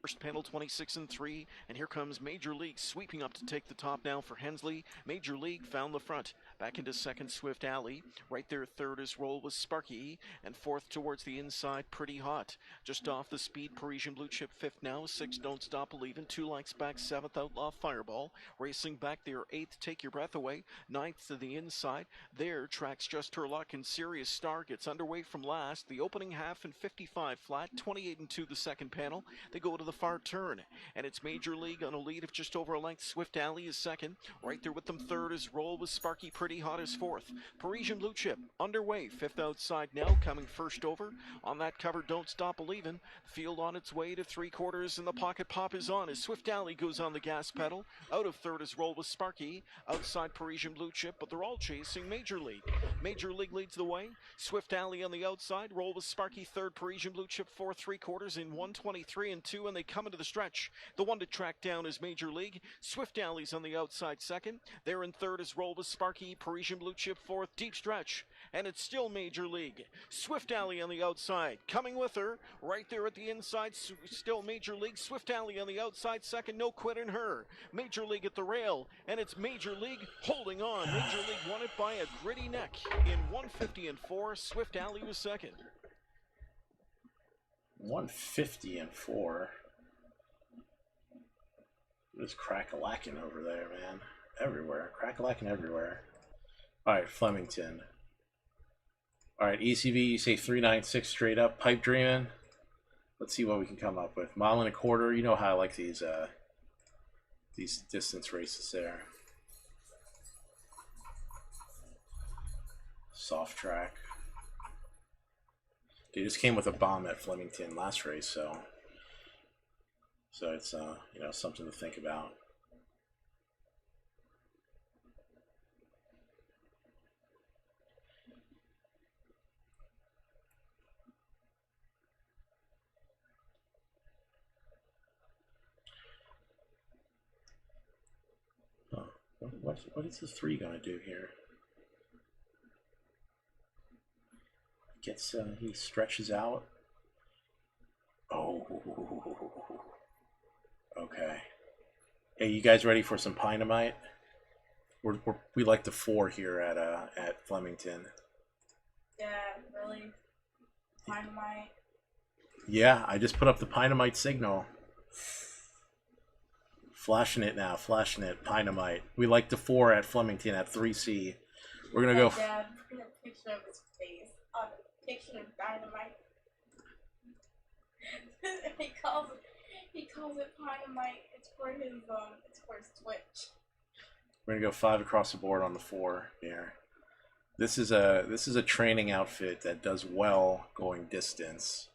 First panel 26-3, and here comes Major League sweeping up to take the top now for Hensley. Major League found the front. Back into second, Swift Alley. Right there, third is Roll with Sparky, and fourth towards the inside, Pretty Hot. Just off the speed, Parisian Blue Chip fifth now. 6, Don't Stop Believin'. 2 likes back, 7th, Outlaw Fireball. Racing back there, 8th, Take Your Breath Away. 9th to the inside. There, tracks Just Her Luck, and Serious Star gets underway from last. The opening half and 55 flat, 28-2 the second panel. They go to the far turn, and it's Major League on a lead of just over a length. Swift Alley is second. Right there with them third is Roll with Sparky. Pretty Hot is fourth. Parisian Blue Chip underway, 5th outside now, coming first over. On that cover, Don't Stop Believin'. Field on its way to 3/4, and the pocket pop is on as Swift Alley goes on the gas pedal. Out of third is Roll with Sparky. Outside Parisian Blue Chip, but they're all chasing Major League. Major League leads the way. Swift Alley on the outside. Roll with Sparky third. Parisian Blue Chip 4 3/4 in 1:23-2, and they come into the stretch. The one to track down is Major League. Swift Alley's on the outside second. There in third is Roll with Sparky. Parisian Blue Chip fourth. Deep stretch. And it's still Major League. Swift Alley on the outside. Coming with her. Right there at the inside. Still Major League. Swift Alley on the outside second. No quit in her. Major League at the rail. And it's Major League holding on. Major League won it by a gritty neck. In 1:50-4. Swift Alley was second. 1:50-4. It's crack-a-lacking over there, man. Everywhere. Crack-a-lacking everywhere. Alright, Flemington. Alright, ECV, you say 396 straight up. Pipe dreaming. Let's see what we can come up with. 1.25 miles. You know how I like these distance races there. Soft track. They just came with a bomb at Flemington last race, so it's you know, something to think about. Oh, what is the 3 gonna do here? He stretches out. Hey, you guys ready for some Pinemite? We like the 4 here at Flemington. Yeah, really. Dynamite. Yeah, I just put up the Pinemite signal. Flashing it now, flashing it. Pinemite. We like the 4 at Flemington at 3C. We're gonna go. Dad, put a picture of his face on a picture of Dynamite. he calls it Dynamite. It's for his Twitch. We're gonna go 5 across the board on the 4 here. This is a training outfit that does well going distance,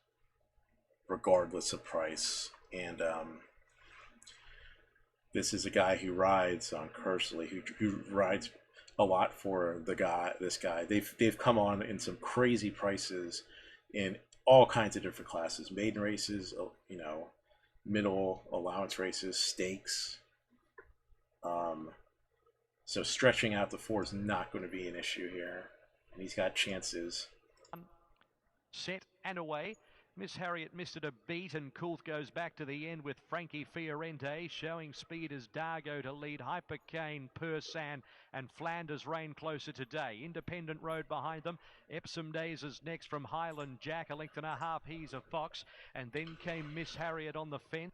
regardless of price. And this is a guy who rides on Kersley, who rides a lot for this guy. They've come on in some crazy prices in all kinds of different classes, maiden races, you know, middle allowance races, stakes. So stretching out the 4 is not going to be an issue here, and he's got chances. Set and away. Miss Harriet missed it a beat, and Coulth goes back to the end with Frankie Fiorente showing speed as Dargo to lead. Hypercane, Pursan and Flanders Rain closer today. Independent Road behind them. Epsom Days is next from Highland Jack, a length and a half. He's a Fox, and then came Miss Harriet on the fence.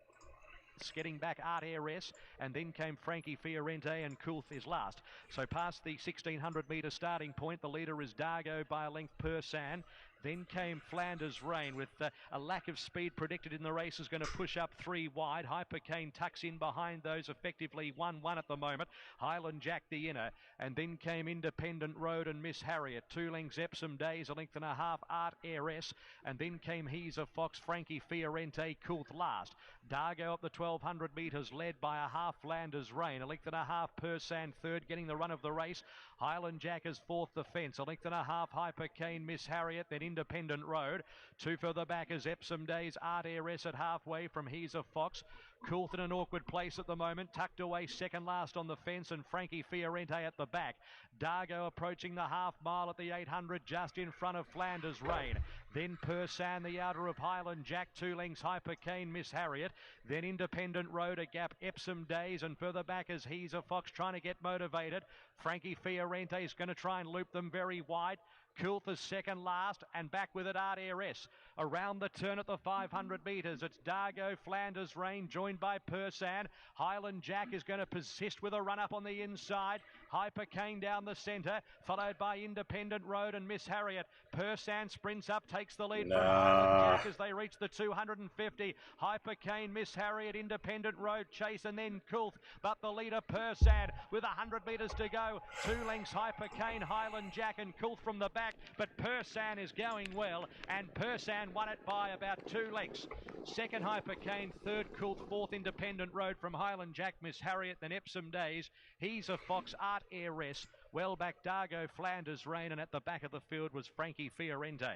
Getting back Art Heiress, and then came Frankie Fiorente, and Coulth is last. So past the 1600 metre starting point, the leader is Dargo by a length. Pursan. Then came Flanders Rain with a lack of speed predicted in the race, is going to push up 3 wide. Hypercane tucks in behind those, effectively 1-1 at the moment. Highland Jack the inner, and then came Independent Road and Miss Harriet. 2 lengths Epsom Days, a length and a half Art Heiress, and then came He's a Fox, Frankie Fiorente, Coulth last. Dargo up the 1200 metres, led by a half Flanders Rain, a length and a half. Pursan third, getting the run of the race. Highland Jack is fourth, the fence, a length and a half. Hypercane, Miss Harriet, then Independent Road. 2 further back is Epsom Days, Art Heiress at halfway from He's a Fox. Coulth in an awkward place at the moment, tucked away second last on the fence, and Frankie Fiorente at the back. Dargo approaching the half mile at the 800, just in front of Flanders Rain. Then Pursan, the outer of Highland Jack, 2 lengths Hypercane, Miss Harriet. Then Independent Road, a gap Epsom Days, and further back is He's a Fox trying to get motivated. Frankie Fiorente is going to try and loop them very wide. Coulth is second last, and back with it Art Heiress. Around the turn at the 500 metres, it's Dargo, Flanders Rain, joined by Pursan. Highland Jack is going to persist with a run-up on the inside. Hypercane down the centre, followed by Independent Road and Miss Harriet. Pursan sprints up, takes the lead from Highland Jack as they reach the 250. Hypercane, Miss Harriet, Independent Road chase, and then Coulth. But the leader Pursan with 100 metres to go. 2 lengths Hypercane, Highland Jack and Coulth from the back. But Pursan is going well, and Pursan won it by about 2 lengths. Second Hypercane, third Coulth, fourth Independent Road from Highland Jack, Miss Harriet, then Epsom Days. He's a Fox, Art Heiress. Well back Dargo, Flanders Rain, and at the back of the field was Frankie Fiorente.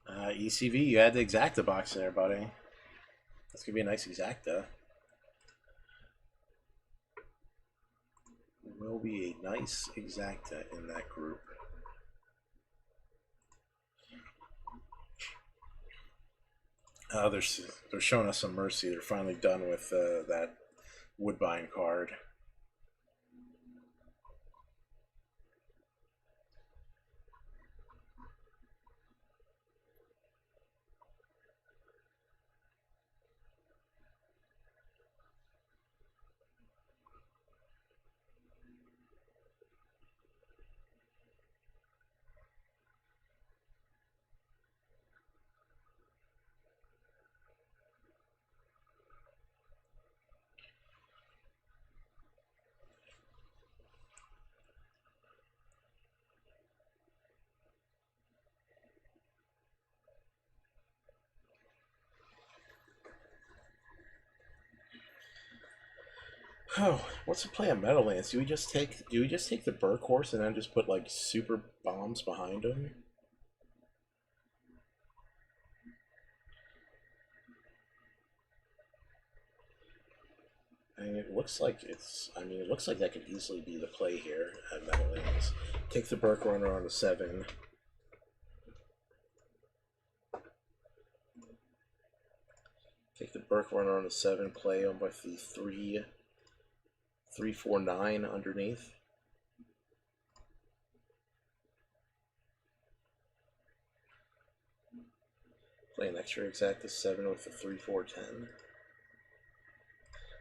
ECV, you had the exacta box there, buddy. That's gonna be a nice exacta. Will be a nice exacta in that group. They're showing us some mercy. They're finally done with that Woodbine card. Oh, what's the play on Meadowlands? Do we just take the Burke horse and then just put like super bombs behind him? I mean, it looks like it's. I mean, it looks like that could easily be the play here at Meadowlands. Take the Burke runner on the 7. Take the Burke runner on the 7. Play on with the 3-4-9 underneath. Play an extra exacta 7 with the 3-4-10.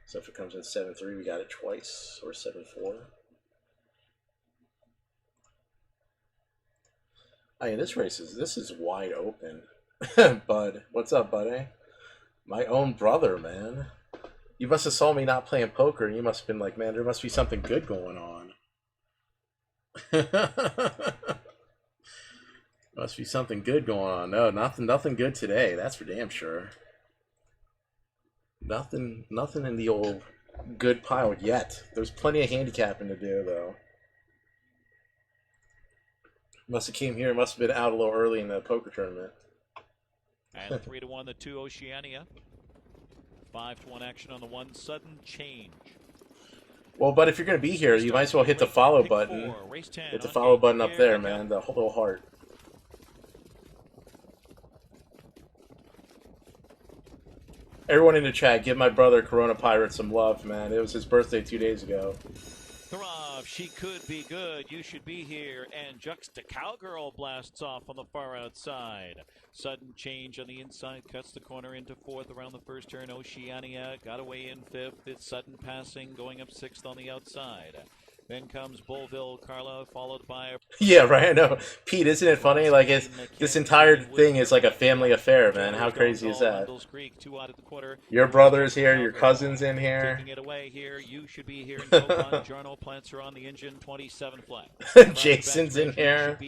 So if it comes in 7-3, we got it twice, or 7-4. I mean, this is wide open. Bud, what's up, buddy? My own brother, man. You must have saw me not playing poker, and you must have been like, man, there must be something good going on. Must be something good going on. No, nothing good today. That's for damn sure. Nothing in the old good pile yet. There's plenty of handicapping to do, though. Must have came here. Must have been out a little early in the poker tournament. And 3-1 the 2 Oceania. 5-1 action on the 1 sudden change. Well, but if you're going to be here, you might as well hit the follow button. Hit the follow button up there, man. The little heart. Everyone in the chat, give my brother Corona Pirate some love, man. It was his birthday 2 days ago. Throb, she could be good. You should be here. And Juxta Cowgirl blasts off on the far outside. Sudden change on the inside, cuts the corner into 4th around the first turn. Oceania got away in 5th. It's sudden passing, going up 6th on the outside. Then comes Bullville Carla, followed by... Yeah, right, I know. Pete, isn't it funny? Like, this entire thing is like a family affair, man. How crazy is that? Your brother's here, your cousin's in here. Taking it away here, you should be here in go one. Jarno plants are on the engine, 27 flat. Jason's in here.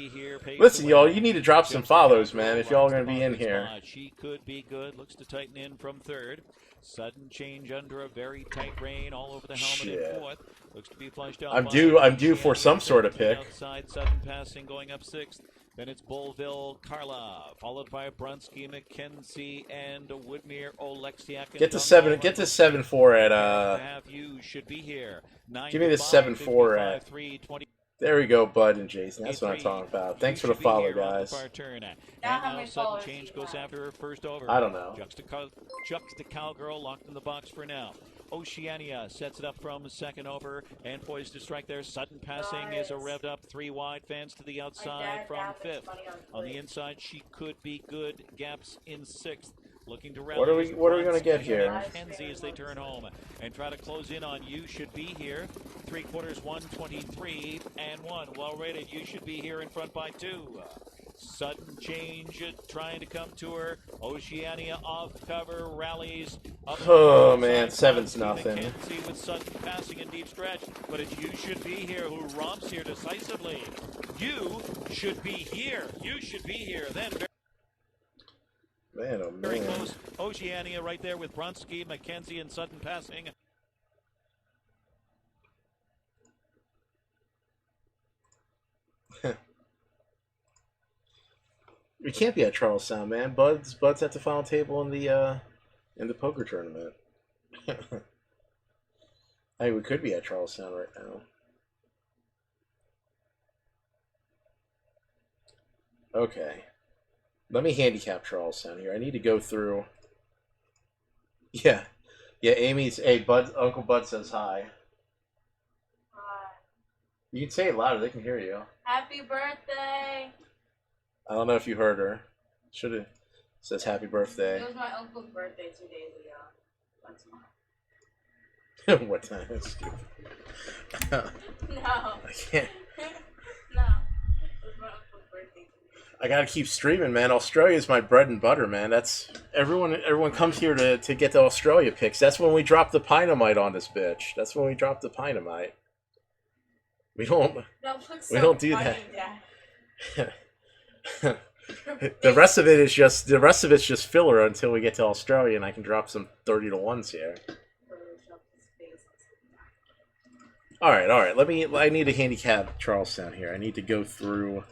Listen, y'all, you need to drop some follows, man, if y'all are going to be in here. She could be good, looks to tighten in from 3rd. Sudden change under a very tight rein all over the helmet in 4th. Looks to be flushed out. I'm due for some sort of pick. Outside, sudden passing going up 6th. Then it's Bullville Carla, followed by Brunsky, McKenzie, and Woodmere Oleksiak. Get to 7-4 at You should be here. Give me the 7-4 at. There we go, Bud and Jason. That's what I'm talking about. Thanks for the follow, guys. Now sudden change goes after her first over. I don't know. Juxta Cowgirl locked in the box for now. Oceania sets it up from 2nd over and poised to strike there. Sudden passing is a revved up 3 wide. Fans to the outside from 5th. On the inside, she could be good. Gaps in 6th. Looking to rally. What are we going to get here? Mackenzie as they turn home and try to close in on You Should Be Here. 3/4, 123 and 1. Well rated. You Should Be Here in front by 2. Sudden change trying to come to her. Oceania off cover, rallies. Oh man, 7's nothing. Mackenzie with sudden passing and deep stretch, but it's You Should Be Here who romps here decisively. You should be here. You should be here. Then. Man, oh man. Very close. Oceania right there with Brunsky, McKenzie, and sudden passing. We can't be at Charlestown, man. Bud's at the final table in the poker tournament. I mean, we could be at Charlestown right now. Okay. Let me handicap Charlestown here. I need to go through. Yeah. Yeah, Amy's. Hey, Bud. Uncle Bud says hi. Hi. You can say it louder. They can hear you. Happy birthday. I don't know if you heard her. Should have. Says happy birthday. It was my uncle's birthday 2 days ago. That's mine. What time? That's stupid. No. I can't. No. It was my uncle's birthday. I gotta keep streaming, man. Australia's my bread and butter, man. That's everyone comes here to get the Australia picks. That's when we drop the Pynamite on this bitch. That's when we drop the Pynamite. We don't do that. The rest of it's just filler until we get to Australia and I can drop some 30 to 1s here. All right. I need to handicap Charlestown here. I need to go through.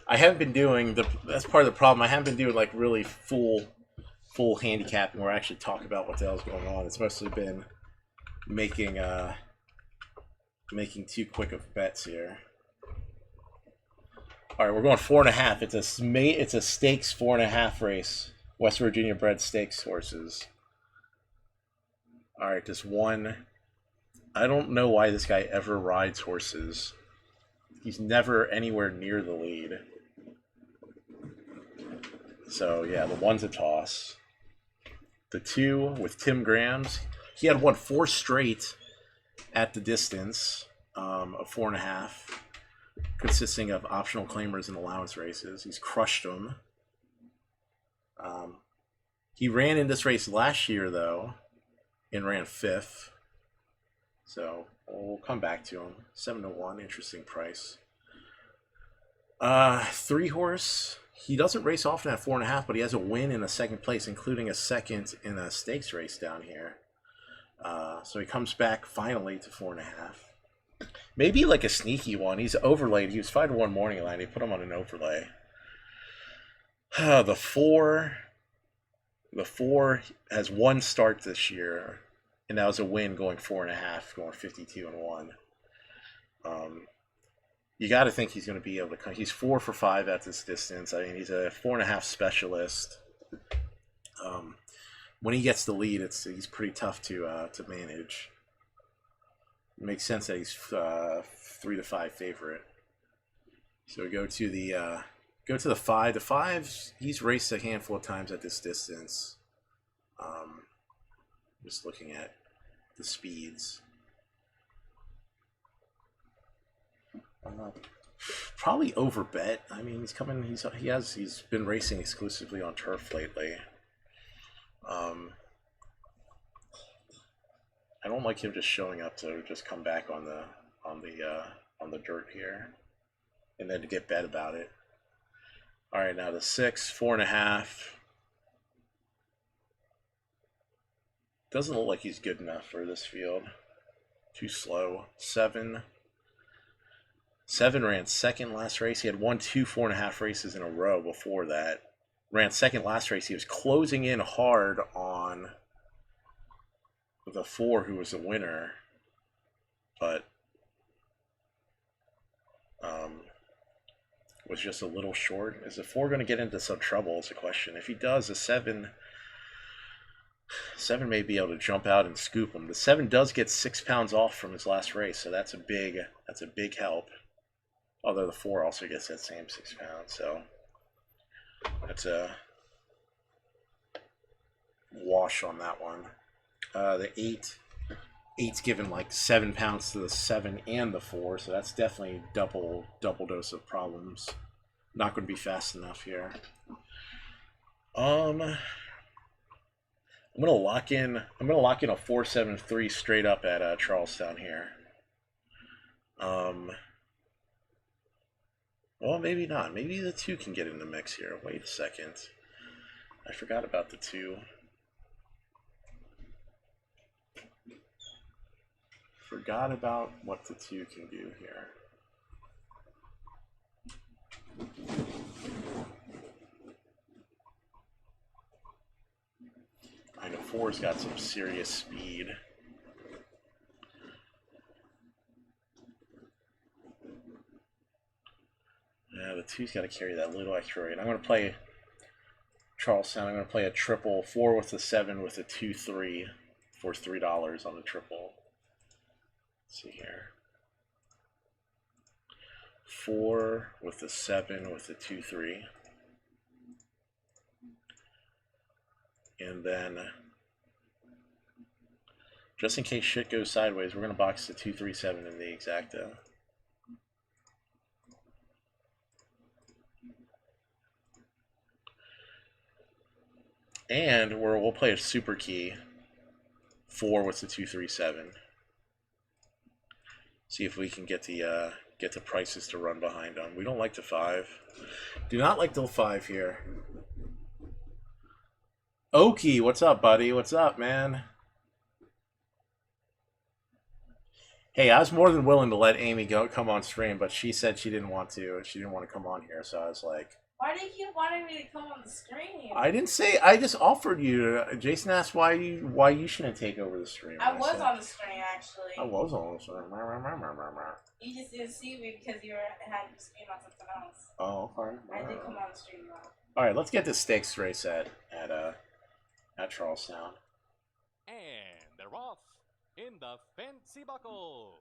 I haven't been doing that's part of the problem. I haven't been doing like really full handicapping where I actually talk about what the hell's going on. It's mostly been making too quick of bets here. All right, we're going 4.5. It's a stakes 4.5 race. West Virginia bred stakes horses. All right, this one. I don't know why this guy ever rides horses. He's never anywhere near the lead. So yeah, the one's a toss. The 2 with Tim Grams. He had won 4 straight at the distance of 4.5, consisting of optional claimers and allowance races. He's crushed them. He ran in this race last year though, and ran 5th. So we'll come back to him. 7-1, interesting price. 3 horse. He doesn't race often at 4.5, but he has a win in a 2nd place, including a 2nd in a stakes race down here. So he comes back finally to 4.5. Maybe like a sneaky one. He's overlaid. He was 5-1 morning line. He put him on an overlay. The 4 has 1 start this year, and that was a win going 4.5, going 52-1. You got to think he's going to be able to come. He's 4 for 5 at this distance. I mean, he's a 4.5 specialist. When he gets the lead, he's pretty tough to manage. It makes sense that he's 3-5 favorite. So we go to the 5. The 5, he's raced a handful of times at this distance. Just looking at the speeds. Probably overbet. I mean, he's been racing exclusively on turf lately. I don't like him just showing up to just come back on the dirt here, and then to get bet about it. All right, now the 6, 4.5. Doesn't look like he's good enough for this field. Too slow. 7 ran 2nd last race. He had won 2 4.5 races in a row before that. Ran 2nd last race. He was closing in hard on the 4, who was the winner, but was just a little short. Is the 4 going to get into some trouble? Is the question. If he does, the 7 may be able to jump out and scoop him. The 7 does get 6 pounds off from his last race, so that's a big help. Although the 4 also gets that same 6 pounds, so that's a wash on that one. The 8's given like 7 pounds to the 7 and the 4, so that's definitely double dose of problems. Not going to be fast enough here. I'm gonna lock in a 4.73 straight up at Charlestown here. Well, maybe not. Maybe the 2 can get in the mix here. Wait a second. I forgot about the 2. Forgot about what the 2 can do here. I know 4's got some serious speed. Yeah, the 2's got to carry that little extra weight. I'm going to play Charlestown. I'm going to play a triple 4 with the 7 with a 2-3 for $3 on the triple. Let's see here. 4 with the 7 with the 2-3. And then, just in case shit goes sideways, we're going to box the 2-3-7 in the exacta. And we'll play a super key 4 with the 2-3-7. See if we can get the prices to run behind them. We don't like the 5. Do not like the 5 here. Okie, what's up, buddy? What's up, man? Hey, I was more than willing to let Amy come on stream, but she said she didn't want to. She didn't want to come on here, so I was like, Why do you keep wanting me to come on the screen? I didn't say. I just offered you. Jason asked why you shouldn't take over the stream. I was on the screen actually. I was on the stream. You just didn't see me because you had your screen on something else. Oh, okay. I did come on the stream though. All right, let's get this stakes race at Charlestown. And they're off in the fancy buckles.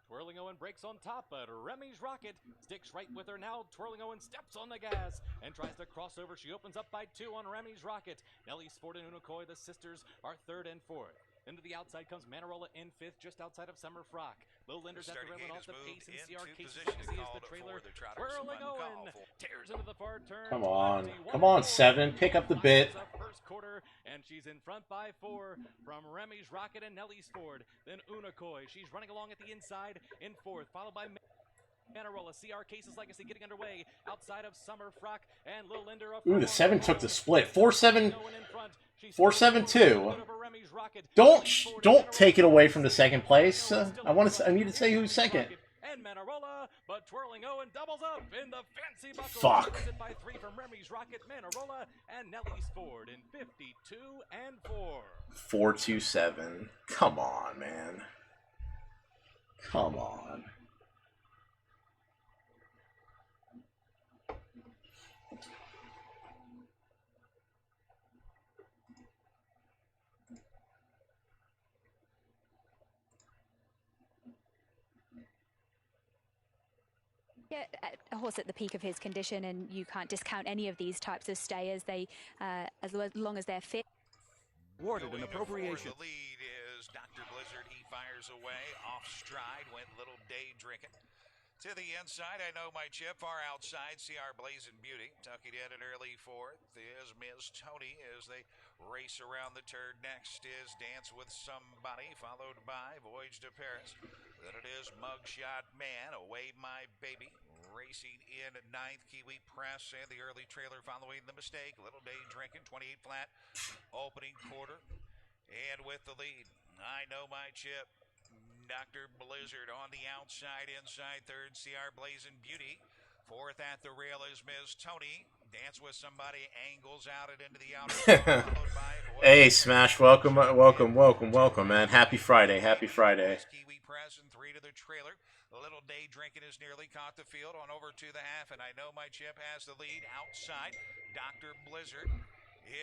Twirling Owen breaks on top, but Remy's Rocket sticks right with her now. Twirling Owen steps on the gas and tries to cross over. She opens up by 2 on Remy's Rocket. Nellie's Ford and Unikoi, the sisters, are 3rd and 4th. Into the outside comes Manarola in 5th, just outside of Summer Frock. Low Linder's at the rail and off the pace, and CR Cases is the trailer. Twirling Owen tears into the far turn. Come on, 7. Pick up the bit. First quarter, and she's in front by 4 from Remy's Rocket and Nellie's Ford. Then Unikoi, she's running along at the inside in 4th, followed by Manarola. CR Cases Legacy getting underway outside of Summer Frock and Lil Linder. Ooh, the 7 took the split. 4-7. 4-7-2. Don't take it away from the second place. I need to say who's second. And Manarola, but Twirling Owen doubles up in the fancy buckle. Fuck. By 3 from Remy's Rocket, Manarola, and Nellie's Ford in 52 and 4. 4-2-7. Come on, man. Come on. Yeah, a horse at the peak of his condition, and you can't discount any of these types of stayers. They, as long as they're fit. Awarded an appropriation. The lead is Dr. Blizzard. He fires away off stride. Went little day drinking. To the inside, I know my chip. Far outside, CR Blazing Beauty. Tucking in an early 4th is Ms. Tony as they race around the turn. Next is Dance with Somebody, followed by Voyage to Paris. Then it is Mugshot Man, Away My Baby. Racing in 9th, Kiwi Press and the early trailer following the mistake. Little Day Drinking, 28 flat, opening quarter. And with the lead, I know my chip. Dr. Blizzard on the outside, inside 3rd, CR Blazing Beauty. 4th at the rail is Ms. Tony. Dance with Somebody, angles out it into the outer. Hey, Smash, welcome, man. Happy Friday, happy Friday. Kiwi Press and 3 to the trailer. The Little Day Drinking has nearly caught the field on over to the half, and I know my chip has the lead outside. Dr. Blizzard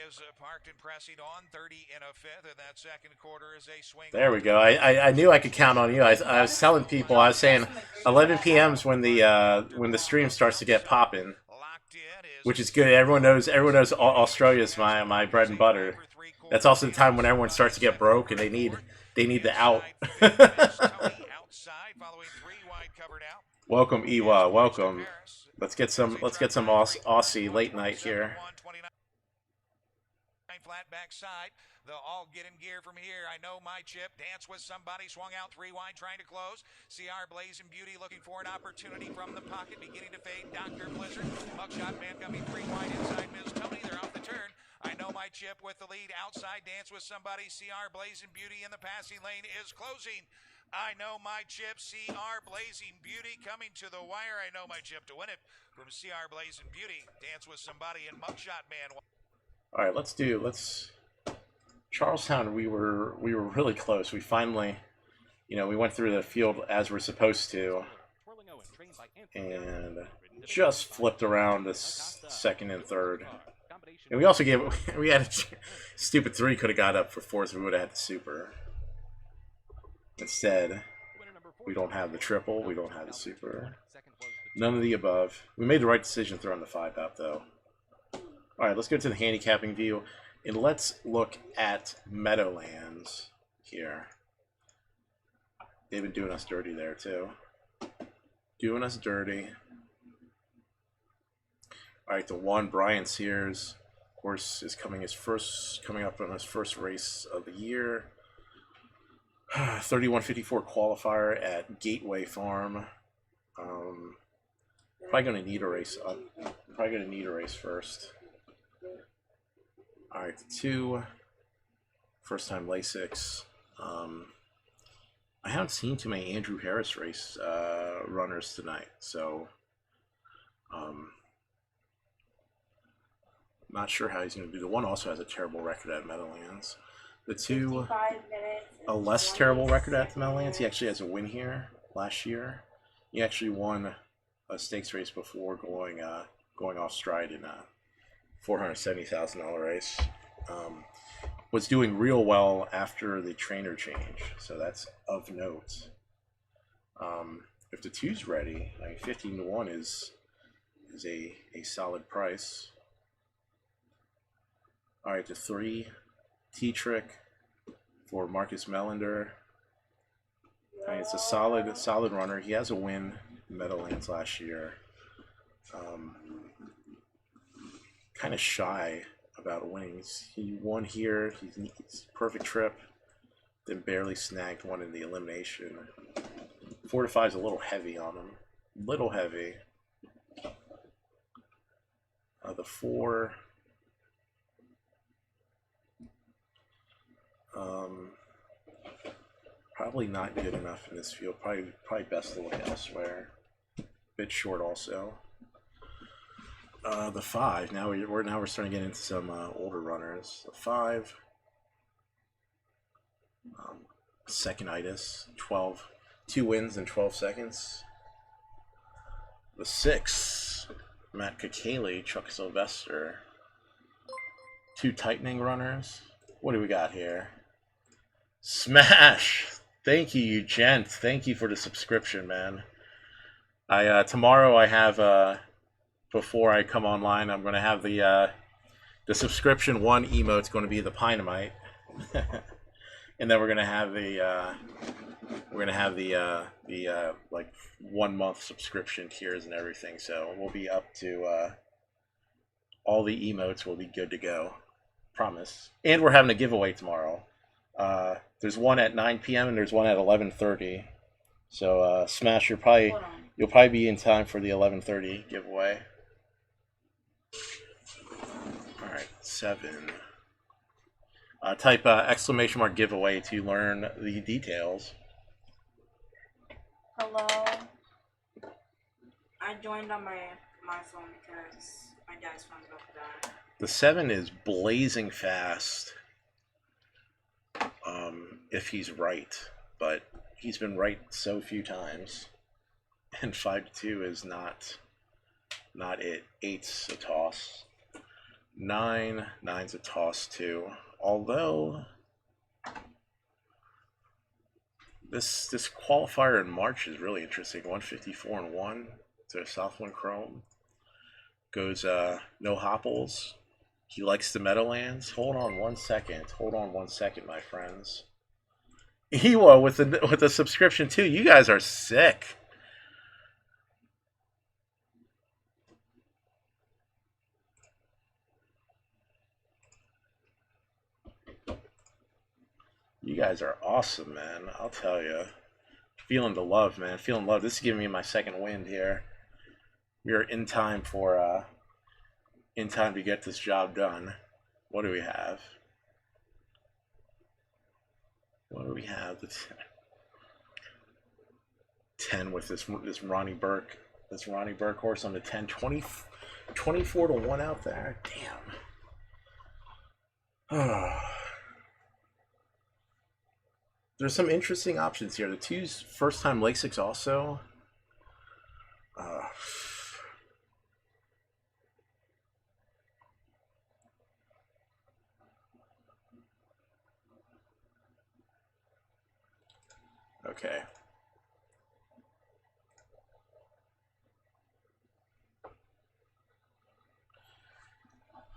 is parked and pressing on 30 in a 5th, and that second quarter is a swing. There we go. I knew I could count on you. I was telling people, I was saying 11 p.m.'s when the stream starts to get popping, which is good. Everyone knows Australia's my bread and butter. That's also the time when everyone starts to get broke and they need the out. Welcome, Iwa. Welcome. Let's get some Aussie late night here. Flat backside. They'll all get in gear from here. I know my chip. Dance with Somebody. Swung out 3 wide, trying to close. CR Blazing Beauty looking for an opportunity from the pocket. Beginning to fade. Dr. Blizzard. Mugshot Man coming 3 wide inside Ms. Tony. They're off the turn. I know my chip with the lead. Outside Dance with Somebody. CR Blazing Beauty in the passing lane is closing. I know my chip. CR Blazing Beauty coming to the wire. I know my chip to win it from CR Blazing Beauty. Dance with Somebody and Mugshot Man. All right, let's Charlestown. We were really close. We finally, we went through the field as we're supposed to, and just flipped around the 2nd and 3rd. And we also we had a stupid 3 could have got up for 4th. We would have had the super. Instead, we don't have the triple. We don't have the super. None of the above. We made the right decision throwing the 5 out though. All right, let's go to the handicapping view, and let's look at Meadowlands here. They've been doing us dirty there, too. Doing us dirty. All right, the 1, Brian Sears, of course, is coming up on his first race of the year. 31:54 qualifier at Gateway Farm. Probably going to need a race up. Probably going to need a race first. All right, 2, first time Lasix. I haven't seen too many Andrew Harris race runners tonight, so Not sure how he's going to do. The one also has a terrible record at Meadowlands. The two, 5 minutes. a less terrible record at the Meadowlands. He actually has a win here last year. He actually won a stakes race before going off stride in a $470,000 race. Was doing real well after the trainer change, so that's of note. If the two's ready, I mean, 15-1 is a solid price. All right, the 3 T-Trick for Marcus Melander. I mean, it's a solid runner. He has a win in Meadowlands last year. Kind of shy about winning. He won here. He's perfect trip. Then barely snagged one in the elimination. 4 to 5 is a little heavy on him. Little heavy. The 4. Probably not good enough in this field. Probably best to look elsewhere. Bit short also. The 5. Now we're starting to get into some older runners. The 5. Second-itis. 2 wins in 12 seconds. The 6. Matt Kakele, Chuck Sylvester. 2 tightening runners. What do we got here? Smash! Thank you, gent. Thank you for the subscription, man. Tomorrow I have before I come online, I'm gonna have the subscription 1 emote's going to be the Pinemite, and then we're gonna have the like 1 month subscription tiers and everything. So we'll be up to all the emotes will be good to go. Promise. And we're having a giveaway tomorrow. There's one at 9 p.m. and there's one at 11:30. So Smash, you'll probably be in time for the 11:30 giveaway. All right, 7. Type exclamation mark giveaway to learn the details. Hello. I joined on my phone because my dad's phone's about to die. The 7 is blazing fast. If he's right, but he's been right so few times, and 5-2 is not it. 8's a toss. 9's a toss too. Although this qualifier in March is really interesting. 154-1 to Southwind Chrome. Goes no hopples. He likes the Meadowlands. Hold on 1 second. Hold on 1 second, my friends. Ewa with the subscription too. You guys are sick. You guys are awesome, man. I'll tell you. Feeling the love, man. Feeling love. This is giving me my second wind here. We are in time for in time to get this job done. What do we have? What do we have? The 10 with this Ronnie Burke horse on the 10. 24-1 out there. Damn. There's some interesting options here. The 2's first time Lasix also. Okay.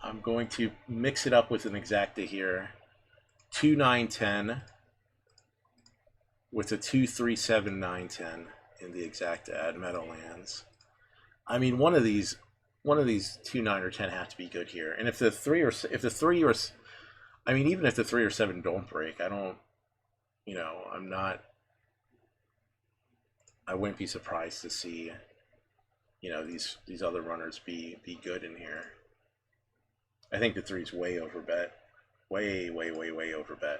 I'm going to mix it up with an exacta here. 2, 9, 10 with a 2, 3, 7, 9, 10 in the exacta at Meadowlands. I mean, one of these 2, 9, or 10 have to be good here. And if the 3 or I mean, even if the 3 or 7 don't break, I don't, you know, I wouldn't be surprised to see, you know, these other runners be good in here. I think the 3's way overbet. Way overbet.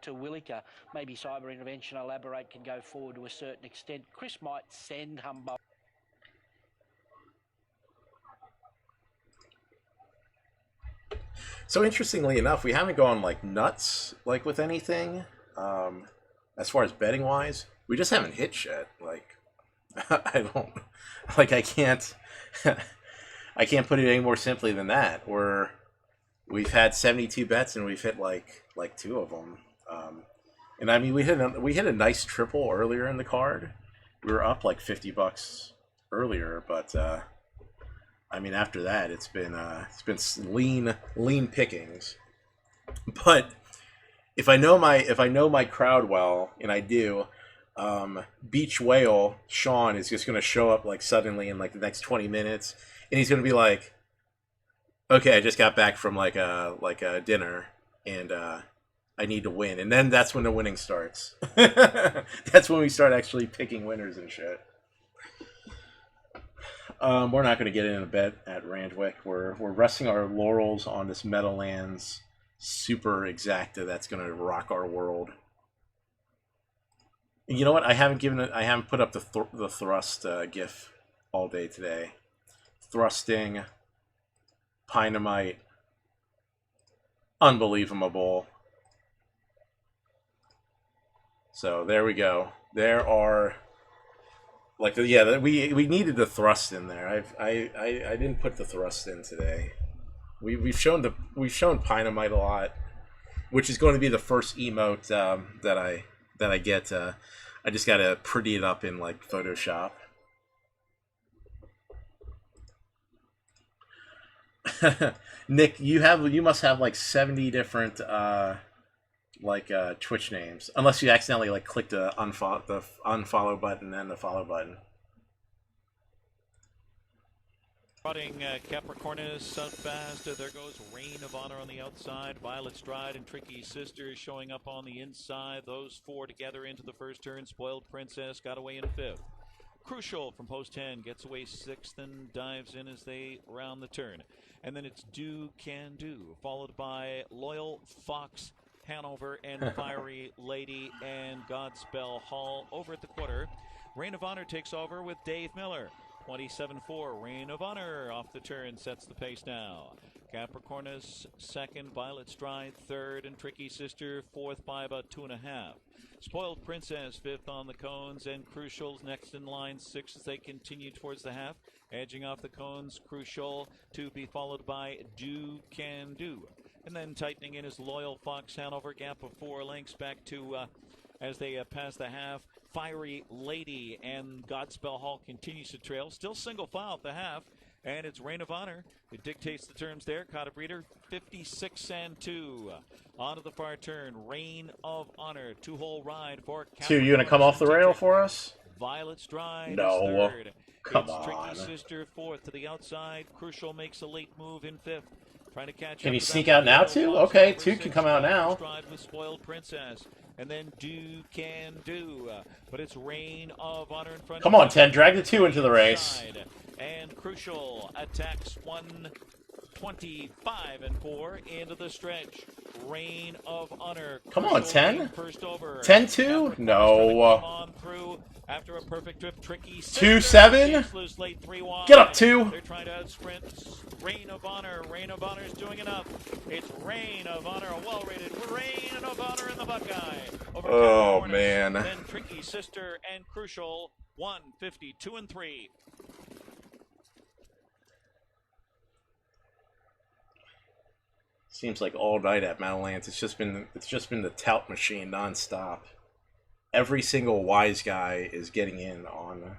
To Williker, maybe cyber intervention, elaborate, can go forward to a certain extent. Chris might send Humboldt. So interestingly enough, we haven't gone like nuts like with anything. As far as betting wise, we just haven't hit shit. Like I don't like I can't I can't put it any more simply than that. We've had 72 bets and we've hit like 2 of them. And I mean we hit a nice triple earlier in the card. We were up like $50 earlier, but I mean after that it's been lean pickings. But if I know my crowd well, and I do, Beach Whale Sean is just going to show up like suddenly in like the next 20 minutes, and he's going to be like, "Okay, I just got back from like a dinner, and I need to win," and then that's when the winning starts. That's when we start actually picking winners and shit. We're not going to get in a bet at Randwick. We're resting our laurels on this Meadowlands super exacta that's going to rock our world. You know what? I haven't put up the thrust gif all day today. Thrusting, Pinemite, unbelievable. So there we go. There are like we needed the thrust in there. I didn't put the thrust in today. We've shown Pinemite a lot, which is going to be the first emote that I get. I just gotta pretty it up in like Photoshop. Nick, you must have like 70 different Twitch names, unless you accidentally like clicked the unfollow button and the follow button. Trotting Capricornus out fast. There goes Reign of Honor on the outside. Violet Stride and Tricky Sister showing up on the inside. Those 4 together into the first turn. Spoiled Princess got away in 5th. Crucial from post 10 gets away 6th and dives in as they round the turn. And then it's Do Can Do, followed by Loyal Fox Hanover and Fiery Lady and Godspell Hall over at the quarter. Reign of Honor takes over with Dave Miller. 27-4, Reign of Honor off the turn sets the pace now. Capricornus 2nd, Violet Stride 3rd, and Tricky Sister 4th by about 2.5. Spoiled Princess 5th on the cones, and Crucial's next in line 6th as they continue towards the half. Edging off the cones, Crucial to be followed by Do Can Do. And then tightening in is Loyal Fox Hanover, gap of 4 lengths back to as they pass the half. Fiery Lady and Godspell Hall continues to trail. Still single file at the half. And it's Reign of Honor. It dictates the terms there. Cotta Breeder, 56-2. On to the far turn. Reign of Honor. 2-hole ride for Two, you gonna come off the rail for us? Violet Stride No. is 3rd. Come it's on. Tricky Sister 4th to the outside. Crucial makes a late move in 5th. Trying to catch Can up you to sneak that out now, Loyal too? Fox Okay, Hanover, 2 can 6th. come out Violet now. Stride with Spoiled Princess. And then Do Can Do. But it's Reign of Honor in front. Come on, 10, drag the 2 into the race. And Crucial attacks 125-4 into the stretch. Reign of Honor. Come on, 10. First over. 10-2? No. On through after a perfect trip. Tricky 2-7. Late 3 wide. Get up, 2. They're trying to outsprint Reign of Honor. Reign of Honor is doing enough. It's Reign of Honor, a well-rated Reign of Honor in the Buckeye. Over Oh, man. Then Tricky Sister and Crucial 152-3. Seems like all night at Meadowlands. It's just been the tout machine nonstop. Every single wise guy is getting in on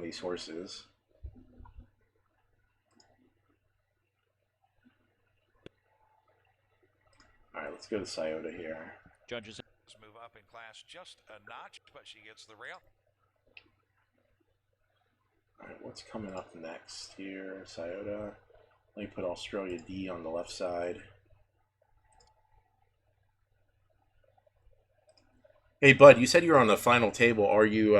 these horses. All right, let's go to Scioto here. Judges move up in class just a notch, but she gets the rail. All right, what's coming up next here? Scioto. Let me put Australia D on the left side. Hey, Bud, you said you were on the final table. Are you,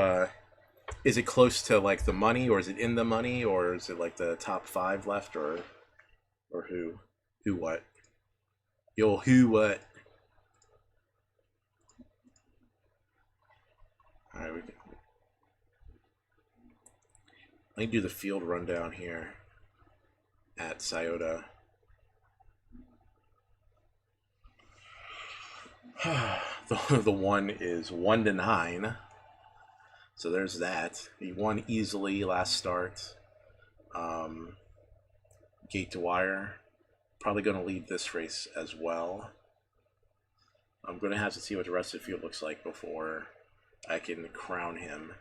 is it close to, like, the money, or is it in the money, or is it, like, the top 5 left, or who? Who what? Yo, who what? All right, let me do the field rundown here. at Scioto. The one is 1-9. So there's that. He won easily last start. Gate to wire. Probably going to lead this race as well. I'm going to have to see what the rest of the field looks like before I can crown him.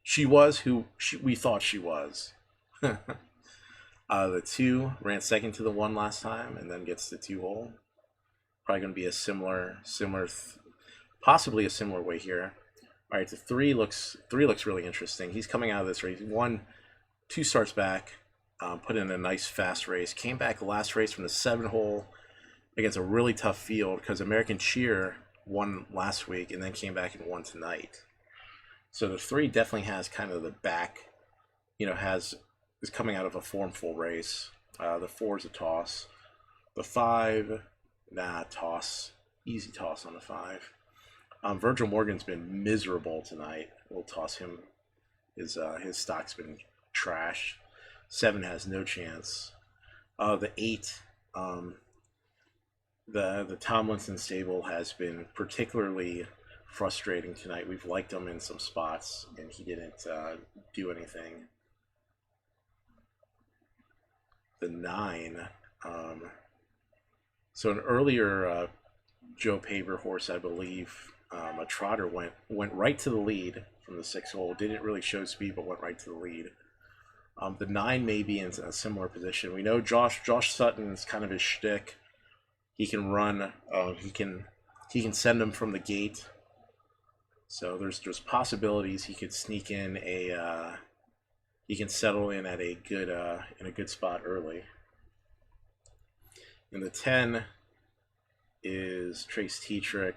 She was who we thought she was. The 2 ran second to the 1 last time and then gets the 2-hole. Probably going to be a similar, possibly a similar way here. All right, the 3 looks really interesting. He's coming out of this race. He won 2 starts back, put in a nice fast race. Came back the last race from the 7-hole against a really tough field because American Cheer won last week and then came back and won tonight. So the 3 definitely has kind of the back, is coming out of a formful race. The 4 is a toss. The 5, toss. Easy toss on the 5. Virgil Morgan's been miserable tonight. We'll toss him. His stock's been trash. 7 has no chance. The 8, the Tomlinson stable has been particularly frustrating tonight. We've liked him in some spots, and he didn't do anything. The 9. So an earlier Joe Paver horse, I believe, a trotter went right to the lead from the 6-hole. Didn't really show speed, but went right to the lead. The 9 may be in a similar position. We know Josh Sutton is kind of his shtick. He can run. He can send them from the gate. So there's possibilities he could sneak in he can settle in at a good spot early. And the 10 is Trace Tetrick.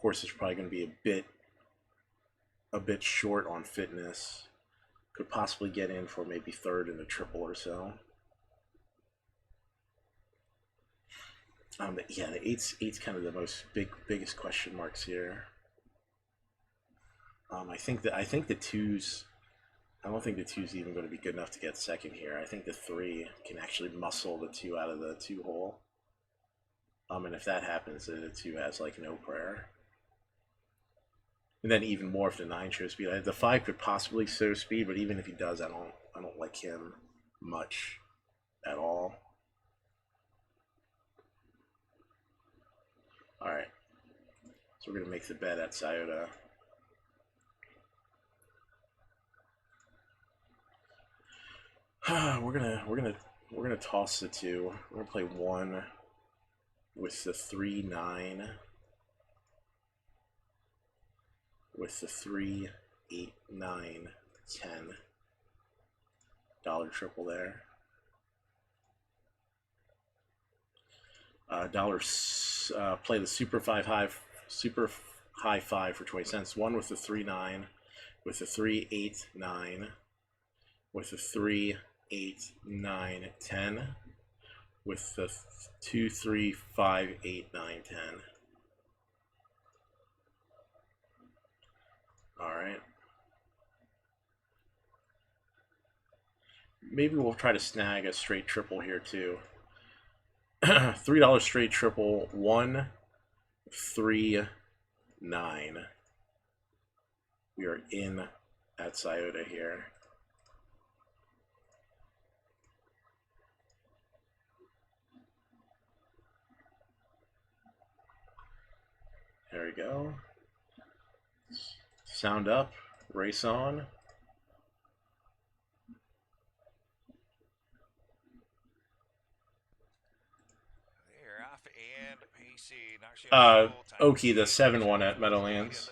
Horse is probably going to be a bit short on fitness. Could possibly get in for maybe 3rd in a triple or so. The 8's kind of the most biggest question marks here. I think the 2's. I don't think the 2's even going to be good enough to get second here. I think the 3 can actually muscle the 2 out of the 2-hole. And if that happens, then the 2 has like no prayer. And then even more if the 9 shows speed. The 5 could possibly show speed, but even if he does, I don't like him much at all. All right, so we're gonna make the bet at Scioto. We're gonna toss the 2. We're gonna play 1 with the 3, 9, with the 3, 8, 9, 10. Dollar triple there. Play the super high 5 for 20 cents. 1 with the 3, 9, with the 3, 8, 9, with the 3, 8, 9, 10, with the 2, 3, 5, 8, 9, 10. All right. Maybe we'll try to snag a straight triple here too. $3 straight triple. 1, 3, 9. We are in at Scioto here. There we go. Sound up, race on. They're off and PC. Oki, the 7-1 at Meadowlands.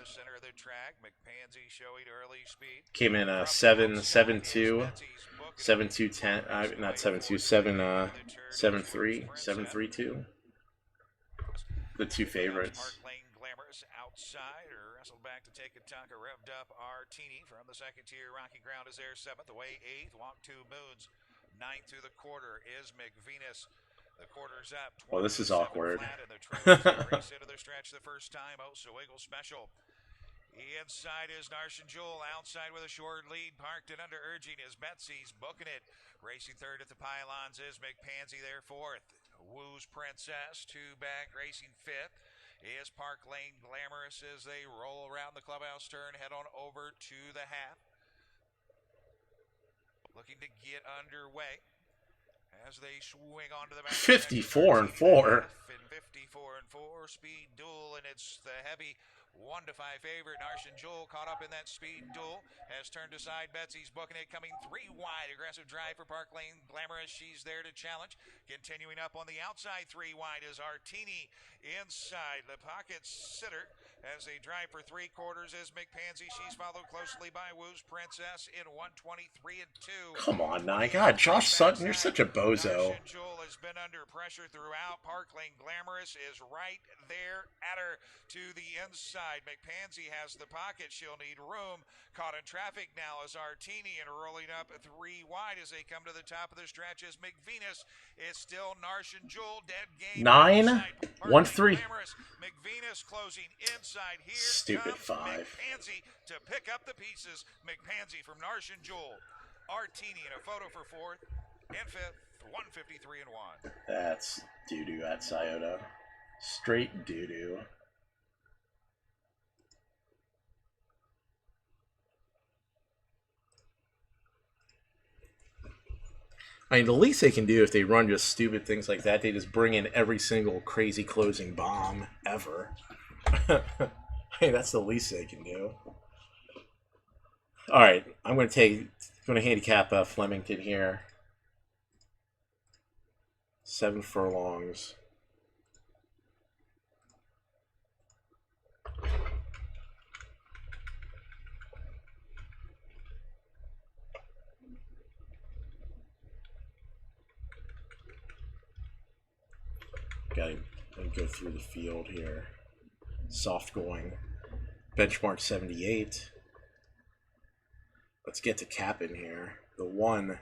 Came in 7-2, 7-2-10, not 7-2, 7-3, 7-3-2. The 2 favorites. Outside or wrestled back to take a tucker, revved up Artini from the second tier. Rocky Ground is there 7th, away 8th. Walk 2 Moons 9th through the quarter is McVenus. The quarter's up. Well, this is awkward. Race into the stretch the first time. Oh, so Wiggle Special Inside is Narshan Jewel. Outside with a short lead. Parked and under urging is Betsy's booking it. Racing third at the pylons is McPansy there fourth. Woo's Princess, two back. Racing fifth is Park Lane Glamorous as they roll around the clubhouse turn. Head on over to the half. Looking to get underway as they swing onto the back. 54 and 4. 54 and 4 speed duel, and it's the heavy 1-5 favorite. Narshan Jewel caught up in that speed duel, has turned aside. Betsy's booking it, coming 3 wide. Aggressive drive for Park Lane Glamorous. She's there to challenge. Continuing up on the outside, 3 wide is Artini. Inside the pocket sitter as they drive for 3/4 is McPansy. She's followed closely by Woo's Princess in 123 and 2. Come on, now. God, Josh Sutton, you're such a bozo. Narshan Jewel has been under pressure throughout. Park Lane Glamorous is right there at her to the inside. McPansy has the pocket. She'll need room. Caught in traffic now is Artini, and rolling up 3 wide as they come to the top of the stretch is McVenus. It's still Narshan Jewel. Dead game. 9, 1, 3. McVenus closing inside here. Stupid comes 5. McPansy to pick up the pieces. McPansy from Narshan Jewel. Artini in a photo for fourth and fifth. 153 and 1. That's doo-doo at Scioto. Straight doo-doo. I mean, the least they can do if they run just stupid things like that, they just bring in every single crazy closing bomb ever. Hey, that's the least they can do. All right, I'm going to handicap Flemington here. 7 furlongs. Gotta go through the field here. Soft going. Benchmark 78. Let's get to cap in here. The 1,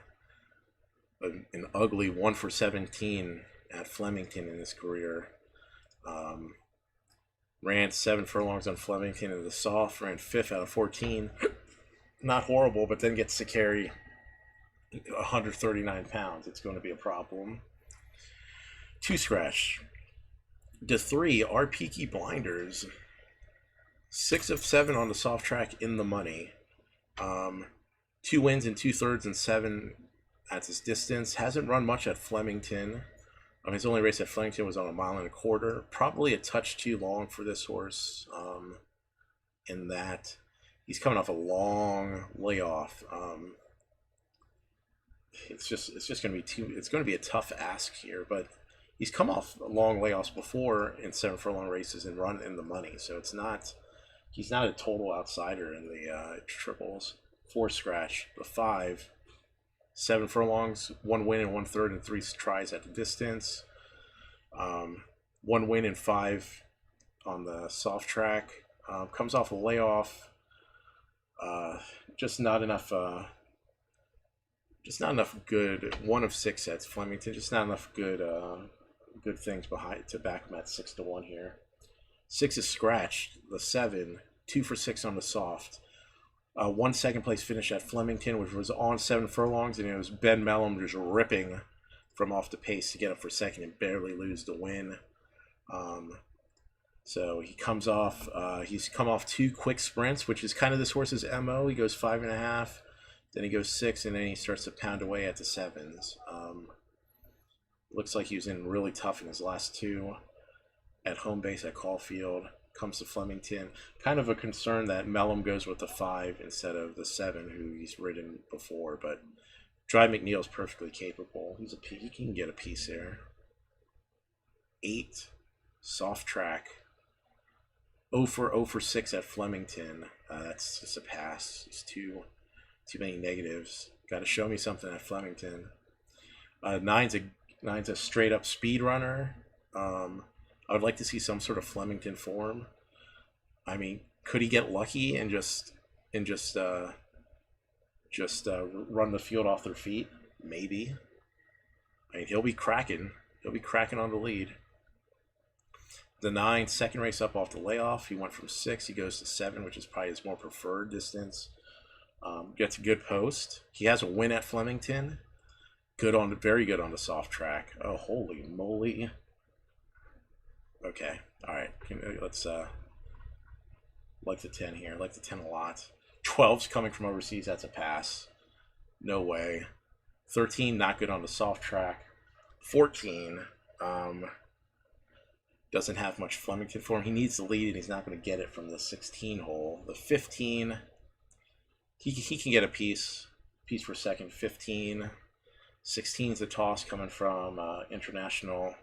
an ugly 1 for 17 at Flemington in his career. Ran 7 furlongs on Flemington in the soft. Ran 5th out of 14. Not horrible, but then gets to carry 139 pounds. It's going to be a problem. 2 scratch. To 3 are Peaky Blinders. 6 of 7 on the soft track in the money. 2 wins in 2/3 and 7 at his distance. Hasn't run much at Flemington. His only race at Flemington was on 1.25 miles. Probably a touch too long for this horse. In that he's coming off a long layoff. It's just going to be a tough ask here, but he's come off long layoffs before in 7 furlong races and run in the money, so he's not a total outsider in the triples. 4 scratch, the 5, 7 furlongs, 1 win in 1/3 and 3 tries at the distance. 1 win in 5 on the soft track. Comes off a layoff. Just not enough good. 1 of 6 at Flemington. Just not enough good things behind to back him at 6-1 here. 6 is scratched. The 7, 2 for 6 on the soft. 1 second place finish at Flemington, which was on 7 furlongs, and it was Ben Mellum just ripping from off the pace to get up for second and barely lose the win. So he comes off. He's come off 2 quick sprints, which is kind of this horse's MO. He goes 5.5, then he goes 6, and then he starts to pound away at the 7s. Looks like he was in really tough in his last 2 at home base at Caulfield. Comes to Flemington. Kind of a concern that Mellum goes with the 5 instead of the 7, who he's ridden before, but Drive McNeil's perfectly capable. He can get a piece there. 8, soft track. 0 for 6 at Flemington. That's just a pass. It's too many negatives. Got to show me something at Flemington. 9's a straight up speed runner. I would like to see some sort of Flemington form. I mean, could he get lucky and just run the field off their feet? Maybe. I mean, he'll be cracking. He'll be cracking on the lead. The 9, second race up off the layoff. He went from 6, he goes to 7, which is probably his more preferred distance. Gets a good post. He has a win at Flemington. Very good on the soft track. Oh, holy moly. Okay, all right. Let's like the 10 here. Like the 10 a lot. 12's coming from overseas. That's a pass. No way. 13, not good on the soft track. 14, doesn't have much Flemington for him. He needs the lead, and he's not going to get it from the 16 hole. The 15, he can get a piece per second. 15, 16's a toss coming from International,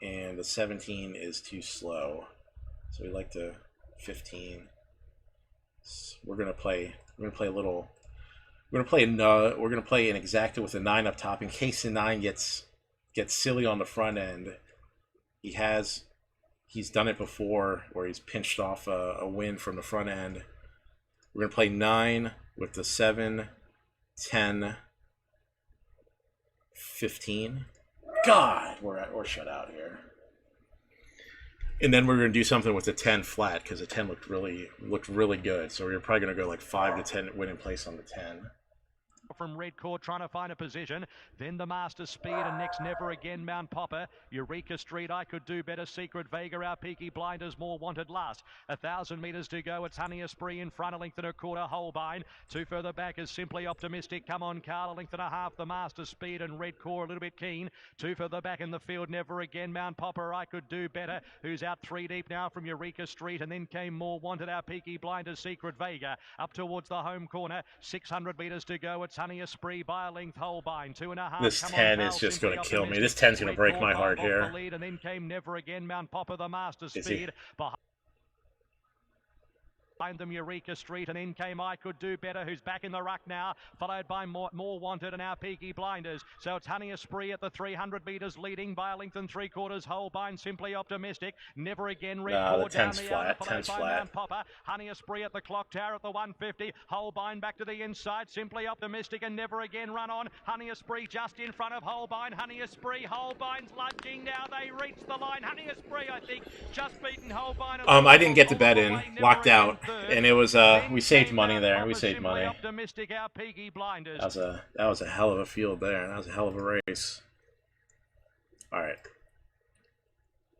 and the 17 is too slow. So we like the 15. We're gonna play an exacta with a 9 up top in case the 9 gets silly on the front end. He's done it before where he's pinched off a win from the front end. We're gonna play 9 with the 7, 10, 15. God, we're shut out here. And then we're gonna do something with the 10 flat because the 10 looked really good. So we're probably gonna go like 5 to 10 win in place on the 10. From Red Court trying to find a position, then the Master Speed, and next Never Again Mount Popper, Eureka Street, I Could Do Better, Secret Vega, Our Peaky Blinders, More Wanted last. 1,000 metres to go, it's Honey Esprit in front, a length and a quarter, Holbein. 2 further back is Simply Optimistic, Come On Carl, a length and a half, the Master Speed, and Red Core a little bit keen. 2 further back in the field, Never Again Mount Popper, I Could Do Better, who's out 3 deep now from Eureka Street, and then came More Wanted, Our Peaky Blinders, Secret Vega, up towards the home corner. 600 metres to go, it's Honey Esprit by a length, Holbein. 2.5. This 10 is just going to kill me. This 10 is going to break my heart here. Lead, and then came Never Again Mount Popper, the Master Speed. Behind them, Eureka Street, and then came I Could Do Better, who's back in the ruck now, followed by More Wanted and Our Peaky Blinders. So it's Honey Esprit at the 300 metres, leading by a length and 3/4. Holbein, Simply Optimistic. Never Again, Red Core down the outer, followed by Mount Popper. Honey Esprit at the clock tower at the 150. Holbein back to the inside. Simply Optimistic and Never Again run on. Honey Esprit just in front of Holbein. Honey Esprit, Holbein's lunging now. They reach the line. Honey Esprit, I think, just beaten Holbein. I didn't get the bet in. Locked out. And it was we saved money there. We saved money. That was a hell of a field there. That was a hell of a race. All right.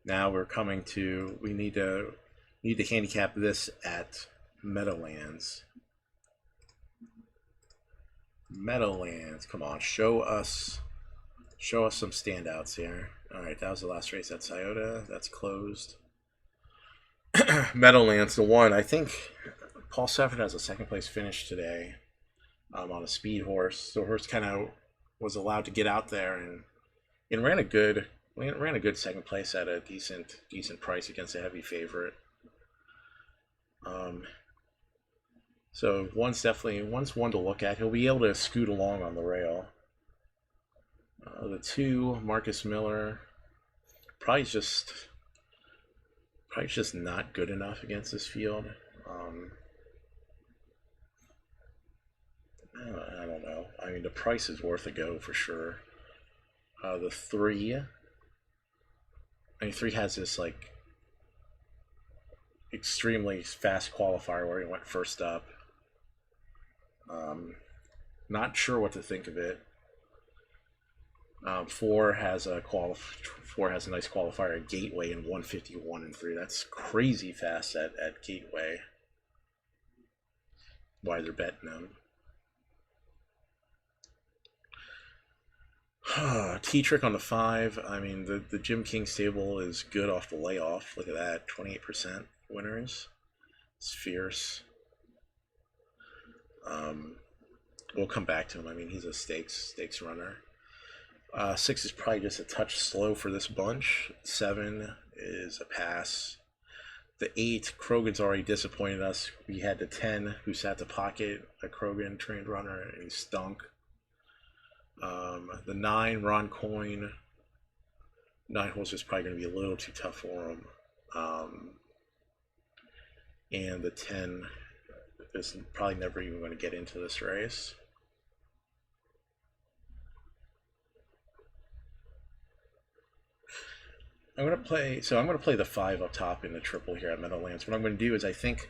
Now we're coming to we need to handicap this at Meadowlands. Meadowlands, come on, show us some standouts here. All right, that was the last race at Scioto. That's closed. Meadowlands, the one. I think Paul Sefford has a second place finish today on a speed horse. The horse kind of was allowed to get out there and ran a good second place at a decent price against a heavy favorite. So one's one to look at. He'll be able to scoot along on the rail. The 2, Marcus Miller, probably just not good enough against this field. I don't know. I mean, the price is worth a go for sure. The 3, 3 has this like extremely fast qualifier where he went first up. Not sure what to think of it. 4 has a nice qualifier at Gateway in 151 and 3. That's crazy fast at Gateway. Why they're betting them. T-Trick on the 5. I mean, the Jim King stable is good off the layoff. Look at that, 28% winners. It's fierce. We'll come back to him. I mean, he's a stakes runner. 6 is probably just a touch slow for this bunch. 7 is a pass. The 8, Krogan's already disappointed us. We had the 10, who sat the pocket, a Krogan trained runner, and he stunk. The 9, Ron Coyne. 9 holes is probably going to be a little too tough for him. And the 10 is probably never even going to get into this race. I'm gonna play. So I'm gonna play the 5 up top in the triple here at Meadowlands. What I'm gonna do is I think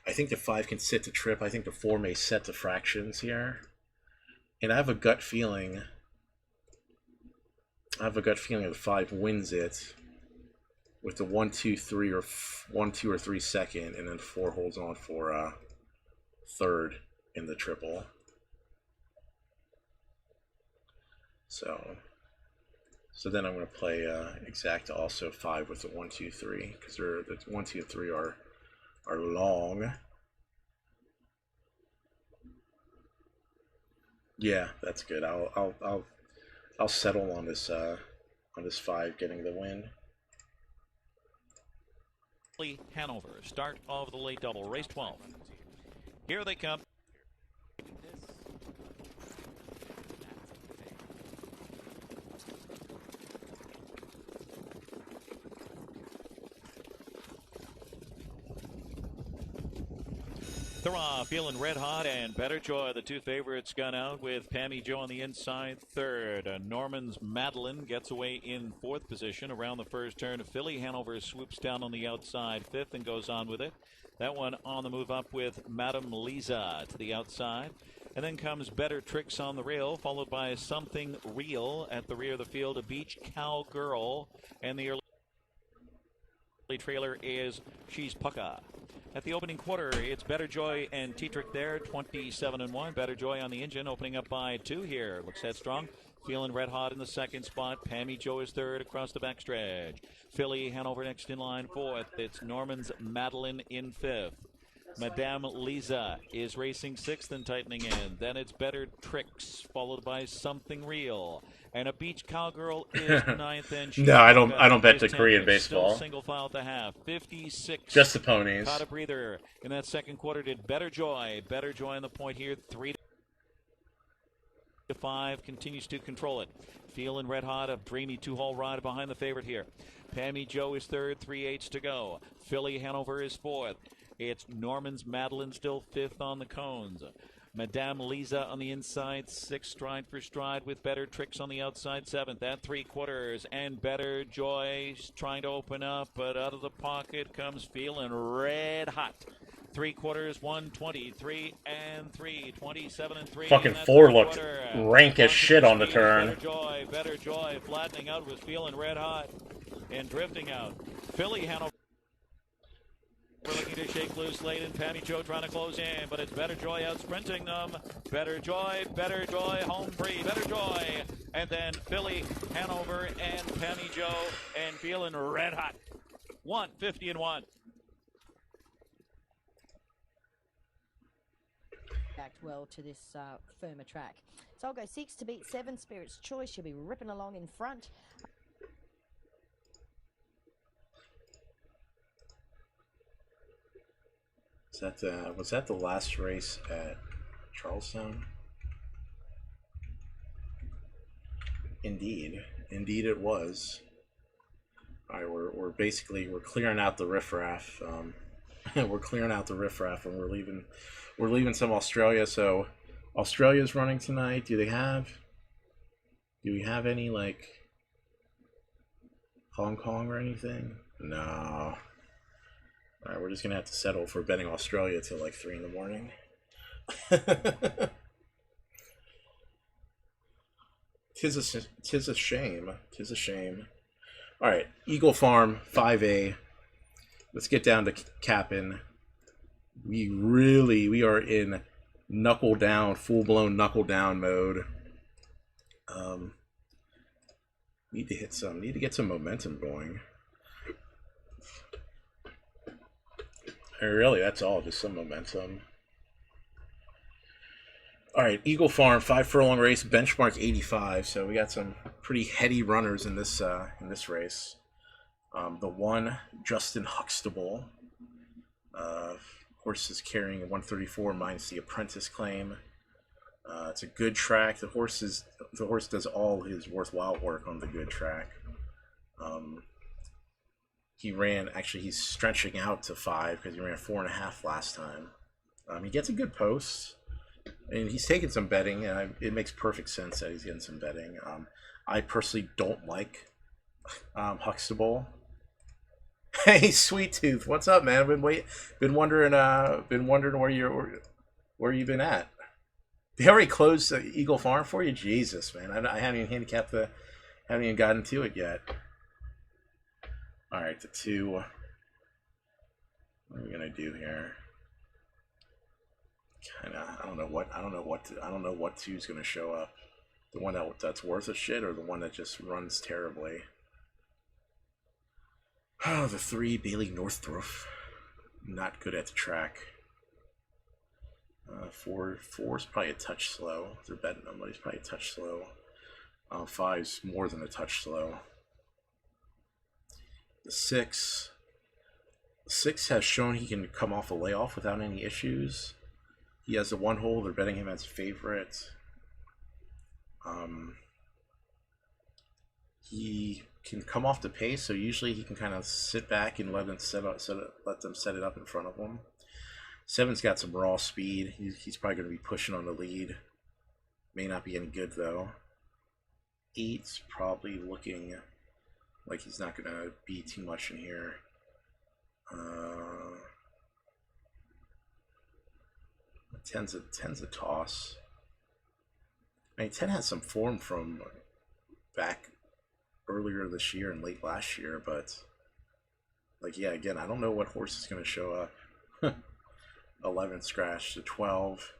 the 5 can sit to trip. I think the 4 may set to fractions here, and I have a gut feeling. The 5 wins it with the 1, 2, 3 or 1, 2 or 3 second, and then 4 holds on for third in the triple. So then I'm going to play exact also 5 with the 1, 2, 3 because the 1, 2, 3 are long. Yeah, that's good. I'll settle on this 5 getting the win. Hanover, start of the late double, race 12. Here they come. They're feeling red hot, and Better Joy, the 2 favorites, gone out with Pammy Joe on the inside third. Norman's Madeline gets away in 4th position around the first turn. Philly Hanover swoops down on the outside 5th and goes on with it. That one on the move up with Madame Lisa to the outside. And then comes Better Tricks on the rail, followed by Something Real at the rear of the field. A Beach Cowgirl, and the early trailer is She's Pucka. At the opening quarter, it's Better Joy and T-Trick there, 27-1. Better Joy on the engine, opening up by 2 here. Looks headstrong. Feeling red hot in the 2nd spot. Pammy Joe is 3rd across the backstretch. Philly Hanover next in line 4th. It's Norman's Madeline in 5th. Madame Lisa is racing 6th and tightening in. Then it's Better Tricks, followed by Something Real. And A Beach Cowgirl is 9th. And No, I don't bet the Korean baseball. Still single file at the half. 56. Just the ponies. Caught a breather in that 2nd quarter. Did Better Joy. Better Joy on the point here. 3-5 continues to control it. Feeling red hot. A dreamy 2-hole ride behind the favorite here. Pammy Joe is 3rd. 3/8 to go. Philly Hanover is 4th. It's Norman's Madeline still 5th on the cones. Madame Lisa on the inside, 6th stride for stride with Better Tricks on the outside, 7th at 3/4. And Better Joy trying to open up, but out of the pocket comes Feeling Red Hot. 3/4, 123 and 3, 27 and 3. Fucking 4 looked rank as shit on the turn. Better Joy flattening out with Feeling Red Hot and drifting out. Philly Hanover we're looking to shake loose late, and Pammy Joe trying to close in, but it's Better Joy out sprinting them. Better Joy, home free, Better Joy. And then Philly, Hanover, and Pammy Joe, and Feeling Red Hot. 150-1. Act well to this firmer track. So I'll go 6 to beat 7, Spirit's Choice. She'll be ripping along in front. Was that the last race at Charlestown? Indeed it was. All right, we're clearing out the riffraff. We're clearing out the riffraff, and we're leaving some Australia. So Australia's running tonight. Do we have any like Hong Kong or anything? No. All right, we're just gonna have to settle for betting Australia till like 3 in the morning. Tis a shame. All right, Eagle Farm 5A. Let's get down to capping. We are in knuckle down, full blown knuckle down mode. Need to get some momentum going. Really, that's all, just some momentum. All right, Eagle Farm 5 furlong race, benchmark 85. So we got some pretty heady runners in this race. The 1, Justin Huxtable, horse is carrying 134 minus the apprentice claim. It's a good track. The horse does all his worthwhile work on the good track. He's stretching out to 5 because he ran 4.5 last time. He gets a good post, and he's taking some betting, and it makes perfect sense that he's getting some betting. I personally don't like Huxtable. Hey, Sweet Tooth, what's up, man? I've been wondering where you've been at. They already closed Eagle Farm for you? Jesus, man, I haven't even handicapped haven't even gotten to it yet. All right, the 2. What are we gonna do here? I don't know what 2's gonna show up. The one that's worth a shit, or the one that just runs terribly. Oh, the 3, Bailey Northrop. Not good at the track. 4's probably a touch slow. They're betting him, but he's probably a touch slow. 5's more than a touch slow. The 6 has shown he can come off a layoff without any issues. He has the 1 hole. They're betting him as favorite. He can come off the pace, so usually he can kind of sit back and let them set it up in front of him. 7's got some raw speed. He's probably going to be pushing on the lead. May not be any good though. 8's probably looking like he's not going to be too much in here. 10's a toss. I mean, 10 has some form from back earlier this year and late last year, but like, yeah, again, I don't know what horse is going to show up. 11 scratch to 12.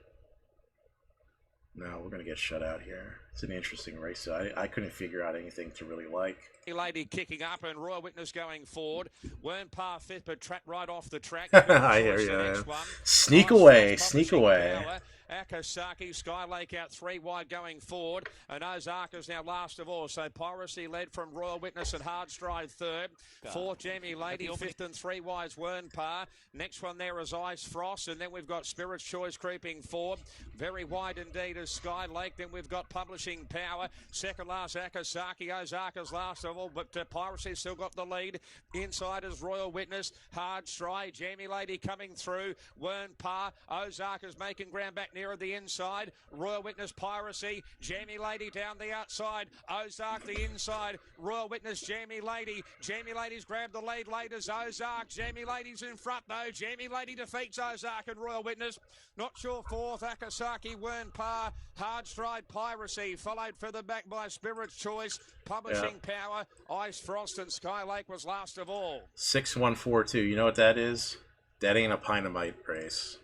No, we're going to get shut out here. It's an interesting race. So I couldn't figure out anything to really like. Lady kicking up and Royal Witness going forward. Weren't par 5th, but track right off the track. I hear you. Sneak away, sneak away. Akasaki, Skylake out 3 wide going forward, and Ozarka's now last of all. So Piracy led from Royal Witness and Hard Stride 3rd. 4th, Jamie Lady, 5th and 3 wides Wernpar. Next one there is Ice Frost, and then we've got Spirit's Choice creeping forward. Very wide indeed is Skylake. Then we've got Publishing Power. Second last Akasaki, Ozarka's last of all, but Piracy still got the lead. Inside is Royal Witness, Hard Stride, Jamie Lady coming through. Wernpar, Ozarka's making ground back nearer the inside. Royal Witness, Piracy, Jamie Lady down the outside. Ozark the inside. Royal Witness, Jamie Lady. Jamie Lady's grabbed the lead late as Ozark. Jamie Lady's in front though. Jamie Lady defeats Ozark and Royal Witness. Not sure 4th, Akasaki, Wernpar, Hard Stride, Piracy. Followed further back by Spirit's Choice, Publishing Power, Ice Frost, and Skylake was last of all. 6-1-4-2. You know what that is? That ain't a Pynamite race.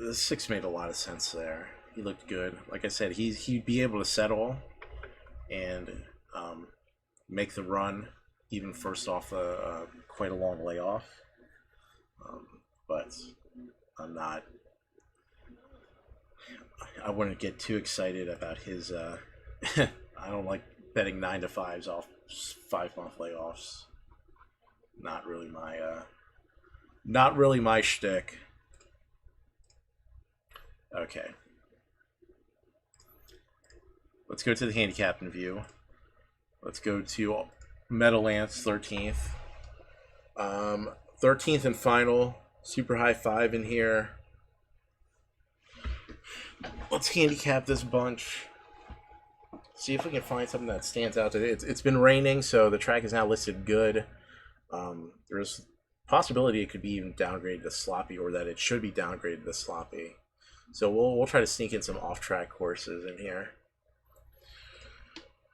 The 6 made a lot of sense there. He looked good. Like I said, he'd be able to settle and make the run, even first off quite a long layoff. But I wouldn't get too excited about his. I don't like betting 9 to 5s off 5-month layoffs. Not really my shtick. Okay. Let's go to the handicapping view. Let's go to Meadowlands 13th. 13th and final. Super high 5 in here. Let's handicap this bunch. See if we can find something that stands out. It's been raining, so the track is now listed good. There's possibility it could be even downgraded to sloppy, or that it should be downgraded to sloppy. So we'll try to sneak in some off-track horses in here.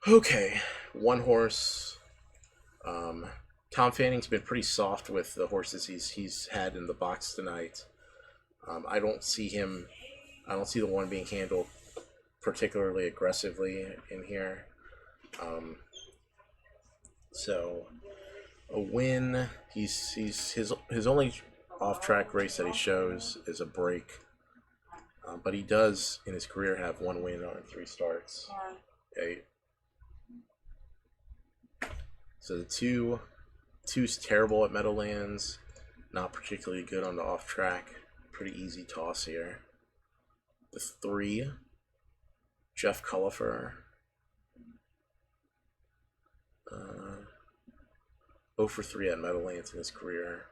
Okay, 1 horse. Tom Fanning's been pretty soft with the horses he's had in the box tonight. I don't see the one being handled particularly aggressively in here. So a win. His only off-track race that he shows is a break. But he does, in his career, have 1 win on 3 starts. Okay. So the 2's terrible at Meadowlands. Not particularly good on the off-track. Pretty easy toss here. The 3, Jeff Cullifer. 0 for 3 at Meadowlands in his career.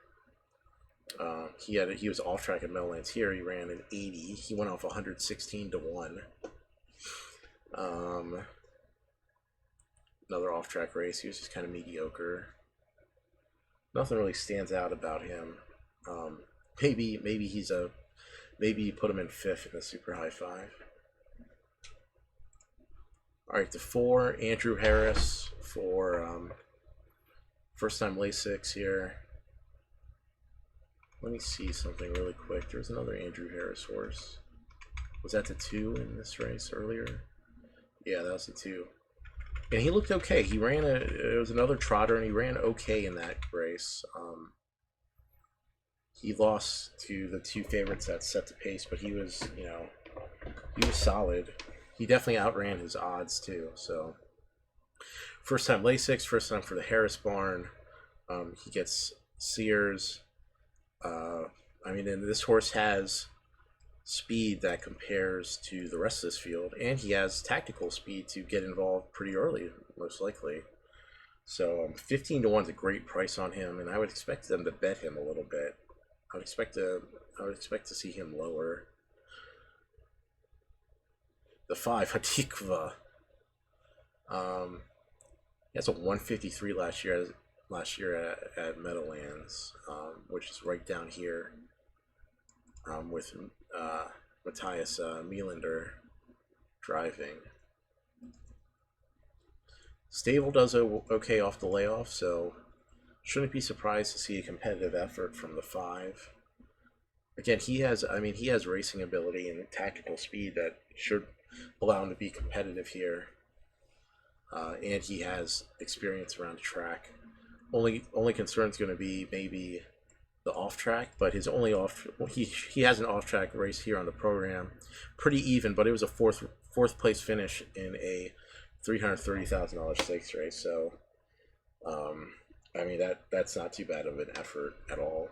He was off track at Meadowlands here. He ran an 80. He went off 116 to 1. another off-track race. He was just kind of mediocre. Nothing really stands out about him. Maybe you put him in 5th in the Super High 5. All right, the 4, Andrew Harris for first time Lasix here. Let me see something really quick. There's another Andrew Harris horse. Was that the 2 in this race earlier? Yeah, that was the 2. And he looked okay. He ran it was another trotter, and he ran okay in that race. He lost to the 2 favorites that set the pace, but he was, you know, he was solid. He definitely outran his odds too. So first time Lasix, first time for the Harris barn. He gets Sears. I mean, and this horse has speed that compares to the rest of this field, and he has tactical speed to get involved pretty early, most likely. So 15 to 1 is a great price on him, and I would expect them to bet him a little bit. I would expect to see him lower. The 5, Hatikva. He has a 153 last year at Meadowlands, which is right down here, with Matthias Mielander driving. Stable does okay off the layoff, so shouldn't be surprised to see a competitive effort from the 5. Again, he has racing ability and tactical speed that should allow him to be competitive here. And he has experience around the track. Only concern is going to be maybe the off track, but his only he has an off track race here on the program, pretty even, but it was a fourth place finish in a $330,000 stakes race. So, I mean that's not too bad of an effort at all.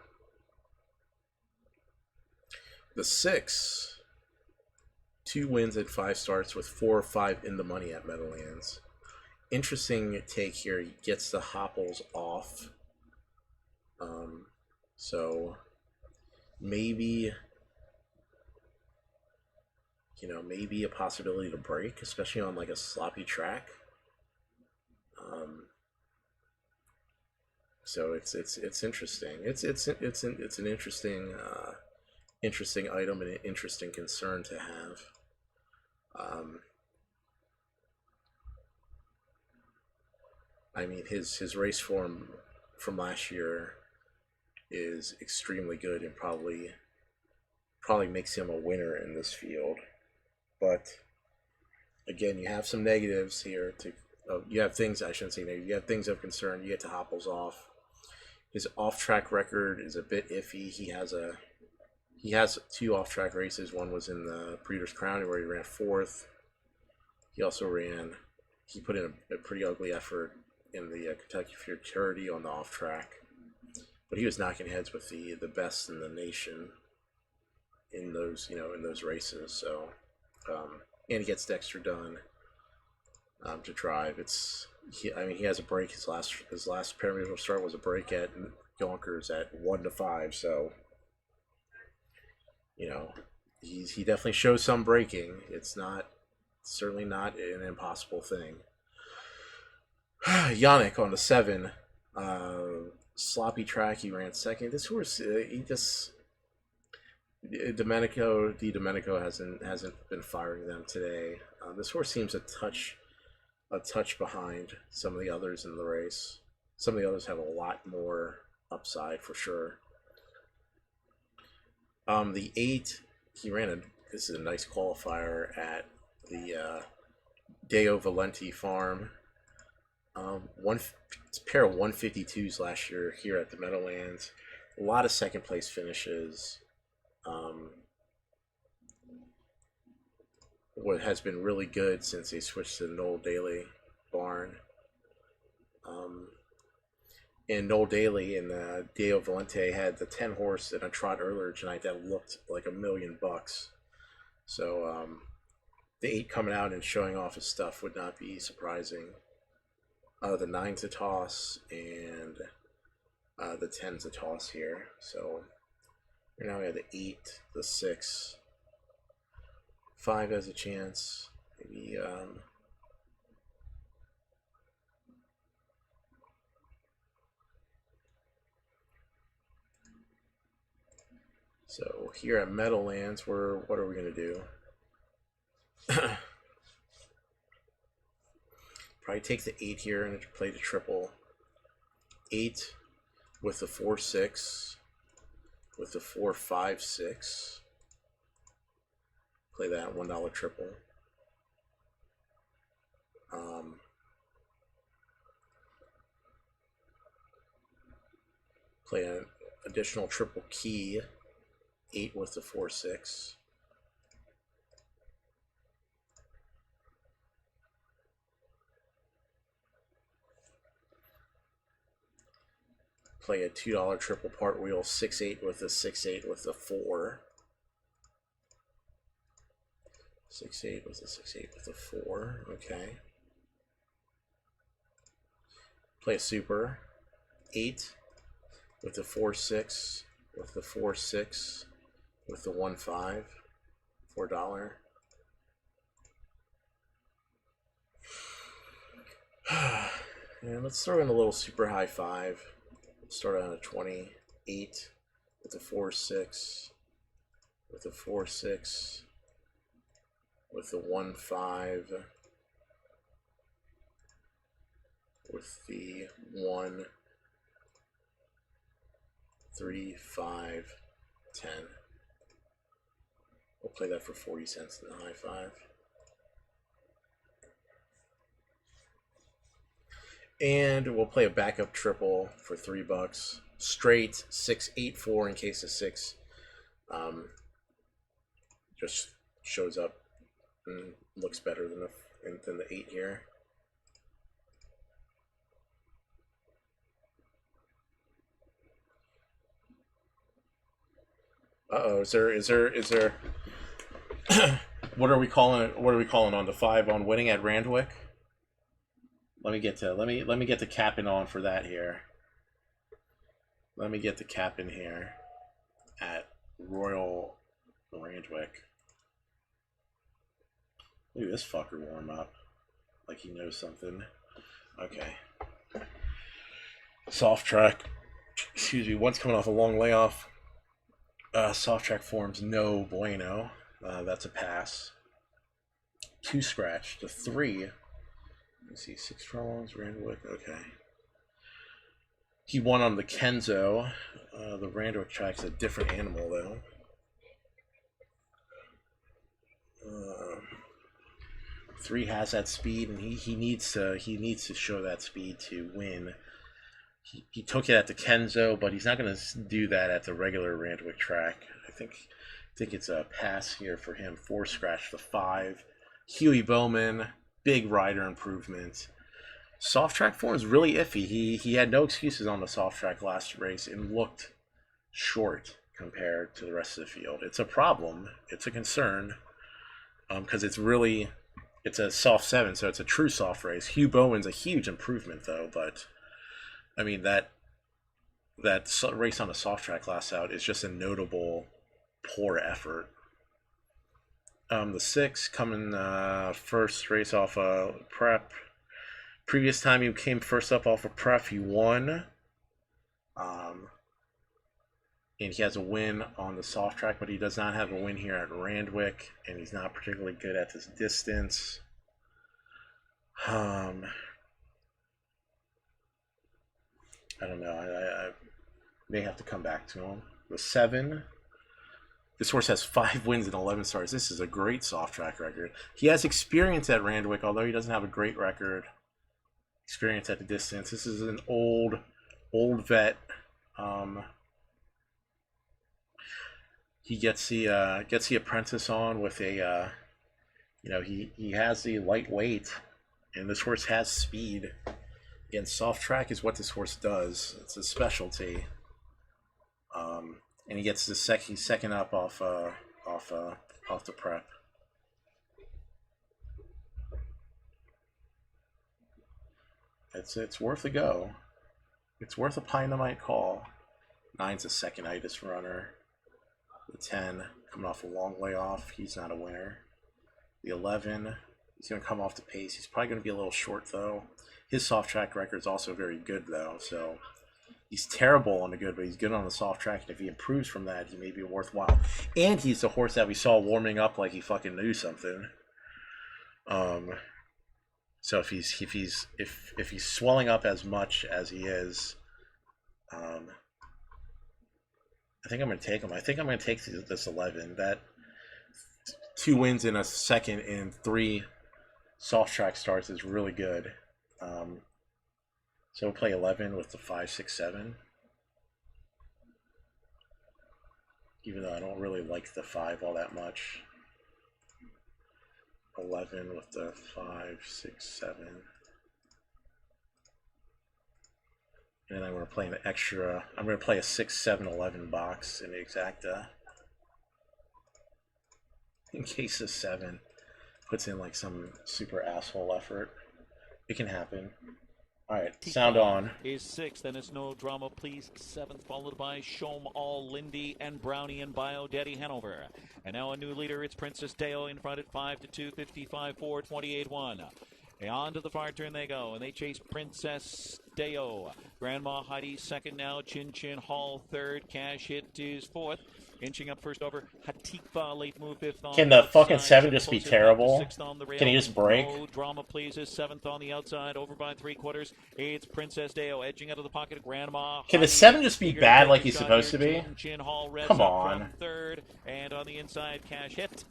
The 6, 2 wins at 5 starts with 4 or 5 in the money at Meadowlands. Interesting take here. He gets the hopples off. So maybe, you know, maybe a possibility to break, especially on like a sloppy track. So it's interesting. It's an interesting item and an interesting concern to have. I mean, his race form from last year is extremely good and probably makes him a winner in this field. But again, you have some negatives here. You have things, I shouldn't say negative, you have things of concern. You get to hopples off. His off-track record is a bit iffy. He has 2 off-track races. One was in the Breeders' Crown where he ran 4th. He put in a pretty ugly effort in the Kentucky Futurity on the off-track. But he was knocking heads with the best in the nation in those races. So, and he gets Dexter Dunn to drive. He has a break. His last Pyramidal start was a break at Yonkers at 1 to 5. So, you know, he definitely shows some breaking. It's certainly not an impossible thing. Yannick on the 7. Sloppy track, he ran 2nd. This horse, Domenico hasn't been firing them today. This horse seems a touch behind some of the others in the race. Some of the others have a lot more upside for sure. The 8, this is a nice qualifier at the Deo Valenti farm. Pair of 152s last year here at the Meadowlands. A lot of second place finishes. What has been really good since they switched to the Noel Daly barn. And Noel Daly and Deo Valente had the 10 horse in a trot earlier tonight that looked like $1 million. So the 8 coming out and showing off his stuff would not be surprising. The 9's a toss, and the 10's a toss here. So now we have the 8, the 6, 5 has a chance. Maybe So here at Meadowlands, what are we going to do? Probably take the 8 here and play the triple. 8 with the 4-6, with the 4-5-6. Play that $1 triple. Play an additional triple key. 8 with the 4-6. Play a $2 triple part wheel, 6-8 with the 6-8 with the 4. 6-8 with the 6-8 with the 4. Okay. Play a super, 8 with the 4-6 with the 4-6 with the 1-5, $4. And let's throw in a little super high 5. Start on a 28 with a 4-6 with a 4-6 with the 1-5 with the 1-3-5-10. We'll play that for 40 cents in the high 5. And we'll play a backup triple for $3. Straight 6-8-4 in case of 6. Just shows up and looks better than the 8 here. Uh-oh, is there what are we calling it? What are we calling on the 5 on winning at Randwick? Let me get the cap in on for that here. Let me get the cap in here at Royal Randwick. Look at this fucker warm up. Like he knows something. Okay. Soft track. Excuse me, one's coming off a long layoff. Soft track forms no bueno. That's a pass. 2 scratch to 3. Let's see, 6 furlongs, Randwick, okay. He won on the Kenzo. The Randwick track's a different animal, though. 3 has that speed, and he needs to show that speed to win. He took it at the Kenzo, but he's not going to do that at the regular Randwick track. I think it's a pass here for him. 4 scratch to 5. Huey Bowman. Big rider improvement. Soft track form is really iffy. He had no excuses on the soft track last race and looked short compared to the rest of the field. It's a problem. It's a concern because it's a soft 7, so it's a true soft race. Hugh Bowen's a huge improvement though, but I mean that race on the soft track last out is just a notable poor effort. The 6 coming first race off prep. Previous time he came first up off of prep, he won. And he has a win on the soft track, but he does not have a win here at Randwick, and he's not particularly good at this distance. I don't know. I may have to come back to him. The 7. This horse has 5 wins and 11 starts. This is a great soft track record. He has experience at Randwick, although he doesn't have a great record. Experience at the distance. This is an old vet. He gets the apprentice on with a, he has the lightweight, and this horse has speed. Again, soft track is what this horse does. It's a specialty. And he gets the second up off the prep. It's worth a go. It's worth a Pynamite call. 9's a second-itis runner. The 10 coming off a long layoff. He's not a winner. The 11, he's going to come off the pace. He's probably going to be a little short though. His soft track record is also very good though, so He's terrible on the good, but he's good on the soft track. And if he improves from that, he may be worthwhile. And he's the horse that we saw warming up like he fucking knew something. So if he's swelling up as much as he is, I think I'm gonna take him. I think I'm gonna take this 11. That 2 wins in a second and 3 soft track starts is really good. So we'll play 11 with the 5, 6, 7. Even though I don't really like the 5 all that much. 11 with the 5, 6, 7. And then I'm going to play an extra. I'm going to play a 6, 7, 11 box in the exacta. In case the 7 puts in like some super asshole effort. It can happen. Alright, sound on. Is 6th, then it's No Drama Please 7th, followed by Shom All, Lindy, and Brownie and Bio Daddy Hanover. And now a new leader, it's Princess Deo in front at 5-2, 55-4, 28-1. On to the far turn they go, and they chase Princess Deo. Grandma Heidi second now, Chin Chin Hall third, Cash Hit is fourth. Inching up first over Hatikva, late move fifth on Can the fucking outside, 7 just be terrible? Rail. Can he just break? No Drama Pleases, 7th on the outside, over by 3/4. It's Princess Deo edging out of the pocket of Grandma. Can the 7 just be bad like he's supposed to be? Chin Hall Reds Come up on. from third, and on the inside, Cash Hit.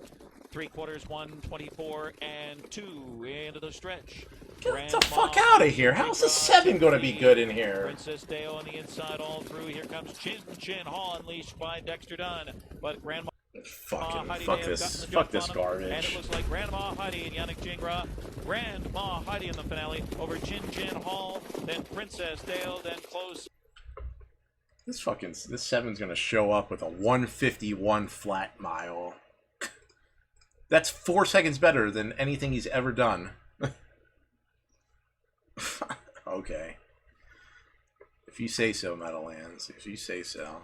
3/4, 124 and 2 into the stretch. Get the fuck out of here. How's the 7 going to be good in here? Princess Deo on the inside all through. Here comes Chin Chin Hall unleashed by Dexter Dunn. But Grandma Fuck this And garbage. it looks like Grandma Heidi and Yannick Jingra. Grandma Heidi in the finale over Chin Chin Hall. Then Princess Deo, then close. This 7's going to show up with a 151 flat mile. That's 4 seconds better than anything he's ever done. Okay. If you say so, Meadowlands. If you say so.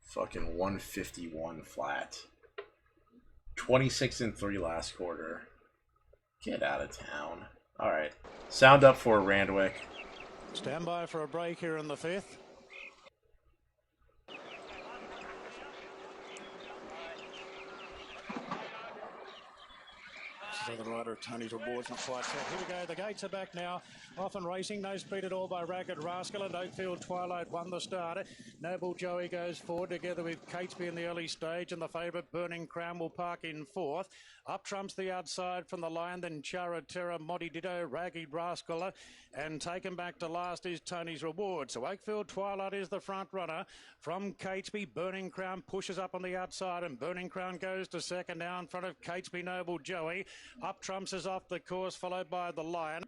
Fucking 151 flat. 26 and 3 last quarter. Get out of town. Alright. Sound up for Randwick. Stand by for a break here in the 5th. The rider, Tony towards not quite set. Here we go, the gates are back now. Often racing, no speed at all by Ragged Rascal, and Oakfield Twilight won the start. Noble Joey goes forward together with Catesby in the early stage, and the favourite Burning Crown will park in 4th. Up trumps the outside from the line, then Chara Terra, Modi Ditto, Ragged Rascal, and taken back to last is Tony's Reward. So Oakfield Twilight is the front runner. From Catesby, Burning Crown pushes up on the outside, and Burning Crown goes to second now in front of Catesby, Noble Joey. Up trumps is off the course, followed by the Lion.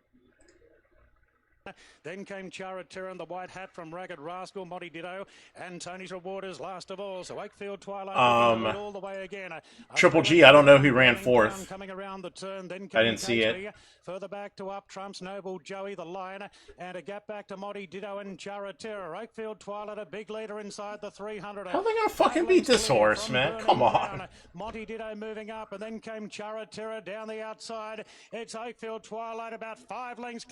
Then came Chara Terra and the white hat from Ragged Rascal, Modi Ditto, and Tony's Reward is last of all. So Wakefield Twilight all the way again. Triple G, I don't know who ran 4th. Coming around the turn, then I didn't see it. Further back to Up Trumps, Noble Joey, the Lion, and a gap back to Modi Ditto and Chara Terra. Wakefield Twilight, a big leader inside the 300. How are they gonna fucking beat this horse, man? Come on. Monty Ditto moving up, and then came Chara Terra down the outside. It's Oakfield Twilight about 5 lengths.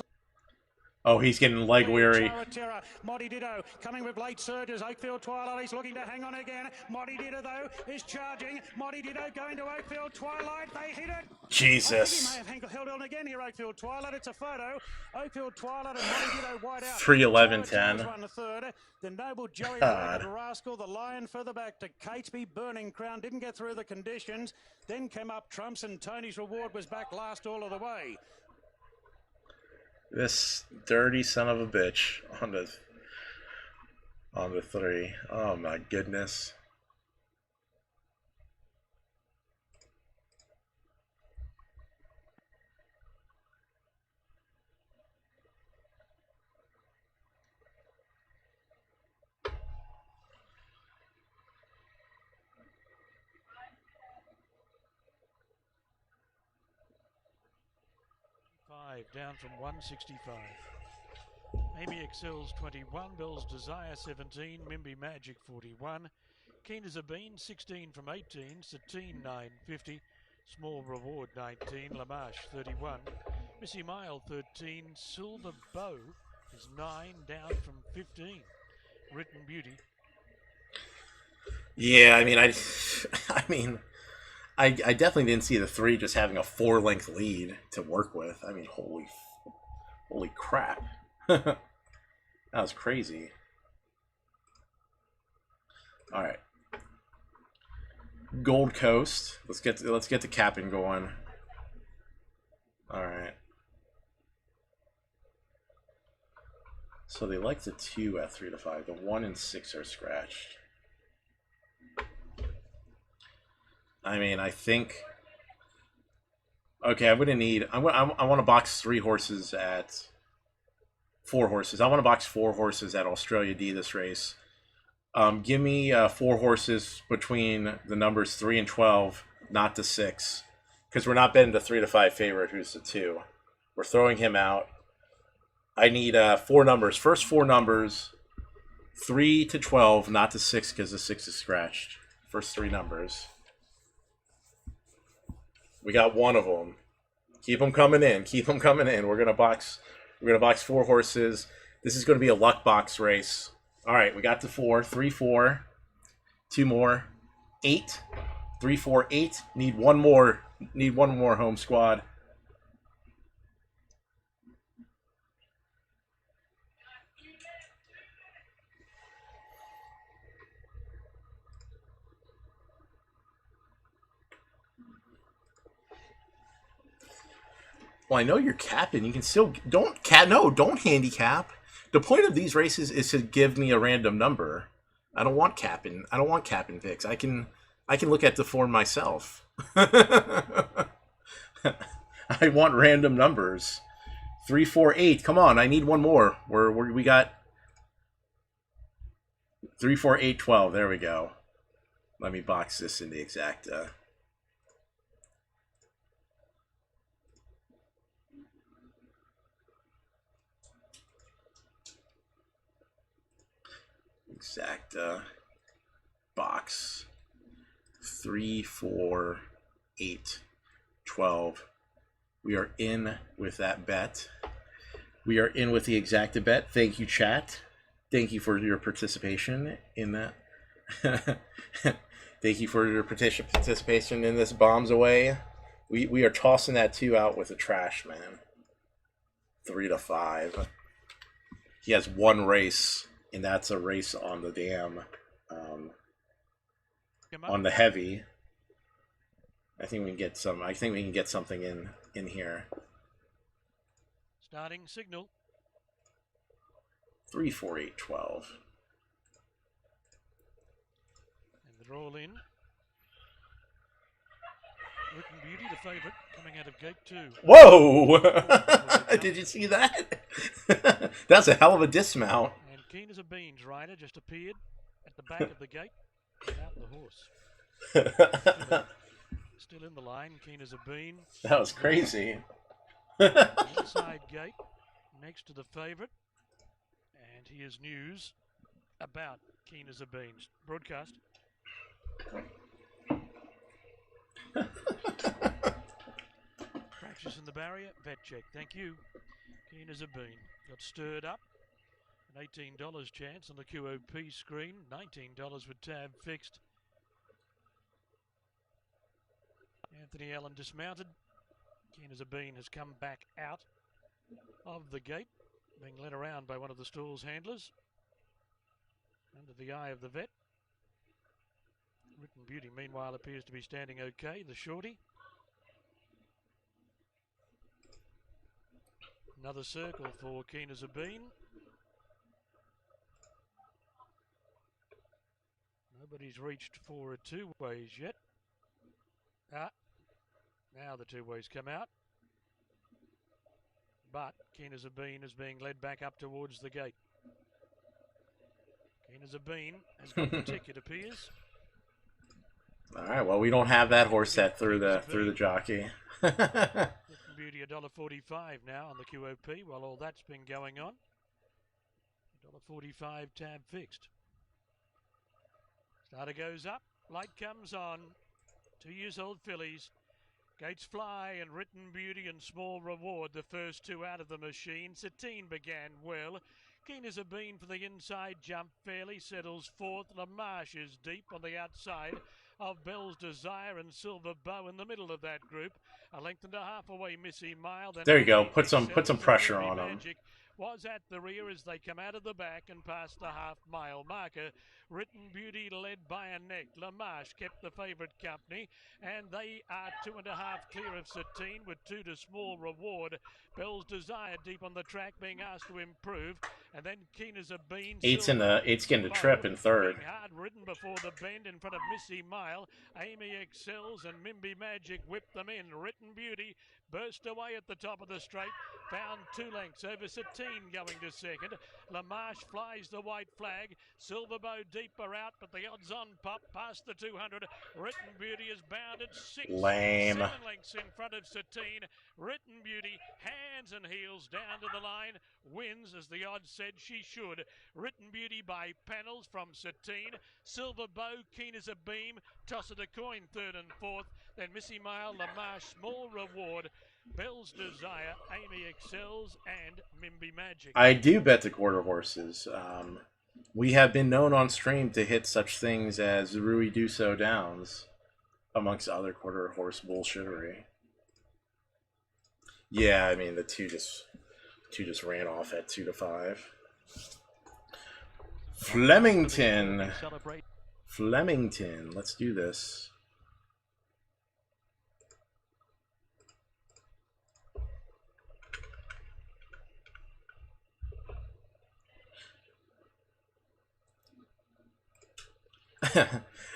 Oh, he's getting leg weary. Terra, Modi Ditto coming with late surges. Oakfield Twilight, he's looking to hang on again. Modi Ditto, though, is charging. Modi Ditto going to Oakfield Twilight. They hit it. Jesus. He may have held on again here, Oakfield Twilight. It's a photo. Oakfield Twilight and Modi Ditto wide out. 3-11-10. One third. The Noble Joey, the Rascal, the Lion further back to Catesby. Burning Crown didn't get through the conditions. Then came Up Trumps, and Tony's Reward was back last all of the way. This dirty son of a bitch on the 3. Oh my goodness. Down from 165. Amy Excels 21, Bell's Desire 17, Mimby Magic 41, Keen as a Bean 16 from 18, Satine 950, Small Reward 19, Lamash 31, Missy Mile 13, Silver Bow is 9 down from 15. Written Beauty. Yeah, I mean, I mean, I definitely didn't see the 3 just having a 4-length lead to work with. I mean, holy crap, that was crazy. All right, Gold Coast. Let's get the capping going. All right. So they like the 2 at 3 to 5. The 1 and 6 are scratched. I mean, I think. Okay, I'm gonna need. I want to box 3 horses at 4 horses. I want to box 4 horses at Australia D this race. Give me 4 horses between the numbers 3 and 12, not the 6, because we're not betting the 3 to 5 favorite, who's the 2. We're throwing him out. I need 4 numbers. First 4 numbers, 3 to 12, not the 6, because the 6 is scratched. First 3 numbers. We got 1 of them. Keep them coming in. Keep them coming in. We're gonna box 4 horses. This is gonna be a luck box race. All right, we got the 4. 3, 4. 2 more. 8. 3, 4, 8. Need 1 more. Need 1 more, home squad. Well, I know you're capping. You can still don't handicap. The point of these races is to give me a random number. I don't want capping. I don't want capping picks. I can look at the form myself. I want random numbers. 3, 4, 8. Come on, I need 1 more. We got 3, 4, 8, 12. There we go. Let me box this in the exacta. Exacta box 3, 4, 8, 12. We are in with that bet. We are in with the exacta bet. Thank you, chat. Thank you for your participation in that. Thank you for your participation in this bombs away. We are tossing that 2 out with the trash, man. 3 to 5. He has 1 race. And that's a race on the damn, on the heavy. I think we can get some. I think we can get something in here. Starting signal. 3, 4, 8, 12. And they're all in. Written Beauty, the favourite, coming out of gate 2. Whoa! Did you see that? That's a hell of a dismount. And Keen as a Beans rider just appeared at the back of the gate without the horse. Still in the line, Keen as a Bean. That was crazy. Inside gate, next to the favourite. And here's news about Keen as a Beans. Broadcast. Practice in the barrier, vet check, thank you. Keen as a Bean. Got stirred up. An $18 chance on the QOP screen. $19 with tab fixed. Anthony Allen dismounted. Keen as a Bean has come back out of the gate, being led around by one of the stall's handlers. Under the eye of the vet. Written Beauty, meanwhile, appears to be standing okay, the shorty. Another circle for Keen as a Bean. Nobody's reached for a 2-ways yet. Now the 2-ways come out. But Keen as a Bean is being led back up towards the gate. Keen as a Bean has got the ticket, appears. All right. Well, we don't have that horse set through the jockey. Beauty $1.45 now on the QOP while all that's been going on. $1.45 tab fixed. Starter goes up, light comes on. 2-year-old fillies. Gates Fly and Written Beauty and Small Reward, the first 2 out of the machine. Satine began well. Keen as a bean for the inside jump, fairly settles fourth. Lamarche is deep on the outside of Bell's Desire and Silver Bow in the middle of that group. A length and a half away, Missy Mile. Then There you go. Amy Put some Excels and pressure Mimi on him. Magic was at the rear as they come out of the back and past the half-mile marker. Written Beauty led by a neck. Lamarche kept the favourite company, and they are 2.5 clear of Satine with 2 to Small Reward. Bell's Desire deep on the track, being asked to improve, and then Keen as a Bean. Eight's getting the trip in third. Being hard ridden before the bend in front of Missy Mile. Amy Excels and Mimby Magic whipped them in. Written Beauty burst away at the top of the straight, found 2 lengths over Satine going to second. Lamarche flies the white flag. Silverbow deeper out, but the odds on pop past the 200. Written Beauty is bounded 6, Lame. 7 lengths in front of Satine. Written Beauty, hands and heels down to the line, wins as the odds said she should. Written Beauty by panels from Satine. Silverbow, Keen as a beam, toss it a coin, third and fourth. Then Missy Mile, Lamarche, Small Reward, Bell's Desire, Amy Excels, and Mimby Magic. I do bet the quarter horses. We have been known on stream to hit such things as Rui Duso Downs, amongst other quarter horse bullshittery. Yeah, I mean the two just ran off at 2 to 5. Flemington. Flemington. Let's do this.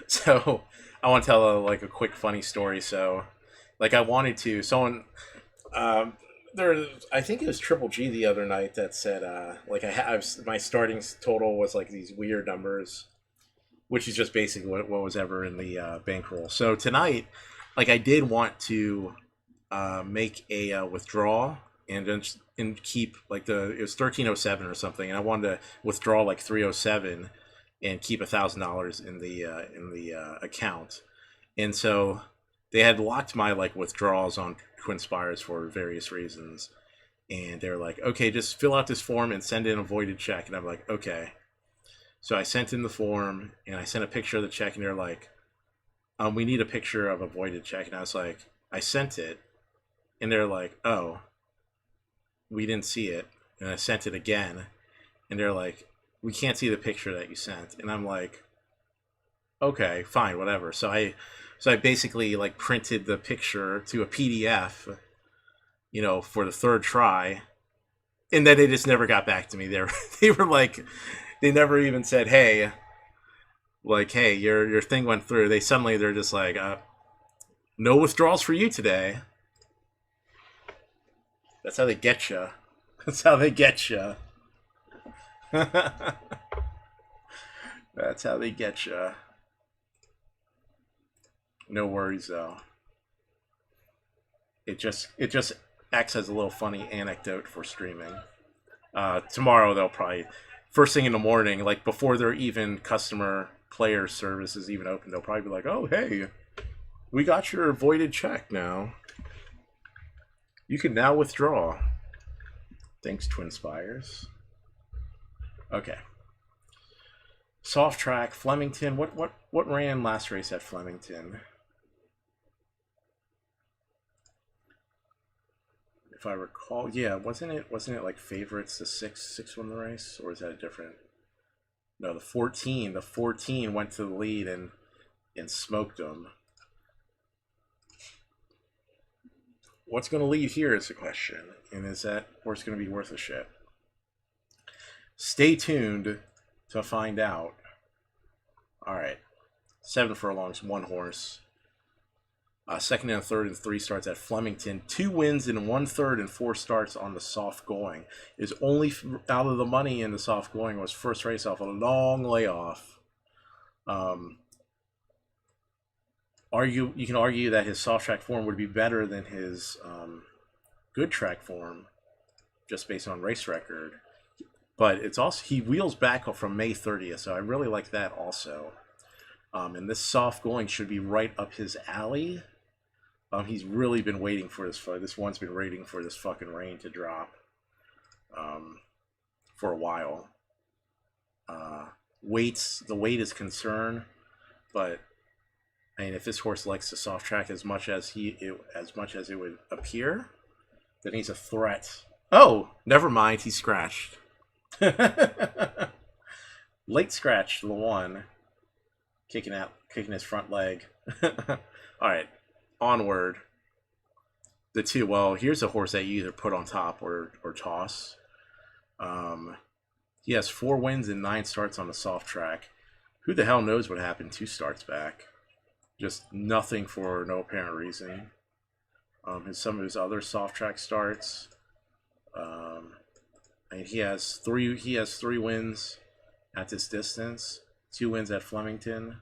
So I want to tell a quick funny story. So I wanted to I think it was Triple G the other night that said my starting total was like these weird numbers, which is just basically what was ever in the bankroll. So tonight, I did want to make a withdrawal and keep it was 1307 or something, and I wanted to withdraw 307 and keep $1,000 in the account. And so they had locked my withdrawals on TWINSPIRES for various reasons, and they're like, okay, just fill out this form and send in a voided check. And I'm like, okay. So I sent in the form and I sent a picture of the check, and they're like, we need a picture of a voided check. And I was like, I sent it, and they're like, oh, we didn't see it. And I sent it again, and they're like, we can't see the picture that you sent. And I'm like, okay, fine, whatever. So I basically printed the picture to a PDF, for the third try, and then they just never got back to me. They were like, they never even said, hey, hey, your thing went through. They're just like, no withdrawals for you today. That's how they get you. That's how they get you. That's how they get you. No worries though. It just acts as a little funny anecdote for streaming. Tomorrow they'll probably first thing in the morning, before their even customer player service is even open, they'll probably be like, "Oh hey, we got your voided check now. You can now withdraw. Thanks, TWINSPIRES." Okay. Soft track, Flemington. What ran last race at Flemington? If I recall, yeah, wasn't it favorites the 6 won the race, or is that a different? No, the 14. The 14 went to the lead and smoked them. What's going to lead here is the question, and is that horse going to be worth a shit? Stay tuned to find out. All right, 7 furlongs, 1 horse. Second and third and 3 starts at Flemington. 2 wins in 1/3 and 4 starts on the soft going. Is only out of the money in the soft going was first race off a long layoff. You can argue that his soft track form would be better than his good track form, just based on race record. But it's also, he wheels back from May 30th, so I really like that also. And this soft going should be right up his alley. He's really been waiting for this. This one's been waiting for this fucking rain to drop for a while. The weight is concern, but I mean, if this horse likes the soft track as much as it would appear, then he's a threat. Oh, never mind, he scratched. Late scratch, the one, kicking his front leg. All right, onward. The two. Well, here's a horse that you either put on top or toss. He has 4 wins and 9 starts on the soft track. Who the hell knows what happened 2 starts back? Just nothing for no apparent reason. Some of his other soft track starts. And he has 3 wins at this distance. 2 wins at Flemington.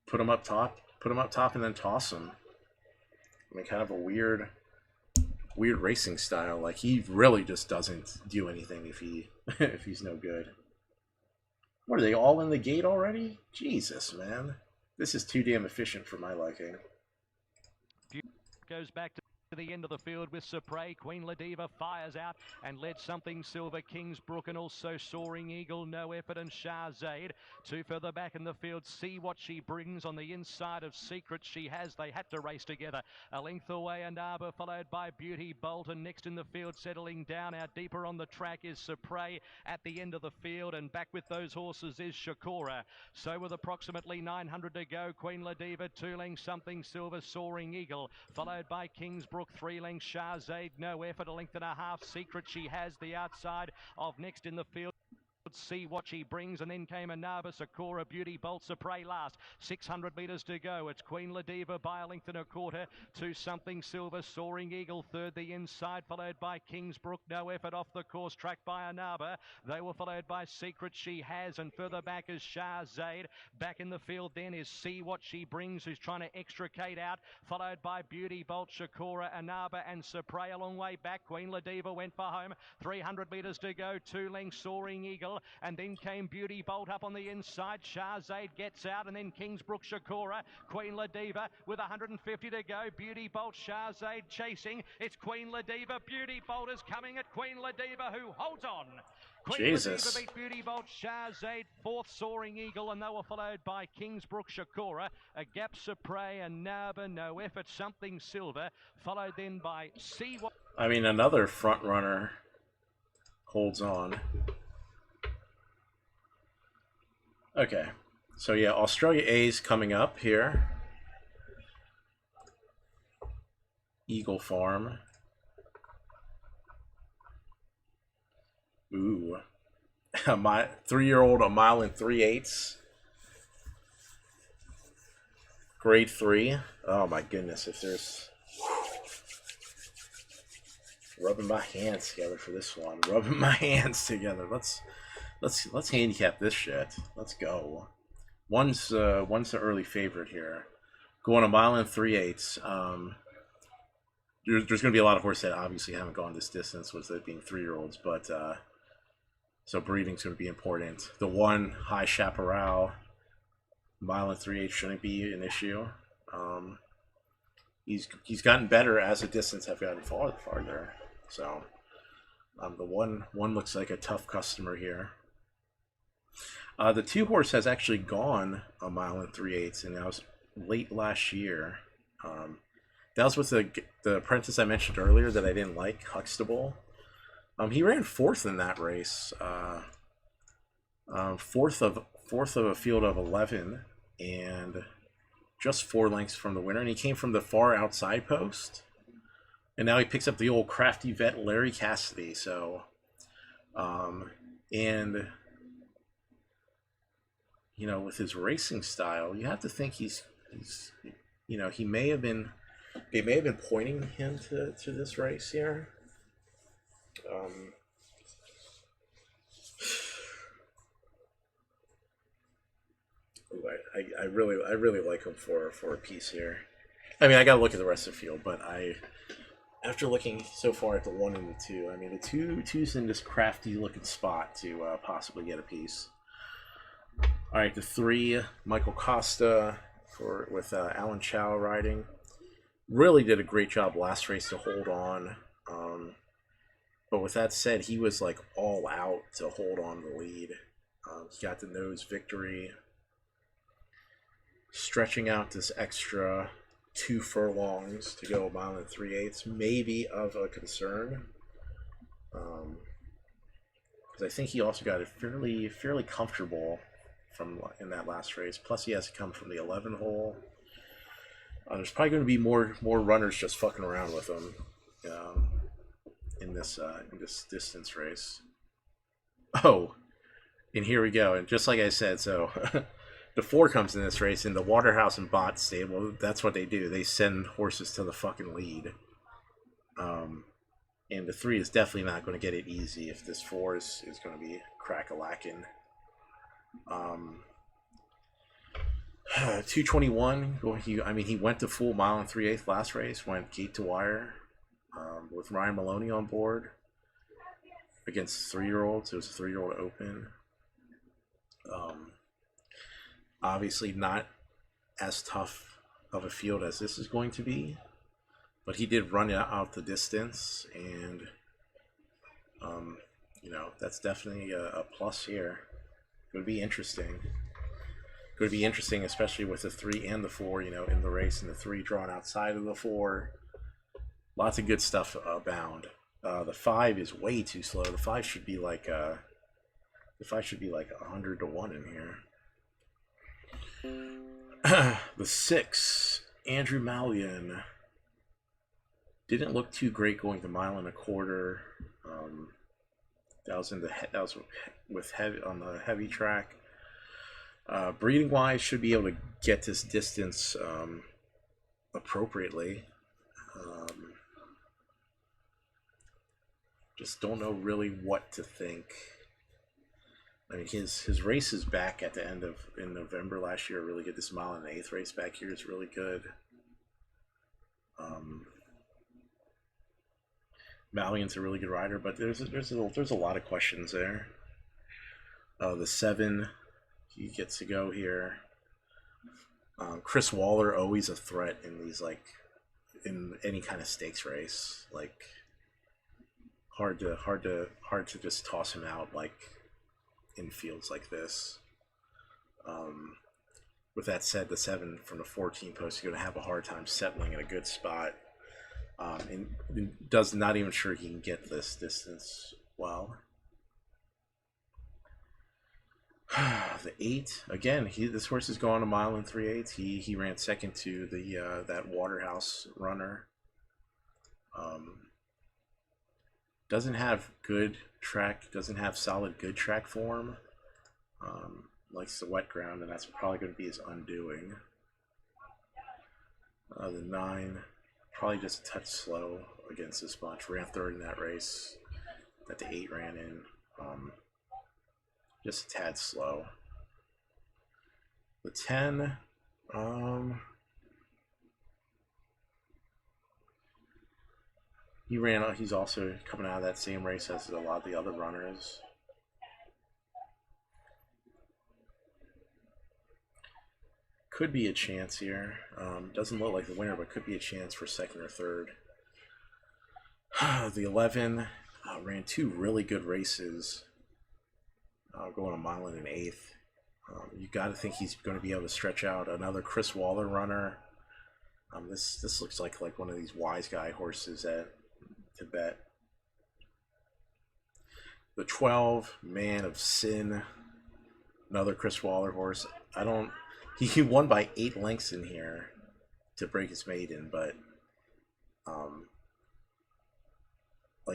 Put him up top, and then toss him. I mean, kind of a weird racing style. Like, he really just doesn't do anything if he's no good. What, are they all in the gate already? Jesus, man. This is too damn efficient for my liking. Goes back to the end of the field with Supre. Queen Ladiva fires out and led Something Silver, Kingsbrook, and also Soaring Eagle, No Effort, and Shahzaid. 2 further back in the field. See What She Brings on the inside of Secret She Has. They had to race together. A length away, and Arbor followed by Beauty Bolt, and next in the field, settling down out deeper on the track, is Supre at the end of the field, and back with those horses is Shakora. So with approximately 900 to go, Queen Ladiva, 2 lengths, Something Silver, Soaring Eagle, followed by Kingsbrook, 3 lengths, Shahzaid, No Effort, 1.5 lengths, Secret She Has, the outside of next in the field. See What She Brings, and then came Anaba, Sakura, Beauty Bolt, Supre last. 600 metres to go. It's Queen Ladiva by 1.25 to Something Silver, Soaring Eagle third, the inside, followed by Kingsbrook, No Effort off the course, tracked by Anaba. They were followed by Secret She Has, and further back is Shahzaid. Back in the field then is See What She Brings, who's trying to extricate out, followed by Beauty Bolt, Shakura, Anaba, and Supre a long way back. Queen Ladiva went for home. 300 metres to go. 2 lengths, Soaring Eagle. And then came Beauty Bolt up on the inside. Shahzaid gets out, and then Kingsbrook, Shakura, Queen Ladiva with 150 to go. Beauty Bolt, Shahzaid chasing. It's Queen Ladiva. Beauty Bolt is coming at Queen Ladiva, who holds on. Queen Jesus. Ladiva beat Beauty Bolt, Shahzaid, 4th Soaring Eagle, and they were followed by Kingsbrook, Shakura, a Gap Supre, and Narba, No Effort, Something Silver, followed then by See What... I mean, another front runner holds on. Okay, so yeah, Australia A's coming up here. Eagle Farm. Ooh. My 3-year-old, 1 mile and 3/8. Grade 3. Oh my goodness, if there's... Rubbing my hands together for this one. Rubbing my hands together. Let's handicap this shit. Let's go. One's the early favorite here. Going 1 mile and 3/8. There's going to be a lot of horses that obviously haven't gone this distance with it being 3-year-olds, but so breeding's going to be important. The one High Chaparral, 1 mile and 3/8 shouldn't be an issue. He's gotten better as the distance have gotten farther. So the one looks like a tough customer here. The 2 horse has actually gone 1 mile and 3/8, and that was late last year. That was with the apprentice I mentioned earlier that I didn't like, Huxtable. He ran 4th in that race, 4th of a field of 11, and just 4 lengths from the winner. And he came from the far outside post, and now he picks up the old crafty vet Larry Cassidy. So, and you know, with his racing style, you have to think he's you know, they may have been pointing him to this race here. I really like him for a piece here. I mean, I gotta look at the rest of the field, but after looking so far at the 1 and the 2, I mean, the two's in this crafty looking spot to possibly get a piece. All right, the 3, Michael Costa with Alan Chow riding. Really did a great job last race to hold on. But with that said, he was like all out to hold on the lead. He got the nose victory, stretching out this extra 2 furlongs to go a mile and 3/8, maybe of a concern. Because I think he also got it fairly comfortable from in that last race. Plus, he has to come from the 11 hole. There's probably going to be more runners just fucking around with him in this distance race. Oh, and here we go. And just like I said, so the 4 comes in this race, in the Waterhouse and Bot stable. That's what they do. They send horses to the fucking lead. And the 3 is definitely not going to get it easy if this 4 is going to be crack-a-lacking. 221. Well, he went to full mile and 3/8 last race. Went gate to wire with Ryan Maloney on board against 3-year-olds. It was a 3-year-old open. Obviously not as tough of a field as this is going to be, but he did run it out the distance, and that's definitely a plus here. It would be interesting. It would be interesting, especially with the 3 and the 4, in the race, and the 3 drawn outside of the 4. Lots of good stuff abound. The 5 is way too slow. The 5 should be like 100 to 1 in here. The 6, Andrew Mallion, didn't look too great going the 1.25 miles. That was with heavy on the heavy track. Breeding wise, should be able to get this distance appropriately. Just don't know really what to think. I mean, his races back at the end of in November last year are really good. This 1 1/8 race back here is really good. Mallion's a really good rider, but there's a lot of questions there. The 7, he gets to go here. Chris Waller, always a threat in these, in any kind of stakes race. Hard to just toss him out in fields like this. With that said, the 7 from the 14 post is going to have a hard time settling in a good spot. And does not even sure he can get this distance well. The 8, again, this horse is going 1 mile and 3/8. He ran second to the that Waterhouse runner. Doesn't have good track, doesn't have solid good track form. Likes the wet ground, and that's probably going to be his undoing. The 9, probably just a touch slow against this bunch. Ran 3rd in that race that the 8 ran in. Just a tad slow. The 10, he's also coming out of that same race as a lot of the other runners. Could be a chance here. Doesn't look like the winner, but could be a chance for 2nd or 3rd. The 11 ran 2 really good races, going 1 mile and 1/8. You got to think he's going to be able to stretch out. Another Chris Waller runner. This looks like one of these wise guy horses at Tibet. The 12, Man of Sin. Another Chris Waller horse. He won by 8 lengths in here to break his maiden, but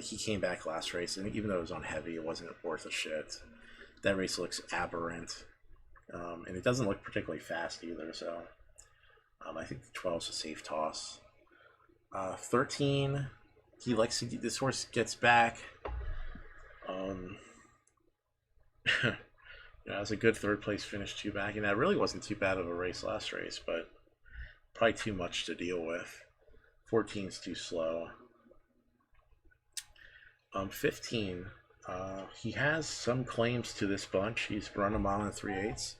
he came back last race, and even though it was on heavy, it wasn't worth a shit. That race looks aberrant, and it doesn't look particularly fast either. So I think the 12's a safe toss. 13, he likes to get, this horse gets back. It was a good 3rd place finish 2 back, and that really wasn't too bad of a race last race, but probably too much to deal with. 14's too slow. 15, he has some claims to this bunch. He's run 1 mile and 3/8.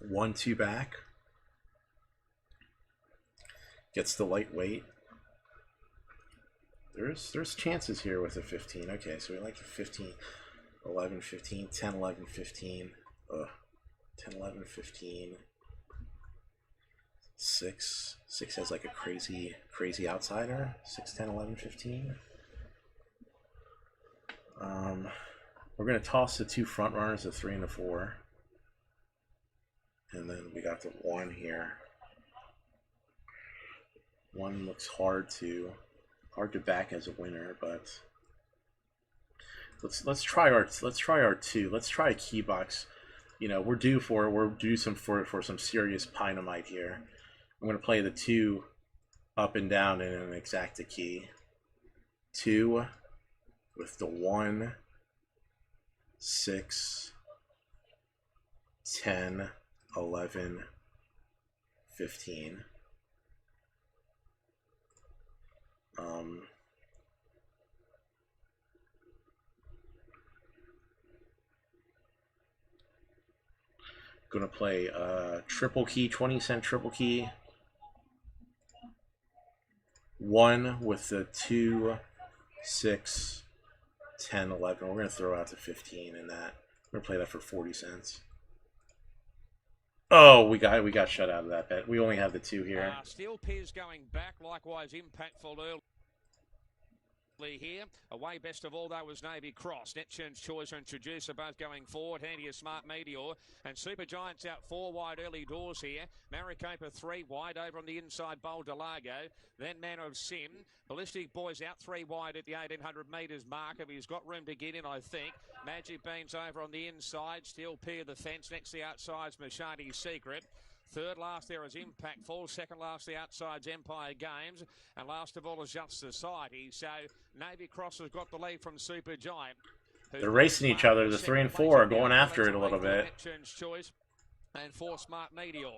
1-2 back. Gets the lightweight. There's chances here with a 15. Okay, so we like the 15, 11, 15, 10, 11, 15. 10, 11, 15. 6. 6 has like a crazy outsider. 6, 10, 11, 15. We're going to toss the 2 front runners, the 3 and the 4. And then we got the 1 here. 1 looks hard to back as a winner, but let's try our 2. Let's try a key box. You know, we're due for some serious Pynamite here. I'm going to play the 2 up and down in an exacta key. 2 with the 1, 6, 10, 11, 15. Gonna play triple key, 20-cent triple key. 1 with the 2, 6, 10, 11. We're gonna throw out the 15 in that. We're gonna play that for 40 cents. Oh, we got shut out of that bet. We only have the 2 here. Steel Piers going back, likewise impactful early here. Away best of all though was Navy Cross. Neptune's Choice and Traducer both going forward. Handy a Smart Meteor. And Super Giants out 4 wide early doors here. Maricopa 3 wide over on the inside, Bold Delago. Then Man of Sin. Ballistic Boys out 3 wide at the 1800 metres marker. He's got room to get in, I think. Magic Beans over on the inside. Steel Pier the fence. Next to the outside's Mashani's Secret. Third last there is Impactful. Second last the outside's Empire Games. And last of all is Just Society. So Navy Cross has got the lead from Super Giant. They're racing each other. The 3 and 4 are going after it a little bit. And 4 Smart Meteor.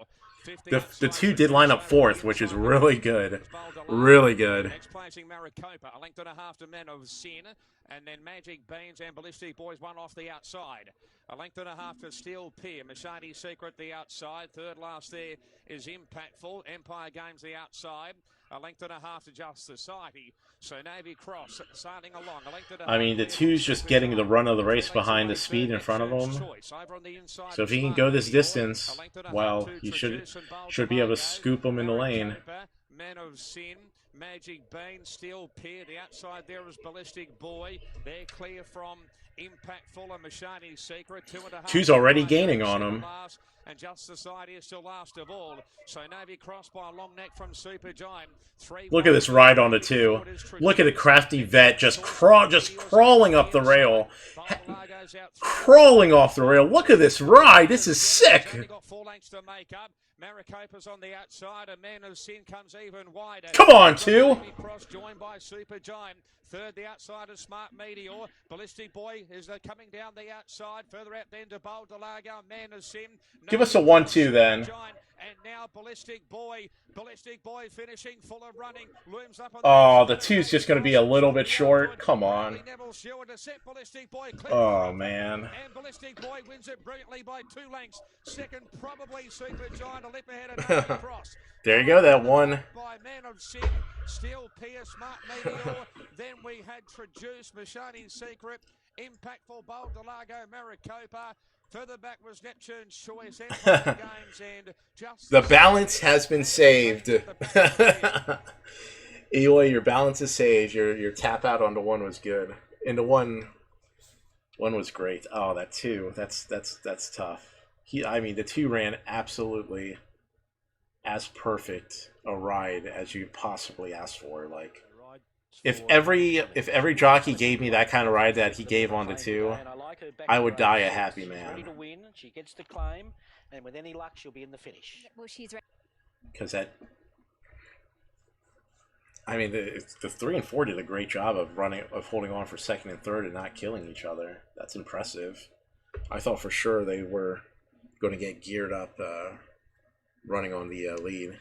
The 2 did line up 4th, which is really good. Really good. Next placing Maricopa, a length and a half to Men of Sin, and then Magic Beans and Ballistic Boys 1 off the outside. A length and a half to Steel Pier, Mashani's Secret the outside. Third last there is Impactful. Empire Games the outside. A length and a half to Just Society. So Navy Cross sailing along. I mean, the 2's just getting the run of the race behind the speed in front of him. So if he can go this distance, well, he should be able to scoop him in the lane. Men of Sin, Magic Bean, Steel Pier. The outside there is Ballistic Boy. They're clear from Impactful and Mashani's Secret. 2.5. 2's already gaining on him. And Just Society is still last of all. So Navy Cross by a long neck from Super Giant. Look at this ride on the 2. Look at a crafty vet just crawling up the rail. Crawling off the rail. Look at this ride. This is sick. Maricopa's on the outside. A Man of Sin comes even wider. Come on, 2. Cross joined by Super Giant. Third, the outside is Smart Meteor. Ballistic Boy is coming down the outside. Further out then to Bold Delago. Man of Sin. Give us a 1-2 then. And now Ballistic Boy finishing full of running. Looms up on Oh, the 2's just going to be a little bit short. Come on. Oh, man. And Ballistic Boy wins it brilliantly by 2 lengths. Second, probably Super Giant, a lip ahead of Navy Cross. There you go, that 1. By Man of Sin, Steel Pier, Smart Meteor. Then we had Traduce, Mashani's Secret, Impactful, Bold Delago, Maricopa. Further back was Neptune's Choice, Empire Games, and Just The balance has been saved. Eloy, your balance is saved. Your tap out on the 1 was good. And the 1 was great. Oh, that 2. That's tough. I mean, the 2 ran absolutely as perfect a ride as you possibly asked for. Like, if every jockey gave me that kind of ride that he gave on the 2, I would die a happy man. To win, she gets the claim, and with any luck, she'll be in the finish. Well, she's ready. Because I mean, the 3 and 4 did a great job of holding on for 2nd and 3rd and not killing each other. That's impressive. I thought for sure they were going to get geared up running on the lead.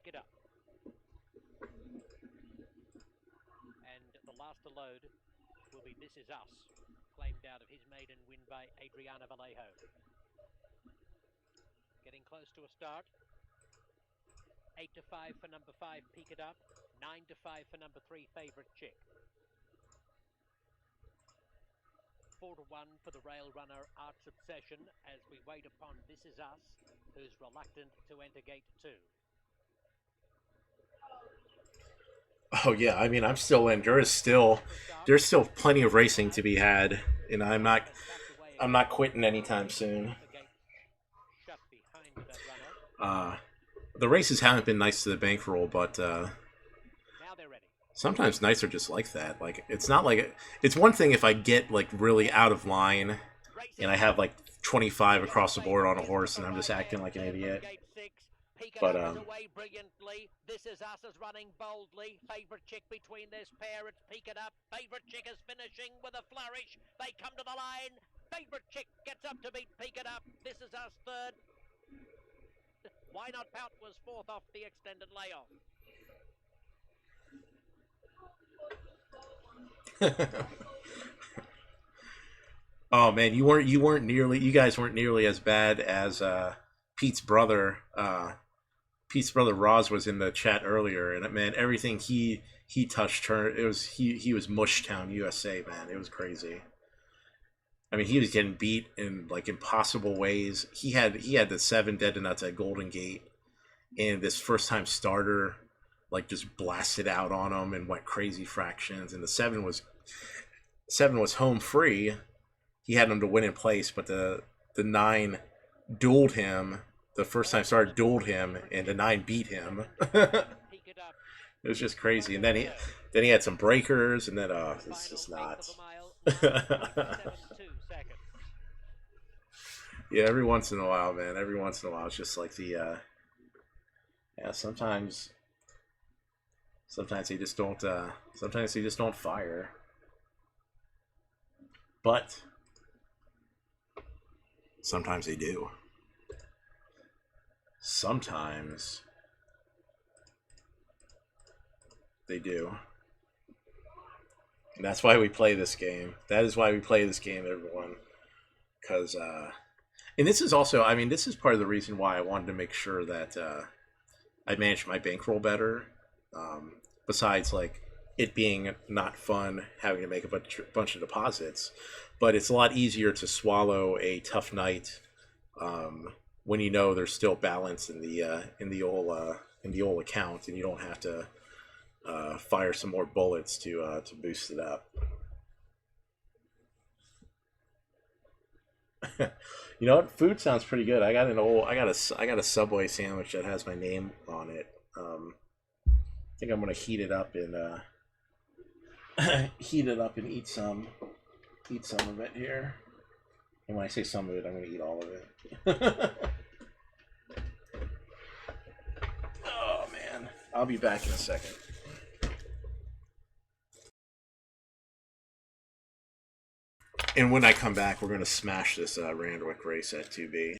pick it up. And the last to load will be This Is Us, claimed out of his maiden win by Adriana Vallejo. Getting close to a start. 8 to 5 for number 5, Pick It Up. 9 to 5 for number 3, Favorite Chick. 4 to 1 for the rail runner, Arts Obsession, as we wait upon This Is Us, who's reluctant to enter gate 2. Oh yeah, I mean I'm still in. There's still plenty of racing to be had, and I'm not quitting anytime soon. The races haven't been nice to the bankroll, but sometimes nights are just like that. Like it's not like it's one thing if I get like really out of line and I have like 25 across the board on a horse and I'm just acting like an idiot. But away brilliantly. This Is Us is running boldly. Favorite Chick between this pair. It's Pick It Up. Favorite Chick is finishing with a flourish. They come to the line. Favorite Chick gets up to beat Pick It Up. This Is Us third. Why Not Pout was fourth off the extended layoff. Oh man, you guys weren't nearly as bad as Pete's brother. Pete's brother Roz was in the chat earlier, and man, everything he touched he was Mushtown USA, man. It was crazy. I mean, he was getting beat in like impossible ways. He had the 7 dead to nuts at Golden Gate, and this first time starter like just blasted out on him and went crazy fractions. And the 7 was home free. He had him to win in place, but the 9 dueled him. The first time starter dueled him, and the 9 beat him. It was just crazy. And then he had some breakers, and then it's just not. Yeah, every once in a while, man. Every once in a while, it's just like the yeah. Sometimes they just don't. Sometimes they just don't fire. But sometimes they do. Sometimes they do. And that's why we play this game. That is why we play this game, everyone. Because, and this is also, I mean, this is part of the reason why I wanted to make sure that I managed my bankroll better. Besides, like, it being not fun having to make a bunch of deposits. But it's a lot easier to swallow a tough night when you know there's still balance in the old account, and you don't have to fire some more bullets to boost it up. You know what? Food sounds pretty good. I got a Subway sandwich that has my name on it. I think I'm gonna heat it up and eat some of it here. And when I say some of it, I'm gonna eat all of it. Oh man, I'll be back in a second. And when I come back, we're gonna smash this Randwick race at 2B.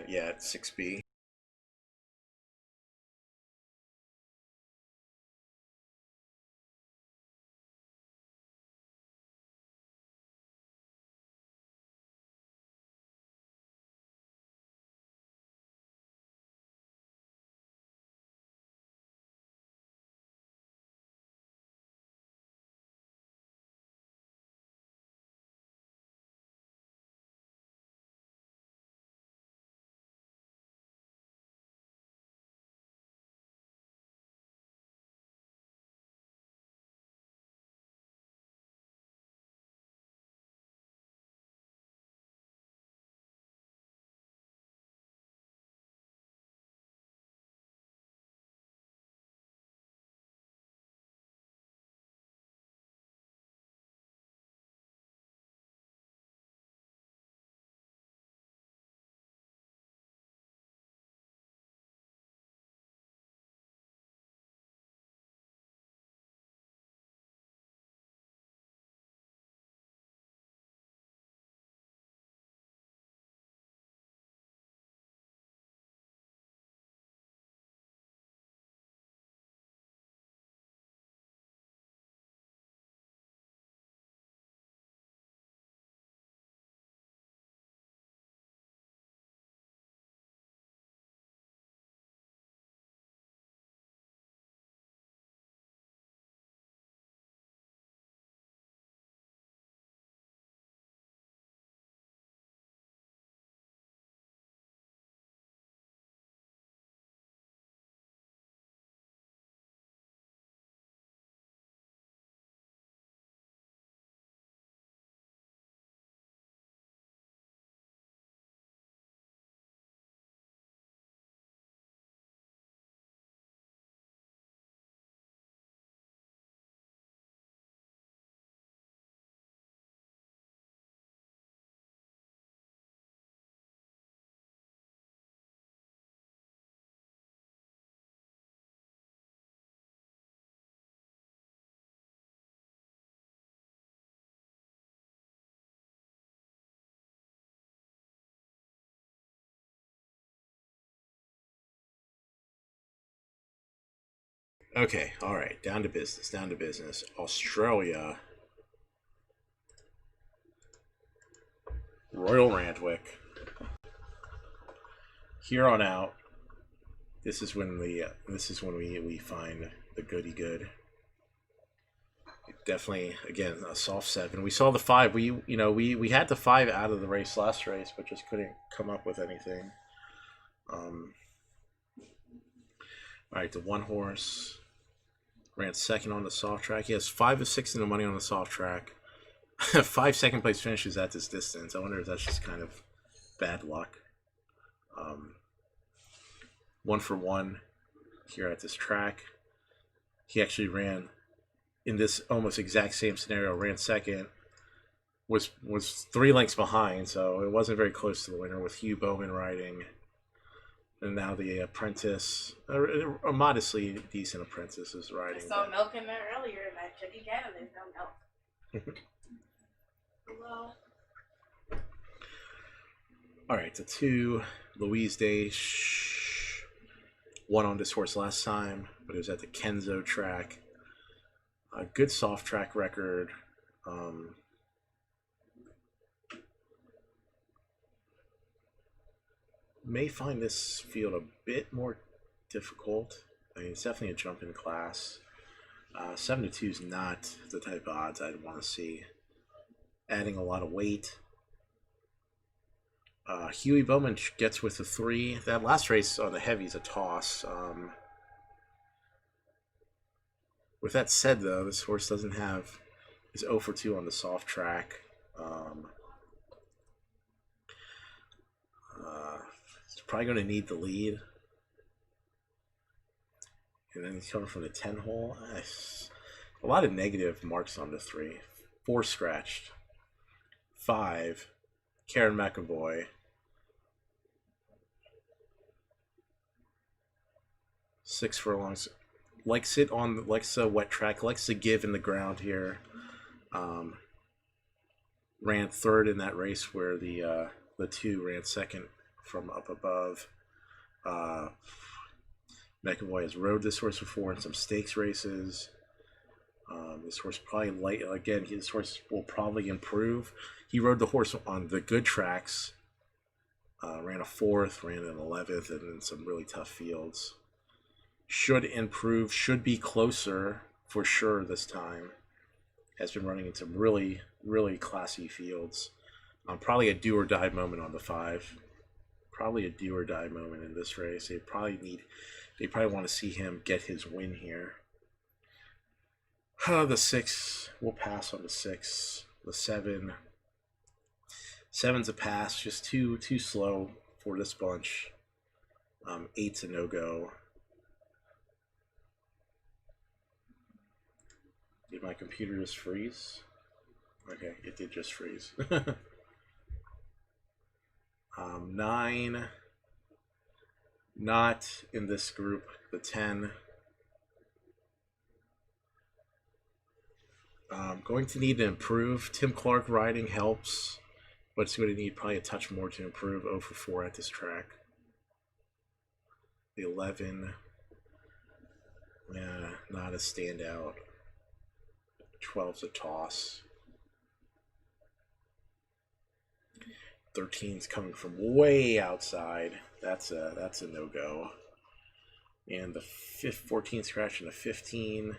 Yeah, at 6B. Okay, all right. Down to business. Down to business. Australia. Royal Randwick. Here on out, this is when we find the goody good. Definitely, again, a soft 7. We saw the 5. We had the 5 out of the race last race, but just couldn't come up with anything. All right, the 1 horse ran second on the soft track. He has 5 of 6 in the money on the soft track. 5 second place finishes at this distance. I wonder if that's just kind of bad luck. 1 for 1 here at this track. He actually ran in this almost exact same scenario, ran second, was 3 lengths behind, so it wasn't very close to the winner with Hugh Bowman riding. And now the apprentice, a modestly decent apprentice, is riding. I saw milk in there earlier, and I checked again, and there's no milk. Hello. All right, the 2, Louise Day, won on this horse last time, but it was at the Kenzo track. A good soft track record. May find this field a bit more difficult. I mean, it's definitely a jump in class. 7-2 is not the type of odds I'd want to see. Adding a lot of weight. Huey Bowman gets with the 3. That last race on the heavy is a toss. With that said, though, this horse doesn't have is 0 for 2 on the soft track. He's probably going to need the lead. And then he's coming from the 10 hole. A lot of negative marks on the 3. 4 scratched. 5, Karen McAvoy. 6 furlongs. Likes a wet track, likes to give in the ground here. Ran 3rd in that race where the 2 ran 2nd from up above. McAvoy has rode this horse before in some stakes races. This horse probably this horse will probably improve. He rode the horse on the good tracks. Ran a 4th, ran an 11th, and in some really tough fields. Should improve, should be closer for sure this time. Has been running in some really, really classy fields. Probably a do or die moment on the 5. Probably a do or die moment in this race. They probably want to see him get his win here. The 6, we'll pass on the 6. The 7. 7's a pass, just too slow for this bunch. 8's a no-go. Did my computer just freeze? Okay, it did just freeze. 9, not in this group. The 10. Going to need to improve. Tim Clark riding helps, but it's going to need probably a touch more to improve. 0 for 4 at this track. The 11, not a standout. 12's a toss. 13's coming from way outside. That's a no-go. And the 14 scratch and the 15.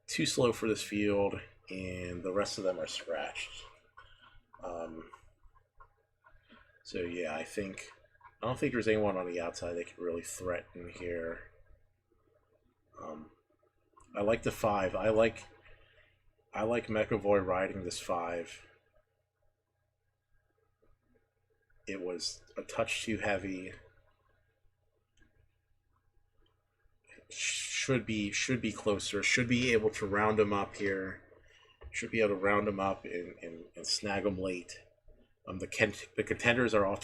Too slow for this field, and the rest of them are scratched. So yeah, I don't think there's anyone on the outside that can really threaten here. I like the 5. I like McAvoy riding this 5. It was a touch too heavy. Should be closer. Should be able to round him up here. Should be able to round him up and snag him late. The contenders are or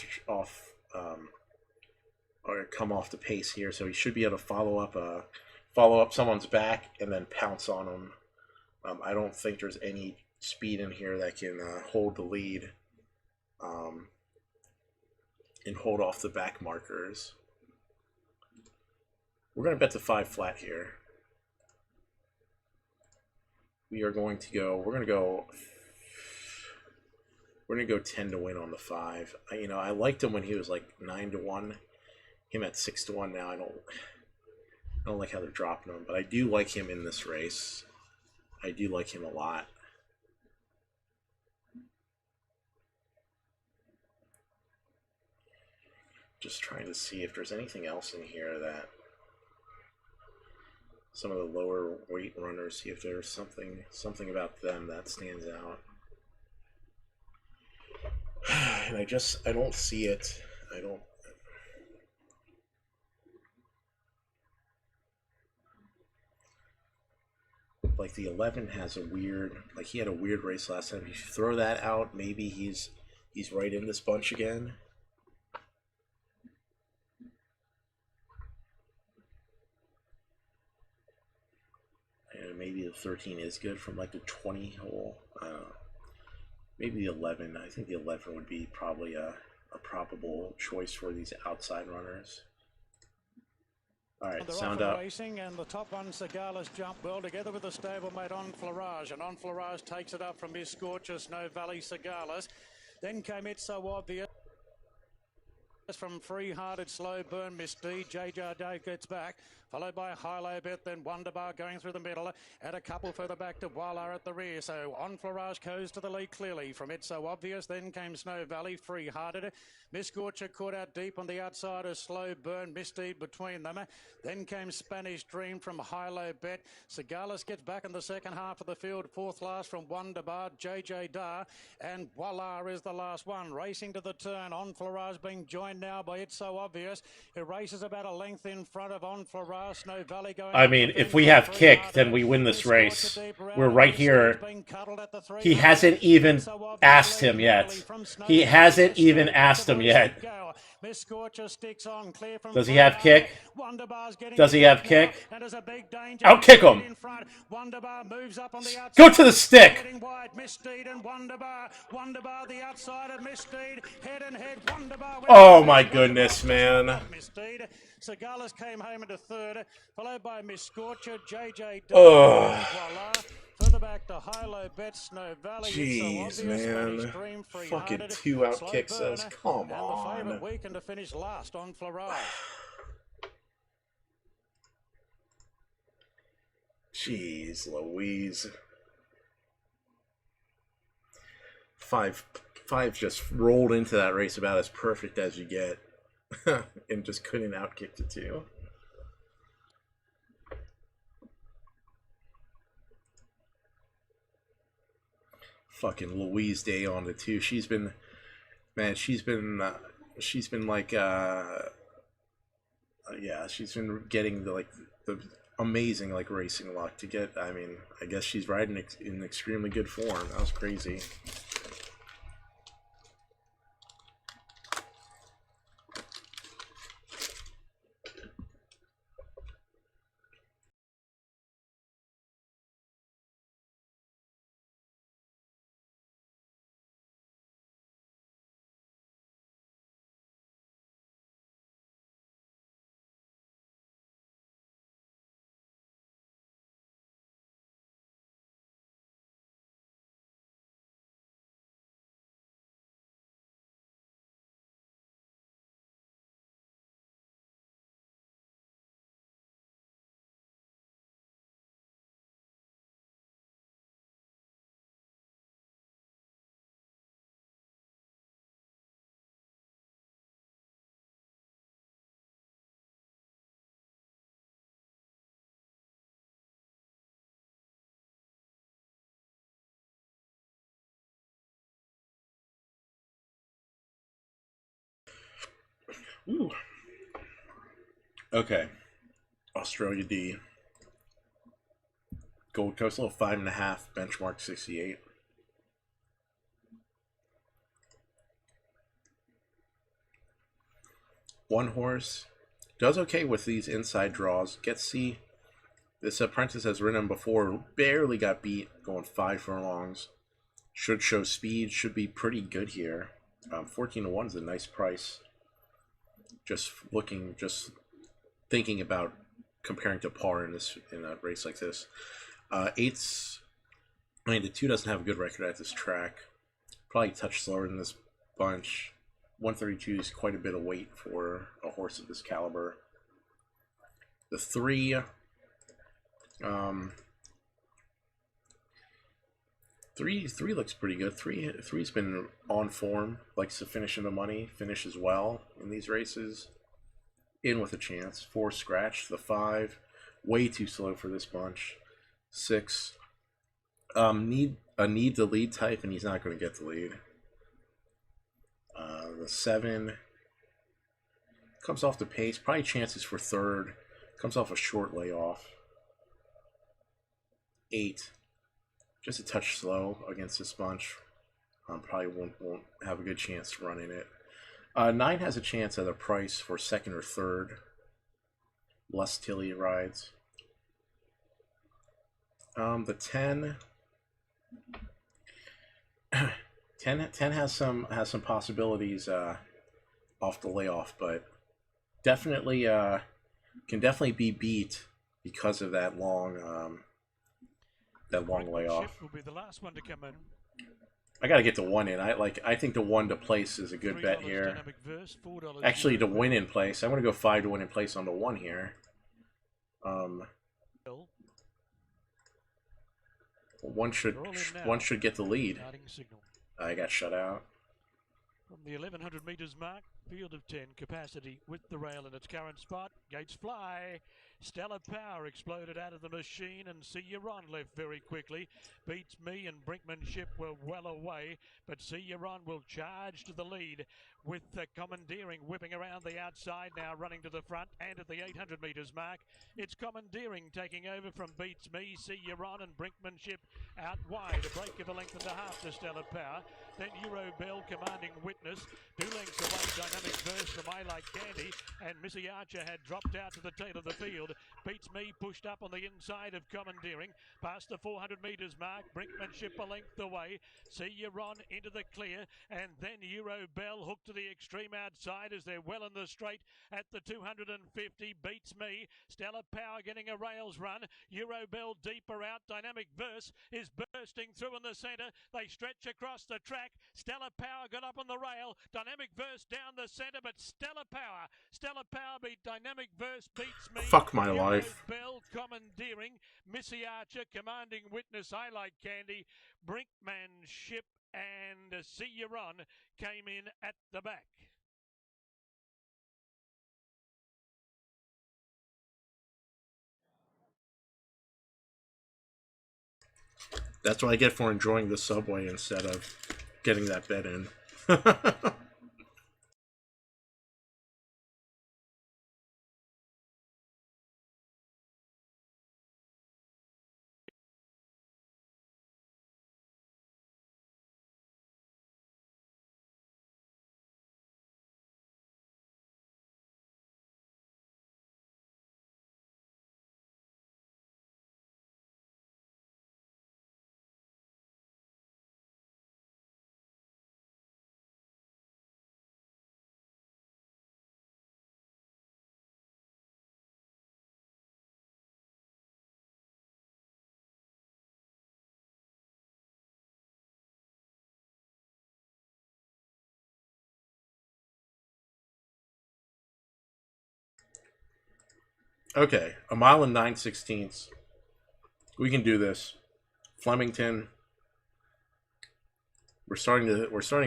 come off the pace here, so he should be able to follow up someone's back and then pounce on them. I don't think there's any speed in here that can hold the lead and hold off the back markers. We're going to bet the 5 flat here. We are going to go, we're going to go 10 to win on the 5. You know, I liked him when he was like 9 to 1. Him at 6 to 1 now, I don't like how they're dropping him, but I do like him in this race. I do like him a lot. Just trying to see if there's anything else in here that some of the lower weight runners, see if there's something about them that stands out. And I don't see it. I don't. Like the 11 has a weird, like he had a weird race last time. If you throw that out, maybe he's right in this bunch again. And maybe the 13 is good from like the 20 hole. Maybe the 11. I think the 11 would be probably a probable choice for these outside runners. All right, sound up. Racing, and the top one, Sagala's jump well together with the stablemate On Flarage, and On Flarage takes it up from Miss Scorcher, Snow Valley, Sagala's. Then came It's So Obvious from Free Hearted, Slow Burn, Miss D. JJ Day gets back, followed by Hilo Bet, then Wonderbar going through the middle, and a couple further back to Walla at the rear. So On Flarage goes to the lead clearly from It's So Obvious. Then came Snow Valley, Free Hearted. Miss Scorcher caught out deep on the outside of Slow Burn, Miss D between them. Then came Spanish Dream from Hilo Bet. Sagales gets back in the second half of the field, fourth last from Wonderbar, JJ Dar, and Walla is the last one. Racing to the turn, On Flarage being joined now by It's So Obvious, who races about a length in front of On Flarage. Snow Valley going. I mean, if we have kick, then we win this race. We're right here. He hasn't even asked him yet. He hasn't even asked him yet. Does he have kick? Does he have kick? Out kick him. Go to the stick. Oh my goodness, man. Sagales came home into third, followed by Miss Scorcher, JJ further back to Hilo Bet, Snow Valley. Jeez, man. Fucking 2 out kicks us. Come on. And the favourite weekend to finish last On Flarage. Jeez Louise. Five just rolled into that race about as perfect as you get. And just couldn't outkick the 2. Fucking Louise Day on the 2. She's been like she's been getting the amazing racing luck to get. I mean, I guess she's riding in extremely good form. That was crazy. Ooh. Okay. Australia D. Gold Coast, little 5.5, benchmark 68. One horse. Does okay with these inside draws. Gets C. This apprentice has ridden him before. Barely got beat. Going 5 furlongs. Should show speed. Should be pretty good here. 14 to 1 is a nice price. Just thinking about comparing to par in a race like this. Eight's, I mean, the 2 doesn't have a good record at this track. Probably a touch slower than this bunch. 132 is quite a bit of weight for a horse of this caliber. The 3, three looks pretty good. Three's been on form, likes to finish in the money, finishes well in these races. In with a chance. 4 scratch. The 5, way too slow for this bunch. 6, need the lead type, and he's not going to get the lead. The 7 comes off the pace, probably chances for 3rd. Comes off a short layoff. 8, just a touch slow against this bunch. Probably won't have a good chance running it. 9 has a chance at a price for 2nd or 3rd. Less Tilly rides. The 10. 10 has some possibilities off the layoff, but definitely can definitely be beat because of that long layoff. Will be the last one to come in. I gotta get the 1 in. I think the 1 to place is a good bet here. Actually, to win in place, I'm gonna go 5 to win in place on the 1 here. One should get the lead. I got shut out. From the 1100 metres mark, field of 10, capacity with the rail in its current spot. Gates fly. Stellar Power exploded out of the machine, and See You Ron left very quickly. Beats Me and Brinkmanship were well away, but See You Ron will charge to the lead with Commandeering whipping around the outside, now running to the front, and at the 800 metres mark, it's Commandeering taking over from Beats Me, See You Ron and Brinkmanship out wide, a break of a length and a half to Stellar Power. Then Euro Bell Commanding Witness, 2 lengths away, Dynamic Verse from I Like Candy, and Missy Archer had dropped out to the tail of the field. Beats Me pushed up on the inside of Commandeering, past the 400 metres mark, Brinkmanship a length away, See You Ron into the clear, and then Euro Bell hooked to the extreme outside as they're well in the straight at the 250, Beats Me, Stellar Power getting a rails run, Euro Bell deeper out, Dynamic Verse is bursting through in the centre, they stretch across the track, Stellar Power got up on the rail, Dynamic Verse down the centre, but Stellar Power beat Dynamic Verse, Beats Me. Fuck my life. Bell Commandeering, Missy Archer, Commanding Witness, I Like Candy, Brinkmanship, and See You Ron came in at the back. That's what I get for enjoying the subway instead of getting that bet in. Okay, a mile and 9/16. We can do this. Flemington. We're starting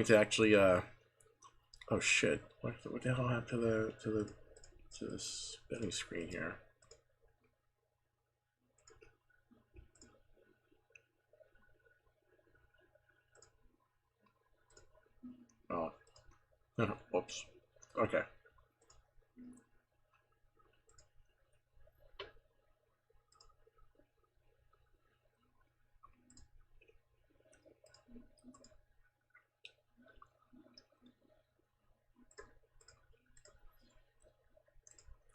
to actually oh shit. What the hell happened to the spinning screen here? Oh. Whoops. Okay.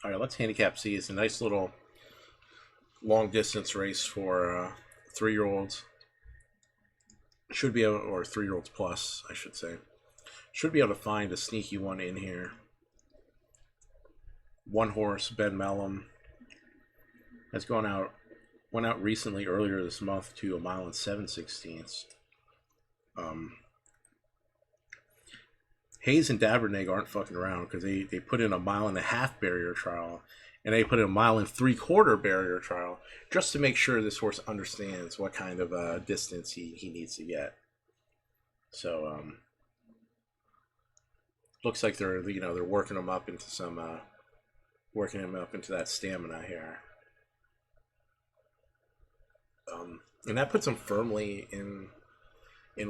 All right, let's handicap C. It's a nice little long distance race for 3-year-olds. Should be able, or 3-year-olds plus, I should say. Should be able to find a sneaky one in here. 1 horse, Ben Mellum. went out recently earlier this month to a mile and 7/16. Hayes and Dabernig aren't fucking around because they put in a 1.5 mile barrier trial and they put in a 1.75 mile barrier trial just to make sure this horse understands what kind of distance he needs to get. So looks like they're working him up into that stamina here. And that puts him firmly in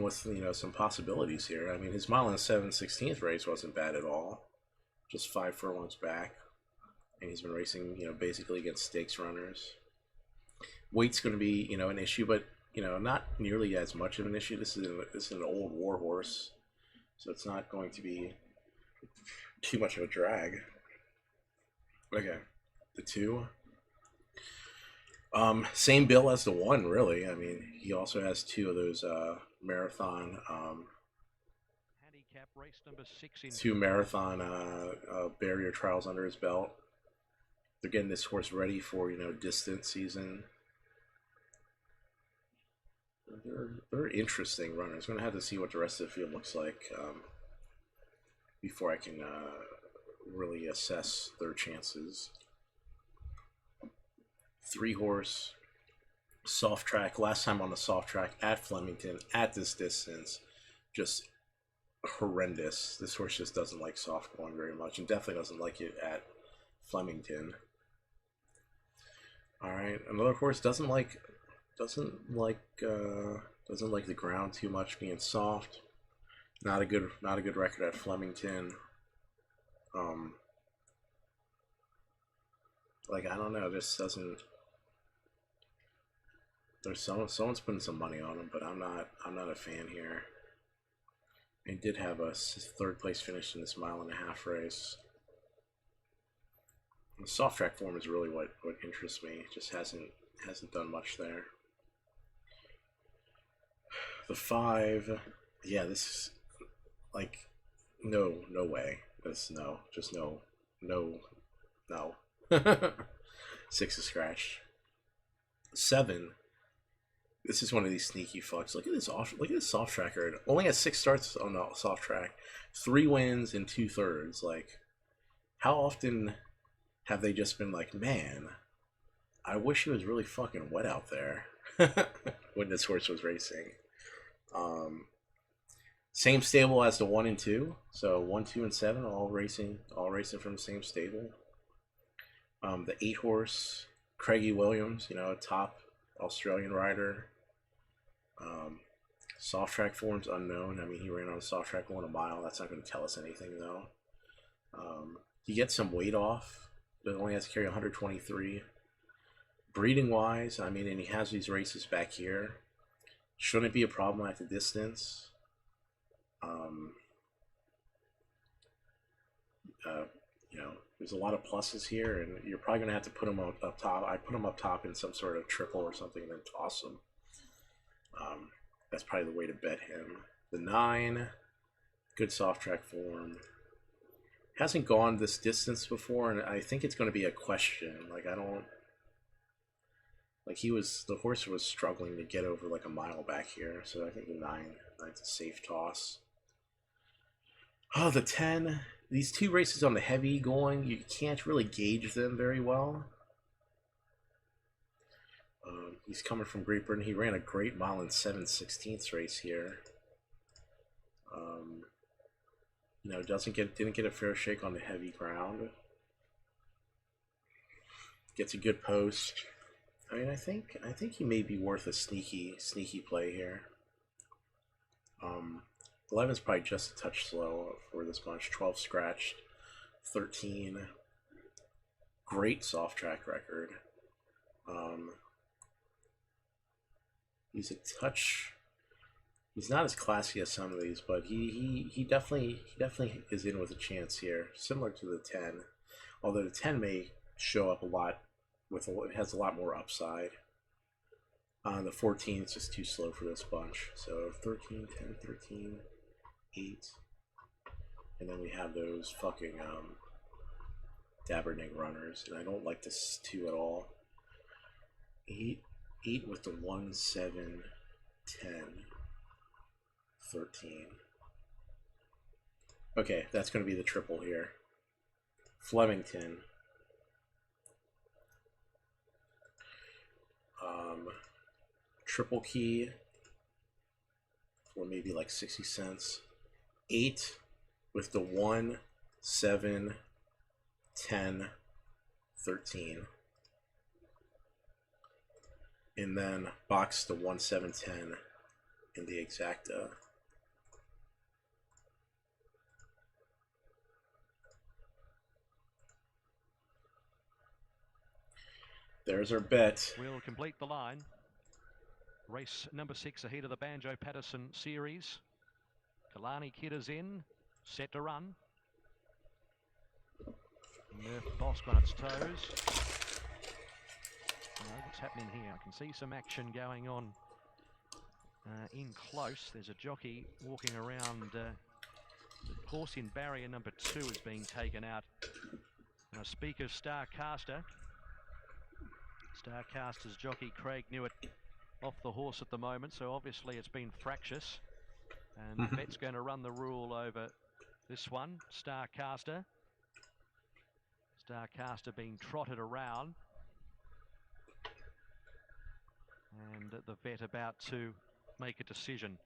with some possibilities here. I mean, his 1 7/16 race wasn't bad at all, just 5 furlongs back, and he's been racing basically against stakes runners. Weight's going to be an issue, but not nearly as much of an issue. This is an old war horse, so it's not going to be too much of a drag. Okay, the 2. Same bill as the 1, really. I mean, he also has 2 of those marathon, Handicap race number 6 in 2 marathon barrier trials under his belt. They're getting this horse ready for distance season. They're interesting runners. I'm gonna have to see what the rest of the field looks like before I can really assess their chances. 3 horse, soft track. Last time on the soft track at Flemington at this distance, just horrendous. This horse just doesn't like soft going very much, and definitely doesn't like it at Flemington. All right, another horse doesn't like the ground too much, being soft. Not a good record at Flemington. Like, I don't know, this doesn't. There's someone's putting some money on him, but I'm not a fan here. He did have a 3rd place finish in this 1.5 mile race. The soft track form is really what interests me. It just hasn't done much there. The 5, yeah, this is like no way. This no. 6 is scratched. 7. This is one of these sneaky fucks. Look at this soft tracker. Only has 6 starts on the soft track, 3 wins and 2/3. Like, how often have they just been like, man, I wish it was really fucking wet out there when this horse was racing. Same stable as the 1 and 2. So 1, 2, and 7 all racing from the same stable. The 8 horse, Craigie Williams, a top Australian rider. Soft track form's unknown. I mean, he ran on a soft track 1 mile. That's not going to tell us anything, though. He gets some weight off, but only has to carry 123. Breeding wise, I mean, and he has these races back here. Shouldn't be a problem at the distance. There's a lot of pluses here, and you're probably going to have to put him up top. I put him up top in some sort of triple or something and then toss him. That's probably the way to bet him. The 9, good soft track form. Hasn't gone this distance before, and I think it's going to be a question. Like, the horse was struggling to get over like a mile back here, so I think the 9's a safe toss. Oh, the 10. These 2 races on the heavy going, you can't really gauge them very well. He's coming from Great Britain. He ran a great 1 7/16 race here. Didn't get a fair shake on the heavy ground. Gets a good post. I mean, I think he may be worth a sneaky play here. 11's probably just a touch slow for this bunch. 12 scratched, 13. Great soft track record. He's a touch. He's not as classy as some of these, but he definitely is in with a chance here, similar to the 10. Although the 10 may show up a lot it has a lot more upside. The 14 is just too slow for this bunch. So 13, 10, 13, 8, and then we have those fucking Dabernig runners, and I don't like this 2 at all. 8 with the 1, 7, 10, 13. Okay, that's going to be the triple here. Flemington. Triple key for maybe like 60 cents. 8 with the 1, 7, 10, 13. And then box the 1, 7, 10 in the exacta. There's our bet. We'll complete the line. Race number 6 ahead of the Banjo Patterson series. Kalani Kid is in, set to run. Nerf Bosk on its toes. What's happening here? I can see some action going on in close. There's a jockey walking around. The horse in barrier number 2 is being taken out. And I speak of Starcaster. Starcaster's jockey Craig Newitt off the horse at the moment, so obviously it's been fractious. And the vet's going to run the rule over this one, Starcaster. Starcaster being trotted around. And the vet about to make a decision.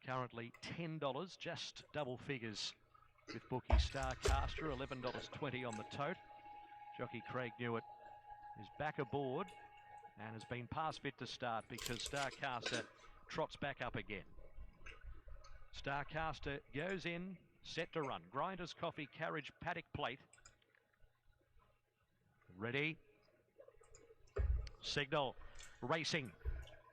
Currently $10, just double figures with bookie Starcaster, $11.20 on the tote. Jockey Craig Newitt is back aboard and has been past fit to start because Starcaster trots back up again. Starcaster goes in, set to run. Grinders Coffee Carriage Paddock Plate. Ready. Signal. Racing.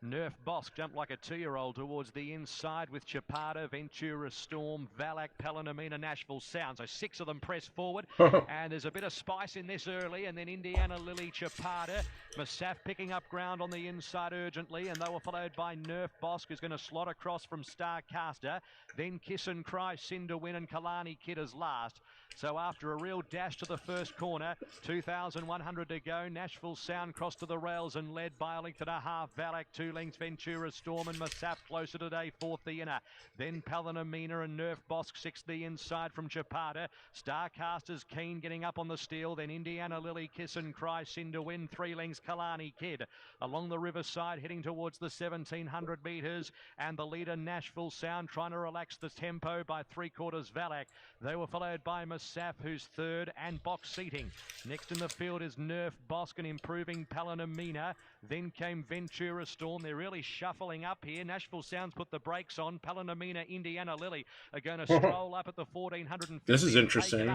Nerf Bosk jumped like a 2-year-old towards the inside with Chapada, Ventura Storm, Valac, Palomino, Nashville Sound. So 6 of them press forward. And there's a bit of spice in this early. And then Indiana Lily, Chapada, Masaf picking up ground on the inside urgently. And they were followed by Nerf Bosk, who's going to slot across from Starcaster. Then Kiss and Cry, Cinder Win, and Kalani Kid is last. So after a real dash to the first corner, 2,100 to go. Nashville Sound crossed to the rails and led by a length and a half. Valac 2 lengths, Ventura Storm and Masaf closer today, 4th the inner. Then Palomino and Nerf Bosk 6th the inside from Chapada. Starcaster's Keen getting up on the steel. Then Indiana Lily, Kiss and Cry, Cinder Win, 3 lengths Kalani Kid. Along the riverside heading towards the 1,700 metres. And the leader Nashville Sound trying to relax the tempo by 3/4 Valac. They were followed by Masaf, who's 3rd, and box seating. Next in the field is Nerf Bosk and improving Palomino. Then came Ventura Storm. They're really shuffling up here. Nashville Sounds put the brakes on. Palomino, Indiana Lily are going to stroll up at the 1,450. This is interesting.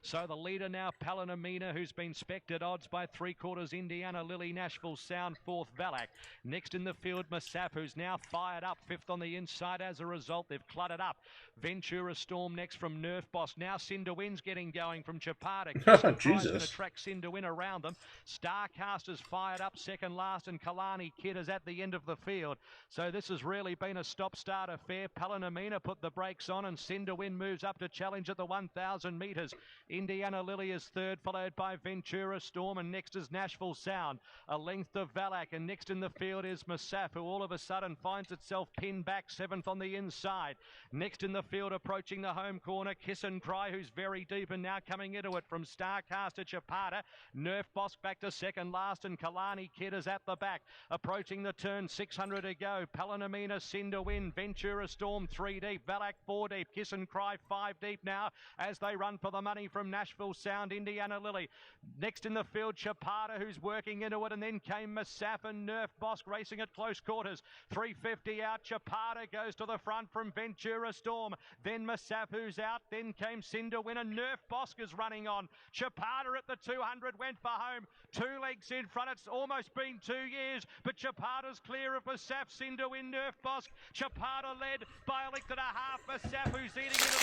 So the leader now, Palomino, who's been spec'd at odds by 3/4 Indiana Lily, Nashville Sound, 4th Valac. Next in the field, Masaf, who's now fired up, 5th on the inside. As a result, they've cluttered up. Ventura Storm next from Nerf Bosk. Now Cinder Win's getting going from Chapada. Jesus. Going to track Cinder Win around them. Starcaster's fired up, 2nd last, and Kalani Kid is at the end of the field. So this has really been a stop-start affair. Palomino put the brakes on, and Cinder Win moves up to challenge at the 1,000 metres. Indiana Lily is 3rd, followed by Ventura Storm, and next is Nashville Sound. A length of Valac, and next in the field is Masaf, who all of a sudden finds itself pinned back, 7th on the inside. Next in the field, approaching the home corner, Kiss and Cry, who's very deep and now coming into it from Starcaster, Chapada. Nerf Bosk back to 2nd last, and Kalani Kid is at the back. Approaching the turn, 600 to go. Palomino, Cinder Win, Ventura Storm 3 deep, Valac 4 deep, Kiss and Cry 5 deep now as they run for the money from Nashville Sound, Indiana Lily. Next in the field, Chapada, who's working into it, and then came Masaf and Nerf Bosk racing at close quarters. 350 out, Chapada goes to the front from Ventura Storm. Then Masaf, who's out. Then came Cinder Win, and Nerf Bosk is running on. Chapada at the 200 went for home. 2 legs in front. It's almost been 2 years, but Chapada's clear of Masaf, Cinder Win, Nerf Bosk. Chapada led by a length and a half. Masaf, who's eating into the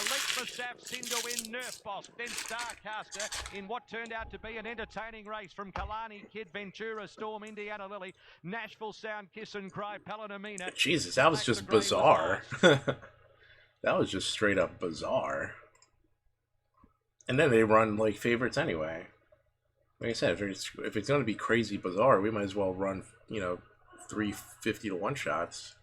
Elite Masaf, Cinder Win, Nerf Bosk, then Starcaster in what turned out to be an entertaining race from Kalani Kid, Ventura Storm, Indiana Lily, Nashville Sound, Kiss and Cry, Palomino. Jesus, that was just bizarre. That was just straight up bizarre. And then they run like favorites anyway. Like I said, if it's going to be crazy bizarre, we might as well run, you know, 350 to 1 shots.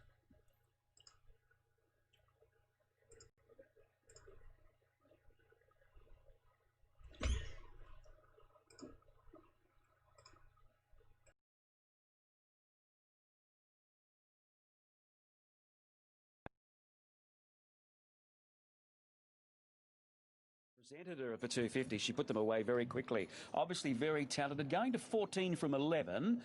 Presented her for 250. She put them away very quickly. Obviously very talented. Going to 14 from 11,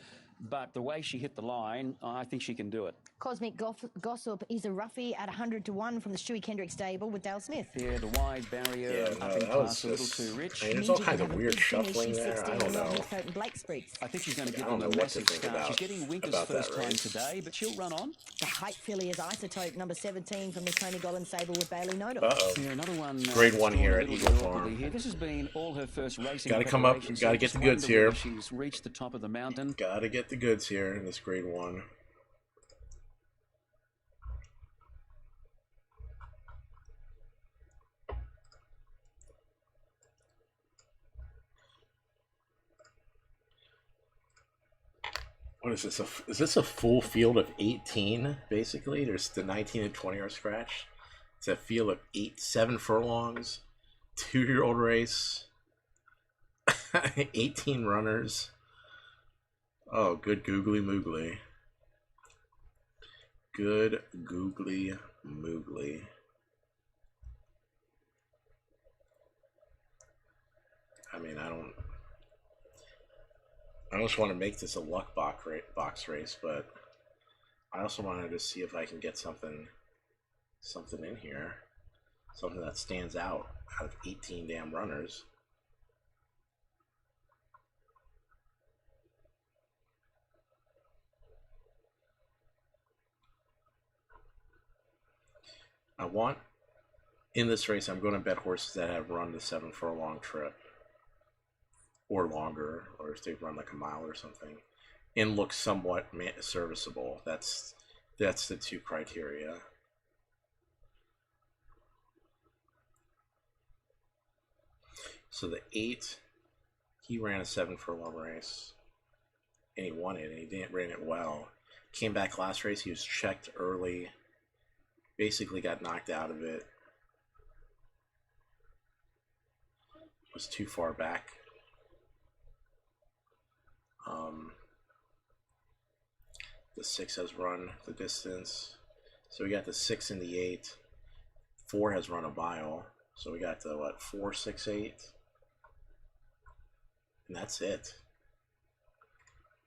but the way she hit the line, I think she can do it. Cosmic Gossip is a roughie at 100 to 1 from the Stewie Kendrick stable with Dale Smith. Yeah, the wide barrier Yeah, up in that class was a little just, too rich. I mean, there's all kinds of weird shuffling there. I don't know. And Blake Spriggs. I think she's going to give I don't them know a what to massive think start. about, She's getting Winker's about first that time race. today, but she'll run on. The height filly is Isotope, number 17 from the Tony Gollan stable with Bailey Noto. Uh-oh. Yeah, another one. Grade 1 here at Eagle Farm. Farm. Here. This has been all her first racing. Got to come up. preparation, Got to so get the just goods wonder here. whether she's reached the top of the mountain. Got to get the goods here in this Grade 1. What is this? Is this a full field of 18? Basically, there's the 19 and 20 are scratched. It's a field of 7 furlongs, 2-year-old race, 18 runners. Oh, good googly moogly. Good googly moogly. I mean, I just want to make this a luck box race, but I also wanted to see if I can get something in here, something that stands out of 18 damn runners. I want, in this race, I'm going to bet horses that have run the 7 furlong trip. Or longer, or if they run like a mile or something, and look somewhat serviceable. That's the 2 criteria. So the 8, he ran a 7 furlong race, and he won it, and he ran it well. Came back last race, he was checked early, basically got knocked out of it, was too far back. The 6 has run the distance, so we got the 6 and the 8. 4 has run a mile, so we got the what, 4, 6, 8, and that's it.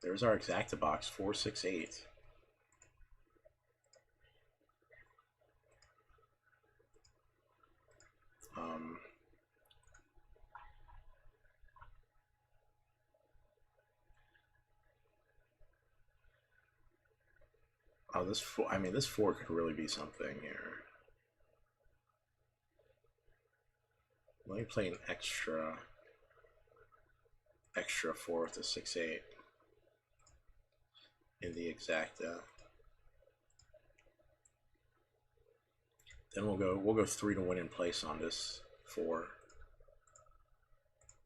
There's our exacta box, 4, 6, 8. Oh, this 4, I mean, this 4 could really be something here. Let me play an extra 4 with the 6, 8 in the exacta. Then we'll go 3 to win in place on this 4.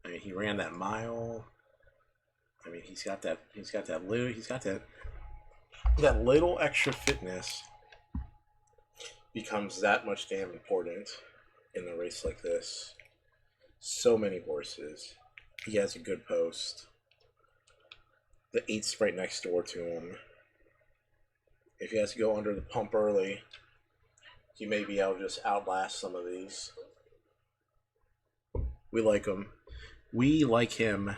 I mean, he ran that mile. I mean, he's got that little extra fitness becomes that much damn important in a race like this. So many horses. He has a good post. The 8's right next door to him. If he has to go under the pump early, he may be able to just outlast some of these. We like him. We like him.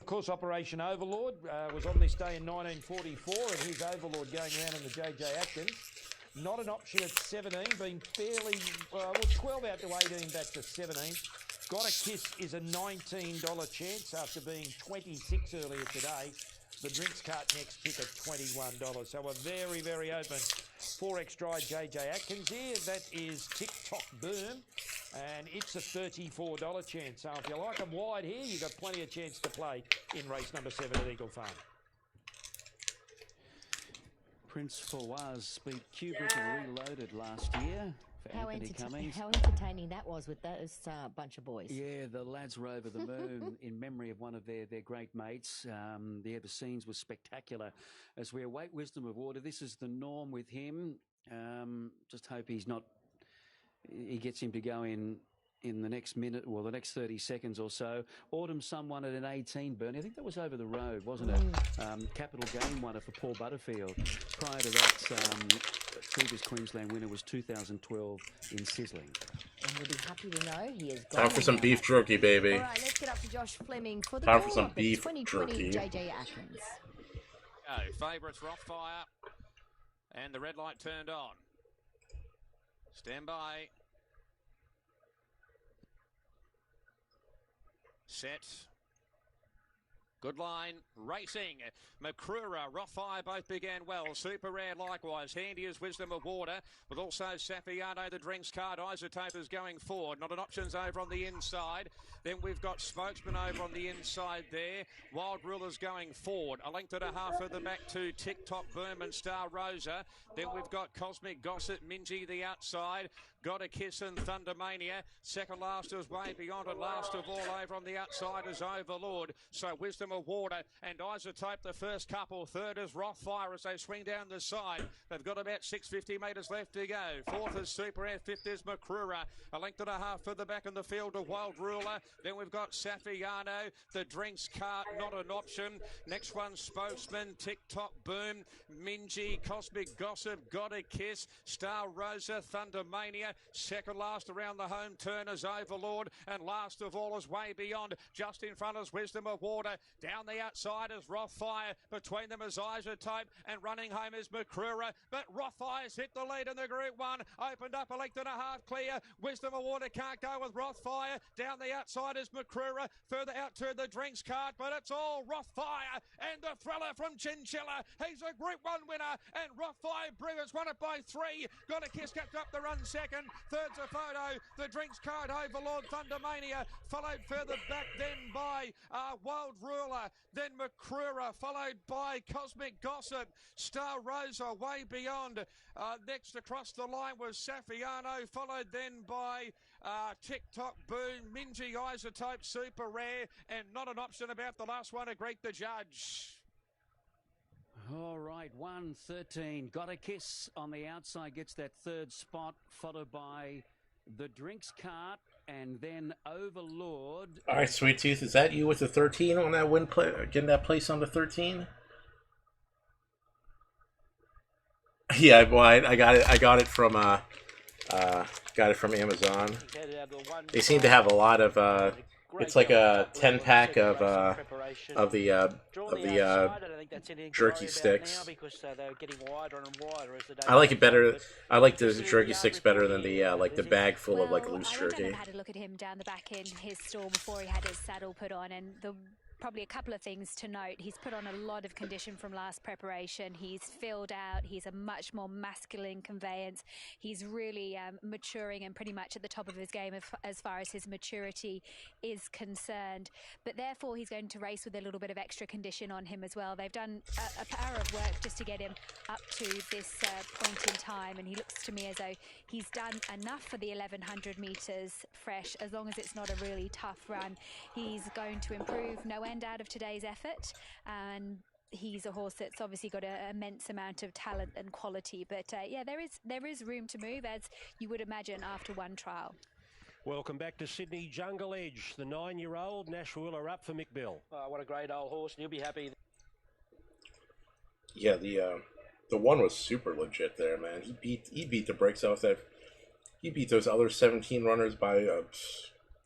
Of course, Operation Overlord was on this day in 1944, and here's Overlord going around in the J.J. Atkins. Not an option at 17, been fairly, 12 out to 18, back to 17. Got a Kiss is a $19 chance after being 26 earlier today. The drinks cart next kick at $21. So a very, very open 4X Stride J.J. Atkins here. That is Tick-Tock Boom, and it's a $34 chance. So if you like them wide here, you've got plenty of chance to play in race number 7 at Eagle Farm. Prince Fawaz beat Kubrick and Reloaded last year for Anthony Cummings. How entertaining that was with those bunch of boys. Yeah, the lads were over the moon in memory of one of their great mates. The scenes were spectacular. As we await Wisdom of Water, this is the norm with him. Just hope he gets him to go in the next minute, or the next 30 seconds or so. Autumn Sun won at an 18, Bernie. I think that was over the road, wasn't it? Capital Game winner for Paul Butterfield. Prior to that, previous Queensland winner was 2012 in Sizzling. And we'll be happy to know he is Time for some beef jerky, baby. All right, let's get up to Josh Fleming for the Time for call some of the beef 2020 jerky. JJ Atkins. Favourites Rothfire, and the red light turned on. Stand by. Set. Good line, racing. Makrura, Rothfire both began well. Super Rare likewise. Handy as Wisdom of Water, but also Safiano, the drinks card. Isotope is going forward. Not an options over on the inside. Then we've got Spokesman over on the inside there. Wild Rulers going forward. A length and a half further back to TikTok Boom and Star Rosa. Then we've got Cosmic Gossip, Minji the outside. Got a Kiss and Thundermania. Second last is Way Beyond, and last of all over on the outside is Overlord. So Wisdom of Water and Isotope the first couple. Third is Rothfire as they swing down the side. They've got about 650 metres left to go. Fourth is Super Air. Fifth is Makrura. A length and a half further back in the field to Wild Ruler. Then we've got Safiano. The drinks cart, not an option. Next one, Spokesman, TikTok Boom, Minji, Cosmic Gossip, Got a Kiss, Star Rosa, Thundermania. Second last around the home turn is Overlord, and last of all is Way Beyond. Just in front is Wisdom of Water. Down the outside is Rothfire. Between them is Isotope, and running home is Makrura. But Rothfire's hit the lead in the Group 1. Opened up a length and a half clear. Wisdom of Water can't go with Rothfire. Down the outside is Makrura. Further out to the drinks cart, but it's all Rothfire. And the thriller from Chinchilla. He's a Group 1 winner, and Rothfire Brewers won it by 3. Got a Kiss kept up the run second. Third's a photo. The drinks card Overlord Thundermania, followed further back then by Wild Ruler, then Makrura, followed by Cosmic Gossip, Star Rosa, Way Beyond. Next across the line was Safiano, followed then by TikTok Boom, Minji, Isotope, Super Rare, and not an option about the last one. Agreed the judge. All right, 1:13. Got a Kiss on the outside, gets that third spot, followed by the drinks cart, and then Overlord. All right, Sweet Tooth, is that you with the 13 on that win play? Getting that place on the 13? Yeah, well, I got it. I got it from Amazon. They seem to have a lot of. It's like a 10-pack of the jerky sticks. I like it better. I like the jerky sticks better than the like the bag full of like loose jerky. I had a look at him down the back in his stall before he had his saddle put on, and probably a couple of things to note. He's put on a lot of condition from last preparation. He's filled out. He's a much more masculine conveyance. He's really maturing and pretty much at the top of his game as far as his maturity is concerned. But therefore, he's going to race with a little bit of extra condition on him as well. They've done a power of work just to get him up to this point in time. And he looks to me as though he's done enough for the 1100 metres fresh, as long as it's not a really tough run. He's going to improve no end out of today's effort, and he's a horse that's obviously got an immense amount of talent and quality. But yeah, there is room to move, as you would imagine after one trial. Welcome back to Sydney Jungle Edge. The 9-year-old Nashville are up for Mick Bill. What a great old horse, and you'll be happy. Yeah, the one was super legit there, man. He beat the brakes off that. He beat those other 17 runners by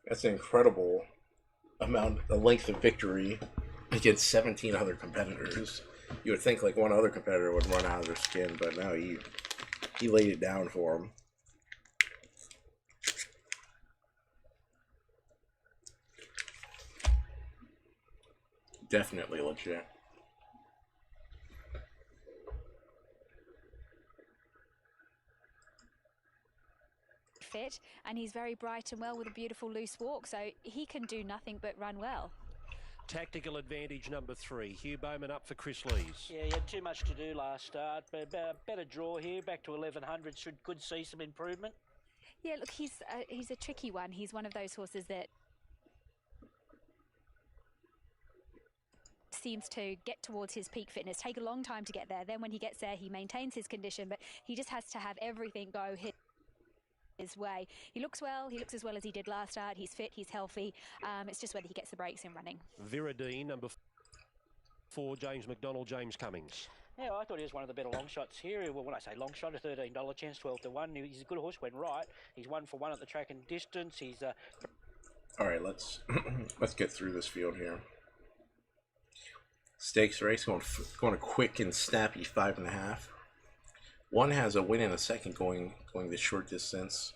that's an incredible amount, a length of victory against 17 other competitors. You would think like one other competitor would run out of their skin, but no, he laid it down for him. Definitely legit. Fit, and he's very bright and well with a beautiful loose walk, so he can do nothing but run well. Tactical advantage number 3. Hugh Bowman up for Chris Lees. Yeah, he had too much to do last start, but better draw here. Back to 1100 could see some improvement. Yeah, look, he's a tricky one. He's one of those horses that seems to get towards his peak fitness, take a long time to get there. Then when he gets there, he maintains his condition, but he just has to have everything go his way. He looks well. He looks as well as he did last start. He's fit. He's healthy. It's just whether he gets the breaks in running. Viridine, number 4, James McDonald, James Cummings. Yeah, I thought he was one of the better long shots here. Well, when I say long shot, a $13 chance, 12 to 1. He's a good horse, went right. He's 1 for 1 at the track and distance. He's All right, let's get through this field here. Stakes race going a quick and snappy 5.5. One has a win and a second going the short distance.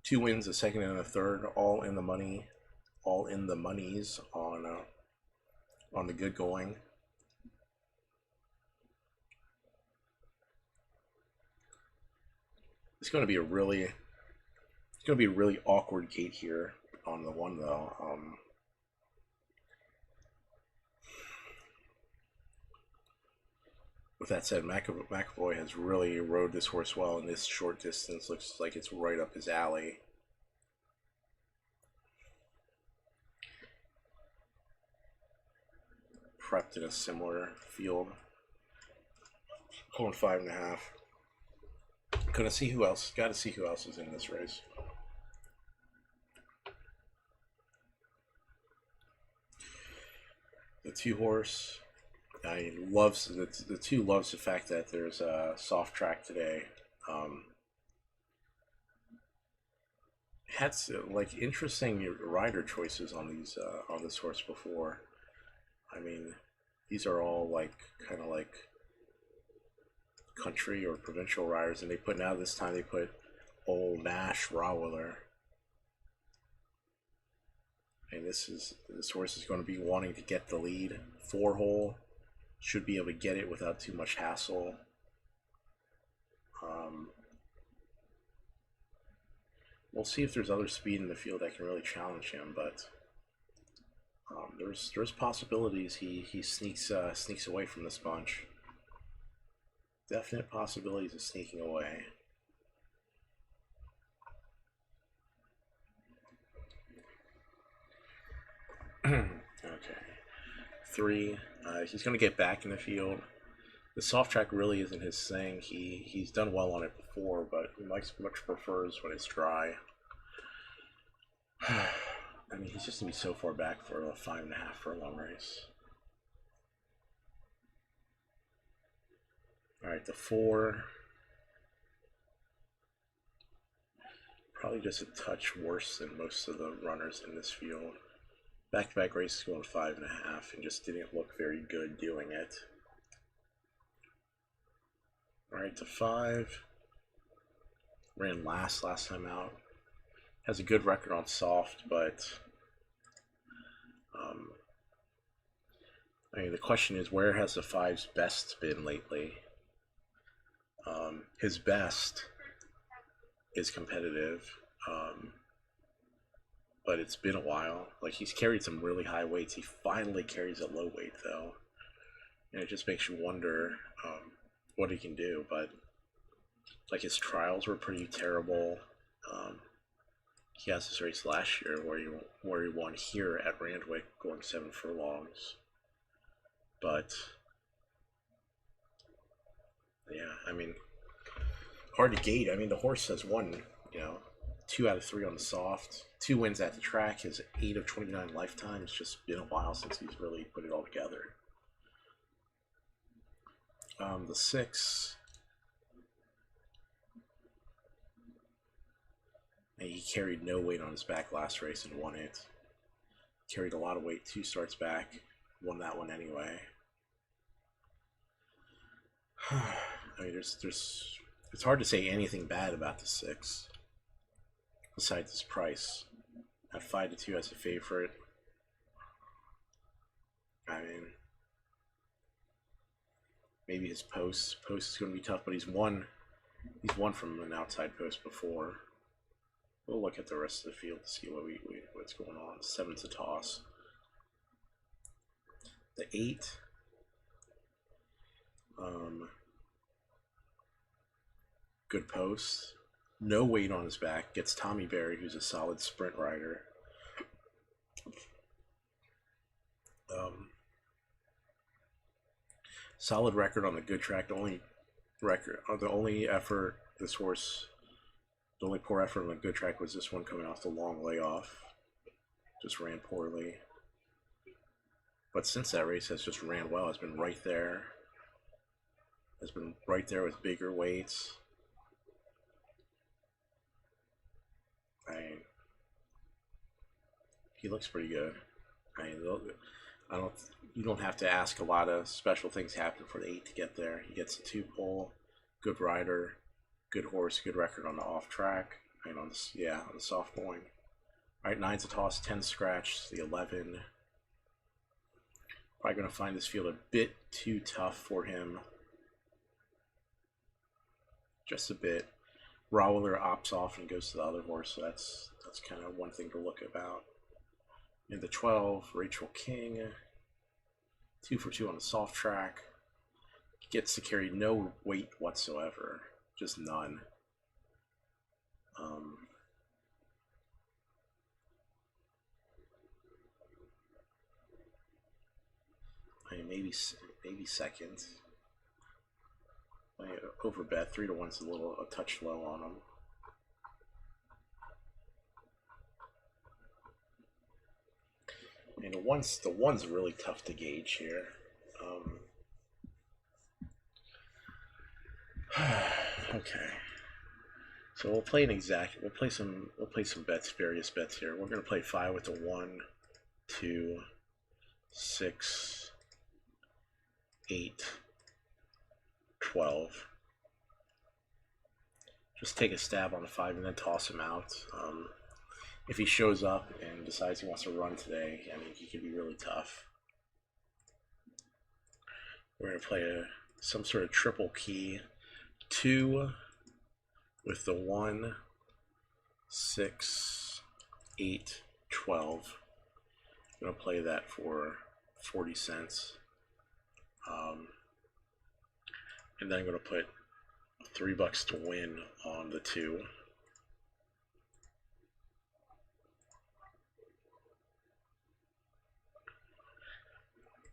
2 wins, a second and a third, all in the money, all in the monies on the good going. It's going to be a really awkward gate here on the one though. With that said, McAvoy has really rode this horse well, and this short distance looks like it's right up his alley. Prepped in a similar field. Going 5.5. Gonna see who else. Got to see who else is in this race. The 2 horse. I loves the 2 loves the fact that there's a soft track today. Had like interesting rider choices on these on this horse before. I mean, these are all like kind of like country or provincial riders, and they put now this time they put old Nash Rawiller. And this horse is going to be wanting to get the lead. 4-hole. Should be able to get it without too much hassle. We'll see if there's other speed in the field that can really challenge him, but there's possibilities he sneaks away from this bunch. Definite possibilities of sneaking away. Okay. 3. He's going to get back in the field. The soft track really isn't his thing. He's done well on it before, but he much prefers when it's dry. I mean, he's just going to be so far back for a 5.5 furlong race. Alright, the 4. Probably just a touch worse than most of the runners in this field. Back-to-back races going 5.5 and just didn't look very good doing it. Alright, to 5. Ran last time out. Has a good record on soft, but I mean, the question is, where has the 5's best been lately? His best is competitive, but it's been a while. Like, he's carried some really high weights. He finally carries a low weight, though, and it just makes you wonder what he can do. But like, his trials were pretty terrible. He has this race last year where he won here at Randwick, going 7 furlongs. But yeah, I mean, hard to gauge. I mean, the horse has won, 2 out of 3 on the soft, 2 wins at the track. His 8 of 29 lifetime. It's just been a while since he's really put it all together. The 6. And he carried no weight on his back last race and won it. Carried a lot of weight 2 starts back, won that one anyway. I mean, it's hard to say anything bad about the 6, besides his price. At 5-2 as a favorite. I mean, maybe his post is going to be tough, but he's won from an outside post before. We'll look at the rest of the field to see what's going on. 7's a toss. The 8. Good post. No weight on his back. Gets Tommy Berry, who's a solid sprint rider. Solid record on the good track. The only effort this horse, the only poor effort on the good track was this one coming off the long layoff. Just ran poorly. But since that race has just ran well. Has been right there. Has been right there with bigger weights. He looks pretty good. You don't have to ask a lot of special things happen for the 8 to get there. He gets a 2-pole, good rider, good horse, good record on the off track, and on the soft going. All right, 9's a toss, 10 scratch, the 11. Probably going to find this field a bit too tough for him. Just a bit. Rowler opts off and goes to the other horse, so that's kind of one thing to look about. In the 12, Rachel King, 2 for 2 on the soft track. Gets to carry no weight whatsoever, just none. Maybe second. Over bet 3 to 1's a touch low on him. And the one's really tough to gauge here. Okay. So we'll play some bets, various bets here. We're gonna play 5 with the 1, 2, 6, 8, 12. Just take a stab on the 5 and then toss him out. If he shows up and decides he wants to run today, I mean, he can be really tough. We're going to play some sort of triple key. 2 with the 1, 6, 8, 12. I'm going to play that for 40 cents. And then I'm going to put $3 to win on the 2.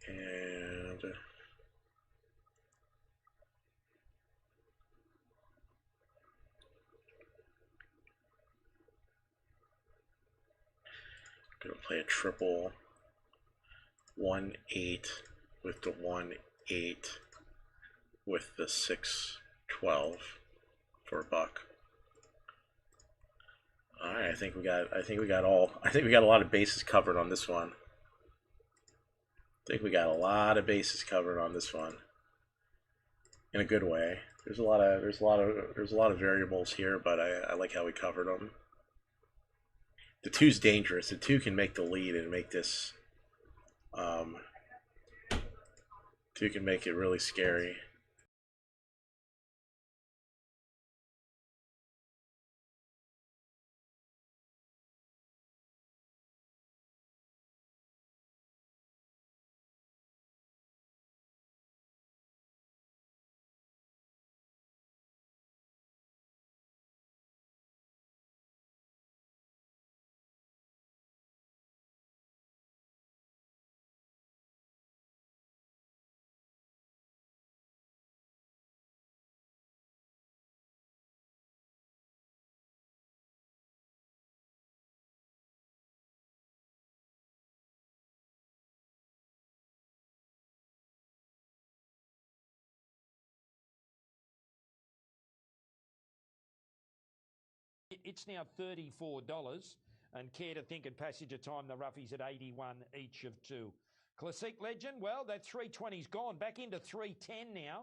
And gonna play a triple 1, 8 with the 1, 8 with the 6, 12 for $1. All right, I think we got a lot of bases covered on this one. I think we got a lot of bases covered on this one, in a good way. There's a lot of variables here, but I like how we covered them. The 2's dangerous. The 2 can make the lead and make this. 2 can make it really scary. It's now $34, and care to think at passage of time the roughies at 81 each of 2. Classic Legend, well, that 320's gone back into 310 now.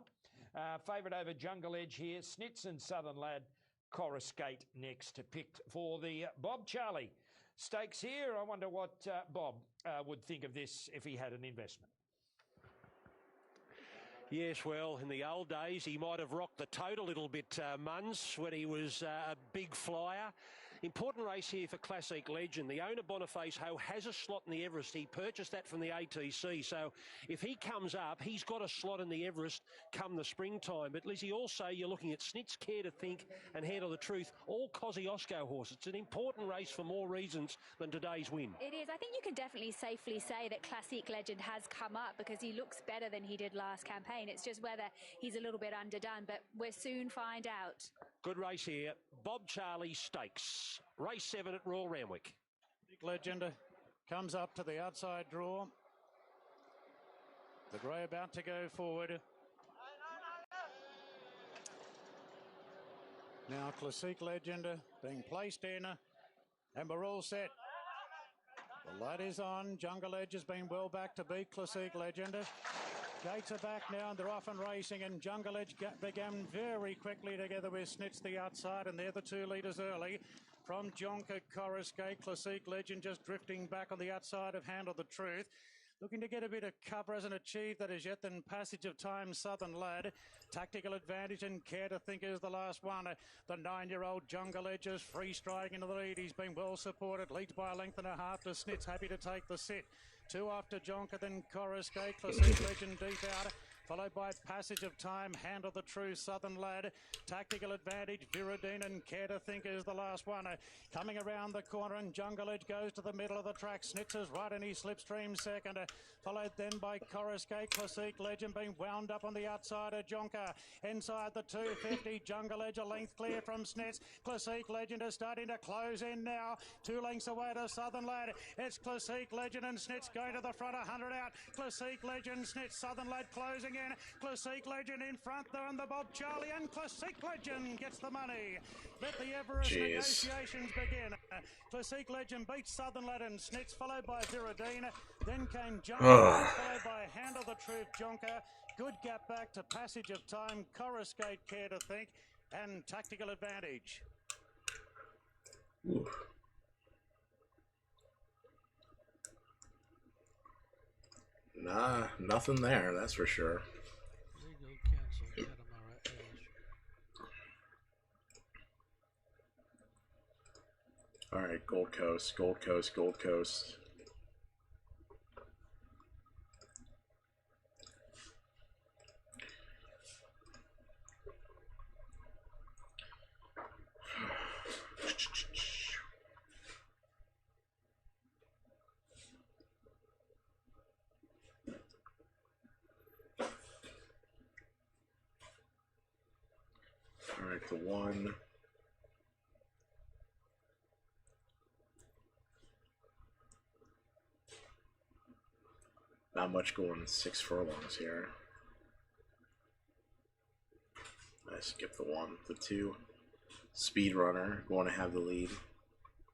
Favourite over Jungle Edge here. Snitson Southern Lad, Coruscate next, picked for the Bob Charlie stakes here. I wonder what Bob would think of this if he had an investment. Yes, well, in the old days, he might have rocked the tote a little bit, Munns, when he was a big flyer. Important race here for Classic Legend. The owner, Boniface Ho, has a slot in the Everest. He purchased that from the ATC. So if he comes up, he's got a slot in the Everest come the springtime. But Lizzie, also you're looking at Snit's Care to Think and Handle the Truth, all Kosciuszko horses. It's an important race for more reasons than today's win. It is. I think you can definitely safely say that Classic Legend has come up because he looks better than he did last campaign. It's just whether he's a little bit underdone, but we'll soon find out. Good race here. Bob Charlie Stakes. Race 7 at Royal Randwick. Legend comes up to the outside draw. The grey about to go forward. Now Classic Legend being placed in, and we're all set. The light is on. Jungle Edge has been well back to beat Classic Legend. Gates are back now and they're off and racing, and Jungle Edge began very quickly together with Snitz the outside, and they're the 2 leaders early. From Jonker, Coruscate, Classic Legend just drifting back on the outside of Handle the Truth. Looking to get a bit of cover, hasn't achieved that as yet. Then Passage of Time, Southern Lad. Tactical Advantage and Care to Think is the last one. The 9-year-old Jungle Edge is free striding into the lead. He's been well supported, leads by a length and a half to Snitz, happy to take the sit. 2 after Jonker, then Coruscate, Classic Legend deep out. Followed by Passage of Time, Handle the Truth, Southern Lad, Tactical Advantage, Viridine and Care to Think is the last one. Coming around the corner, and Jungle Edge goes to the middle of the track. Snitz is right in his slipstream second. Followed then by Coruscate, Classic Legend being wound up on the outside of Jonker. Inside the 250, Jungle Edge a length clear from Snitz. Classic Legend is starting to close in now. 2 lengths away to Southern Lad. It's Classic Legend and Snitz going to the front, 100 out. Classic Legend, Snitz, Southern Lad closing in. Classic Legend in front there on the Bob Charlie, and Classic Legend gets the money. Let the Everest negotiations begin. Classic Legend beats Southern Lad and Snitz, followed by Viridine. Then came Jungle, followed by Handle the Truth, Jonker. Good gap back to Passage of Time, Coruscate, Care to Think, and Tactical Advantage. Ooh. Nah, nothing there, that's for sure. All right, Gold Coast, Gold Coast, Gold Coast. All right, the 1. Not much going 6 furlongs here. I skip the 1. The 2. Speed Runner, going to have the lead.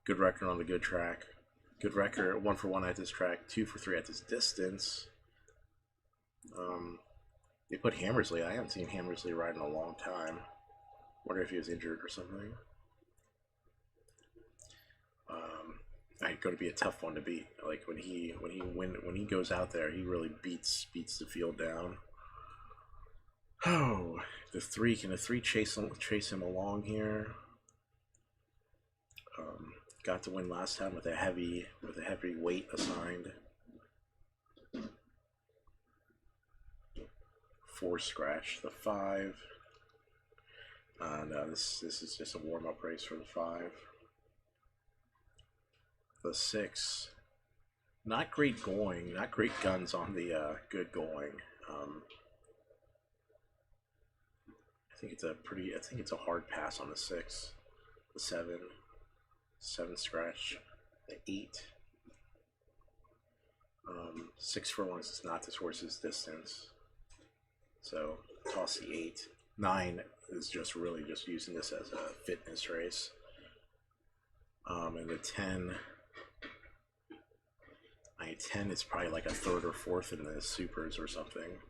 Good record on the good track. Good record, 1 for 1 at this track, 2 for 3 at this distance. They put Hammersley. I haven't seen Hammersley ride in a long time. Wonder if he was injured or something. Going to be a tough one to beat. Like when he goes out there, he really beats the field down. Oh, the 3, can the 3 chase him along here? Got to win last time with a heavy weight assigned. 4 scratch the 5. No, this is just a warm-up race for the 5. The 6, not great going, not great guns on the good going. I think it's a hard pass on the 6. The 7 scratch. The 8. 6 furlongs is not this horse's distance, so toss the 8. 9 is just really just using this as a fitness race. And the 10. 10 is probably like a 3rd or 4th in the supers or something.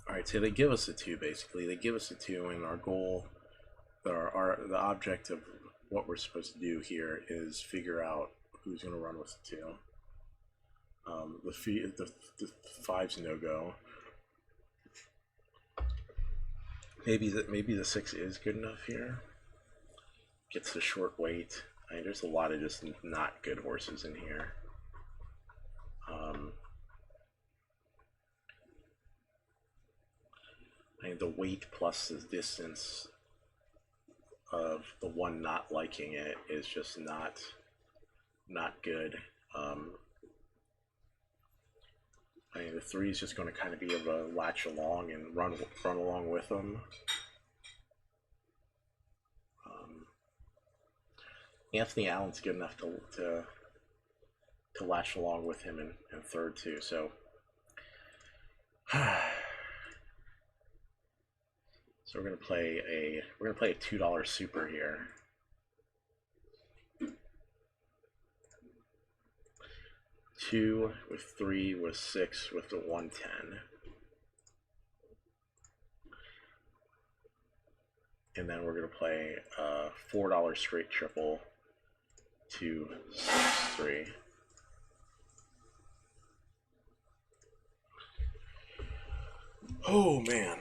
Alright, so they give us a 2 basically. They give us a 2, and our goal, the object of what we're supposed to do here is figure out who's going to run with the 2. The 5's no go. Maybe the 6 is good enough here. Gets the short weight. I mean, there's a lot of just not good horses in here. I mean, the weight plus the distance of the one not liking it is just not good. I mean, the 3 is just going to kind of be able to latch along and run along with them. Anthony Allen's good enough to latch along with him in third too. So, so we're gonna play a $2 super here. Two with 3 with 6 with the 110. And then we're going to play a $4 straight triple to 6-3. Oh man.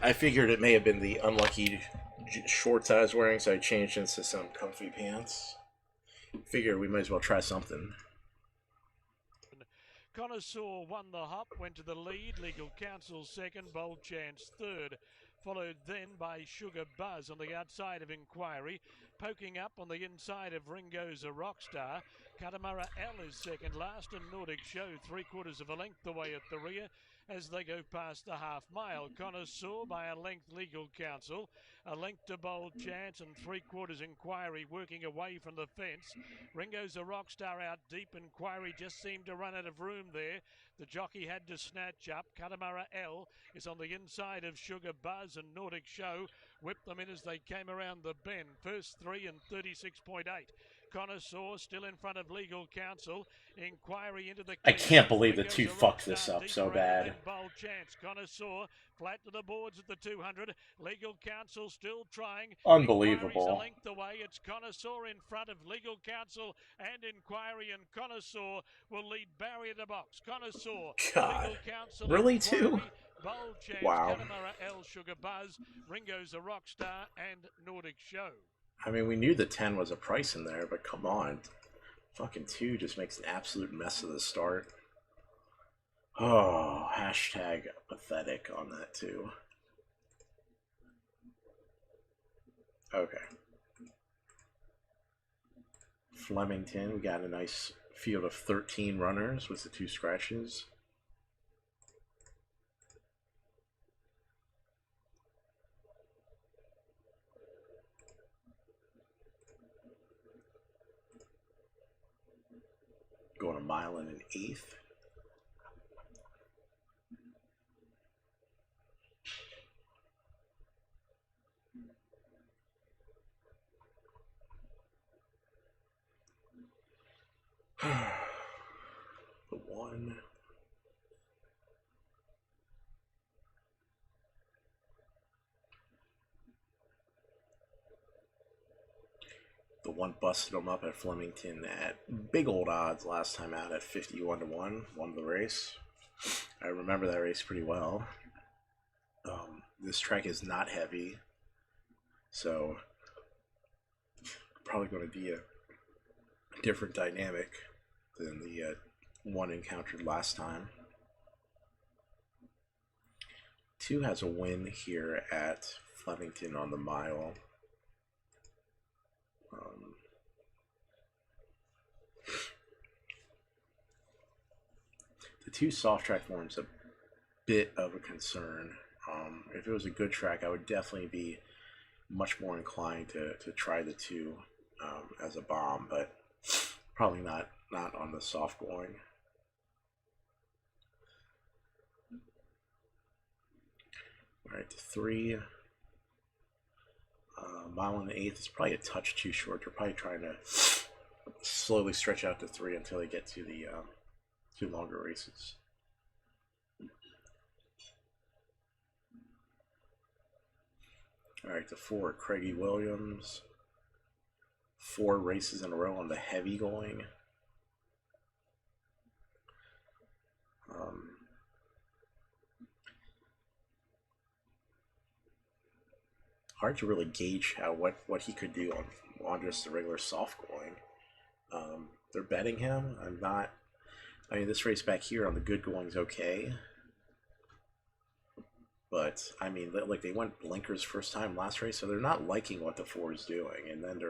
I figured it may have been the unlucky shorts I was wearing, so I changed into some comfy pants. Figured we might as well try something. Connoisseur won the hop, went to the lead. Legal Counsel second, Bold Chance third. Followed then by Sugar Buzz on the outside of Inquiry. Poking up on the inside of Ringo's a Rockstar. Katamara L is second last, and Nordic Show 3/4 of a length away at the rear as they go past the half mile. Connoisseur by a length, Legal Counsel, a length to Bold Chance, and 3/4 Inquiry working away from the fence. Ringo's a Rockstar out deep. Inquiry just seemed to run out of room there. The jockey had to snatch up. Katamara L is on the inside of Sugar Buzz, and Nordic Show whipped them in as they came around the bend. First 3 and 36.8. Connoisseur still in front of Legal Counsel. Inquiry into the I can't believe the 2 fucked this up so bad. Bold Chance. Connoisseur flat to the boards at the 200. Legal Counsel still trying. Unbelievable. Inquiry's a length away. It's Connoisseur in front of Legal Counsel and Inquiry, and Connoisseur will lead barrier to box. Connoisseur, God. Legal Counsel, Really, Inquiry, too? Bold Chance, Wow. Katamara L, Sugar Buzz, Ringo's a Rockstar, and Nordic Show. I mean, we knew the 10 was a price in there, but come on. Fucking 2 just makes an absolute mess of the start. Oh, hashtag pathetic on that too. Okay. Flemington, we got a nice field of 13 runners with the 2 scratches. Going a mile and an eighth. The 1. The 1 busted him up at Flemington at big old odds last time out at 51-1. Won the race. I remember that race pretty well. This track is not heavy, so probably going to be a different dynamic than the one encountered last time. 2 has a win here at Flemington on the mile. The 2 soft track form's a bit of a concern. If it was a good track, I would definitely be much more inclined to try the 2. as a bomb, but probably not on the soft going. All right, to 3. Mile and 1/8 is probably a touch too short. They're probably trying to slowly stretch out to 3 until they get to the 2 longer races. All right, to 4, Craigie Williams. 4 races in a row on the heavy going. Hard to really gauge what he could do on just the regular soft going. They're betting him. I mean, this race back here on the good going is okay. But, I mean, like, they went blinkers first time last race, so they're not liking what the 4 is doing. And then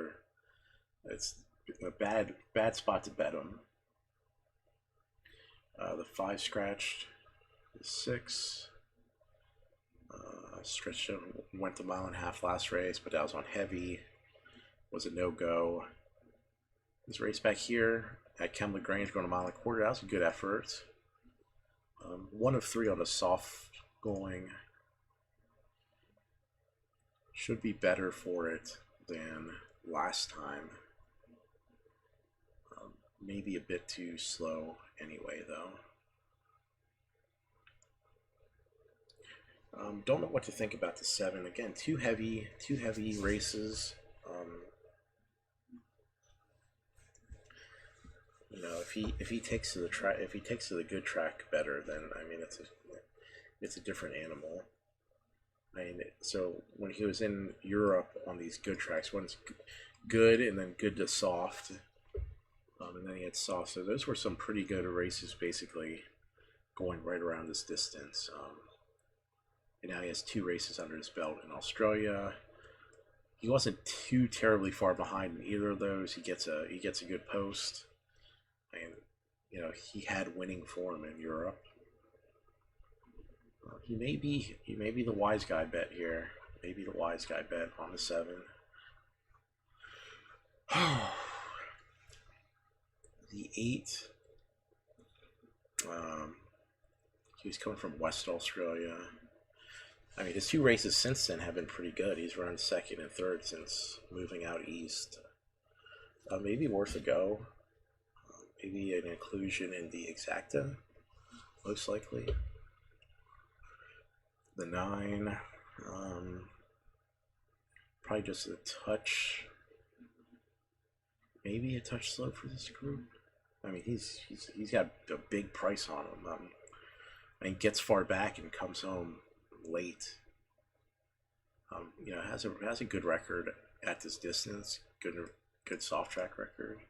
it's a bad spot to bet him. The 5 scratched. The 6. Stretched him, went a 1.5 miles last race, but that was on heavy. Was a no-go. This race back here at Kemley Grange going 1.25 miles, that was a good effort. 1 of 3 on the soft going. Should be better for it than last time. Maybe a bit too slow anyway, though. Don't know what to think about the 7. Again, too heavy races. You know, if he takes to the track, if he takes to the good track better, then I mean it's a different animal. I mean, so when he was in Europe on these good tracks, one's good and then good to soft, and then he had soft. So those were some pretty good races, basically going right around this distance. And now he has 2 races under his belt in Australia. He wasn't too terribly far behind in either of those. He gets a good post, and you know he had winning form in Europe. He may be the wise guy bet here. Maybe the wise guy bet on the 7. The 8. He was coming from West Australia. I mean, his 2 races since then have been pretty good. He's run 2nd and 3rd since moving out east. Maybe worth a go. Maybe an inclusion in the Exacta, most likely. The 9, probably just a touch, maybe a touch slow for this group. I mean, he's got a big price on him. And he gets far back and comes home late. You know, has a good record at this distance. Good soft track record.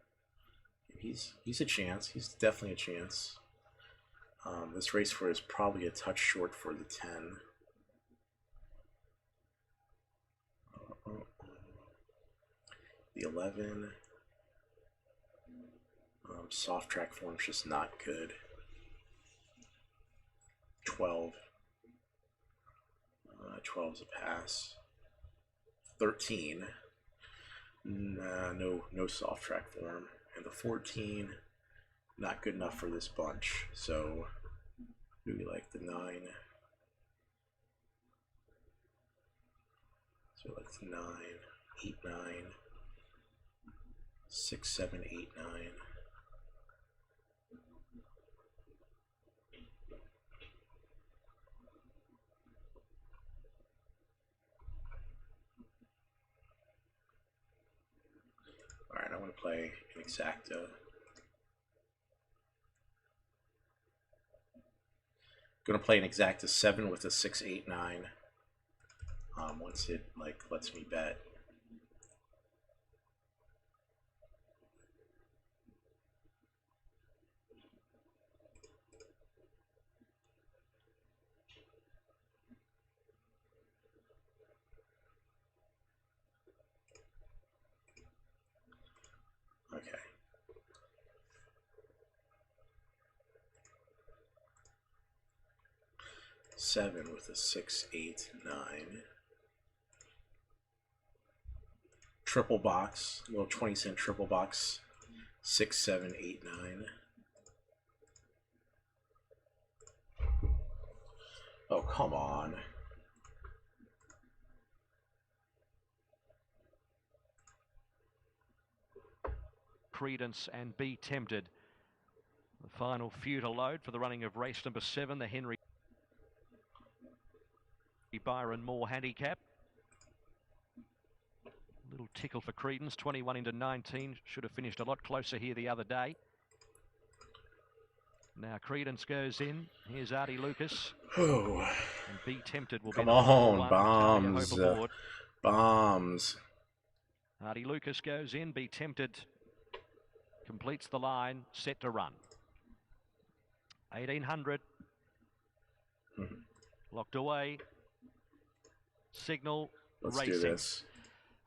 He's a chance. He's definitely a chance. This race for is probably a touch short for the 10. The 11. Soft track form's just not good. 12. 12's a pass. 13. No soft track form. And the 14, not good enough for this bunch. So maybe like the 9. So like the 9, 8, 9, 6, 7, 8, 9. Alright, I want to play an Exacta. Gonna play an Exacta 7 with a 6, 8, 9. Once it like lets me bet. Okay. Seven with a 6, 8, 9. triple box, little 20-cent triple box, 6, 7, 8, 9. Oh, come on. Credence and Be Tempted. The final few to load for the running of race number 7, the Henry Byron Moore handicap. Little tickle for Credence, 21 into 19. Should have finished a lot closer here the other day. Now Credence goes in. Here's Artie Lucas. Oh. And Be Tempted will Come be the final on, one. bombs. Talia Hope aboard. Bombs. Artie Lucas goes in. Be Tempted completes the line, set to run. 1800. Locked away. Signal. Let's racing. do this.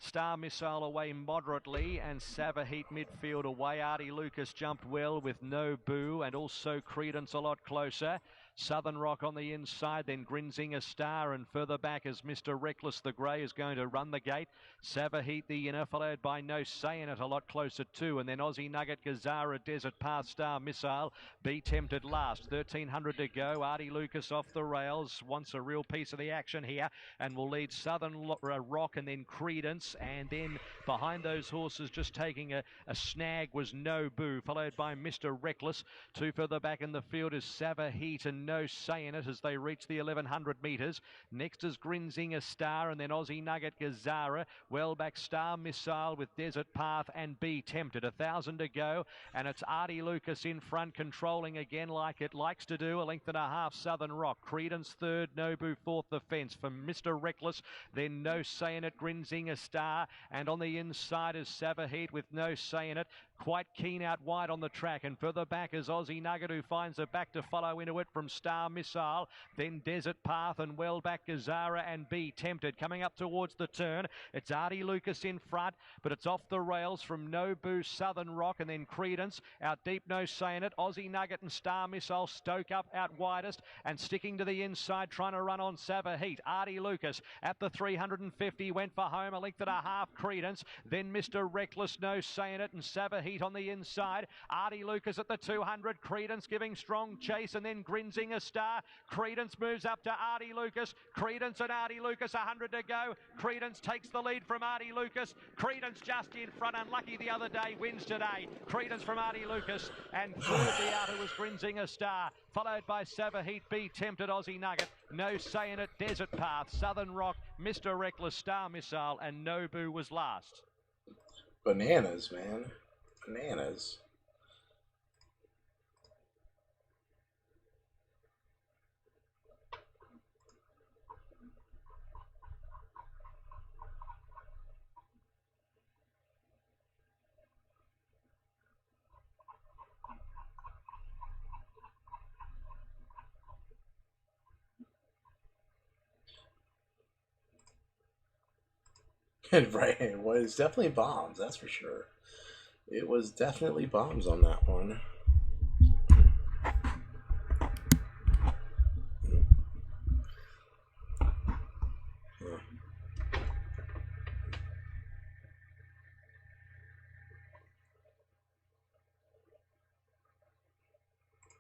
Star Missile away moderately, and Savaheat midfield away. Artie Lucas jumped well with No Boo, and also Credence a lot closer. Southern Rock on the inside, then Grinzinger Star, and further back as Mr. Reckless the Grey is going to run the gate. Savaheat the inner, followed by No Saying It a lot closer too, and then Aussie Nugget, Gazara, Desert Path, Star Missile. Be Tempted last, 1300 to go. Artie Lucas off the rails, wants a real piece of the action here, and will lead Southern Rock and then Credence, and then behind those horses just taking a snag was No Boo, followed by Mr. Reckless. Two further back in the field is Savaheat and No Saying It as they reach the 1100 metres. Next is Grinzinger Star, and then Aussie Nugget, Gazara. Well back Star Missile with Desert Path and Be Tempted. 1,000 to go, and it's Artie Lucas in front, controlling again like it likes to do. 1.5 lengths Southern Rock. Credence third, Nobu fourth, the fence from Mr. Reckless. Then No Saying It, Grinzinger Star, and on the inside is Savaheat with No Saying It. Quite keen out wide on the track, and further back is Aussie Nugget, who finds a back to follow into it from Star Missile. Then Desert Path and well back Gazara and Be Tempted. Coming up towards the turn, it's Artie Lucas in front, but it's off the rails from No Boo, Southern Rock, and then Credence. Out deep, No Saying It. Aussie Nugget and Star Missile stoke up out widest and sticking to the inside, trying to run on Savaheat. Artie Lucas at the 350 went for home, 1.5 lengths Credence. Then Mr. Reckless, No Saying It, and Savaheat on the inside. Artie Lucas at the 200. Credence giving strong chase, and then Grinzinger Star. Credence moves up to Artie Lucas. Credence and Artie Lucas, 100 to go. Credence takes the lead from Artie Lucas. Credence just in front, unlucky the other day, wins today. Credence from Artie Lucas, and through the outer was Grinzinger Star, followed by Savaheat, Be Tempted, Aussie Nugget, No Saying It, Desert Path, Southern Rock, Mr. Reckless, Star Missile, and Nobu was last. Bananas, man. Bananas. Right, it was definitely bombs, that's for sure. It was definitely bombs on that one.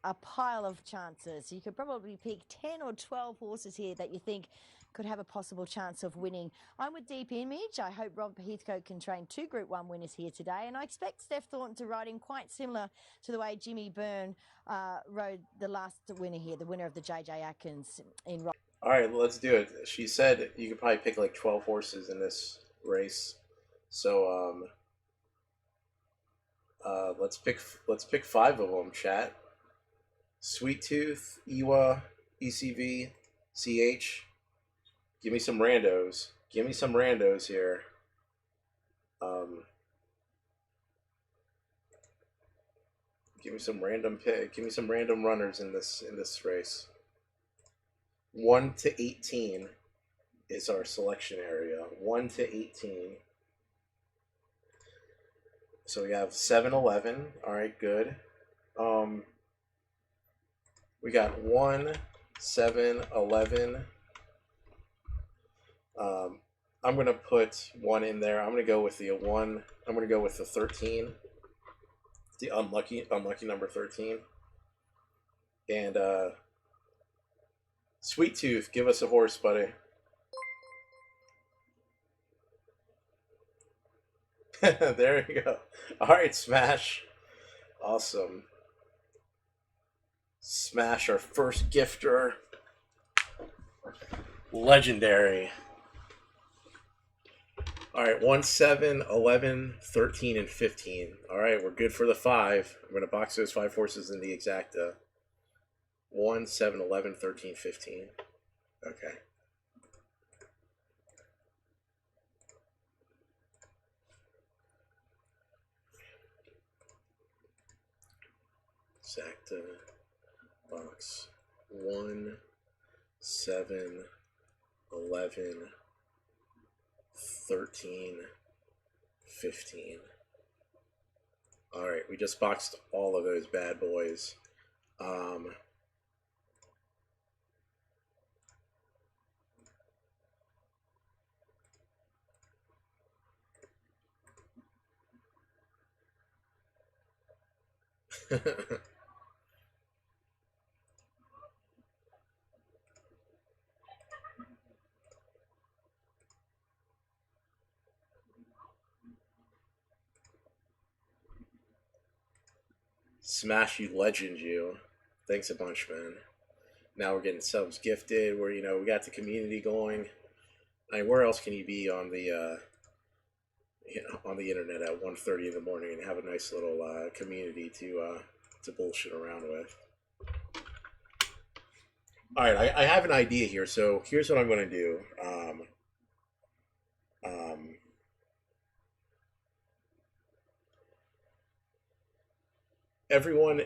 A pile of chances. You could probably pick 10 or 12 horses here that you think could have a possible chance of winning. I'm with Deep Image. I hope Rob Heathcote can train 2 Group 1 winners here today, and I expect Steph Thornton to ride in quite similar to the way Jimmy Byrne rode the last winner here, the winner of the JJ Atkins in Rob. All right, let's do it. She said you could probably pick like 12 horses in this race. So let's pick 5 of them, chat. Sweet Tooth, Ewa, ECV, CH. Give me some randos. Give me some randos here. Give me some random pick. Give me some random runners in this race. 1 to 18 is our selection area. 1 to 18. So we have 7-11. All right, good. We got 1, 7, 11. I'm gonna put one in there. I'm gonna go with the one. I'm gonna go with the 13, the unlucky number 13. And Sweet Tooth, give us a horse, buddy. There you go. All right, Smash. Awesome. Smash, our first gifter. Legendary. All right, 1, 7, 11, 13, and 15. All right, we're good for the 5. I'm going to box those 5 horses in the exacta. 1, 7, 11, 13, 15. Okay. Exacta box 1, 7, 11, 13, 15. All right, we just boxed all of those bad boys. Smash, you legend, you. Thanks a bunch, man. Now we're getting subs gifted. Where we got the community going. I mean, where else can you be on the on the internet at 1:30 in the morning and have a nice little community to bullshit around with? All right, I have an idea here. So here's what I'm going to do. Everyone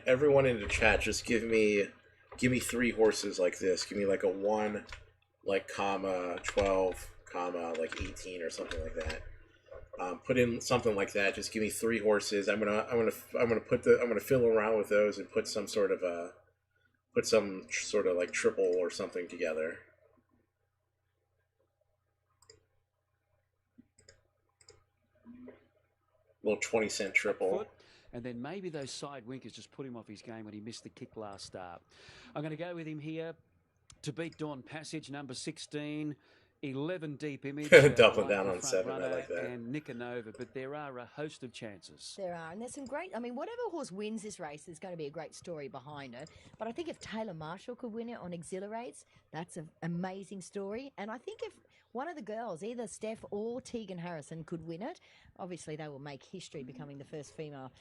in the chat, just give me 3 horses like this. Give me like a 1, like comma 12, comma like 18 or something like that. Put in something like that. Just give me 3 horses. I'm gonna fiddle around with those and put some sort of like triple or something together. Little 20-cent triple. And then maybe those side winkers just put him off his game when he missed the kick last start. I'm going to go with him here to beat Dawn Passage, number 16. 11 Deep Image. Doubling down on 7, I like that. And Nicanova, but there are a host of chances. There are, and there's some great, whatever horse wins this race, there's going to be a great story behind it. But I think if Taylor Marshall could win it on Exhilarates, that's an amazing story. And I think if one of the girls, either Steph or Tegan Harrison, could win it, obviously they will make history becoming the first female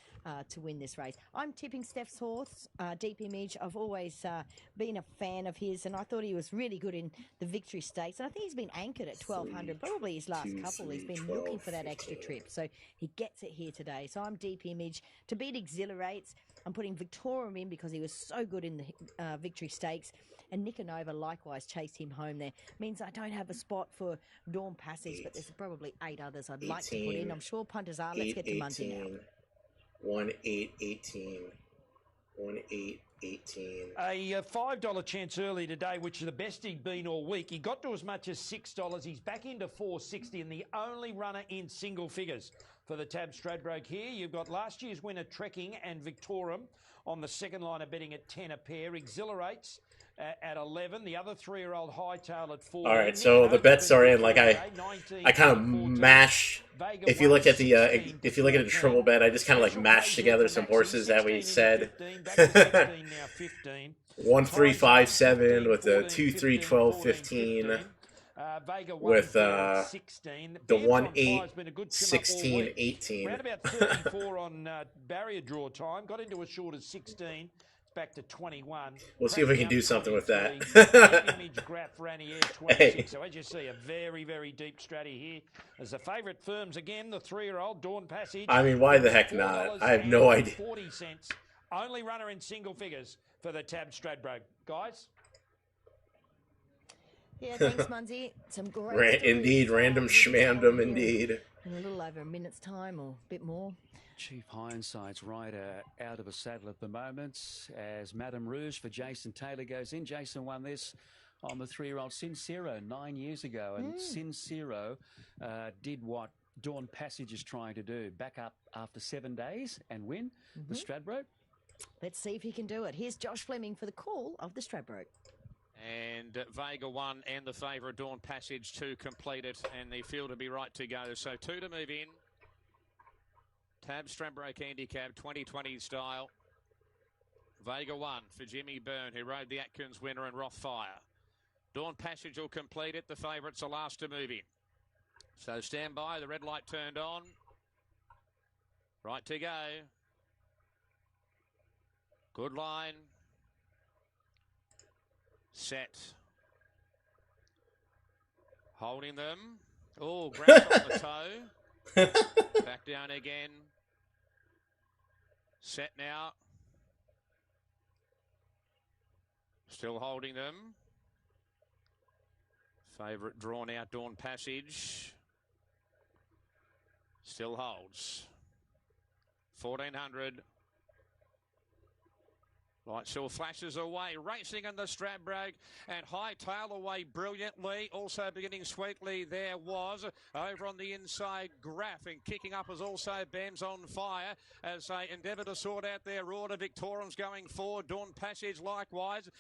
to win this race. I'm tipping Steph's horse, Deep Image. I've always been a fan of his, and I thought he was really good in the Victory Stakes. And I think he's been anchored at 1,200, probably his last couple. He's been 12, looking for that extra trip, so he gets it here today. So I'm Deep Image. To beat Exhilarates, I'm putting Victorium in because he was so good in the Victory Stakes. And Nicanova likewise chased him home there. Means I don't have a spot for Dawn Passage, but there's probably 8 others I'd like to put in. I'm sure punters are. Let's get to Muncie now. 1, 8, 18. 1, 8, 18. A $5 chance early today, which is the best he'd been all week. He got to as much as $6. He's back into $4.60 and the only runner in single figures for the Tab Stradbroke here. You've got last year's winner Trekking and Victorium on the second line of betting at 10 a pair. Exhilarates at 11. The other 3-year-old Hightail at 4. All right, so the bets are in. Like I kind of mash. If you look at the triple bet, I just kind of like mash together some horses that we said. 1, 3, 5, 7 with the 2, 3, 12, 15. With the 1, 8, 16, 18. Around about 34 on barrier draw time. Got into as short as 16. Back to 21. We'll see if we can do something with that. Image Graph Ranier 26. Hey. So as you see, a very, very deep strategy here. As the favourite firms again, the 3-year-old Dawn Passage. I mean, why the heck not? I have no idea. 40 cents. Only runner in single figures for the Tab Stradbroke. Guys? Yeah, thanks, Munzie. Some great indeed, random schmandom indeed. In a little over a minute's time or a bit more. Chief Hindsight's rider out of a saddle at the moment as Madame Rouge for Jason Taylor goes in. Jason won this on the 3-year-old Sincero 9 years ago. And Sincero did what Dawn Passage is trying to do, back up after 7 days and win the Stradbroke. Let's see if he can do it. Here's Josh Fleming for the call of the Stradbroke. And Vega 1 and the favourite Dawn Passage 2 completed, and the field will be right to go. So 2 to move in. Tab Stradbroke Handicap 2020 style. Vega 1 for Jimmy Byrne, who rode the Atkins winner and Rothfire. Dawn Passage will complete it. The favourites are last to move in. So stand by. The red light turned on. Right to go. Good line. Set. Holding them. Oh, grabs on the toe. Back down again. Set now. Still holding them. Favourite drawn out, Dawn Passage. Still holds. 1400. Light still flashes away, racing in the Stradbroke, and Hightail away brilliantly. Also beginning sweetly there was, over on the inside, Graph, and kicking up is also Bam's on Fire, as they endeavour to sort out their order. Victorium's going forward, Dawn Passage likewise.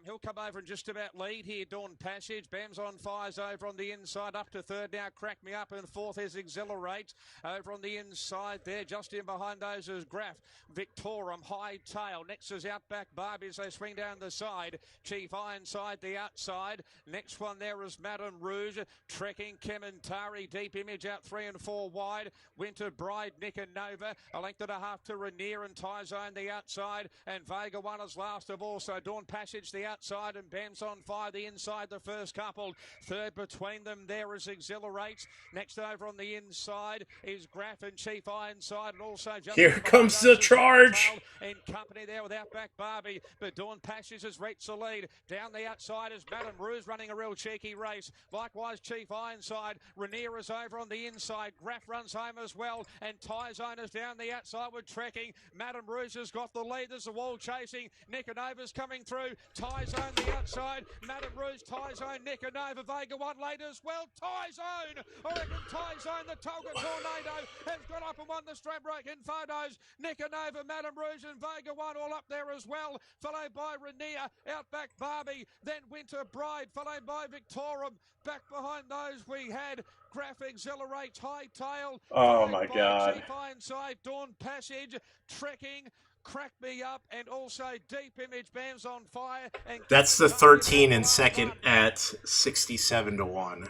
He'll come over and just about lead here, Dawn Passage. Bam's on Fire's over on the inside, up to third now, Crack Me Up, and fourth is Exhilarate. Over on the inside there, just in behind those is Graph, Victorium, Hightail. Next is Outback Barbie as they swing down the side. Chief Ironside the outside. Next one there is Madame Rouge. Trekking Kementari. Deep Image out 3 and 4 wide. Winter Bride, Nick and Nova. A length and a half to Rainier and Tie Zone the outside. And Vega 1 is last of all. So Dawn Passage the outside and Bam's on Fire the inside. The first couple. Third between them there is Exhilarate. Next over on the inside is Graph and Chief Ironside. And also just here comes the charge. In company there with Outback Barbie, but Dawn Passage has reached the lead. Down the outside is Madame Rouge running a real cheeky race. Likewise, Chief Ironside. Rainier is over on the inside. Graph runs home as well, and Tie Zone is down the outside with Trekking. Madame Rouge has got the lead. There's the wall chasing. Nicanova's coming through. Tie Zone the outside. Madame Rouge, Tie Zone, Nicanova. Vega 1 late as well. Tie Zone. I reckon Tie Zone, the Tolga Tornado, has got up and won the Stradbroke in photos. Nicanova, Madame Rouge, and Vega 1 all up there as well, followed by Rainier, Outback Barbie, then Winter Bride, followed by Victorium. Back behind those we had Graph, Exhilarate, Hightail. Oh my God. Chief Ironside, Dawn Passage, Trekking, Crack Me Up, and also Deep Image, Bam's on Fire. And that's the 13 in second at 67 to 1.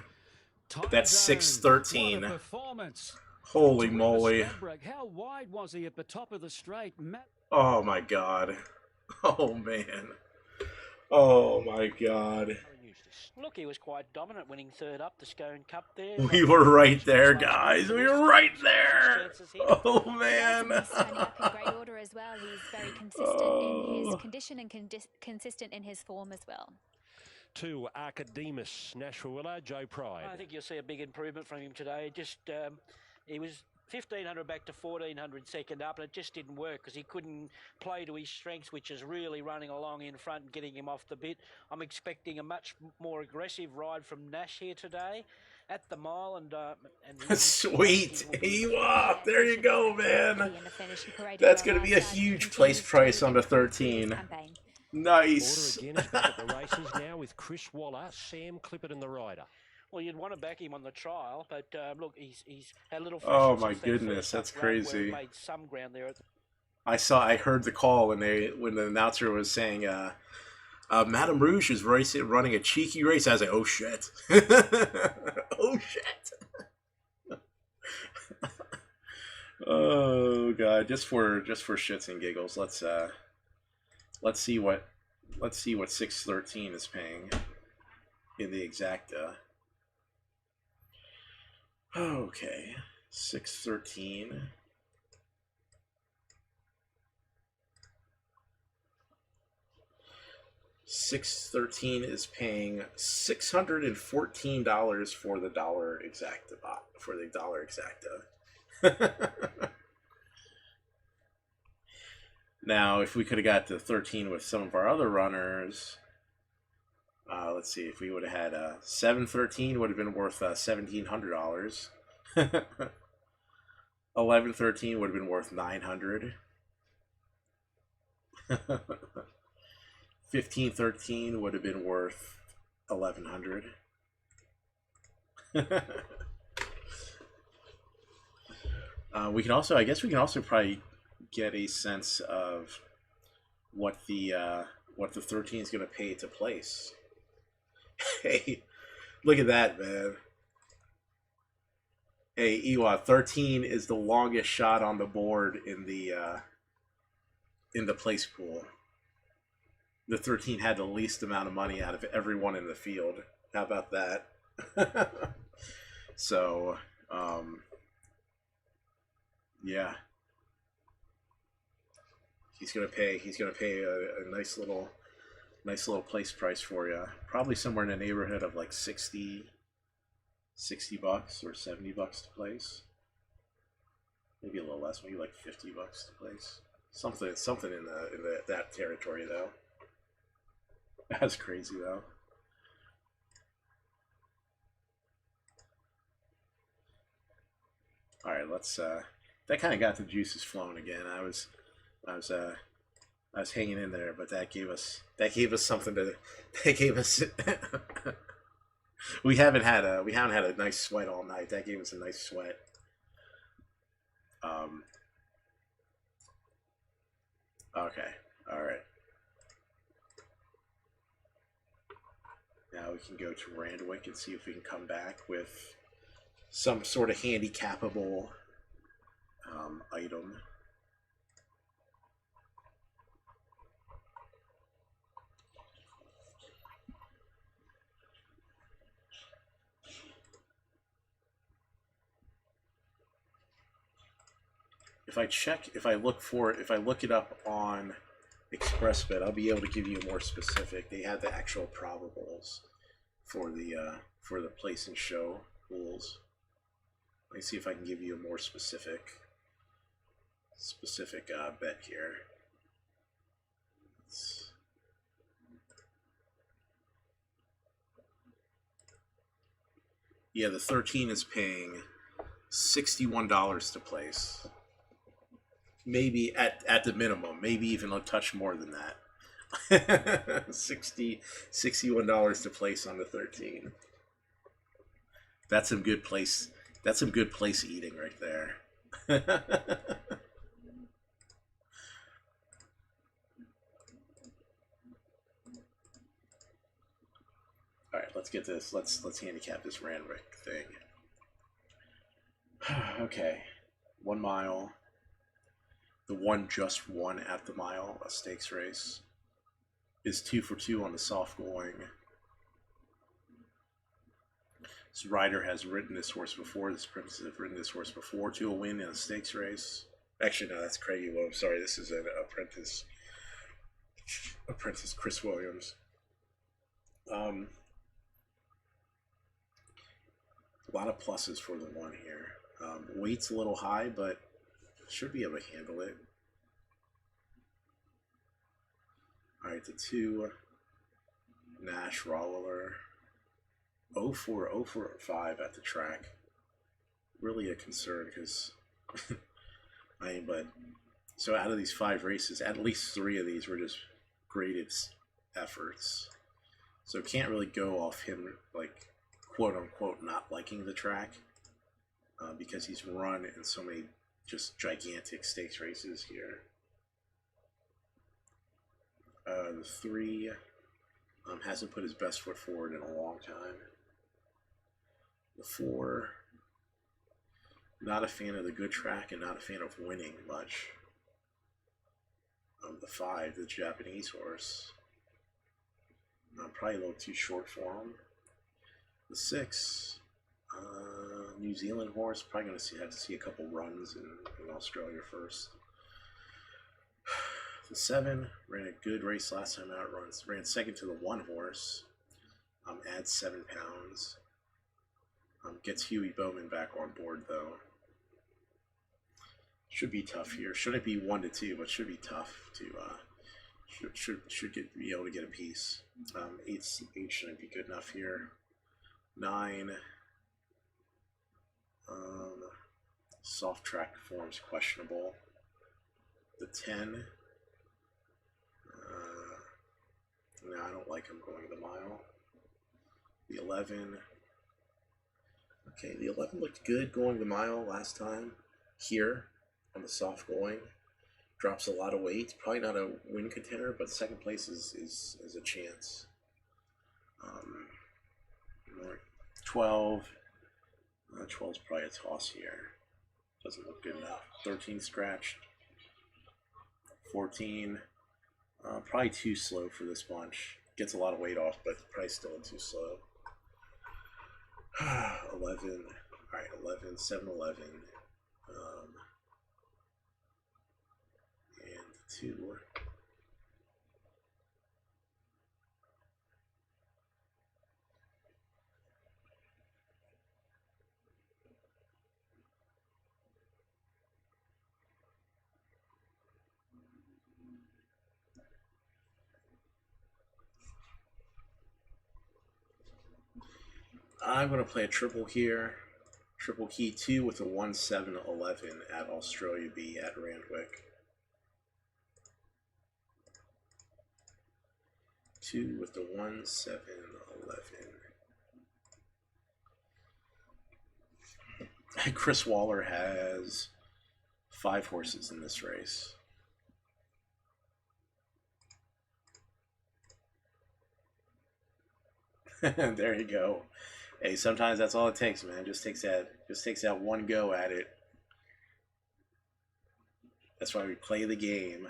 That's 613. Holy moly. How wide was he at the top of the straight? Oh my God. Oh man. Oh my God. Look, he was quite dominant, winning third up the Scone Cup there. We were right there, guys. We were right there. Oh man. He's turning up in great order as well. He's very consistent in his condition and consistent in his form as well. 2, Archidemus, Nashua, Joe Pride. I think you'll see a big improvement from him today. Just he was 1,500 back to 1,400 second up, and it just didn't work because he couldn't play to his strengths, which is really running along in front and getting him off the bit. I'm expecting a much more aggressive ride from Nash here today at the mile, and sweet. Ewok, there you go, man. That's going to be a huge place price on the 13. Nice. Order again is back at the races now with Chris Waller, Sam Clippert and the rider. Well, you'd want to back him on the trial, but look, he's had a little. Oh my goodness, that's crazy. Made some ground there. I heard the call when the announcer was saying, Madame Rouge is running a cheeky race. I was like, oh shit, oh shit. Oh god, just for shits and giggles, let's see what 613 is paying in the exacta. Okay, 613. $613 is paying $614 for the dollar exacta bot for the dollar exacta. Now, if we could have got to 13 with some of our other runners, Let's see, if we would have had 713 would have been worth $1,700. 1113 would have been worth 900. 1513 would have been worth 1100. We can also, I guess, we can also probably get a sense of what the 13 is going to pay to place. Hey, look at that, man. Hey, Ewa, 13 is the longest shot on the board in the place pool. The 13 had the least amount of money out of everyone in the field. How about that? So, yeah. He's gonna pay a nice little place price for you. Probably somewhere in the neighborhood of like 60 bucks or 70 bucks to place. Maybe a little less, maybe like 50 bucks to place. Something in that territory though. That's crazy though. All right, let's. That kind of got the juices flowing again. I was hanging in there, but that gave us something to. That gave us. we haven't had a nice sweat all night. That gave us a nice sweat. Okay. All right. Now we can go to Randwick and see if we can come back with some sort of handicapable item. If I look it up on ExpressBet, I'll be able to give you more specific. They have the actual probables for the place and show pools. Let me see if I can give you a more specific bet here. Yeah, the 13 is paying $61 to place. Maybe at the minimum, maybe even a touch more than that. $61 to place on the 13. That's some good place. That's some good place eating right there. All right, let's get this. Let's handicap this Randwick thing. Okay, 1 mile. The one just won at the mile, a stakes race, is 2 for 2 on the soft going. This rider has ridden this horse before. This princess has ridden this horse before to a win in a stakes race. Actually, no, that's Craigie Williams. Sorry, this is an apprentice Chris Williams. A lot of pluses for the one here. Weight's a little high, but should be able to handle it. All right, the 2, Nash Roller, 0-4-5 at the track. Really a concern because so out of these 5 races, at least 3 of these were just graded efforts. So can't really go off him like quote unquote not liking the track because he's run in so many just gigantic stakes races here. The 3 hasn't put his best foot forward in a long time. The 4, not a fan of the good track and not a fan of winning much. The 5, the Japanese horse, probably a little too short for him. The 6, New Zealand horse, probably going to have to see a couple runs in Australia first. The 7 ran a good race last time out. Ran second to the 1 horse. Adds 7 pounds. Gets Huey Bowman back on board though. Should be tough here. Shouldn't be 1-2, but should be tough to Be able to get a piece. 8 shouldn't be good enough here. 9. Soft track form's questionable. The 10. No, I don't like him going the mile. The 11. Okay, the 11 looked good going the mile last time. Here on the soft going. Drops a lot of weight. Probably not a win contender, but second place is a chance. 12. 12's probably a toss here. Doesn't look good enough. 13 scratched. 14. Probably too slow for this bunch. Gets a lot of weight off, but probably still too slow. 11. Alright, 11. 7, 11. And 2. I'm going to play a triple here. Triple key 2 with a 1-7-11 at Australia B at Randwick. 2 with the 1-7-11. Chris Waller has 5 horses in this race. There you go. Hey, sometimes that's all it takes, man. Just takes that one go at it. That's why we play the game.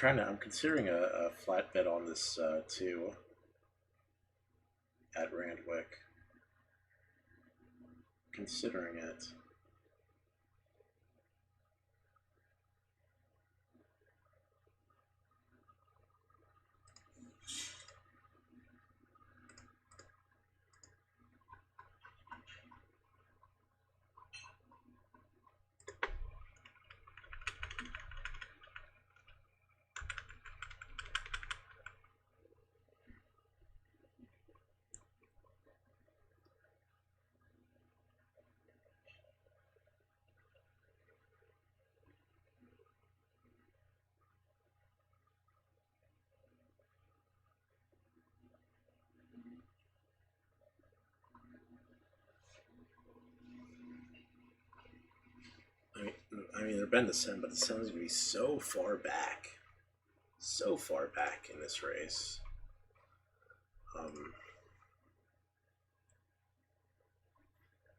I'm considering a flat bet on this too at Randwick. Considering it. I mean, they're been the 7, but the 7's going to be so far back. So far back in this race.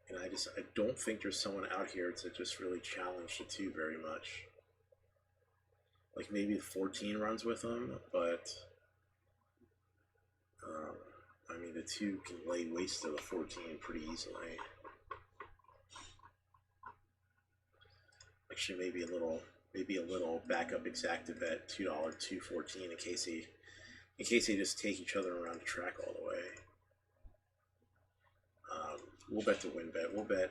And I don't think there's someone out here to just really challenge the 2 very much. Like maybe the 14 runs with them, but I mean the 2 can lay waste to the 14 pretty easily. Actually, maybe a little backup exacta bet, $2, 214 in case they just take each other around the track all the way. We'll bet to win bet. We'll bet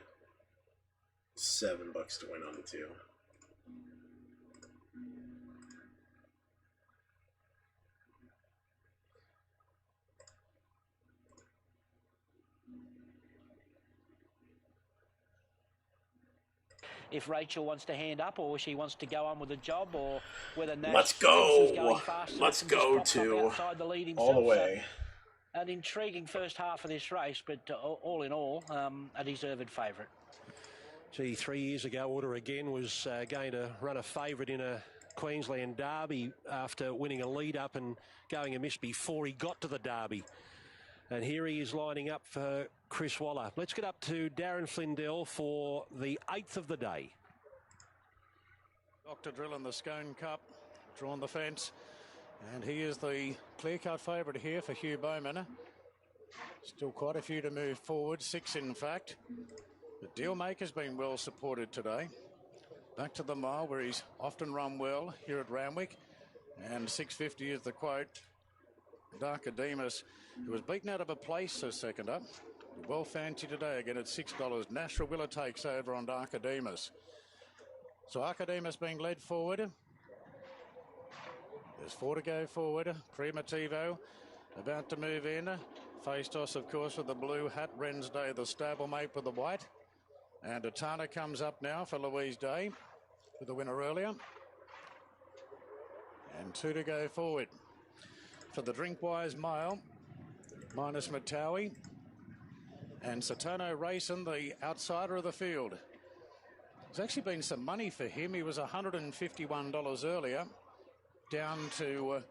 $7 to win on the 2. If Rachel wants to hand up or she wants to go on with the job, or whether Nash Let's go. is going faster. Let's go to outside the lead himself. all the way. So, an intriguing first half of this race, but all in all, a deserved favourite. Gee, 3 years ago, Order again was going to run a favourite in a Queensland Derby after winning a lead-up and going amiss before he got to the Derby. And here he is lining up for Chris Waller. Let's get up to Darren Flindell for the 8th of the day. Dr. Drill in the Scone Cup, drawn the fence. And he is the clear-cut favourite here for Hugh Bowman. Still quite a few to move forward, 6 in fact. The Dealmaker's been well supported today. Back to the mile where he's often run well here at Randwick. And 6.50 is the quote. Darkademus, who was beaten out of a place so second up. Well fancied today again at $6. Nashua Willa takes over on Darkademus. So Arkademus being led forward. There's 4 to go forward. Primitivo about to move in. Face-toss, of course, with the blue hat. Rensday, the stablemate with the white. And Atana comes up now for Louise Day with the winner earlier. And 2 to go forward. For the Drinkwise Mile, minus Matawi. And Satano Racing, the outsider of the field. There's actually been some money for him. He was $151 earlier, down to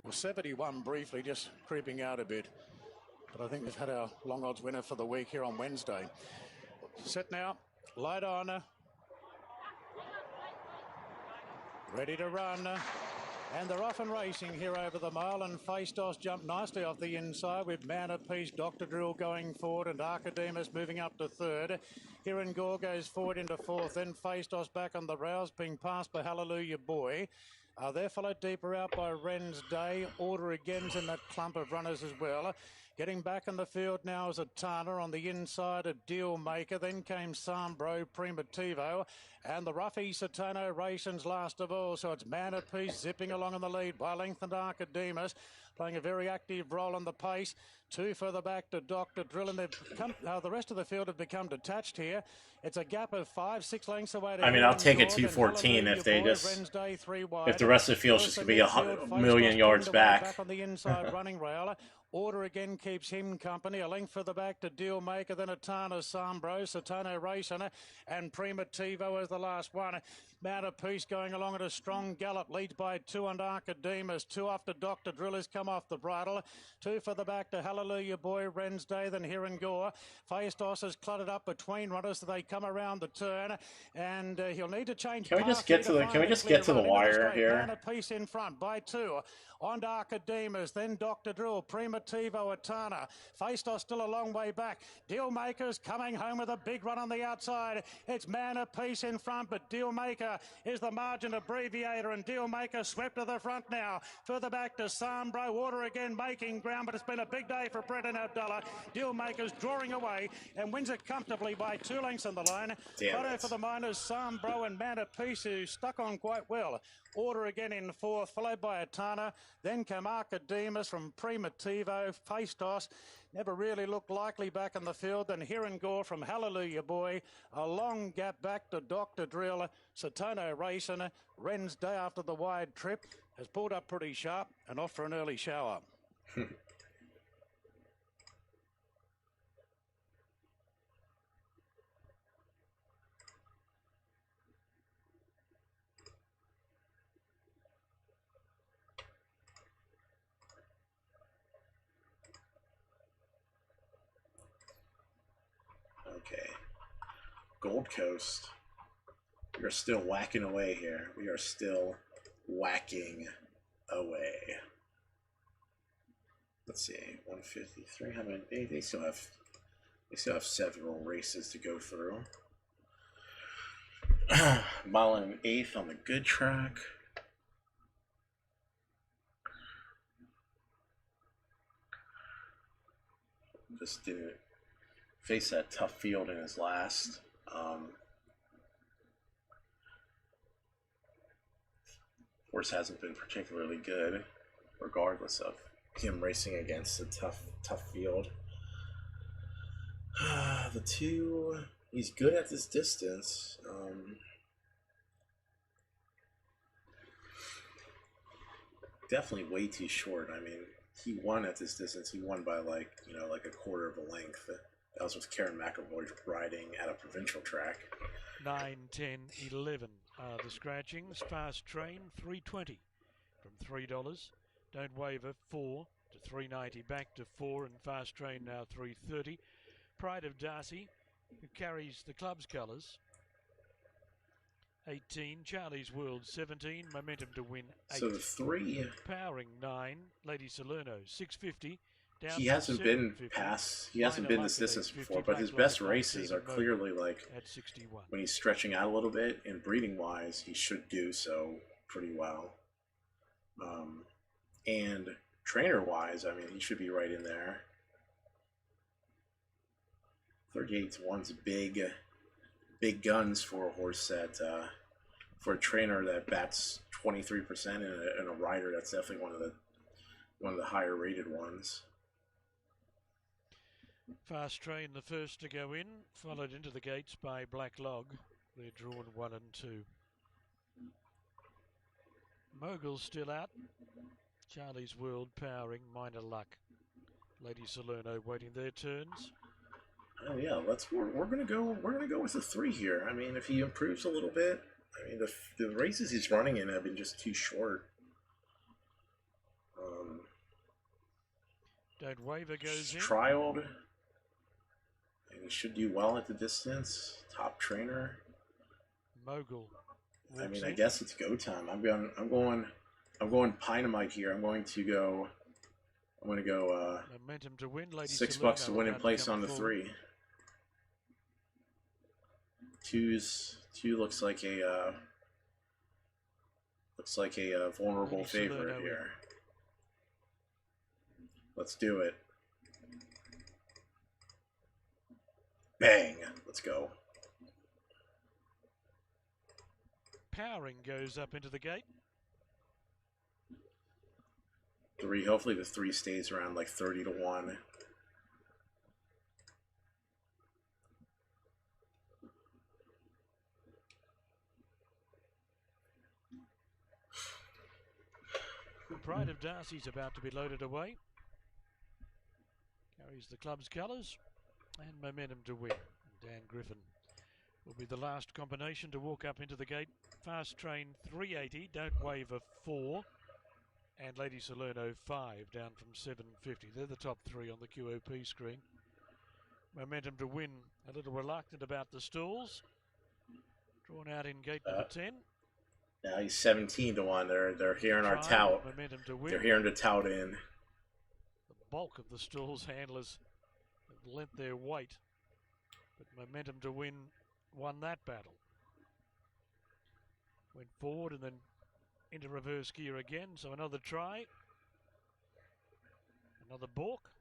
71 briefly, just creeping out a bit. But I think we've had our long odds winner for the week here on Wednesday. Set now, light on. Ready to run. And they're off and racing here over the mile, and Face-Toss jumped nicely off the inside with Man of Peace, Dr. Drill going forward, and Arkademus moving up to 3rd. Here and Gore goes forward into 4th, then Face-Toss back on the rails, being passed by Hallelujah Boy. They're followed deeper out by Wren's Day. Order Again's in that clump of runners as well. Getting back in the field now is Atana on the inside, a Dealmaker. Then came Sambro, Primitivo, and the roughy Satano Racing's last of all. So it's Man of Peace zipping along in the lead by length, and Arkademus playing a very active role on the pace. 2 further back to Dr. Drill, and they've come, the rest of the field have become detached here. It's a gap of 5-6 lengths away. To I mean, I'll take it 214 if they just, if the rest of the field's just going to be a million yards back. On the inside running rail. Order Again keeps him company. A length further back to Dealmaker, then Atana Sambro, Satano Racing, and Primitivo as the last one. Man of Peace going along at a strong gallop, leads by 2 on Arkademus. 2 after Dr. Drill has come off the bridle. 2 further back to Hallelujah Boy, Wren's Day, then Here and Gore. Face-Toss has cluttered up between runners, so they come around the turn, and he'll need to change. Can we just get to the wire here? Man of Peace in front by 2. On to Arkademus, then Dr. Drill, Primitivo, Atana. Face-Toss still a long way back. Dealmaker's coming home with a big run on the outside. It's Man of Peace in front, but Dealmaker is the margin abbreviator, and Dealmaker swept to the front now. Further back to Sambro, Order Again making ground, but it's been a big day for Brendan Abdullah. Dealmaker's drawing away and wins it comfortably by 2 lengths on the line. Photo for the miners, Sambro and Man of Peace, who stuck on quite well. Order Again in 4th, followed by Atana. Then came Arkademus from Primitivo. Face-Toss never really looked likely back in the field. Then Here and Gore from Hallelujah Boy. A long gap back to Dr. Drill. Satano Racing. Wren's Day after the wide trip has pulled up pretty sharp and off for an early shower. Okay. Gold Coast. We are still whacking away here. We are still whacking away. Let's see, 150, 300. They still have several races to go through. Mile and 1/8 on the good track. Just didn't face that tough field in his last. Horse hasn't been particularly good, regardless of him racing against a tough field. The 2, he's good at this distance. Definitely way too short. I mean, he won at this distance. He won by like a quarter of a length. That was with Karen McElroy riding at a provincial track. 9, 10, 11 are the scratchings. Fast Train, $3.20 from $3. Don't Waver, 4 to $3.90. Back to 4, and Fast Train now $3.30. Pride of Darcy, who carries the club's colours, 18. Charlie's World 17. Momentum to Win 8. So the 3, Powering 9. Lady Salerno 650. Down he from hasn't been 750. past, he hasn't Minor been Luck this at distance 850. before, but his Black best Lock at races 19, are and Mogul clearly like at 61. when he's stretching out a little bit, and breeding wise, he should do so pretty well. And trainer wise, I mean, he should be right in there. 38-1's big guns for a horse that, for a trainer that bats 23%, and a rider that's definitely one of the higher rated ones. Fast Train, the first to go in, followed into the gates by Black Log. They're drawn 1 and 2. Mogul's still out. Charlie's World powering, Minor Luck. Lady Salerno waiting their turns. Oh yeah, we're gonna go with the 3 here. I mean, if he improves a little bit, I mean the races he's running in have been just too short. Don't Waver goes in. Trialed, and he should do well at the distance. Top trainer. Mogul. I mean, I guess it's go time. I'm going Pynamite here. I'm going to go Momentum to Win. Lady $6 Salerno to win in about place come on the forward. 3. 2 looks like a vulnerable Lady favorite Salerno in. here. Let's do it. Bang! Let's go. Powering goes up into the gate. 3. Hopefully the 3 stays around like 30-1. Pride of Darcy's about to be loaded away. Carries the club's colours and Momentum to Win. Dan Griffin will be the last combination to walk up into the gate. Fast Train 380, Don't Waver 4, and Lady Salerno 5, down from 750. They're the top 3 on the QOP screen. Momentum to Win a little reluctant about the stalls. Drawn out in gate number 10. Now he's 17-1. They're hearing our Tried, tout. Momentum to Win. They're hearing the tout in. The bulk of the stalls handlers have lent their weight, but Momentum to Win won that battle. Went forward and then into reverse gear again, so another try. Another balk.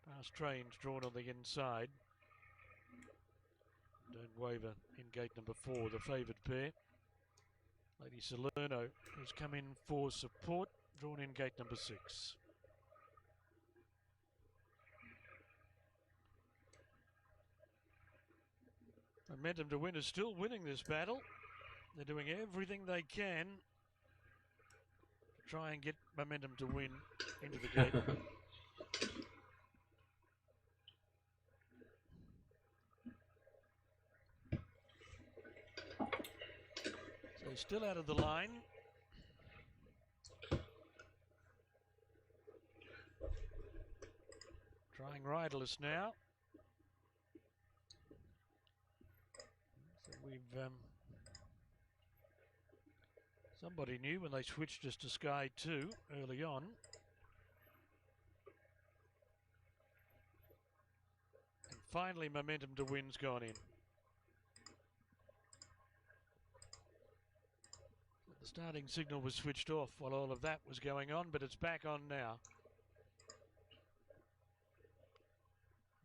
Fast Train's drawn on the inside. Don't Waver in gate number 4, the favoured pair. Lady Salerno has come in for support, drawn in gate number 6. Momentum to Win is still winning this battle. They're doing everything they can to try and get Momentum to Win into the gate. So still out of the line. Trying riderless now. So we've somebody new when they switched us to Sky 2 early on. And finally Momentum to Win's gone in. The starting signal was switched off while all of that was going on, but it's back on now.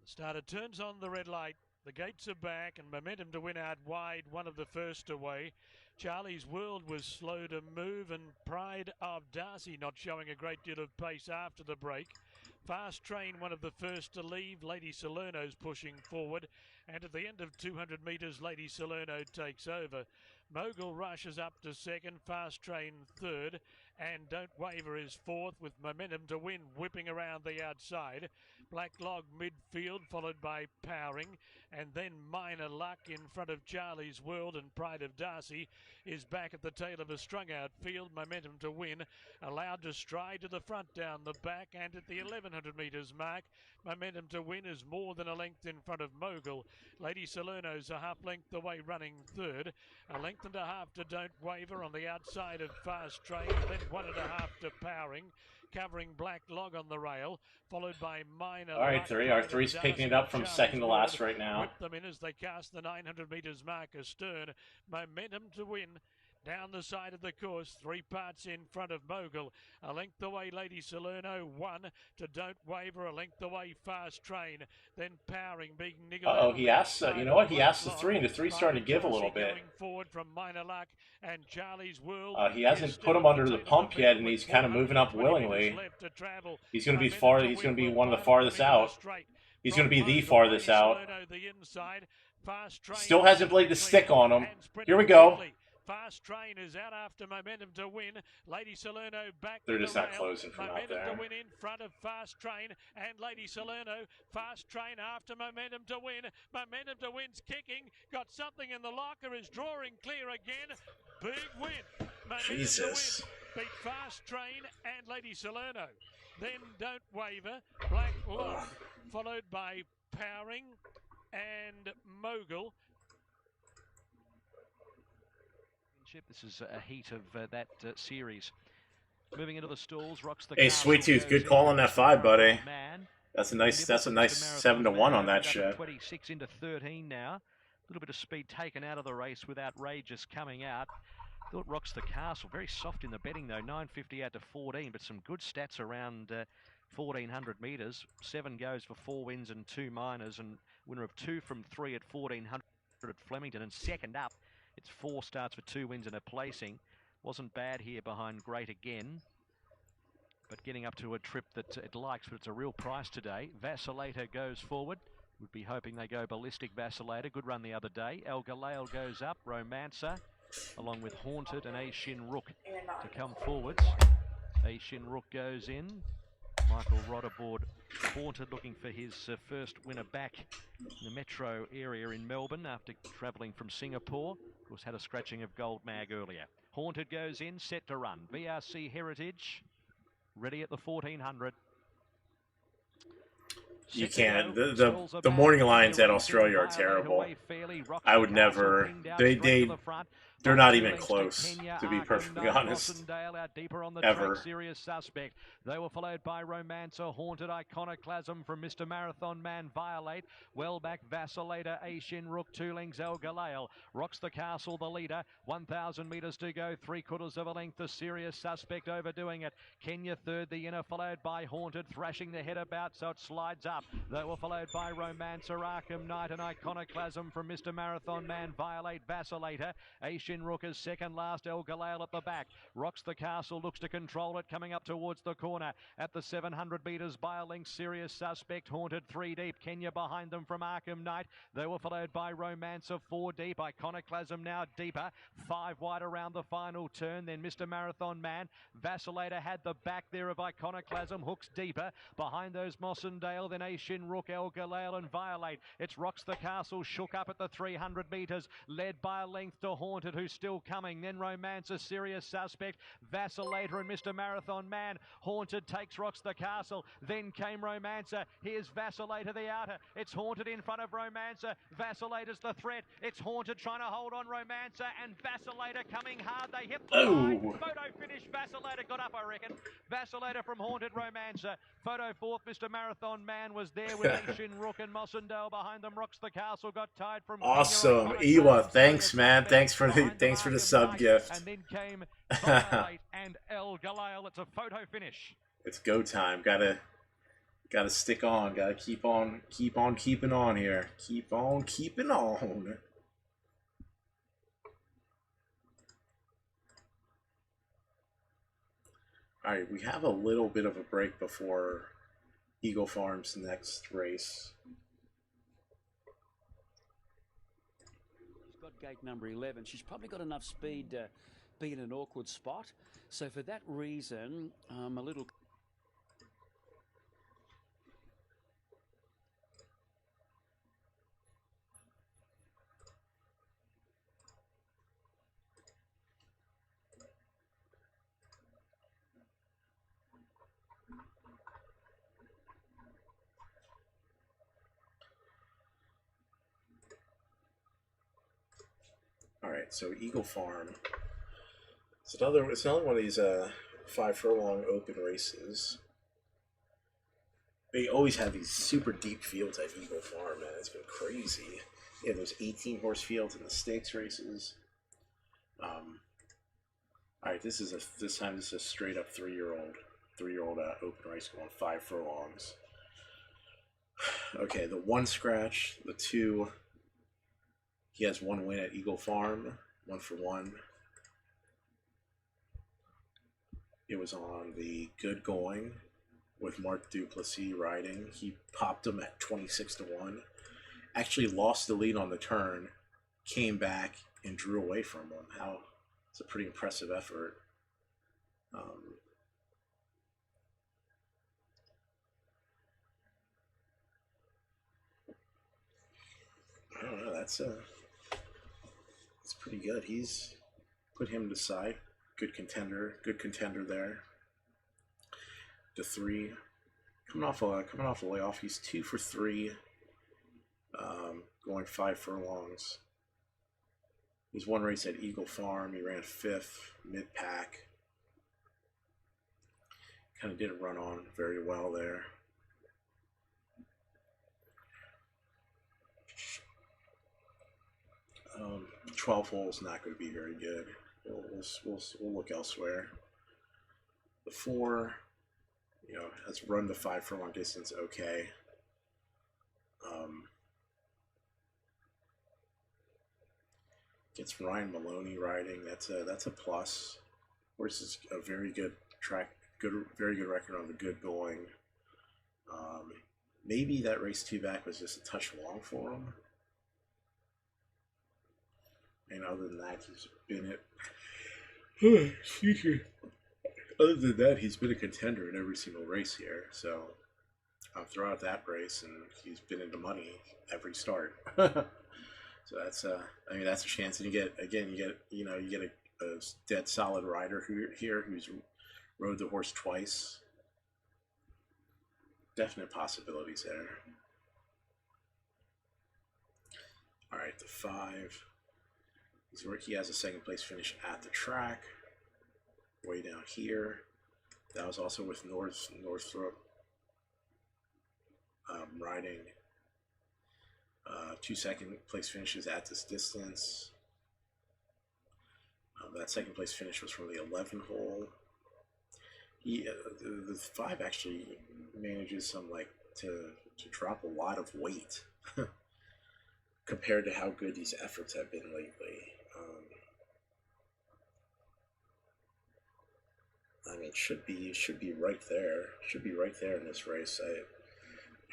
The starter turns on the red light. The gates are back and Momentum to Win out wide, one of the first away. Charlie's World was slow to move and Pride of Darcy not showing a great deal of pace after the break. Fast Train, one of the first to leave. Lady Salerno's pushing forward. And at the end of 200 metres, Lady Salerno takes over. Mogul rushes up to second, Fast Train third, and Don't Waver is fourth with Momentum to Win whipping around the outside. Black Log midfield, followed by Powering, and then Minor Luck in front of Charlie's World, and Pride of Darcy is back at the tail of a strung-out field. Momentum to Win allowed to stride to the front down the back, and at the 1100 metres mark, Momentum to Win is more than a length in front of Mogul. Lady Salerno's a half length away running third, a length and a half to Don't Waver on the outside of Fast Train, and then 1.5 to Powering, covering Black Log on the rail, followed by Minor All right, Luck, three. Pride of R3's picking it Darcy, up from Charlie's second to last World. right now. Whip them in as they cast the 900 metres mark astern. Momentum to Win down the side of the course, 3 parts in front of Mogul. A length away Lady Salerno, 1 to Don't Waver, a length away Fast Train, then Powering being niggled. Uh-oh, he asked, you know what? He asked the 3, and the 3's starting to give a little bit. Going forward from Minor Luck, and Charlie's World. He hasn't put him under the pump yet, and he's kind of moving up willingly. He's going to be far. He's going to be one of the farthest out. He's going to be the farthest out. Still hasn't laid the stick on him. Here we go. Fast Train is out after Momentum to Win. Lady Salerno back. They're just not closing from out there. Momentum to Win in front of Fast Train and Lady Salerno. Fast Train after Momentum to Win. Momentum to Win's kicking. Got something in the locker. Is drawing clear again. Big win. Momentum Jesus. to Win beat Fast Train and Lady Salerno. Then Don't Waver. Black Log, followed by Powering and Mogul. This is a heat of that series. Moving into the stalls, rocks the. Hey, Sweet Tooth, good call on that 5, buddy. That's a nice 7-to-1 on that shit. 26 into 13 now. A little bit of speed taken out of the race with Outrageous coming out. Thought Rocks the Castle very soft in the betting though, 950 out to 14, but some good stats around 1400 metres. 7 goes for 4 wins and 2 minors, and winner of 2 from 3 at 1400 at Flemington, and second up. It's 4 starts for 2 wins and a placing. Wasn't bad here behind Great Again. But getting up to a trip that it likes, but it's a real price today. Vacillator goes forward. Would be hoping they go ballistic. Vacillator, good run the other day. El Galale goes up. Romancer, along with Haunted and A Shin Rook to come forwards. A Shin Rook goes in. Michael Rod aboard Haunted, looking for his first winner back in the metro area in Melbourne after travelling from Singapore. Of course, had a scratching of Gold Mag earlier. Haunted goes in, set to run. VRC Heritage, ready at the 1400. You can't. The morning lines at Australia are terrible. I would never. They're not even close, to be perfectly honest. Ever. Serious suspect. They were followed by Romancer, Haunted, Iconoclasm from Mr. Marathon Man, Violate. Well back, Vacillator, Ashin Rook, 2 lengths, El Galale. Rocks the Castle, the leader. 1,000 metres to go, 3/4 of a length. The Serious Suspect overdoing it. Kenya third, the inner followed by Haunted, thrashing the head about so it slides up. They were followed by Romancer, Arkham Knight, and Iconoclasm from Mr. Marathon Man, Violate, Vacillator. Ashin Rook is second last, El Galale at the back. Rocks the Castle, looks to control it, coming up towards the corner. At the 700 metres by a length, Serious Suspect, Haunted 3 deep. Kenya behind them from Arkham Knight. They were followed by Romancer 4 deep. Iconoclasm now deeper. 5 wide around the final turn. Then Mr. Marathon Man. Vacillator had the back there of Iconoclasm. Hooks deeper. Behind those Mossendale. Then Ashin Rook, El Galale and Violate. It's Rocks the Castle shook up at the 300 metres. Led by a length to Haunted, who's still coming. Then Romancer, Serious Suspect. Vacillator and Mr. Marathon Man. Haunted takes Rocks the Castle. Then came Romancer. Here's Vacillator the outer. It's Haunted in front of Romancer. Vacillator's the threat. It's Haunted trying to hold on Romancer, and Vacillator coming hard. They hit the line. Photo finish. Vacillator got up, I reckon. Vacillator from Haunted, Romancer. Photo fourth. Mr. Marathon Man was there with Ashin Rook and Mossendale behind them. Rocks the Castle got tied from awesome. Ewa, thanks, man. Thanks for the sub gift. And then came Violate and El Galale. It's a photo finish. It's go time. Gotta stick on. Gotta keep on keeping on here. Keep on keeping on. All right, we have a little bit of a break before Eagle Farm's next race. She's got gate number 11. She's probably got enough speed be in an awkward spot. So for that reason, I'm a little... All right, so Eagle Farm. It's another one of these 5 furlong open races. They always have these super deep fields at Eagle Farm, man. It's been crazy. They have those 18 horse fields in the stakes races. All right, this time this is a straight up 3-year-old open race going 5 furlongs. Okay, the 1 scratch, the 2. He has 1 win at Eagle Farm, 1 for 1. It was on the Good Going with Mark Duplessis riding. He popped him at 26-1. Actually lost the lead on the turn, came back and drew away from him. It's a pretty impressive effort. I don't know. That's pretty good. He's put him to side. Good contender there. The 3, coming off a layoff. He's 2 for 3, going 5 furlongs. He's 1 race at Eagle Farm. He ran 5th mid pack. Kind of didn't run on very well there. Um, 12 holes not going to be very good. We'll look elsewhere. The 4, has run the 5 furlong distance okay. Gets Ryan Maloney riding. That's a plus. Horse is a very good track, very good record on the Good Going. Maybe that race 2 back was just a touch long for him. And other than that, he's been Other than that, he's been a contender in every single race here. So throughout that race, and he's been into money every start. So that's that's a chance. And you get a dead solid rider who's rode the horse twice. Definite possibilities there. All right, the 5. He has a 2nd place finish at the track. Way down here. That was also with Northrop riding. 2 2nd place finishes at this distance. That 2nd place finish was from the 11 hole. The 5 actually manages to drop a lot of weight compared to how good these efforts have been lately. Should be right there. Should be right there in this race.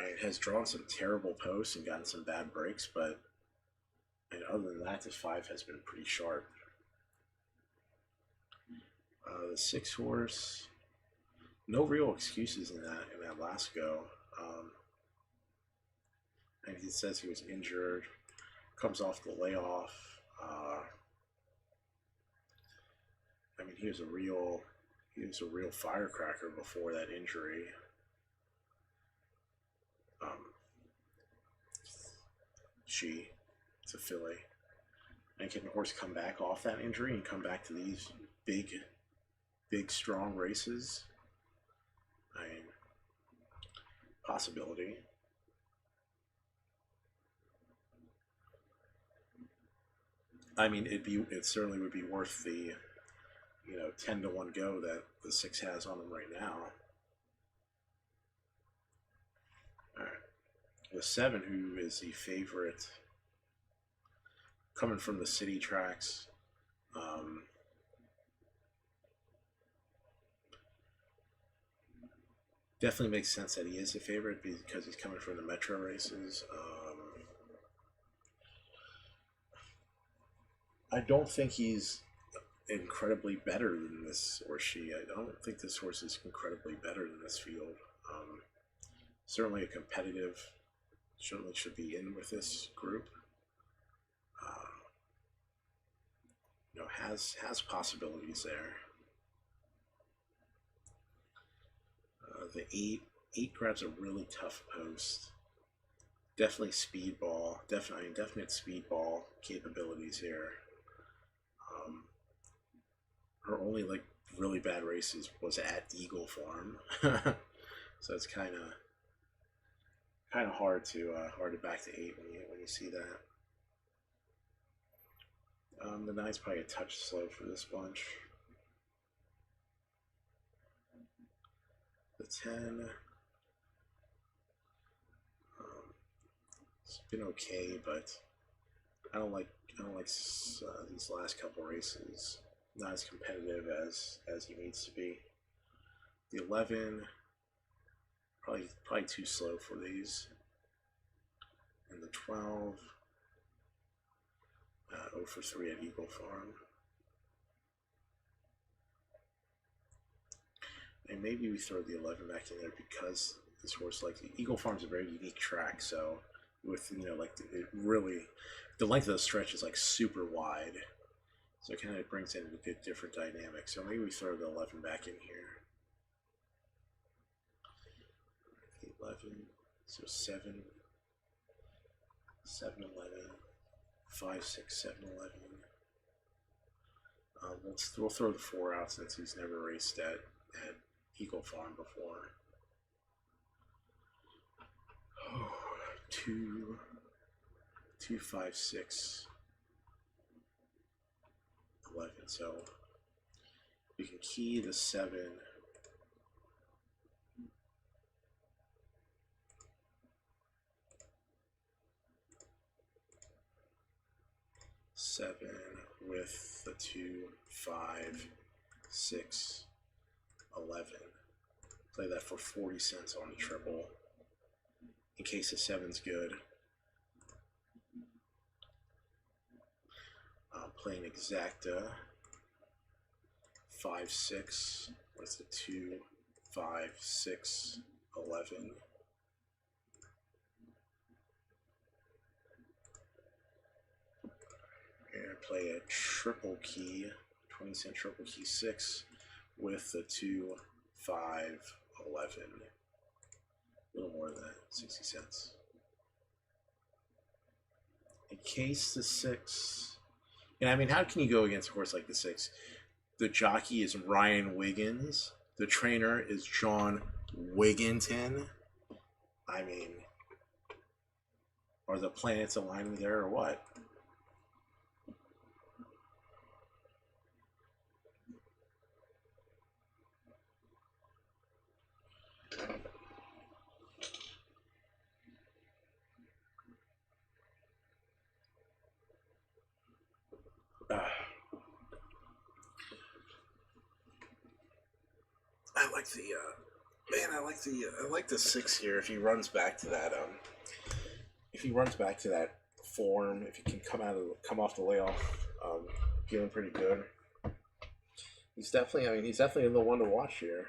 It has drawn some terrible posts and gotten some bad breaks, but other than that, this 5 has been pretty sharp. The 6 horse, no real excuses in that last go. And he says he was injured, comes off the layoff. He was a real firecracker before that injury. It's a filly. And can the horse come back off that injury and come back to these big, strong races? Possibility. It certainly would be worth the 10-1 go that the 6 has on him right now. All right. The 7, who is the favorite, coming from the city tracks. Definitely makes sense that he is a favorite because he's coming from the metro races. I don't think he's incredibly better than this, or she. I don't think this horse is incredibly better than this field. Certainly a competitive. Certainly should be in with this group. Has possibilities there. The eight grabs a really tough post. Definitely speedball. Definite speedball capabilities here. Her only like really bad races was at Eagle Farm, so it's kind of hard to back to 8 when you see that. The 9's probably a touch slow for this bunch. The 10, it's been okay, but I don't like these last couple races. Not as competitive as he needs to be. The 11, probably too slow for these. And the 12, 0 for 3 at Eagle Farm. And maybe we throw the 11 back in there because this horse, like, Eagle Farm's a very unique track, so with, like, the length of the stretch is, like, super wide. So it kind of brings in a good different dynamic. So maybe we throw the 11 back in here. 11, so 7, 11, 5, 6, 7, 11. We'll throw the 4 out since he's never raced at Eagle Farm before. 2, 5, 6, 11. So we can key the 7. 7 with the 2, 5, 6, 11. Play that for 40 cents on the triple in case the 7's good. Playing exacta 5, 6. What's the 2, 5, 6, 11? And play a triple key, 20-cent triple key 6 with the 2, 5, 11. A little more than that, 60 cents. In case the 6. And I mean, how can you go against a horse like the 6? The jockey is Ryan Wiggins. The trainer is John Wigginton. I mean, are the planets aligning there or what? I like the 6 here. If he runs back to that, form, if he can come off the layoff, feeling pretty good. He's definitely the one to watch here.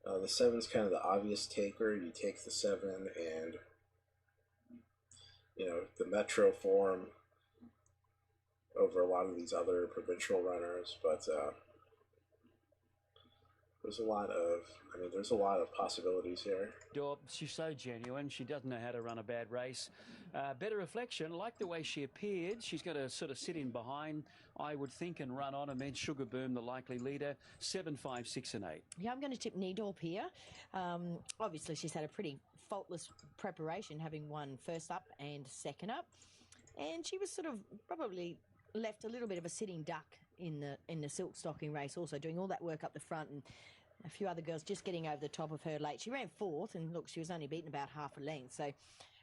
The 7's kind of the obvious taker. You take the 7 and the Metro form over a lot of these other provincial runners, but there's a lot of possibilities here. She's so genuine. She doesn't know how to run a bad race. Better reflection. Like the way she appeared. She's going to sort of sit in behind, I would think, and run on. And then Sugar Boom, the likely leader. 7, 5, 6, and 8. Yeah, I'm going to tip Needorp here. Obviously, she's had a pretty faultless preparation, having won first up and second up, and she was sort of probably left a little bit of a sitting duck in the silk stocking race, also doing all that work up the front, and a few other girls just getting over the top of her late. She ran 4th, and look, she was only beaten about half a length, so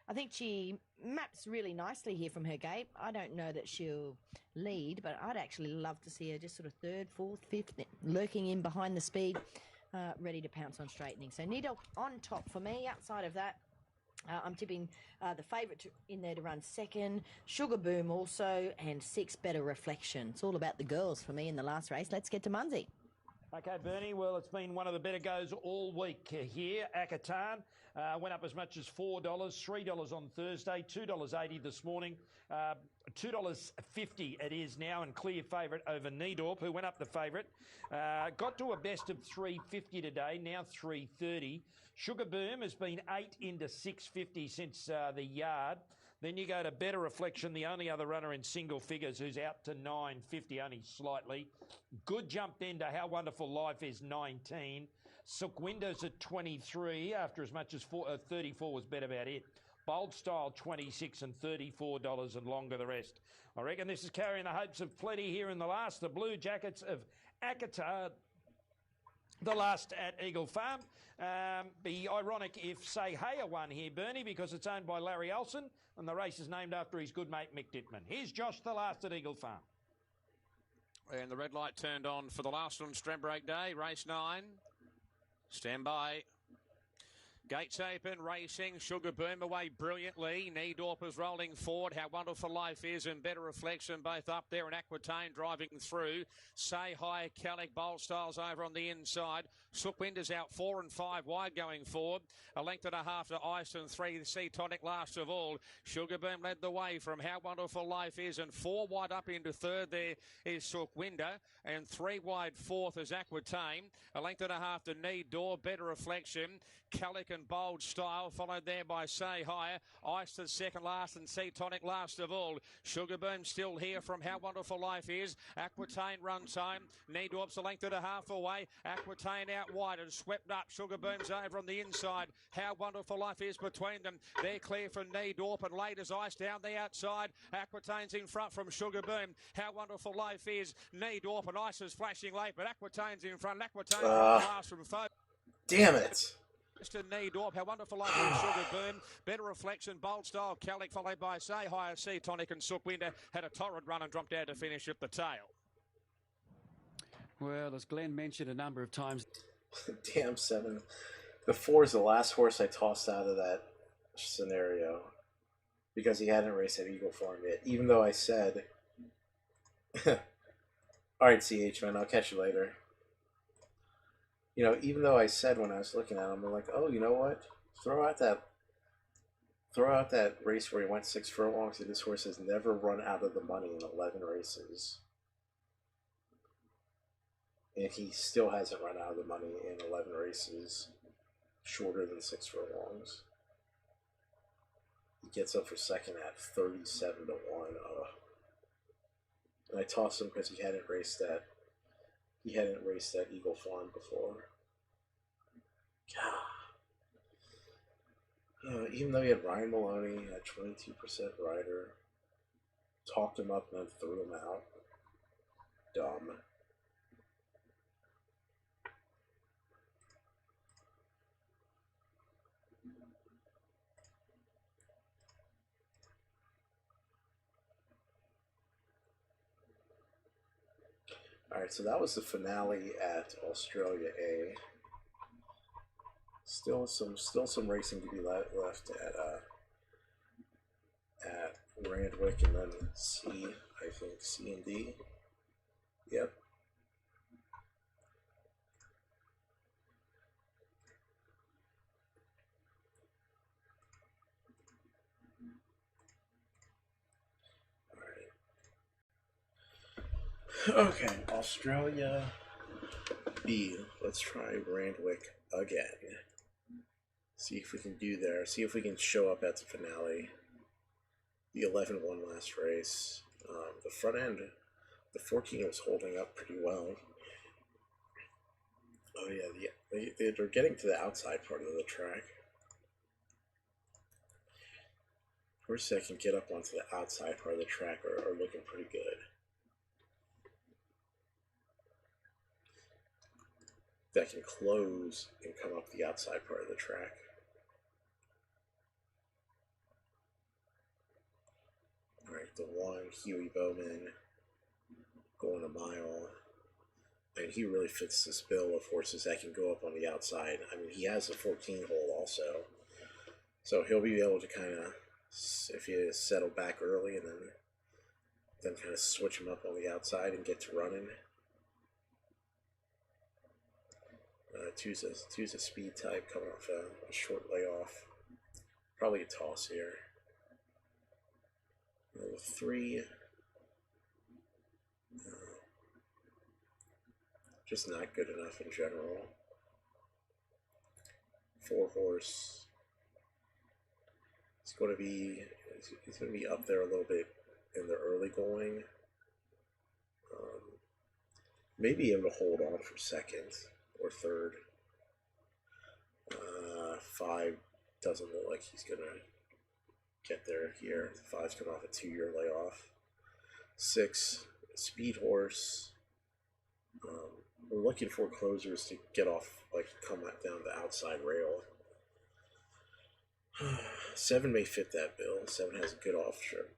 I think she maps really nicely here from her gate. I don't know that she'll lead, but I'd actually love to see her just sort of 3rd, 4th, 5th, lurking in behind the speed, ready to pounce on straightening. So Needle on top for me. Outside of that, I'm tipping the favourite in there to run second, Sugar Boom also, and 6 Better Reflection. It's all about the girls for me in the last race. Let's get to Munsey. Okay, Bernie, well, it's been one of the better goes all week here. Akatan went up as much as $4, $3 on Thursday, $2.80 this morning, $2.50 it is now, and clear favourite over Needorp, who went up the favourite. Got to a best of $3.50 today, now $3.30. Sugar Boom has been 8 into $6.50 since the yard. Then you go to Better Reflection, the only other runner in single figures, who's out to $9.50, only slightly. Good jump then to How Wonderful Life is 19. Sukwinda's at 23, after as much as 34 was bet about it. Bold Style 26 and $34 and longer the rest. I reckon this is carrying the hopes of plenty here in the last. The Blue Jackets of Akatar, the last at Eagle Farm. Be ironic if Say Hey won here, Bernie, because it's owned by Larry Olsen and the race is named after his good mate Mick Dittman. Here's Josh, the last at Eagle Farm. And the red light turned on for the last on Stradbroke Day, race 9. Stand by. Gates open, racing, Sugar Boom away brilliantly. Needorp is rolling forward. How Wonderful Life is and Better Reflection both up there, and Aquitaine driving through. Say Hi, Calic, Bold Styles over on the inside. Sookwinda's out 4 and 5 wide going forward. A length and a half to Ice and 3 Sea Tonic last of all. Sugar Boom led the way from How Wonderful Life is, and 4 wide up into third there is Sookwinda, and 3 wide fourth is Aquitaine. A length and a half to Needorp, Better Reflection. Calic and Bold Style, followed there by Say Hi. Ice to second last and Sea Tonic last of all. Sugar Boom still here from How Wonderful Life is. Aquitaine runs home. Needorp's a length and a half away. Aquitaine out wide and swept up. Sugar Boom's over on the inside. How Wonderful Life is between them. They're clear from Needorp, and late as Ice down the outside. Aquitaine's in front from Sugar Boom. How Wonderful Life is. Needorp and Ice is flashing late, but Aquitaine's in front. Aquitaine's from the last from Foe. Damn it. To Needorp, How Wonderful Life is Sugar Boom, Better Reflection, Bold Style, Calic, followed by Say Hi, Sea Tonic and Sookwinda. Had a torrid run and dropped down to finish at the tail. Well, as Glenn mentioned a number of times. Damn 7. The 4 is the last horse I tossed out of that scenario because he hadn't raced at Eagle Farm yet, even though I said, alright CH man, I'll catch you later. You know, even though I said when I was looking at him, I'm like, oh, you know what? Throw out that race where he went 6 furlongs, and this horse has never run out of the money in 11 races. And he still hasn't run out of the money in 11 races shorter than 6 furlongs. He gets up for second at 37 to 1. And I tossed him because he hadn't raced that Eagle Farm before. God. Even though he had Ryan Maloney at 22% rider, talked him up and then threw him out. Dumb. Alright, so that was the finale at Australia A. Still some racing to be left at Randwick, and then C, I think C and D. Yep. Okay, Australia B. Let's try Randwick again. See if we can do there. See if we can show up at the finale. The 11 won last race. The front end, the 14 was holding up pretty well. Oh yeah, they're getting to the outside part of the track. Horses that can get up onto the outside part of the track are looking pretty good. That can close and come up the outside part of the track. Alright, the 1, Huey Bowman, going a mile. And he really fits this bill of horses that can go up on the outside. I mean, he has a 14 hole also. So he'll be able to kind of, if you settle back early and then kind of switch him up on the outside and get to running. Two's a speed type coming off a short layoff. Probably a toss here. Number 3. Just not good enough in general. 4 horse. He's going to be up there a little bit in the early going. Maybe able to hold on for second or third. 5 doesn't look like he's going to get there here. 5's coming off a 2-year layoff. 6, speed horse. We're looking for closers to get off, like come down the outside rail. 7 may fit that bill. 7 has a good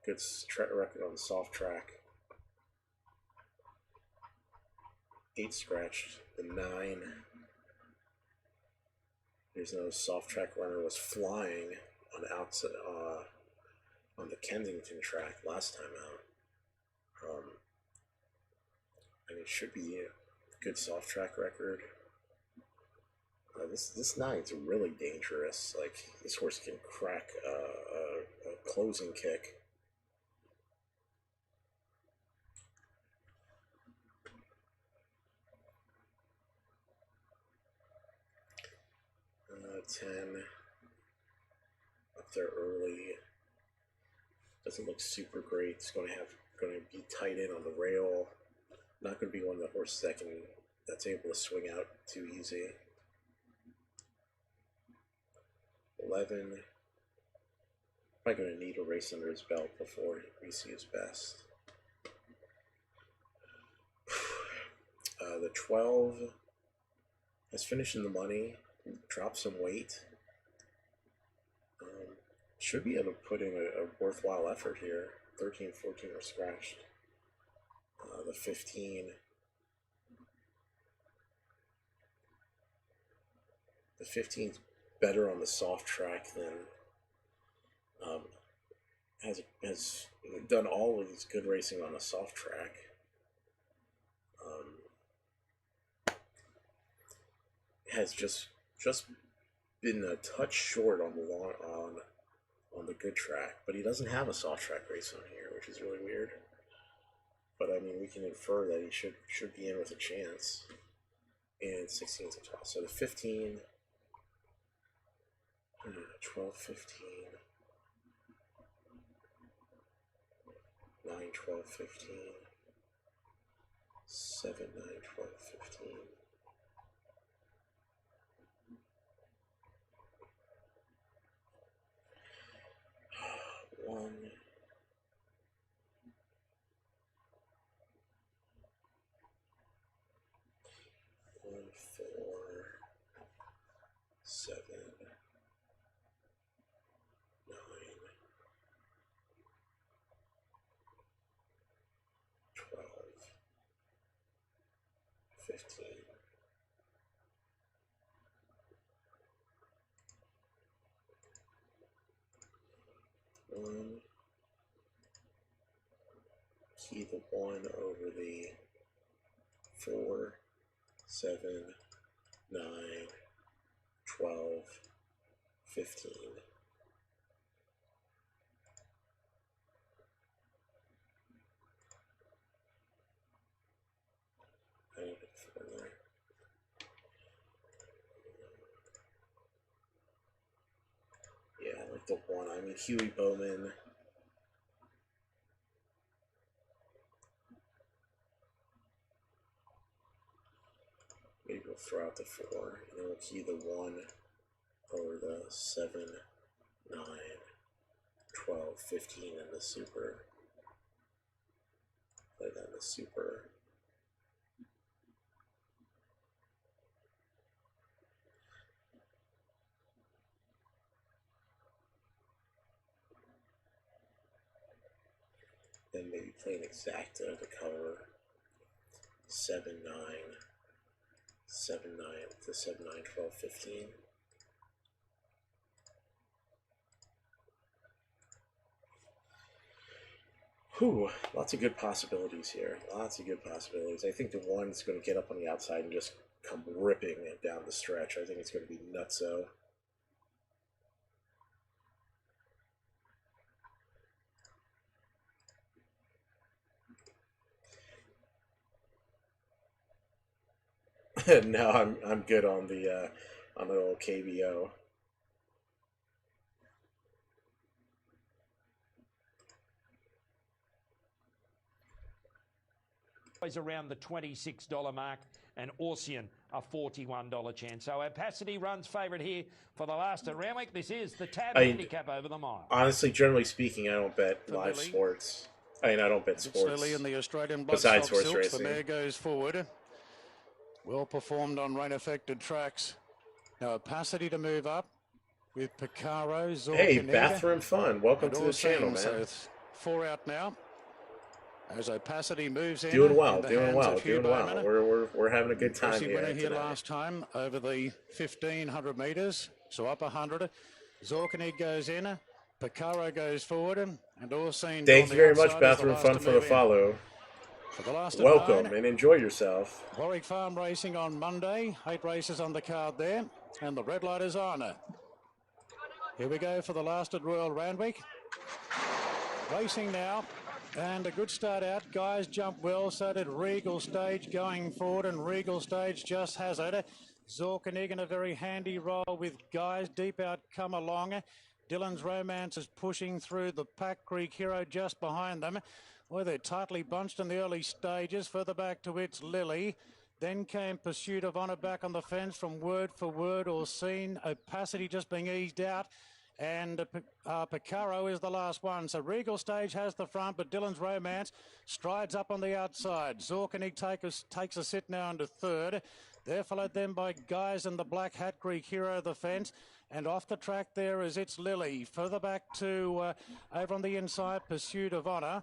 good record on the soft track. 8 scratched. The 9. There's no soft track runner, was flying on outside on the Kensington track last time out. And it should be a good soft track record. This 9's really dangerous. Like, this horse can crack a closing kick. Uh, 10 up there early. Doesn't look super great. It's going to be tight in on the rail. Not going to be one of the horses that's able to swing out too easy. 11. Probably going to need a race under his belt before we see his best. The 12 has finished in the money, dropped some weight. Should be able to put in a worthwhile effort here. 13, 14 are scratched. The 15. The 15's better on the soft track than has done all of his good racing on the soft track. Has just been a touch short on the good track, but he doesn't have a soft track race on here, which is really weird. But I mean, we can infer that he should be in with a chance. And 16's a toss. So the 15, 12, 15, 9, 12, 15, 7, 9, 12, 15. 1, 4, 7, 9, 12, 15. Key the 1 over the 4, 7, 9, 12, 15. I need to put 4 there. Yeah, I like the 1. I mean, Huey Bowman. Maybe we'll throw out the 4, and then we'll key the 1 over the 7, 9, 12, 15, and the super. Play that in the super. Then maybe play an exacta to cover 7, 9, 7, 9 to 7, 9, 12, 15. Whew, lots of good possibilities here. Lots of good possibilities. I think the one's going to get up on the outside and just come ripping down the stretch. I think it's going to be nutso. No, I'm good on the old KBO. Around the $26 mark, and Orsian a $41 chance. So Opacity runs favourite here for the last round week. This is the tab handicap over the mile. Honestly, generally speaking, I don't bet live sports. I mean, I don't bet sports. Lily in the Australian besides horse silks. racing. The mare goes forward. Well performed on rain-affected tracks. Now Opacity to move up with Picaro, Zork, Hey, and Bathroom Fun. Welcome to the Orsian. channel, man. So it's 4 out now. As Opacity moves in, doing well. We're having a good time here. Winner here last time over the 1500 metres, so up 100. Zorkany goes in, Picaro goes forward, and Orsian. Thank you very much, Bathroom Fun, for the follow. For the last Welcome and enjoy yourself. Warwick Farm Racing on Monday. 8 races on the card there, and the red light is on. Here we go for the last at Royal Randwick. Racing now. And a good start out. Guys jump well, so did Regal Stage going forward, and Regal Stage just has it. Zorkanig in a very handy roll with Guys deep out come along. Dylan's Romance is pushing through the pack. Greek Hero just behind them. Well, they're tightly bunched in the early stages. Further back to It's Lily. Then came Pursuit of Honour back on the fence from Word for Word or Seen. Opacity just being eased out. And Picaro is the last one. So Regal Stage has the front, but Dylan's Romance strides up on the outside. Zorkanig takes a sit now into third. They're followed then by Guys in the Black Hat, Greek Hero the fence. And off the track there is It's Lily. Further back to over on the inside, Pursuit of Honour.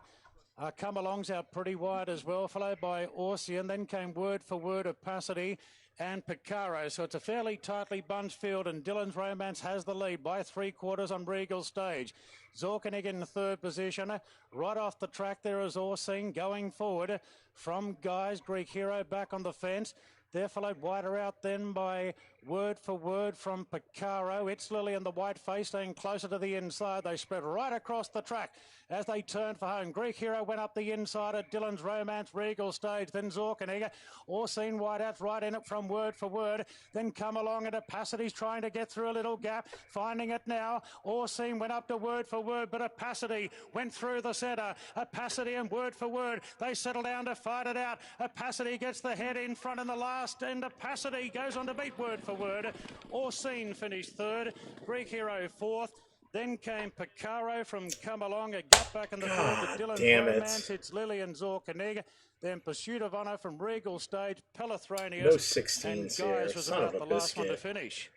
Come Along's out pretty wide as well, followed by Orsian. Then came Word for Word, Opacity and Picaro. So it's a fairly tightly bunched field, and Dylan's Romance has the lead by 3/4 on Regal Stage. Zorkanig in the third position. Right off the track there is Orsian going forward from Guys. Greek Hero back on the fence. They're followed wider out then by Word for Word from Picaro. It's Lily and the White Face staying closer to the inside. They spread right across the track as they turn for home. Greek Hero went up the inside at Dylan's Romance, Regal Stage, then Zorkanig. Orsian wide out right in it from Word for Word. Then Come Along at Opacity's trying to get through a little gap. Finding it now. Orsian went up to Word for Word, but Opacity went through the centre. Opacity and Word for Word. They settle down to fight it out. Opacity gets the head in front in the last, and Opacity goes on to beat Word for Word. Orsian finished third. Greek Hero fourth. Then came Picaro from Come Along, a gap back in the third to Dylan's Romance. It's Lily and Zorkanig. Then Pursuit of Honour from Regal Stage, Pelothronius. No 16s and Guys here. was Son about of a the last one to biscuit. finish.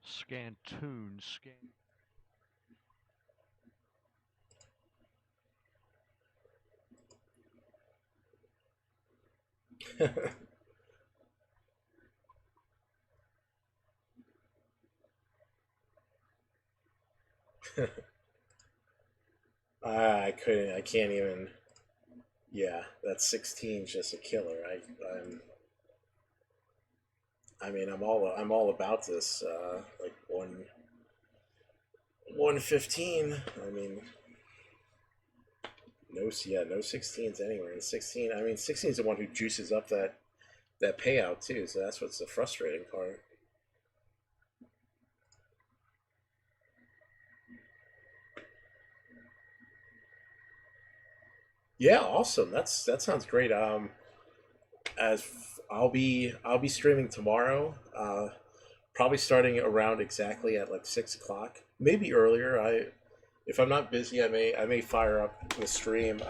Scantoon. I can't even. Yeah, that 16 is just a killer. I'm all about this. Like 115. I mean, no 16s anywhere. And 16. I mean, 16 is the one who juices up that payout too. So that's what's the frustrating part. Yeah, awesome. That sounds great. I'll be streaming tomorrow. Probably starting around exactly at like 6 o'clock, maybe earlier. If I'm not busy, I may fire up the stream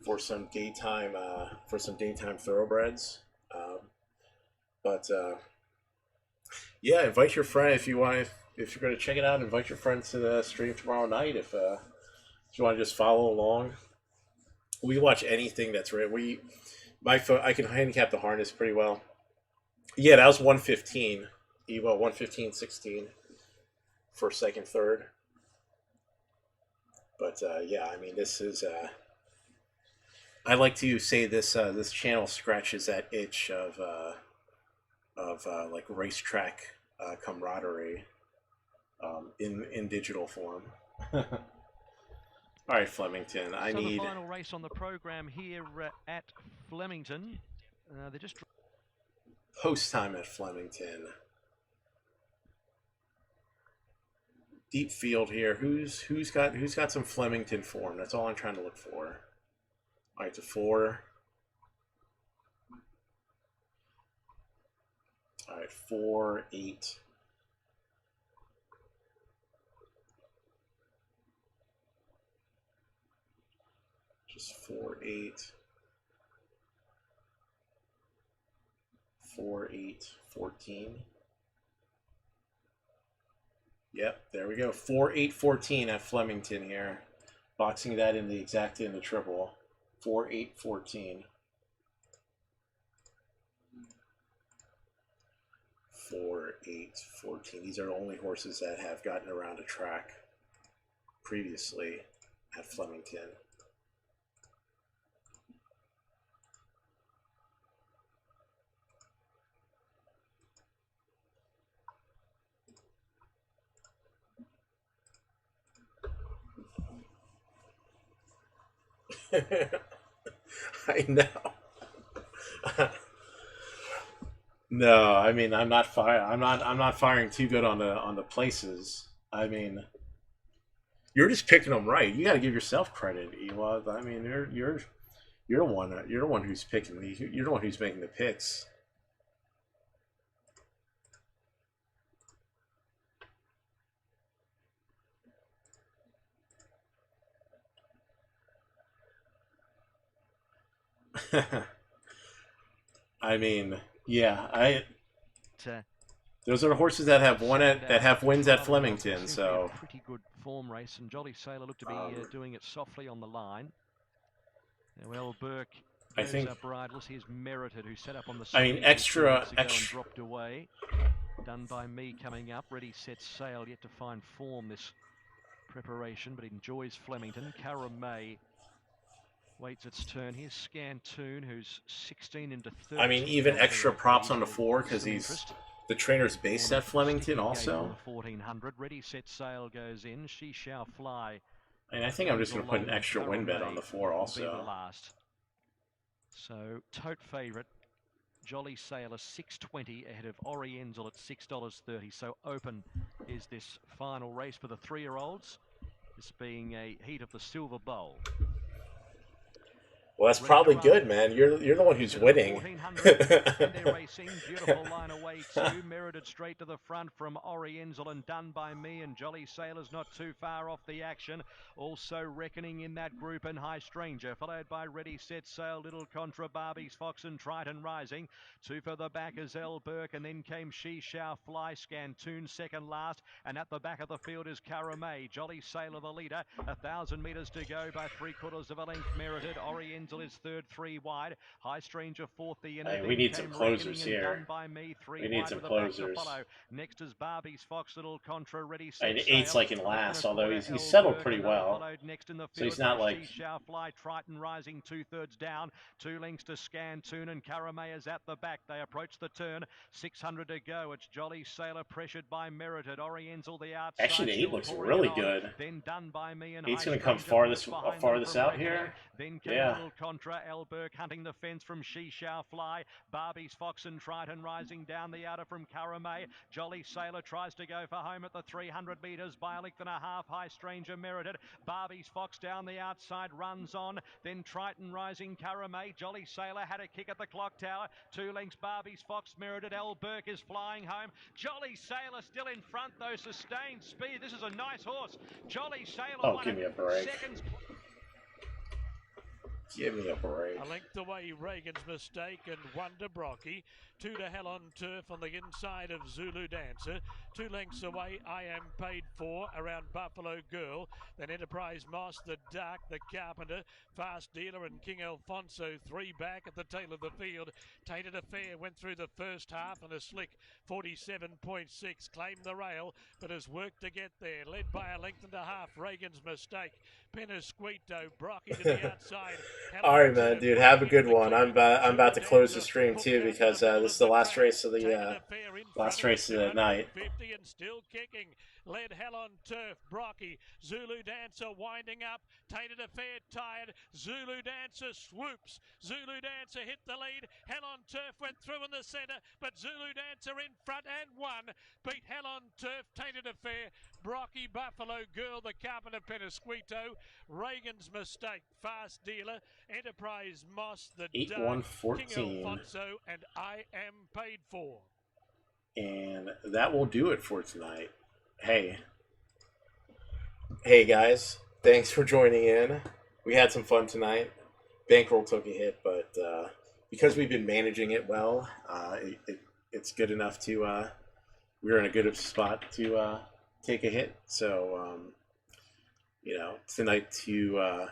for some daytime thoroughbreds. Yeah, invite your friend if you want. If you're going to check it out, invite your friends to the stream tomorrow night. If you want to just follow along. We watch anything that's right. I can handicap the harness pretty well. Yeah, that was 115. 115, 16 for second, third. But yeah, I mean, this is. I like to say this this channel scratches that itch of like racetrack camaraderie in digital form. All right, Flemington. I need the final race on the program here at Flemington. They're just post time at Flemington. Deep field here. Who's got some Flemington form? That's all I'm trying to look for. All right, to 4. All right, 4, 8. Just 4, 8. 4, 8, 14. Yep, there we go. 4, 8, 14 at Flemington here. Boxing that in the exact in the triple. 4, 8, 14. 4, 8, 14. These are the only horses that have gotten around a track previously at Flemington. I know. No, I mean I'm not firing too good on the places. I mean, you're just picking them right. You got to give yourself credit, Ewa. I mean, you're the one who's picking these. You're the one who's making the picks. I mean, yeah, those are the horses that have wins at Flemington. So pretty good form race, and Jolly Sailor looked to be doing it softly on the line. Well, Burke goes up riderless. Here's Merited, who set up on the. I mean, extra and dropped away. Done by Me coming up. Ready, set, sail. Yet to find form this preparation, but enjoys Flemington. Cara May waits its turn. Here's Scantoon, who's 16 into 13. I mean, even extra props on the 4 because he's the trainer's based at Flemington also. 1400. Ready, set, sail goes in. She Shall Fly. And I think I'm just going to put an extra win bet on the 4 also. So, tote favourite, Jolly Sailor 6.20 ahead of Oriental at $6.30. So open is this final race for the 3-year-olds. This being a heat of the Silver Bowl. Well, that's probably good, man. You're the one who's winning. They're racing. Beautiful line away too. Merited straight to the front from Oriental and Done by Me, and Jolly Sailor's not too far off the action. Also reckoning in that group and High Stranger, followed by Ready, Set, Sail, Little Contra, Barbies, Fox and Triton Rising. 2 further back is El Burke, and then came She Shall Fly. Scantoon second last, and at the back of the field is Cara May. Jolly Sailor the leader. 1,000 metres to go by 3/4 of a length. Merited. Oriental is third, 3 wide. High Stranger fourth. The inner. Hey, we need some closers here. Done by Me, 3 we need wide some with closers. Next is Barbie's Fox, Little Contra, Ready, Set, And Sail. 8's like in last, although he's settled pretty well. Next in the so he's not like. She Shall Fly, Triton Rising 2/3 down. 2 lengths to Scantoon, and Caramay is at the back. They approach the turn. 600 to go. It's Jolly Sailor pressured by Merited. Oriental the outside. Actually, the 8 looks really good. Then Done by Me and 8's going to come farthest out here. Then came Yeah. Little Contra. Elberg hunting the fence from She Shall Fly. Barbie's Fox and Triton Rising down the outer from Caramay. Jolly Sailor tries to go for home at the 300 metres by a length and a half. High Stranger Merited. Barbie's Fox down the outside runs on. Then Triton Rising, Caramay. Jolly Sailor had a kick at the clock tower. 2 lengths Barbie's Fox Merited. Elberg is flying home. Jolly Sailor still in front though. Sustained speed. This is a nice horse. Jolly Sailor. Oh, give me a break. Seconds. Give me a break. A length away, Reagan's Mistake and Wonder Brocky. 2 to Hell on Turf on the inside of Zulu Dancer. 2 lengths away, I Am Paid For around Buffalo Girl. Then Enterprise Moss, The Dark, The Carpenter, Fast Dealer and King Alfonso. 3 back at the tail of the field. Tainted Affair went through the first half and a slick 47.6. Claimed the rail, but has worked to get there. Led by a length and a half, Reagan's Mistake. Penasquito, Brocky to the outside. All right, man, dude. Have a good one. I'm about to close the stream too because this is the last race of the night. 50 and still kicking. Led Hell on Turf, Brocky. Zulu Dancer winding up. Tainted Affair tired. Zulu Dancer swoops. Zulu Dancer hit the lead. Hell on Turf went through in the centre, but Zulu Dancer in front and won. Beat Hell on Turf, Tainted Affair, Brocky, Buffalo Girl, the Carpenter, Penasquito, Reagan's Mistake, Fast Dealer, Enterprise Moss, the Dark, King Alfonso, and I Am Paid For. And that will do it for tonight. Hey guys, thanks for joining in. We had some fun tonight. Bankroll took a hit, but because we've been managing it well, it's good enough to we're in a good spot to take a hit. So tonight to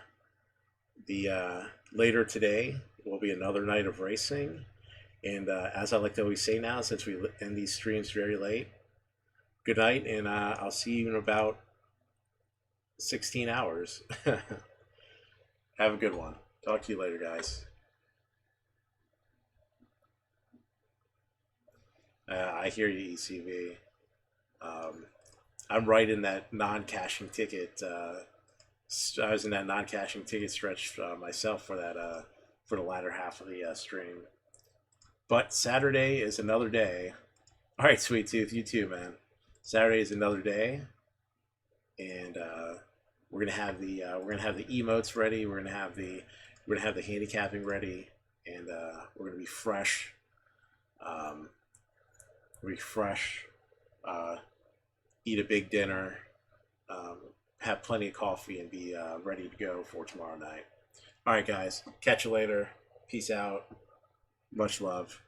the later today will be another night of racing. And as I like to always say now, since we end these streams very late, good night, and I'll see you in about 16 hours. Have a good one. Talk to you later, guys. I hear you, ECV. I'm right in that non-cashing ticket. I was in that non-cashing ticket stretch myself for that for the latter half of the stream. But Saturday is another day. All right, Sweet Tooth, you too, man. Saturday is another day, and we're gonna have the emotes ready. We're gonna have the handicapping ready, and we're gonna be fresh. Eat a big dinner, have plenty of coffee, and be ready to go for tomorrow night. All right, guys. Catch you later. Peace out. Much love.